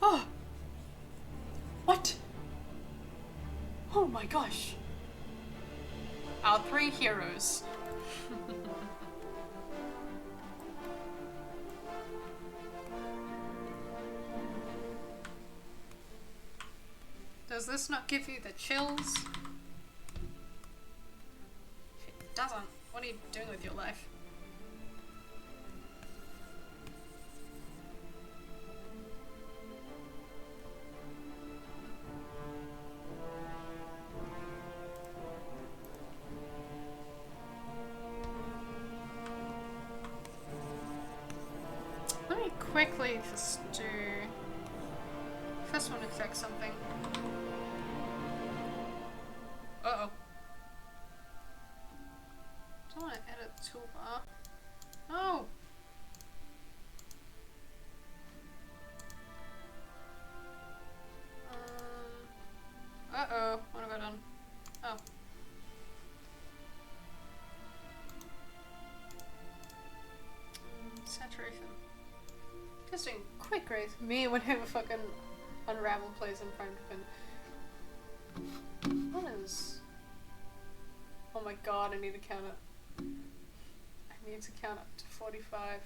Oh! What? Oh my gosh! Our three heroes. Does this not give you the chills? If it doesn't, what are you doing with your life? Let me quickly just do... First want to check something. Uh-oh. Don't want to edit the toolbar. No! Uh-oh. What have I done? Oh. Saturation. Just doing quick race. Me whenever fucking Unravel plays in Prime Defend. What is... Oh my god, I need to count it. I need to count up to 45.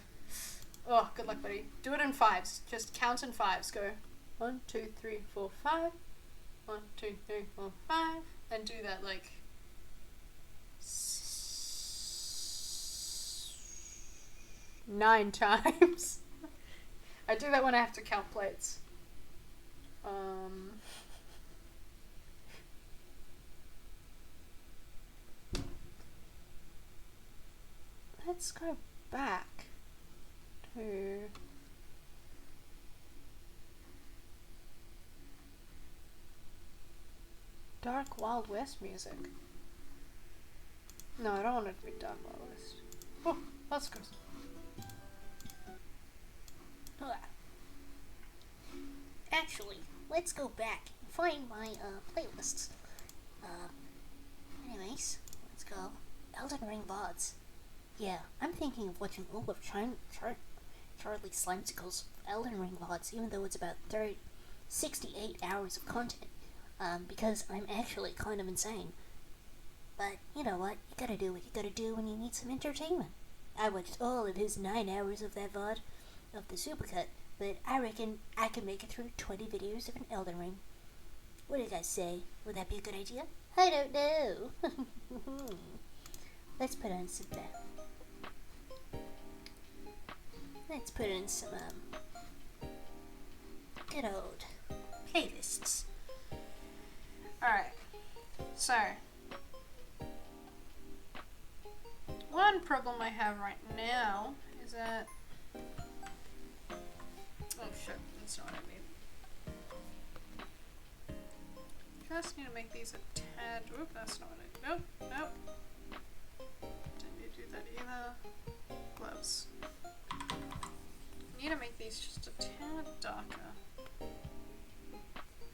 Oh, good luck, buddy. Do it in fives. Just count in fives. Go 1, 2, 3, 4, 5. 1, 2, 3, 4, 5. And do that like... 9 times. I do that when I have to count plates. Let's go back to Dark Wild West music. No, I don't want it to be Dark Wild West. Oh, let's go. Actually, let's go back and find my playlists. Anyways, let's go. Elden Ring VODs. Yeah, I'm thinking of watching all of Charlie Slimesicle's Elden Ring VODs, even though it's about 68 hours of content. Because I'm actually kind of insane. But you know what? You gotta do what you gotta do when you need some entertainment. I watched all of his 9 hours of that VOD of the supercut, but I reckon I can make it through 20 videos of an Elden Ring. What do you guys say? Would that be a good idea? I don't know. Let's put on some good old playlists. Alright, so one problem I have right now is that oh shit, that's not what I mean. Just need to make these a tad. Oop, that's not what I. Nope, nope. Didn't need to do that either. Gloves. Need to make these just a tad darker.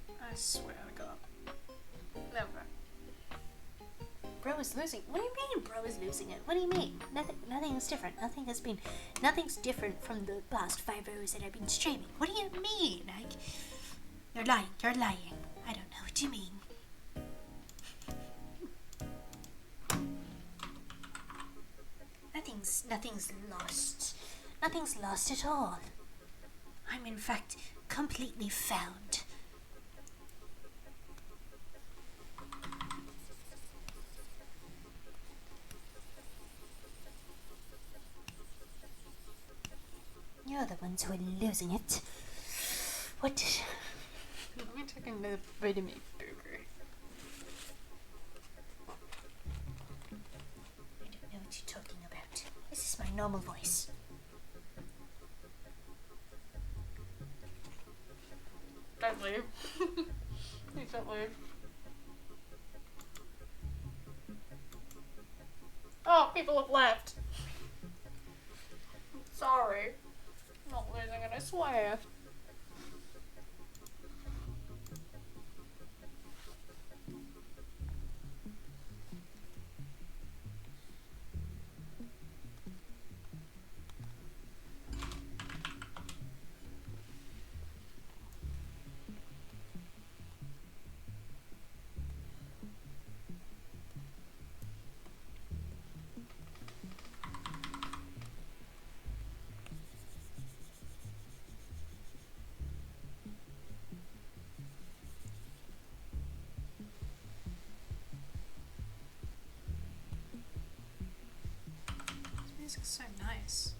I swear to God. Never. Bro is losing. What do you mean, bro is losing it? What do you mean? Nothing is different. Nothing's different from the past 5 hours that I've been streaming. What do you mean? Like, you're lying. I don't know what you mean. Nothing's lost. Nothing's lost at all. I'm in fact completely found. You're the ones who are losing it. What? Let me take another bite of my burger. I don't know what you're talking about. This is my normal voice. Don't leave. Please don't leave. Oh, people have left. I'm sorry. I'm not losing it, I swear. This music's so nice.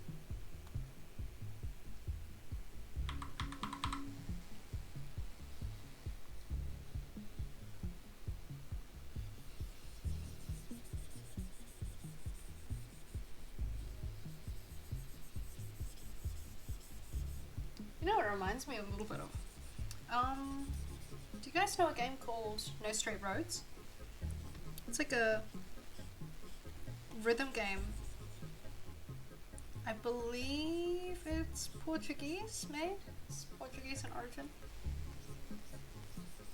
You know what it reminds me a little bit of? Do you guys know a game called No Straight Roads? It's like a rhythm game. I believe it's Portuguese made. It's Portuguese in origin.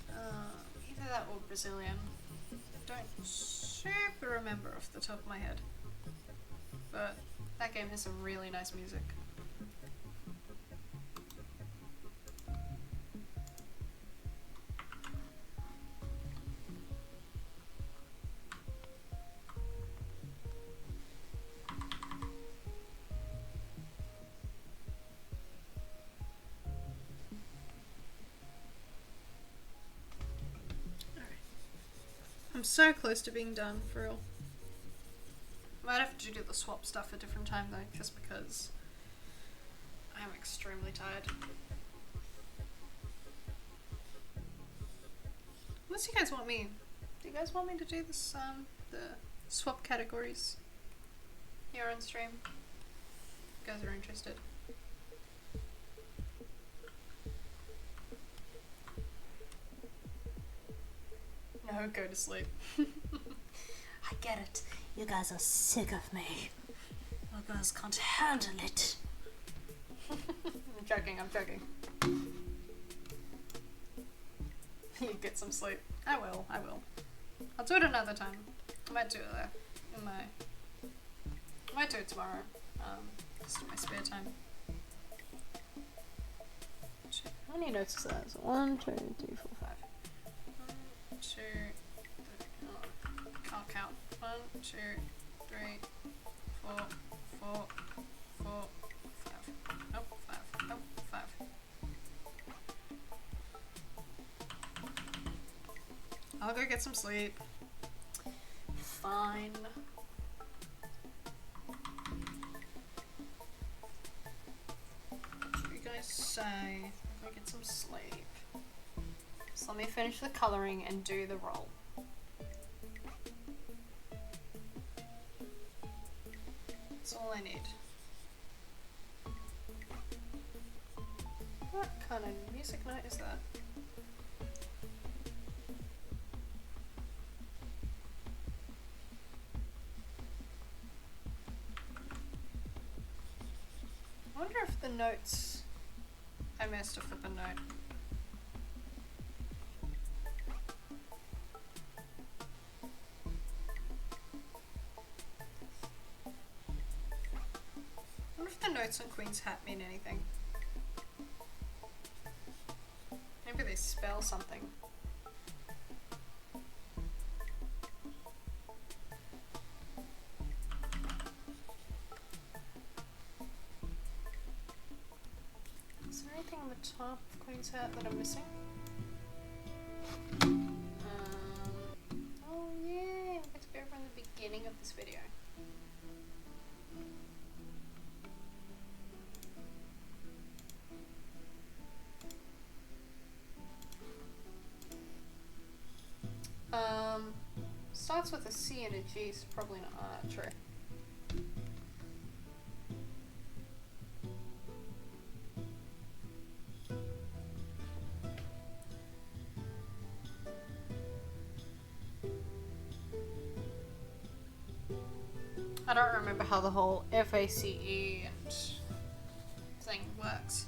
Either that or Brazilian. I don't super remember off the top of my head. But that game has some really nice music. I'm so close to being done, for real. Might have to do the swap stuff a different time though, just because I'm extremely tired. Unless you guys want me. Do you guys want me to do this, the swap categories here on stream? If you guys are interested. No, go to sleep. I get it. You guys are sick of me. You guys can't handle it. I'm joking. You get some sleep. I will. I'll do it another time. I might do it in my... I might do it tomorrow. Just in my spare time. How many notes is that? So 1, 2, 3, 4, 5. 1, 2, 3, can't count. 1, 2, 3, 4, 4, 4, 5. Nope, 5. Nope, 5. I'll go get some sleep. fine. What do you guys say? If I get some sleep. So let me finish the colouring and do the roll. That's all I need. What kind of music note is that? I wonder if the notes... I missed a flippin' note. I wonder if the notes on Queen's hat mean anything. Maybe they spell something. Is there anything on the top of Queen's hat that I'm missing? Oh yeah, we get to go from the beginning of this video. Starts with a C and a G, so probably not true. I don't remember how the whole FACE and thing works.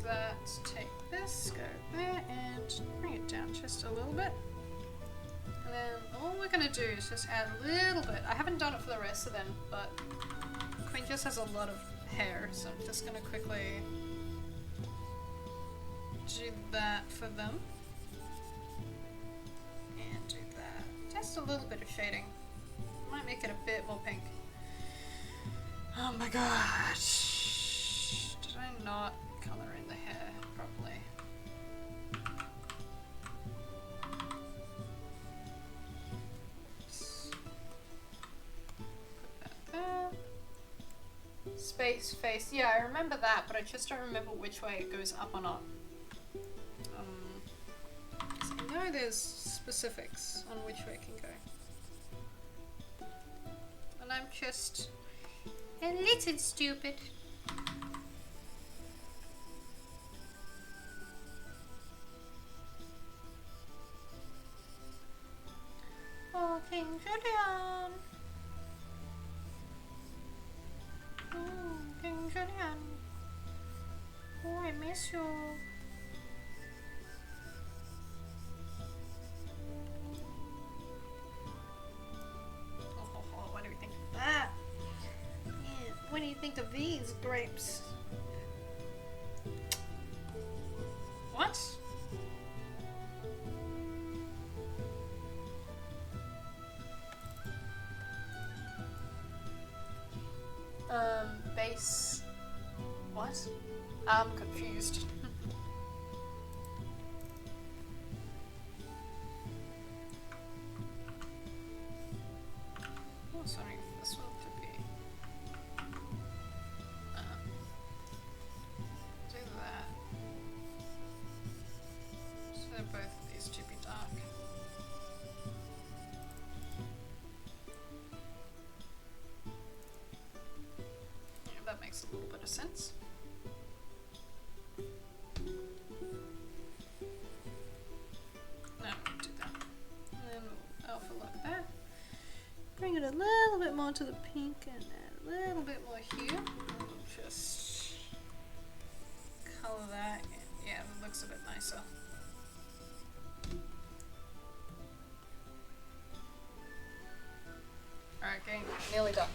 That, take this, go there, and bring it down just a little bit. And then all we're going to do is just add a little bit. I haven't done it for the rest of them, but Queen just has a lot of hair, so I'm just going to quickly do that for them. And do that. Just a little bit of shading. Might make it a bit more pink. Oh my gosh. Did I not colour in the hair properly? Oops. Put that there. Space, face. Yeah, I remember that, but I just don't remember which way it goes up or not. So I know there's specifics on which way it can go. And I'm just a little stupid. Oh, King Julian! Oh, King Julian! Oh, I miss you. Oh, what do we think of that? Yeah, what do you think of these grapes? What? Base. What? I'm confused. Oh, sorry, this one could be. Do that. So both of these to be dark. That makes a little bit of sense. Now we'll do that. And then we'll alpha lock that. Bring it a little bit more to the pink and add a little bit more here. And we'll just colour that and yeah, it looks a bit nicer. Alright, okay, nearly done.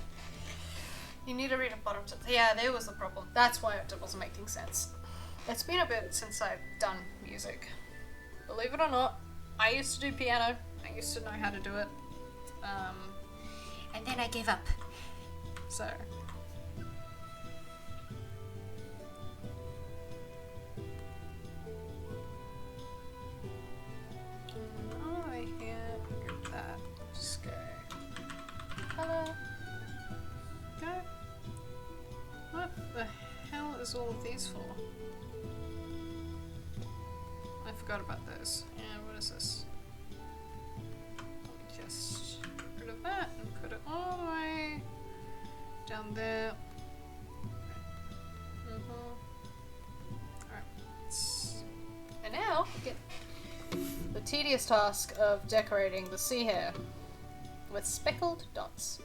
You need to read a bottom to... Yeah, there was the problem. That's why it wasn't making sense. It's been a bit since I've done music. Believe it or not, I used to do piano. I used to know how to do it. And then I gave up. So. Oh, here. Grab that. Just go. Hello. Go. What the hell is all of these for? I forgot about those. Yeah, what is this? Let me just get rid of that and put it all the way down there. Alright. And now, get the tedious task of decorating the sea hare with speckled dots.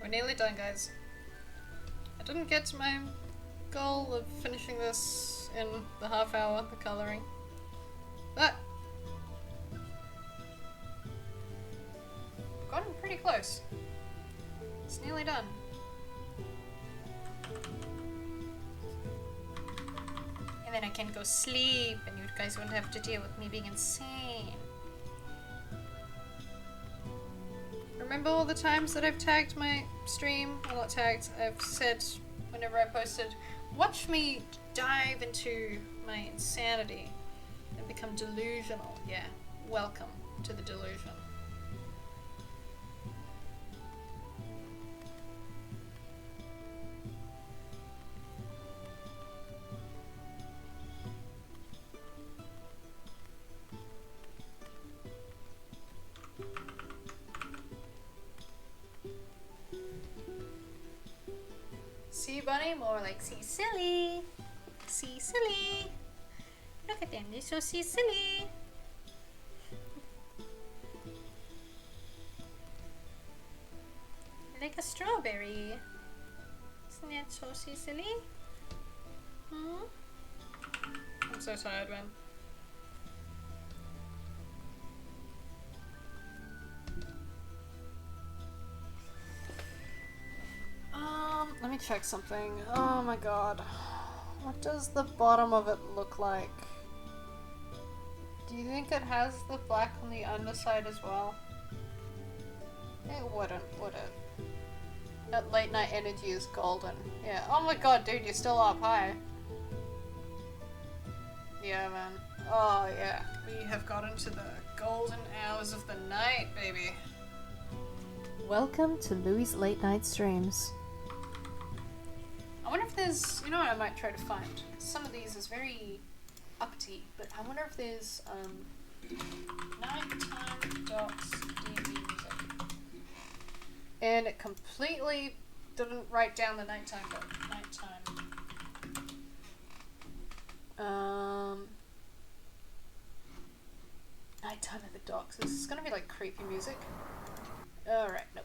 We're nearly done, guys. I didn't get to my goal of finishing this in the half hour, the colouring. But gotten pretty close. It's nearly done. And then I can go sleep and you guys won't have to deal with me being insane. Remember all the times that I've tagged my stream? Well, not tagged, I've said whenever I posted, watch me dive into my insanity and become delusional. Yeah, welcome to the delusion. Sea bunny, more like sea silly. Sea silly. Look at them, they're so sea silly. Like a strawberry. Isn't that so sea silly? Hmm? I'm so tired, man. Let me check something. Oh my god. What does the bottom of it look like? Do you think it has the black on the underside as well? It wouldn't, would it? That late night energy is golden. Yeah. Oh my god, dude, you're still up high. Yeah, man. Oh, yeah. We have gotten to the golden hours of the night, baby. Welcome to Louie's Late Night Streams. I wonder if there's, you know what I might try to find? Some of these is very uppity, but I wonder if there's, nighttime docs D&D music. And it completely didn't write down the nighttime dot. Nighttime at the docks. This is gonna be like creepy music. Alright, nope.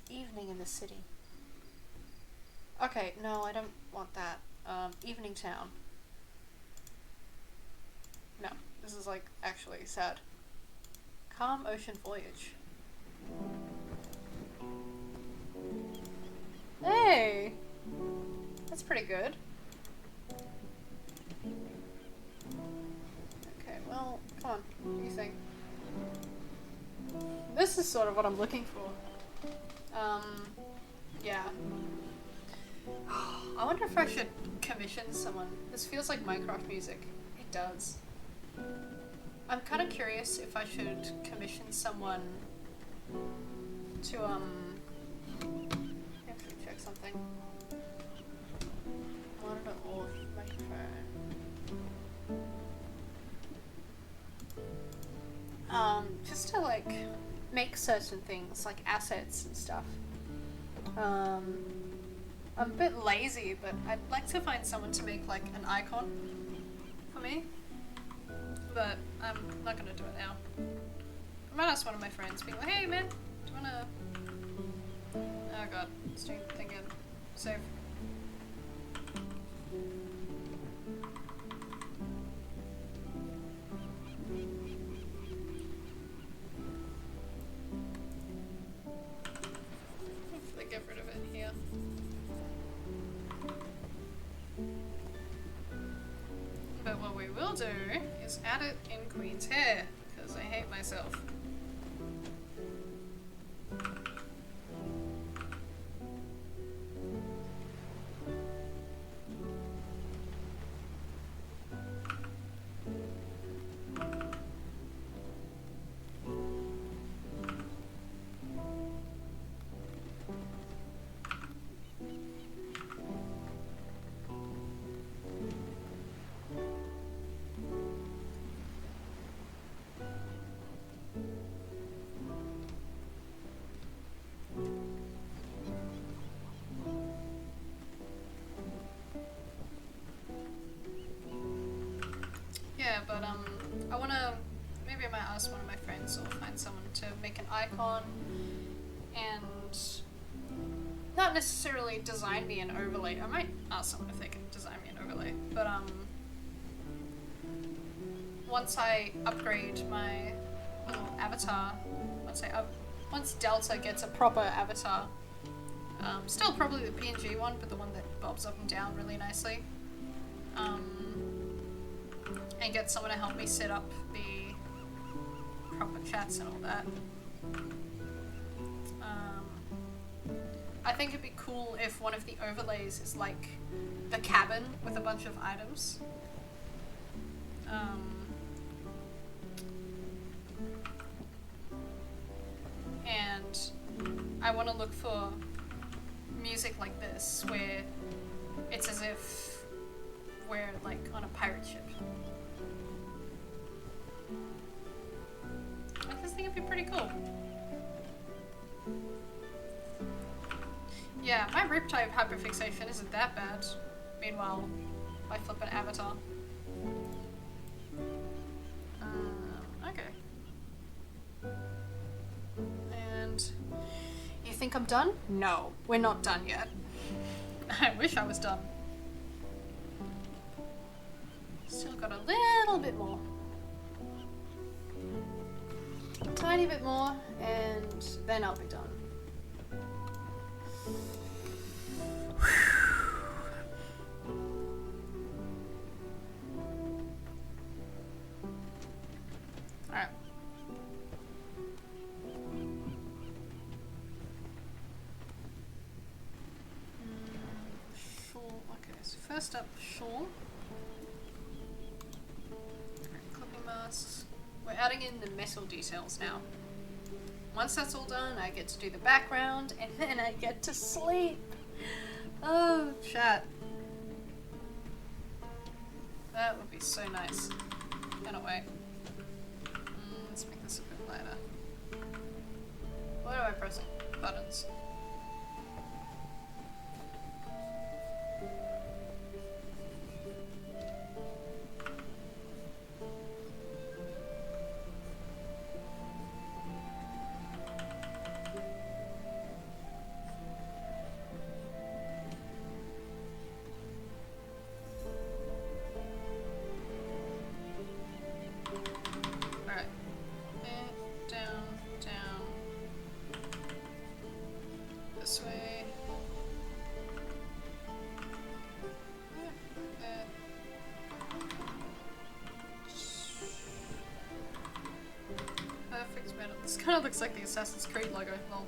Evening in the city. Okay, no, I don't want that. Evening town. No, this is like actually sad. Calm ocean voyage. Hey! That's pretty good. Okay, well, come on. What do you think? This is sort of what I'm looking for. Yeah. I wonder if I should commission someone. This feels like Minecraft music. It does. I'm kind of curious if I should commission someone to, actually check something. Monitor off my phone. Just to, like, make certain things, like assets and stuff. I'm a bit lazy, but I'd like to find someone to make like an icon me. But I'm not gonna do it now. I might ask one of my friends, being like, hey man, do you wanna... Oh god, it's doing the thing again. Save. Hopefully get rid of it here. But what we will do is add it in Queen's hair, because I hate myself. Yeah, but I wanna, maybe I might ask one of my friends or find someone to make an icon and not necessarily design me an overlay. I might ask someone if they can design me an overlay, but once I upgrade my little avatar, once Delta gets a proper avatar, still probably the PNG one, but the one that bobs up and down really nicely. And get someone to help me set up the proper chats and all that. I think it'd be cool if one of the overlays is like the cabin with a bunch of items. And I want to look for music like this where it's as if we're like on a pirate ship. I just think it'd be pretty cool. Yeah, my riptide hyperfixation isn't that bad. Meanwhile, I flip an avatar. Okay. And you think I'm done? No, we're not done yet. I wish I was done. Still got a little bit more. A tiny bit more, and then I'll be done. Alright. Shawl. Okay, so first up, shawl. Clipping masks. We're adding in the metal details now. Once that's all done, I get to do the background, and then I get to sleep. Oh, chat. That would be so nice. In a way. Let's make this a bit lighter. Why am I pressing buttons? This kind of looks like the Assassin's Creed logo. Lol.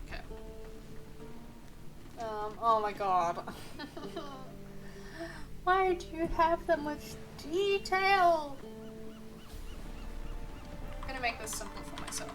Okay. Oh my god. Why do you have that much detail? I'm gonna make this simple for myself.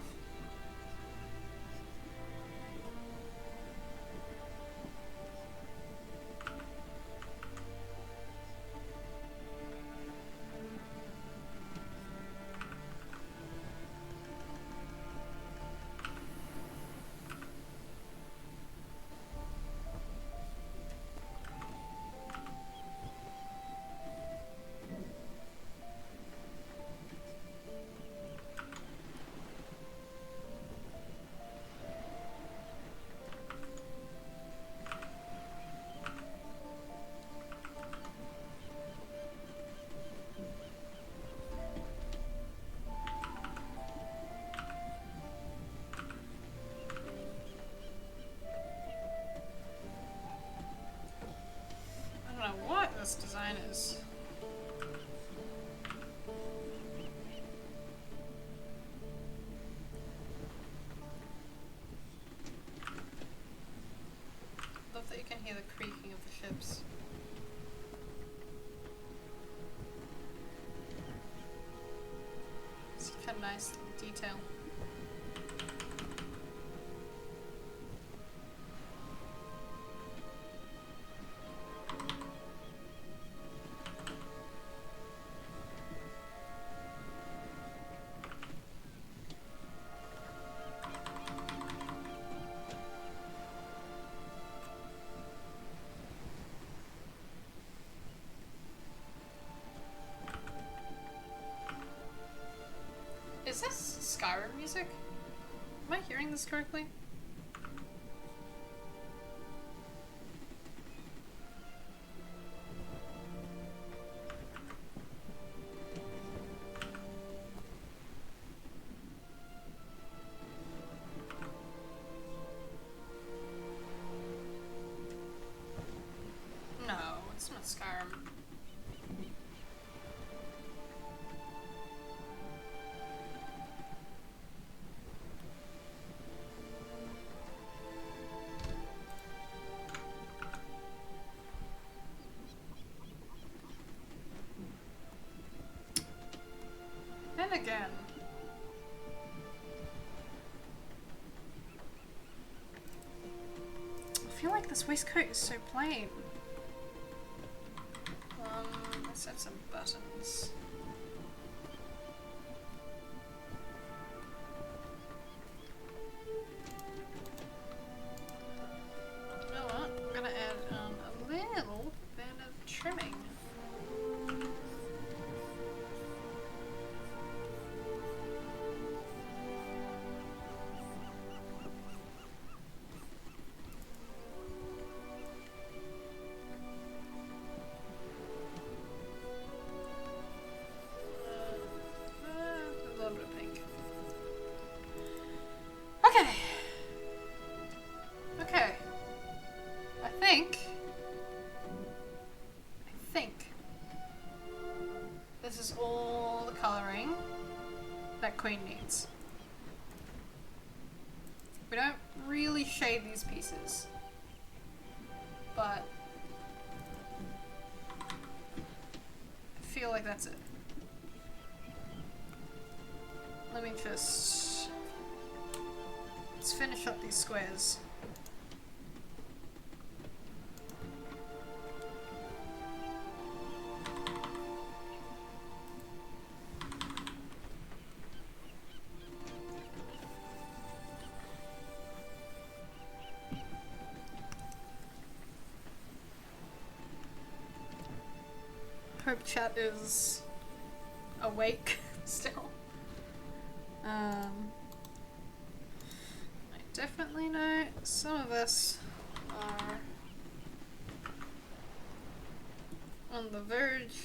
this design is. Love that you can hear the creaking of the ships. It's kind of nice detail. Is this Skyrim music? Am I hearing this correctly? No, it's not Skyrim. And again. I feel like this waistcoat is so plain. Let's have some buttons. You know what? I'm gonna add a little bit of trimming. A little bit of pink. Okay. Okay. I think this is all the coloring that Queen needs. We don't really shade these pieces, but I feel like that's it. Let me just... let's finish up these squares. Hope chat is awake still. I definitely know some of us are on the verge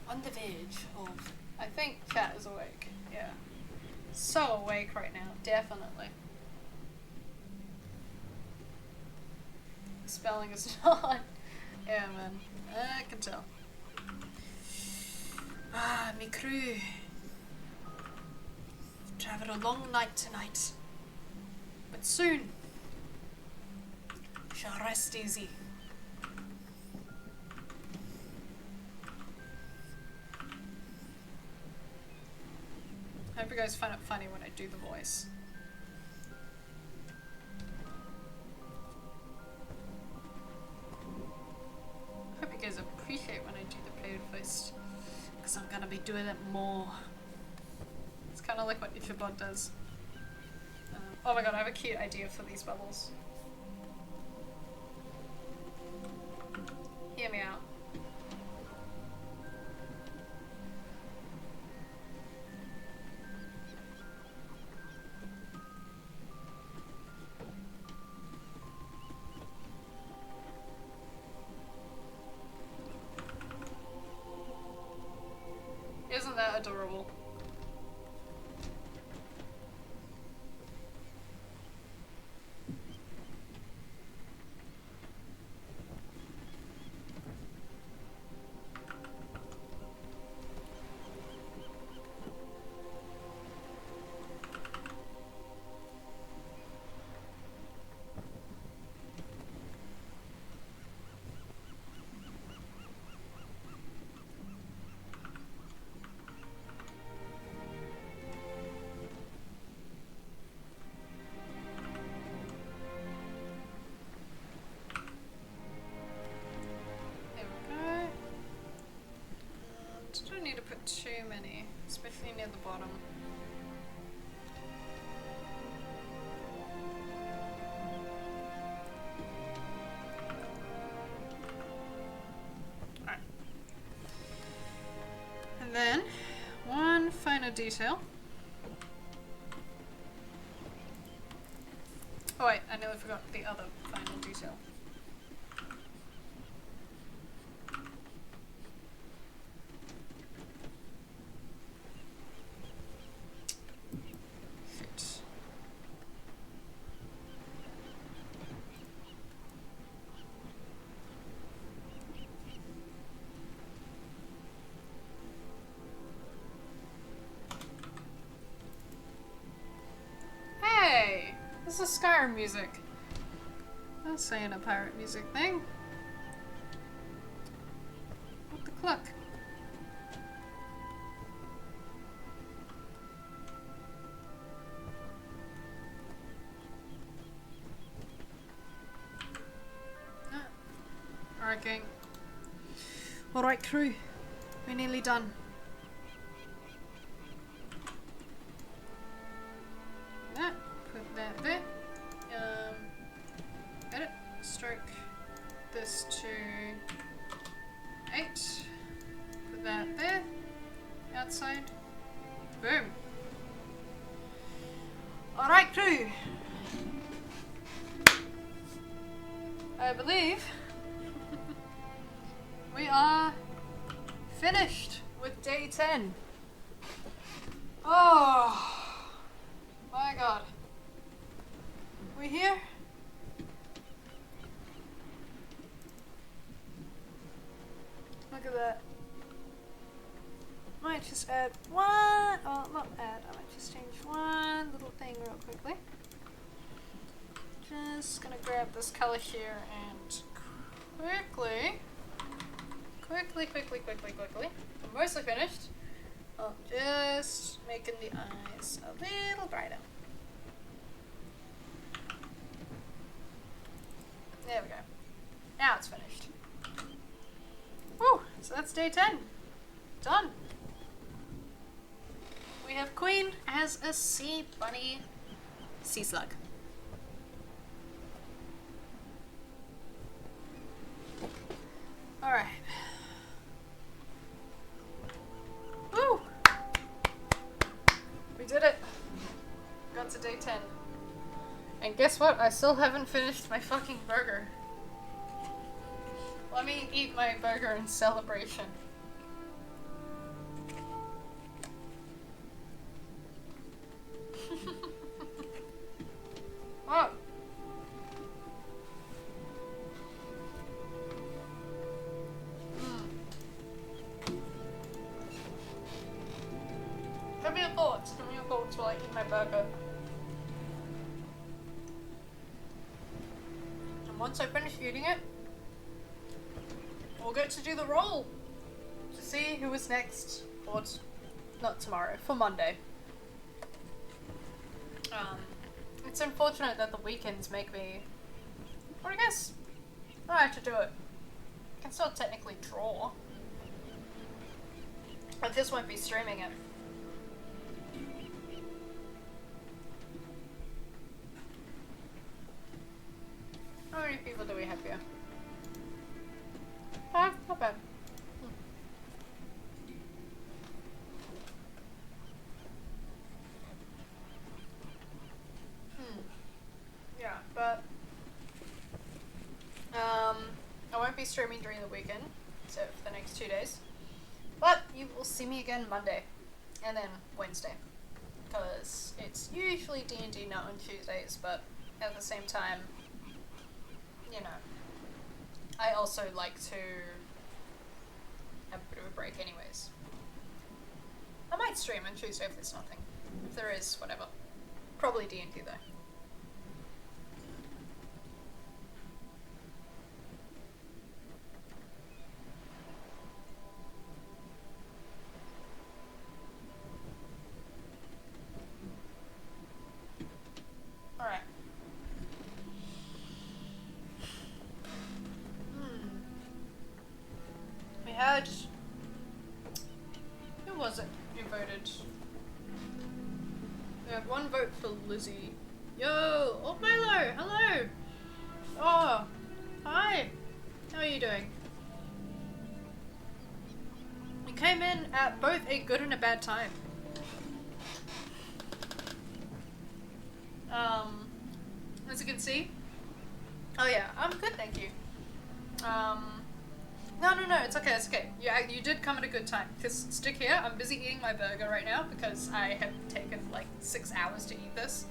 of, I think chat is awake, yeah. So awake right now, definitely. Spelling is not, yeah man, I can tell. Ah, me crew. Traveled a long night tonight, but soon shall rest easy. I hope you guys find it funny when I do the voice. I hope you guys appreciate when I do the played voice, because I'm gonna be doing it more. It's kind of like what Ichabod does. Oh my god, I have a cute idea for these bubbles. Hear me out. Isn't that adorable? Just don't need to put too many, especially near the bottom. Alright. And then, one final detail. Oh wait, I nearly forgot the other final detail. Fit. Hey! This is Skyrim music. That's saying a pirate music thing. What the cluck? Alright, gang. Alright, crew. We're nearly done. That. Put that there. Edit. Stroke this to 8. Put that there. Outside. Boom. Alright, crew. I believe we are finished with day 10. Oh my god. We here? Look at that. Might just add one, oh not add, I might just change one little thing real quickly. Just gonna grab this color here and quickly, I'm mostly finished. I'm just making the eyes a little brighter. There we go. Now it's finished. Woo! So that's day 10. Done. We have Queen as a sea bunny sea slug. Alright. Woo! We did it. Got to day 10. And guess what? I still haven't finished my fucking burger. Let me eat my burger in celebration. Oh. Give me your thoughts. Give me your thoughts while I eat my burger. And once I finish eating it, we'll get to do the roll to see who is next. Or not tomorrow, for Monday. It's unfortunate that the weekends make me. Well, I guess I have to do it. I can still technically draw. I just won't be streaming it. How many people do we have here? 5? Not bad. Yeah, but I won't be streaming during the weekend, so for the next 2 days. But you will see me again Monday, and then Wednesday, because it's usually D&D not on Tuesdays, but at the same time, you know, I also like to have a bit of a break anyways. I might stream on Tuesday if there's nothing. If there is, whatever. Probably D&D though. Alright. We had voted. We have 1 vote for Lizzie. Yo! Oh, Milo! Hello! Oh! Hi! How are you doing? You came in at both a good and a bad time. As you can see. Oh yeah, I'm good, thank you. No, it's okay, it's okay. You did come at a good time. Just stick here, I'm busy eating my burger right now because I have taken like 6 hours to eat this.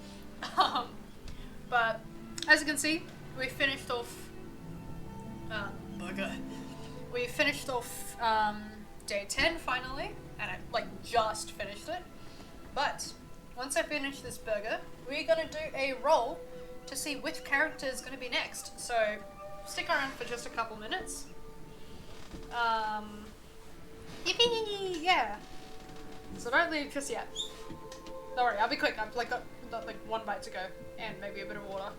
But, as you can see, we finished off, burger. We finished off, day 10 finally, and I like just finished it. But, once I finish this burger, we're gonna do a roll to see which character is gonna be next. So, stick around for just a couple minutes. Yippee! Yeah! So don't leave just yet. Don't worry, I'll be quick. I've like got like 1 bite to go, and maybe a bit of water.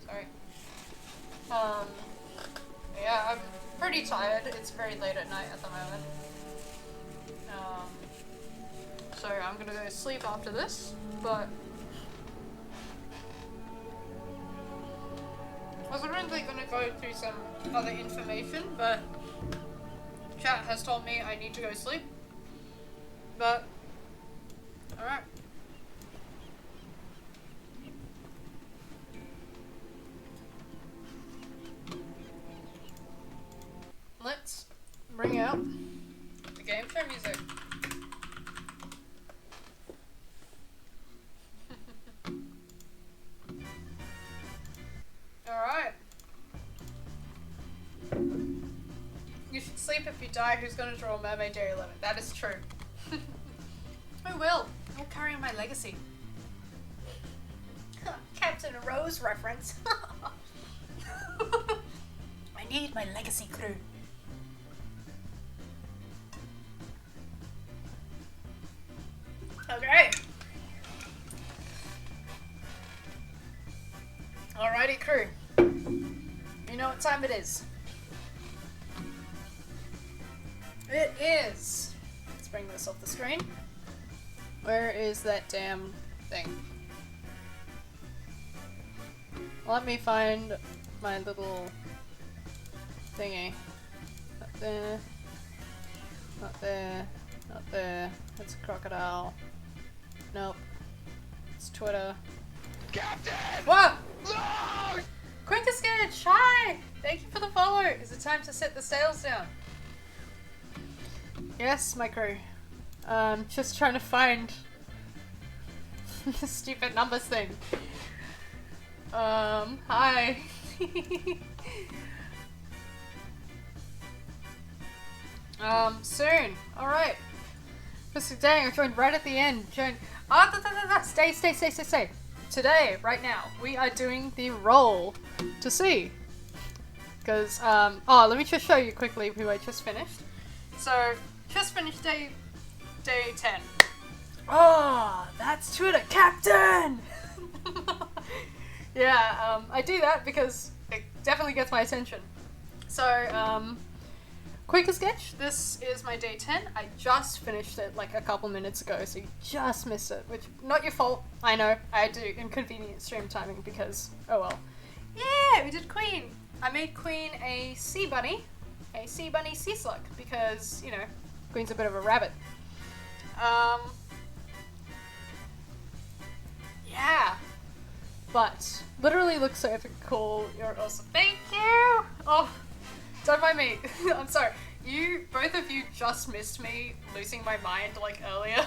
Sorry. Yeah, I'm pretty tired. It's very late at night at the moment. So I'm gonna go sleep after this, but I was originally gonna go through some other information, but chat has told me I need to go sleep. But, alright. Let's bring out the game show music. Alright. You should sleep if you die. Who's gonna draw Mermay Day 11? That is true. Who will? I'll carry on my legacy. Captain Rose reference. I need my legacy crew. Okay. Alrighty, crew. You know what time it is. It is. Let's bring this off the screen. Where is that damn thing? Let me find my little thingy. Not there. Not there. Not there. It's a crocodile. Nope. It's Twitter. Captain! Whoa! No! Quicker Sketch! Hi! Thank you for the follow! Is it time to set the sails down? Yes, my crew. Just trying to find the stupid numbers thing. Hi. Soon. Alright. Mr. Dang, I joined right at the end. Stay. Today, right now, we are doing the roll to see. Because, let me just show you quickly who I just finished. So, just finished day 10. Oh, that's Twitter, Captain! Yeah, I do that because it definitely gets my attention. So, quicker sketch, this is my day 10. I just finished it like a couple minutes ago, so you just missed it, which, not your fault, I know, I do inconvenient stream timing because, oh well. Yeah, we did Queen! I made Queen a sea bunny sea slug, because, you know, Queen's a bit of a rabbit. Yeah. But, literally looks so epic cool, you're awesome. Thank you! Oh, don't mind me. I'm sorry. Both of you just missed me losing my mind, like, earlier.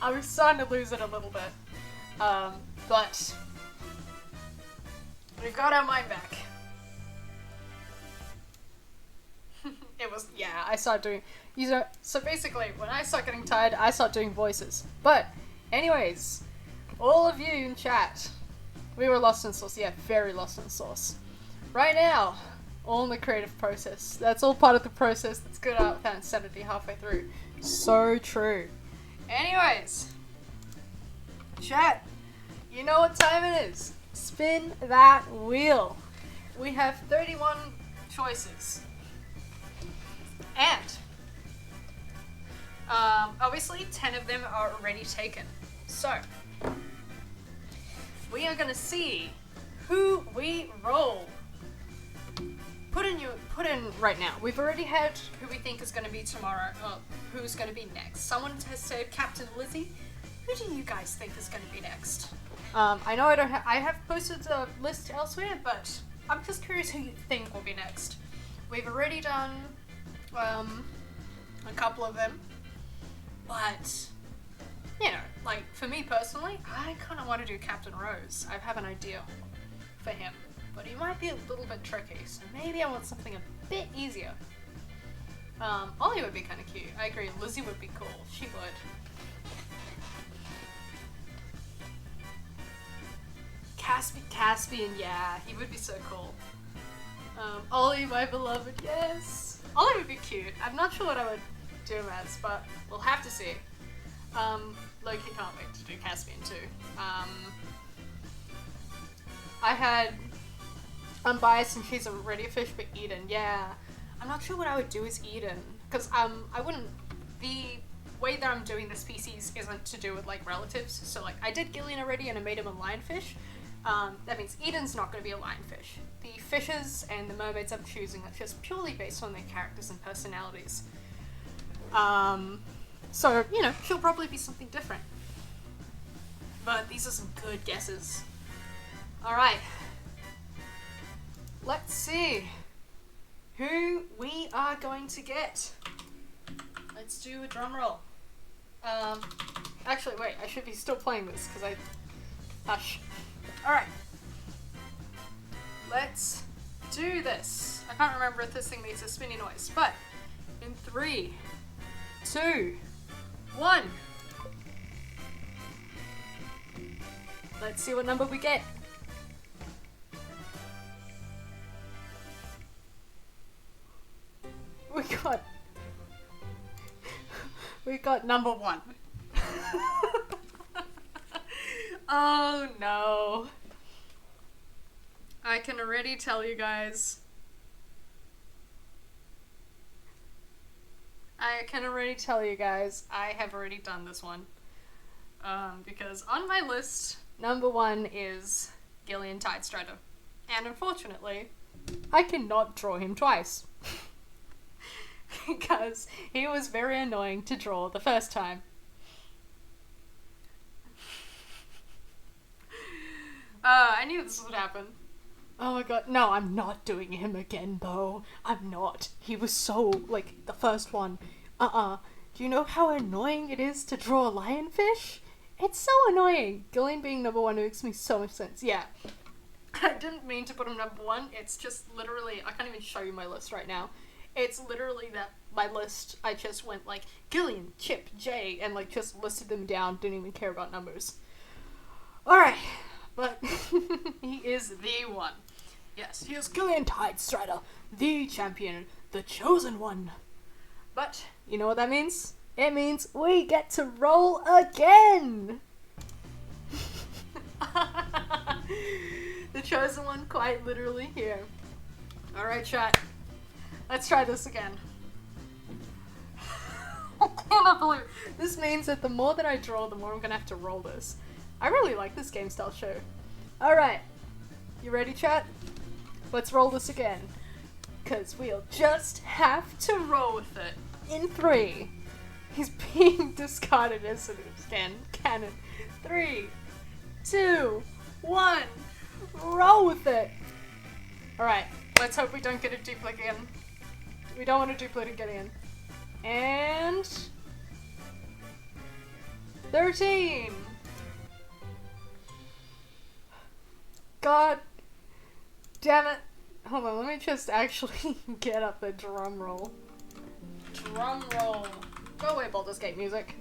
I was starting to lose it a little bit. But, we've got our mind back. It was, yeah, I started doing, so basically, when I start getting tired, I start doing voices. But, anyways, all of you in chat, we were lost in sauce, yeah, very lost in sauce. Right now, all in the creative process. That's all part of the process that's good out without insanity halfway through. So true. Anyways, chat, you know what time it is. Spin that wheel. We have 31 choices. And obviously 10 of them are already taken. So we are gonna see who we roll. Put in right now. We've already had who we think is gonna be tomorrow, who's gonna be next. Someone has said Captain Lizzie. Who do you guys think is gonna be next? I know I have posted a list elsewhere, but I'm just curious who you think will be next. We've already done a couple of them, but you know, like for me personally, I kind of want to do Captain Rose. I have an idea for him, but he might be a little bit tricky, so maybe I want something a bit easier. Ollie would be kind of cute. I agree. Lizzie would be cool. She would. Caspian, yeah, he would be so cool. Ollie, my beloved, yes. Ollie would be cute. I'm not sure what I would do him as, but we'll have to see. Loki can't wait to do Caspian too. I'm biased and she's already a fish, but Eden, yeah. I'm not sure what I would do as Eden, because the way that I'm doing the species isn't to do with like relatives, so like I did Gillian already and I made him a lionfish. That means Eden's not going to be a lionfish. The fishes and the mermaids I'm choosing are just purely based on their characters and personalities. So, you know, she'll probably be something different. But these are some good guesses. Alright. Let's see who we are going to get. Let's do a drum roll. Actually, wait, I should be still playing this because Hush. Alright. Let's do this. I can't remember if this thing makes a spinny noise, but in 3, 2, 1. Let's see what number we get. We got number 1. Oh no. I can already tell you guys. I have already done this one. Because on my list, number 1 is Gillian Tidestrider. And unfortunately, I cannot draw him twice. Because he was very annoying to draw the first time. I knew this would happen. Oh my god, no, I'm not doing him again though. I'm not. He was so, like, the first one. Do you know how annoying it is to draw a lionfish? It's so annoying. Gillian being number 1 makes me so much sense. Yeah. I didn't mean to put him number 1. It's just literally, I can't even show you my list right now. It's literally that my list, I just went like, Gillian, Chip, Jay, and like just listed them down, didn't even care about numbers. Alright, but he is the one. Yes, he is Gillian Tidestrider, the champion, the chosen one. But, you know what that means? It means we get to roll again! The chosen one quite literally here. Alright, chat. Let's try this again. I cannot believe it. This means that the more that I draw, the more I'm gonna have to roll this. I really like this game style show. Alright. You ready, chat? Let's roll this again. Because we'll just have to roll with it. In 3. He's being discarded as an canon. 3, 2, 1. Roll with it. Alright. Let's hope we don't get a duplicate again. We don't want a duplicate again. And 13. God damn it. Hold on, let me just actually get up the drum roll. Drum roll. Go away, Baldur's Gate music.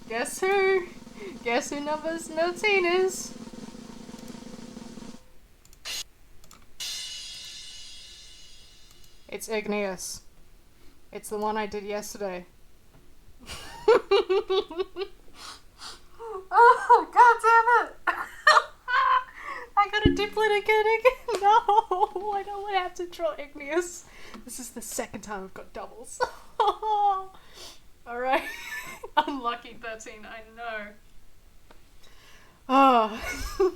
Guess who? Guess who number 13 is? It's Igneous. It's the one I did yesterday. Oh, god damn it! I got a diplet again. No, I don't want to have to draw igneous. This is the second time I've got doubles. Alright. Unlucky 13, I know. Oh,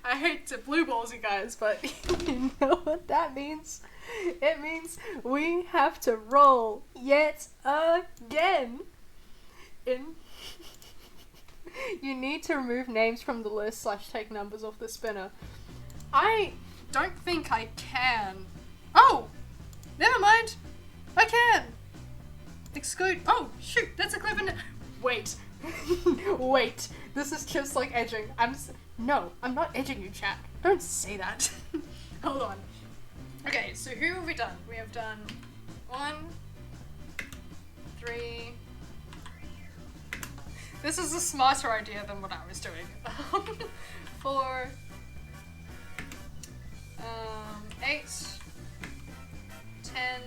I hate to blue balls you guys, but you know what that means? It means we have to roll yet again. You need to remove names from the list / take numbers off the spinner. I don't think I can. Oh! Never mind! I can! Exclude. Oh, shoot! That's a clever. Wait. Wait. This is just like edging. No, I'm not edging you, chat. Don't say that. Hold on. Okay, so who have we done? We have done 1, 3. This is a smarter idea than what I was doing. 4, 8, 10,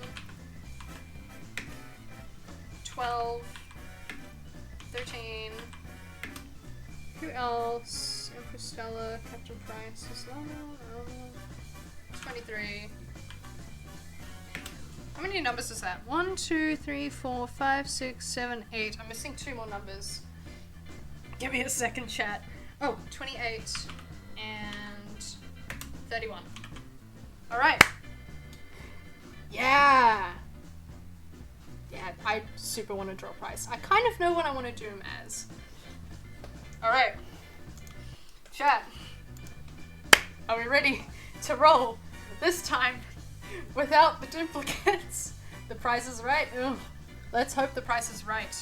12, 13. Who else? Empress Stella, Captain Price, Islamo, 23. How many numbers is that? 1, 2, 3, 4, 5, 6, 7, 8. I'm missing 2 more numbers. Give me a second, chat. Oh, 28 and 31. Alright. Yeah! Yeah, I super want to draw Price. I kind of know what I want to do him as. Alright. Chat. Are we ready to roll? This time, without the duplicates. The price is right. Ugh. Let's hope the price is right.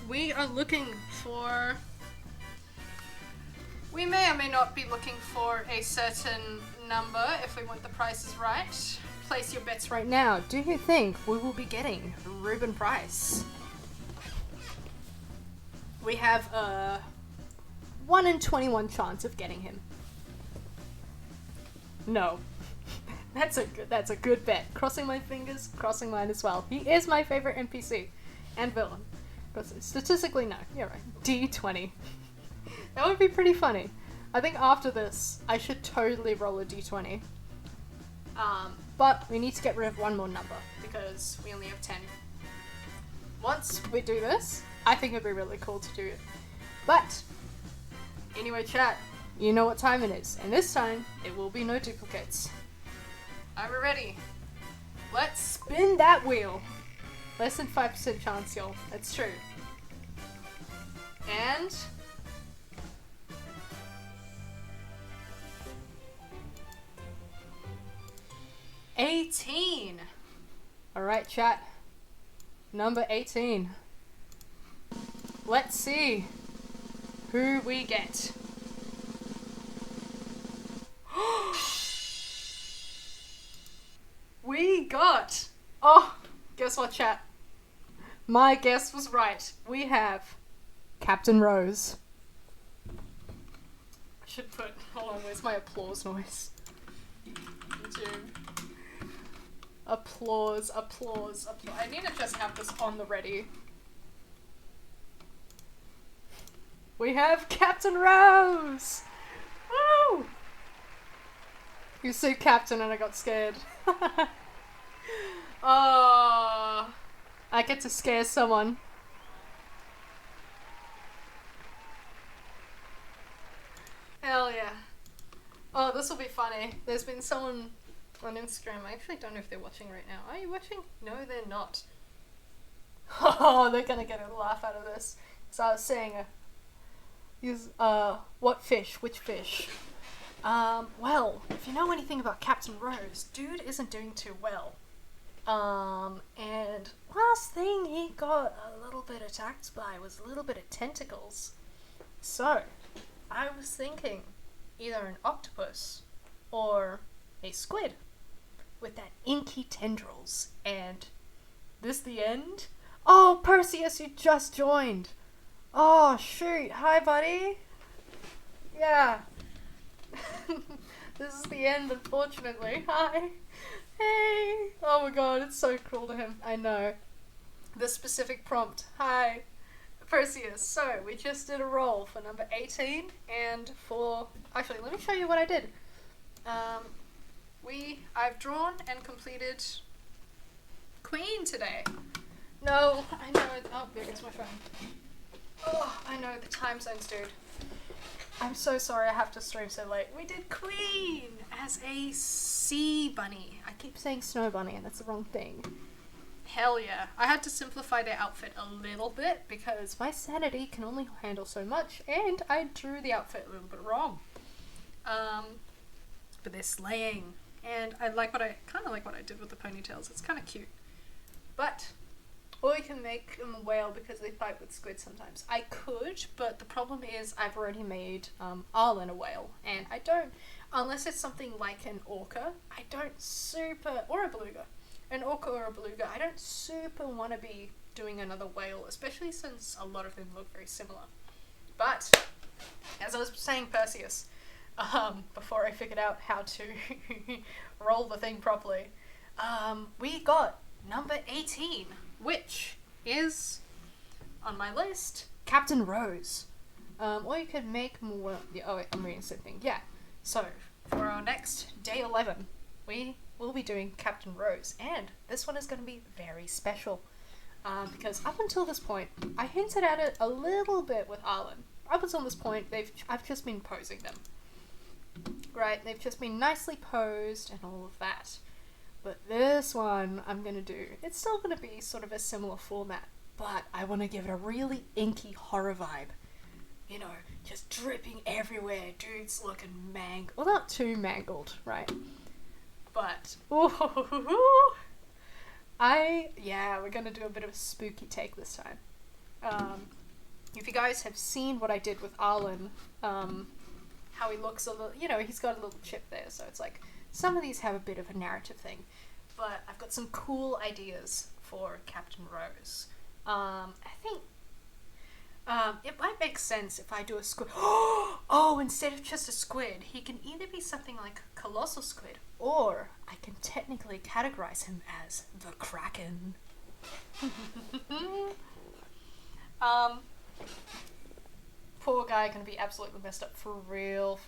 We are looking for... We may or may not be looking for a certain number if we want the prices right. Place your bets right now. Do you think we will be getting Ruben Price? We have a 1 in 21 chance of getting him. No. That's a good bet. Crossing my fingers, crossing mine as well. He is my favorite NPC and villain. But statistically, no. You're right. D20. That would be pretty funny. I think after this, I should totally roll a D20. But we need to get rid of one more number because we only have 10. Once we do this, I think it'd be really cool to do it. But anyway, chat, you know what time it is, and this time it will be no duplicates. Are we ready? Let's spin that wheel. Less than 5% chance, y'all. That's true. And 18. Alright, chat. Number 18. Let's see who we get. We got... Oh, guess what, chat? My guess was right. We have Captain Rose. I should put... Hold on, where's my applause noise? YouTube. Applause, applause, applause. I need to just have this on the ready. We have Captain Rose! Woo! You said Captain and I got scared. Oh, I get to scare someone. Hell yeah. Oh, this will be funny. There's been someone on Instagram. I actually don't know if they're watching right now. Are you watching? No, they're not. Oh, they're gonna get a laugh out of this. So I was saying, what fish? Which fish? Well, if you know anything about Captain Rose, dude isn't doing too well. And last thing he got a little bit attacked by was a little bit of tentacles. So, I was thinking either an octopus or a squid with that inky tendrils. And this the end? Oh, Perseus, you just joined. Oh, shoot. Hi, buddy. Yeah. This is the end, unfortunately. Hi. Hey. Oh my god, it's so cruel to him. I know. The specific prompt. Hi. Perseus, so we just did a roll for number 18, and for... Actually, let me show you what I did. I've drawn and completed Queen today. No, I know, oh, there goes my phone. Oh, I know, the time zones, dude. I'm so sorry I have to stream so late. We did Queen as a sea bunny. I keep saying snow bunny and that's the wrong thing. Hell yeah. I had to simplify their outfit a little bit because my sanity can only handle so much, and I drew the outfit a little bit wrong. But they're slaying, and I kind of like what I did with the ponytails. It's kind of cute. But, or you can make them a whale because they fight with squid sometimes. I could, but the problem is I've already made Arlen a whale, and I don't, unless it's something like an orca, I don't super, or a beluga. An orca or a beluga, I don't super want to be doing another whale, especially since a lot of them look very similar. But, as I was saying Perseus, before I figured out how to roll the thing properly, we got number 18, which is, on my list, Captain Rose. Or you could make more, oh wait, I'm reading something, yeah. So, for our next day 11, we'll be doing Captain Rose, and this one is going to be very special, because up until this point, I hinted at it a little bit with Arlen. Up until this point, I've just been posing them. Right, they've just been nicely posed and all of that. But this one I'm going to do, it's still going to be sort of a similar format, but I want to give it a really inky horror vibe. You know, just dripping everywhere, dudes looking well, not too mangled, right? But, ooh, we're gonna do a bit of a spooky take this time. If you guys have seen what I did with Arlen, how he looks a little, he's got a little chip there, so it's like, some of these have a bit of a narrative thing, but I've got some cool ideas for Captain Rose. I think, it might make sense if I do a squid. Oh, instead of just a squid, he can either be something like a colossal squid, or I can technically categorize him as the Kraken. Poor guy gonna be absolutely messed up for real.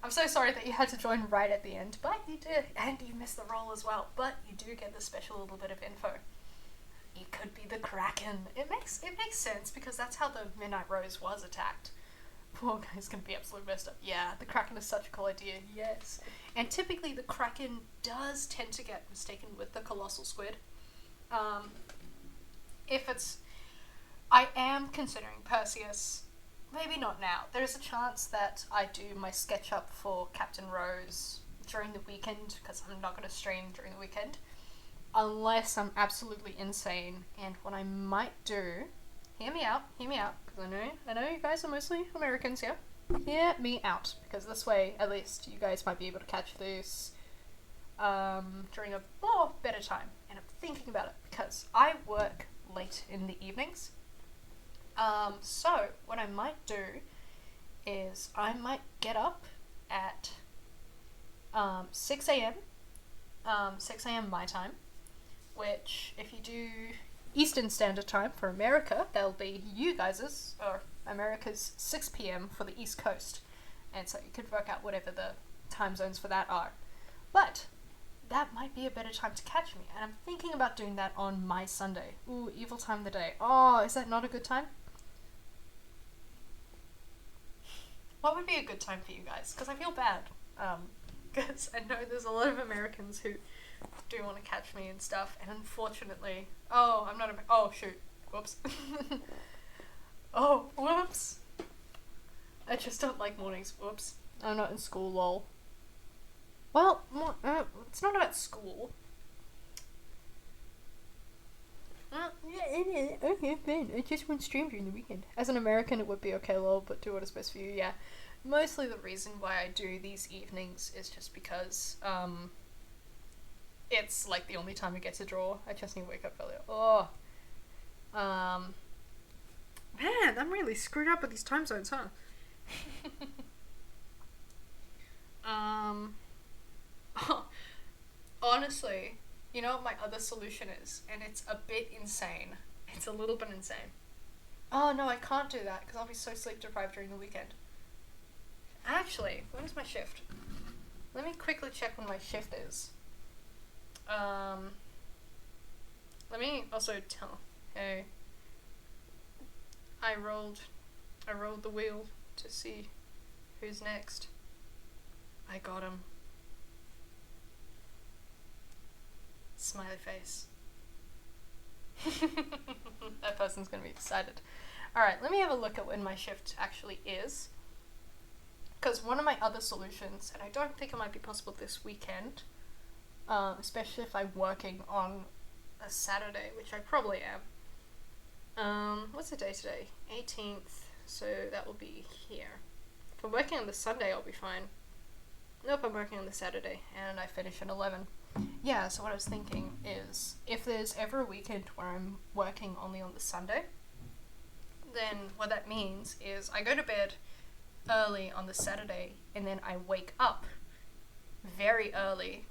I'm so sorry that you had to join right at the end, but you did, and you missed the roll as well, but you do get the special little bit of info. It could be the Kraken. It makes sense because that's how the Midnight Rose was attacked. Poor guy's gonna be absolutely messed up. Yeah, the Kraken is such a cool idea, yes. And typically the Kraken does tend to get mistaken with the colossal squid. I am considering Perseus, maybe not now. There's a chance that I do my sketch up for Captain Rose during the weekend, because I'm not going to stream during the weekend. Unless I'm absolutely insane, and what I might do, hear me out, because I know you guys are mostly Americans here. Hear me out, because this way, at least, you guys might be able to catch this during a more better time. And I'm thinking about it, because I work late in the evenings. So, what I might do is I might get up at 6 a.m. 6 a.m. my time, which, if you do Eastern Standard Time for America, that'll be you guys's, or America's 6 p.m. for the East Coast. And so you could work out whatever the time zones for that are. But that might be a better time to catch me, and I'm thinking about doing that on my Sunday. Ooh, evil time of the day. Oh, is that not a good time? What would be a good time for you guys? Because I feel bad. Because I know there's a lot of Americans who do want to catch me and stuff, and unfortunately... Oh, I'm not... Oh, shoot. Whoops. Oh, whoops. I just don't like mornings. Whoops. I'm not in school, lol. Well, it's not about school. Yeah, it is. Okay, fine. I just won't stream during the weekend. As an American, it would be okay, lol, but do what is best for you, yeah. Mostly the reason why I do these evenings is just because, it's, like, the only time I get to draw. I just need to wake up earlier. Oh. Man, I'm really screwed up with these time zones, huh? Honestly, you know what my other solution is? And it's a bit insane. It's a little bit insane. Oh no, I can't do that because I'll be so sleep deprived during the weekend. Actually, when is my shift? Let me quickly check when my shift is. Let me also tell. Hey, I rolled the wheel to see who's next. I got him. Smiley face. That person's gonna be excited. Alright, let me have a look at when my shift actually is. Because one of my other solutions, and I don't think it might be possible this weekend, especially if I'm working on a Saturday, which I probably am. What's the day today? 18th, so that will be here. If I'm working on the Sunday, I'll be fine. Nope, I'm working on the Saturday, and I finish at 11. Yeah, so what I was thinking is, if there's ever a weekend where I'm working only on the Sunday, then what that means is I go to bed early on the Saturday, and then I wake up very early,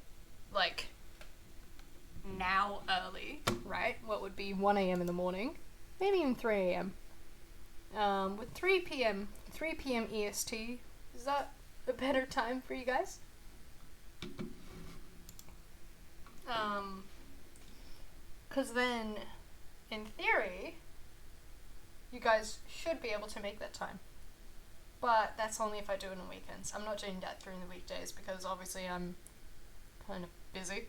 like now early, right? What would be 1 a.m. in the morning, maybe even 3 a.m. With 3 p.m. EST, is that a better time for you guys? Because then, in theory, you guys should be able to make that time. But that's only if I do it on weekends. I'm not doing that during the weekdays because obviously I'm kind of busy.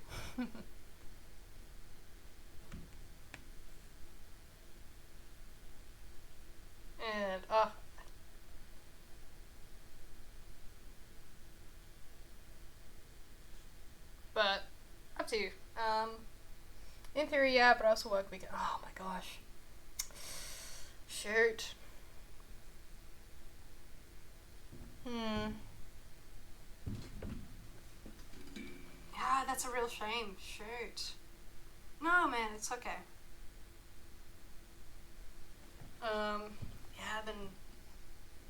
And, but, up to you. In theory, yeah, but I also work weekend. Oh my gosh. Shoot. Yeah, that's a real shame. Shoot. No, man, it's okay. Yeah, then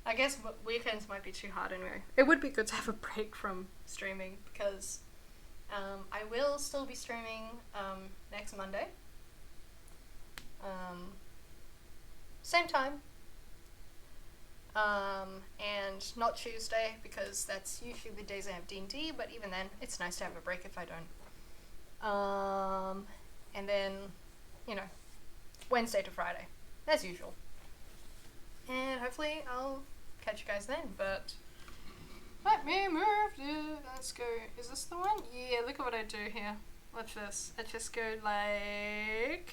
I guess weekends might be too hard anyway. It would be good to have a break from streaming because I will still be streaming next Monday. Same time. And not Tuesday because that's usually the days I have D&D, but even then, it's nice to have a break if I don't. And then, Wednesday to Friday, as usual. And hopefully I'll catch you guys then, but let me move, dude. Let's go. Is this the one? Yeah, look at what I do here. Watch this. I just go like,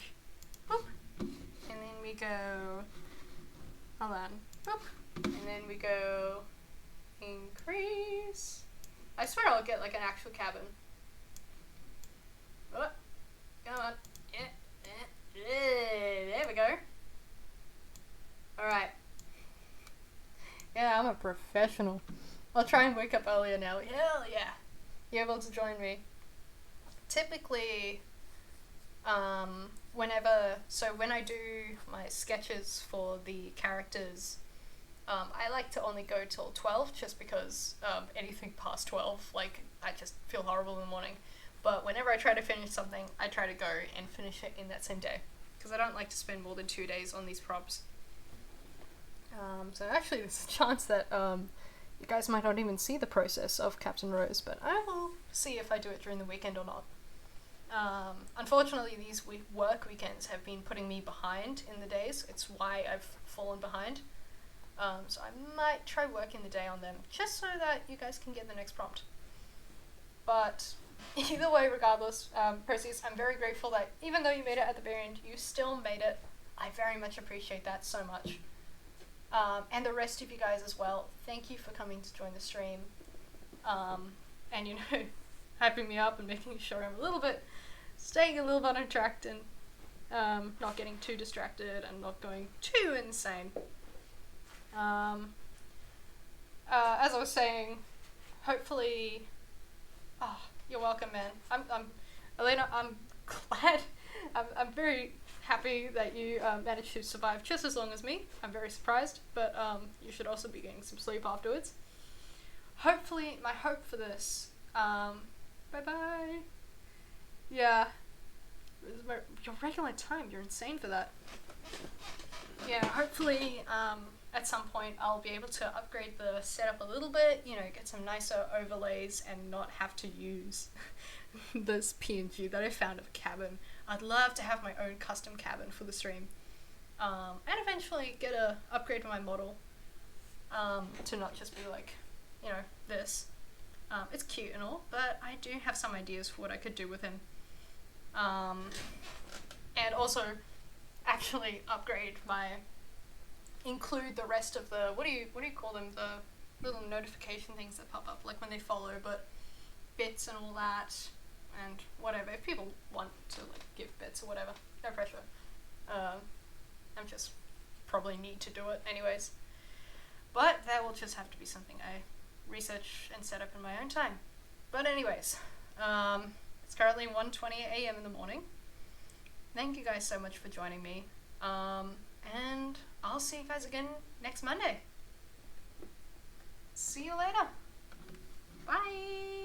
boop, and then we go, hold on, boop, and then we go increase. I swear I'll get like an actual cabin. Oh, come on. There we go. Alright. Yeah, I'm a professional. I'll try and wake up earlier now. Hell yeah. You're able to join me. Typically, when I do my sketches for the characters, I like to only go till 12 just because anything past 12, like, I just feel horrible in the morning. But whenever I try to finish something, I try to go and finish it in that same day. Because I don't like to spend more than 2 days on these props. So actually there's a chance that you guys might not even see the process of Captain Rose, but I will see if I do it during the weekend or not. Unfortunately, these work weekends have been putting me behind in the days. It's why I've fallen behind. So I might try working the day on them, just so that you guys can get the next prompt. But either way, regardless, Perseus, I'm very grateful that even though you made it at the very end, you still made it. I very much appreciate that so much. And the rest of you guys as well, thank you for coming to join the stream. And hyping me up and making sure I'm staying a little bit on track and not getting too distracted and not going too insane. As I was saying, hopefully, you're welcome, man. Elena, I'm glad, I'm very happy that you managed to survive just as long as me. I'm very surprised, but you should also be getting some sleep afterwards. Hopefully, my hope for this, bye-bye. Yeah, your regular time. You're insane for that. Yeah, hopefully at some point I'll be able to upgrade the setup a little bit, you know, get some nicer overlays and not have to use this PNG that I found of a cabin. I'd love to have my own custom cabin for the stream. And eventually get a upgrade to my model to not just be like, you know, this. It's cute and all, but I do have some ideas for what I could do with him. And also actually include the rest of the, what do you call them, the little notification things that pop up, like when they follow, but bits and all that, and whatever. If people want to like give bits or whatever, no pressure. I'm just probably need to do it anyways. But that will just have to be something I research and set up in my own time. But anyways, it's currently 1:20 a.m. in the morning. Thank you guys so much for joining me. And I'll see you guys again next Monday. See you later. Bye.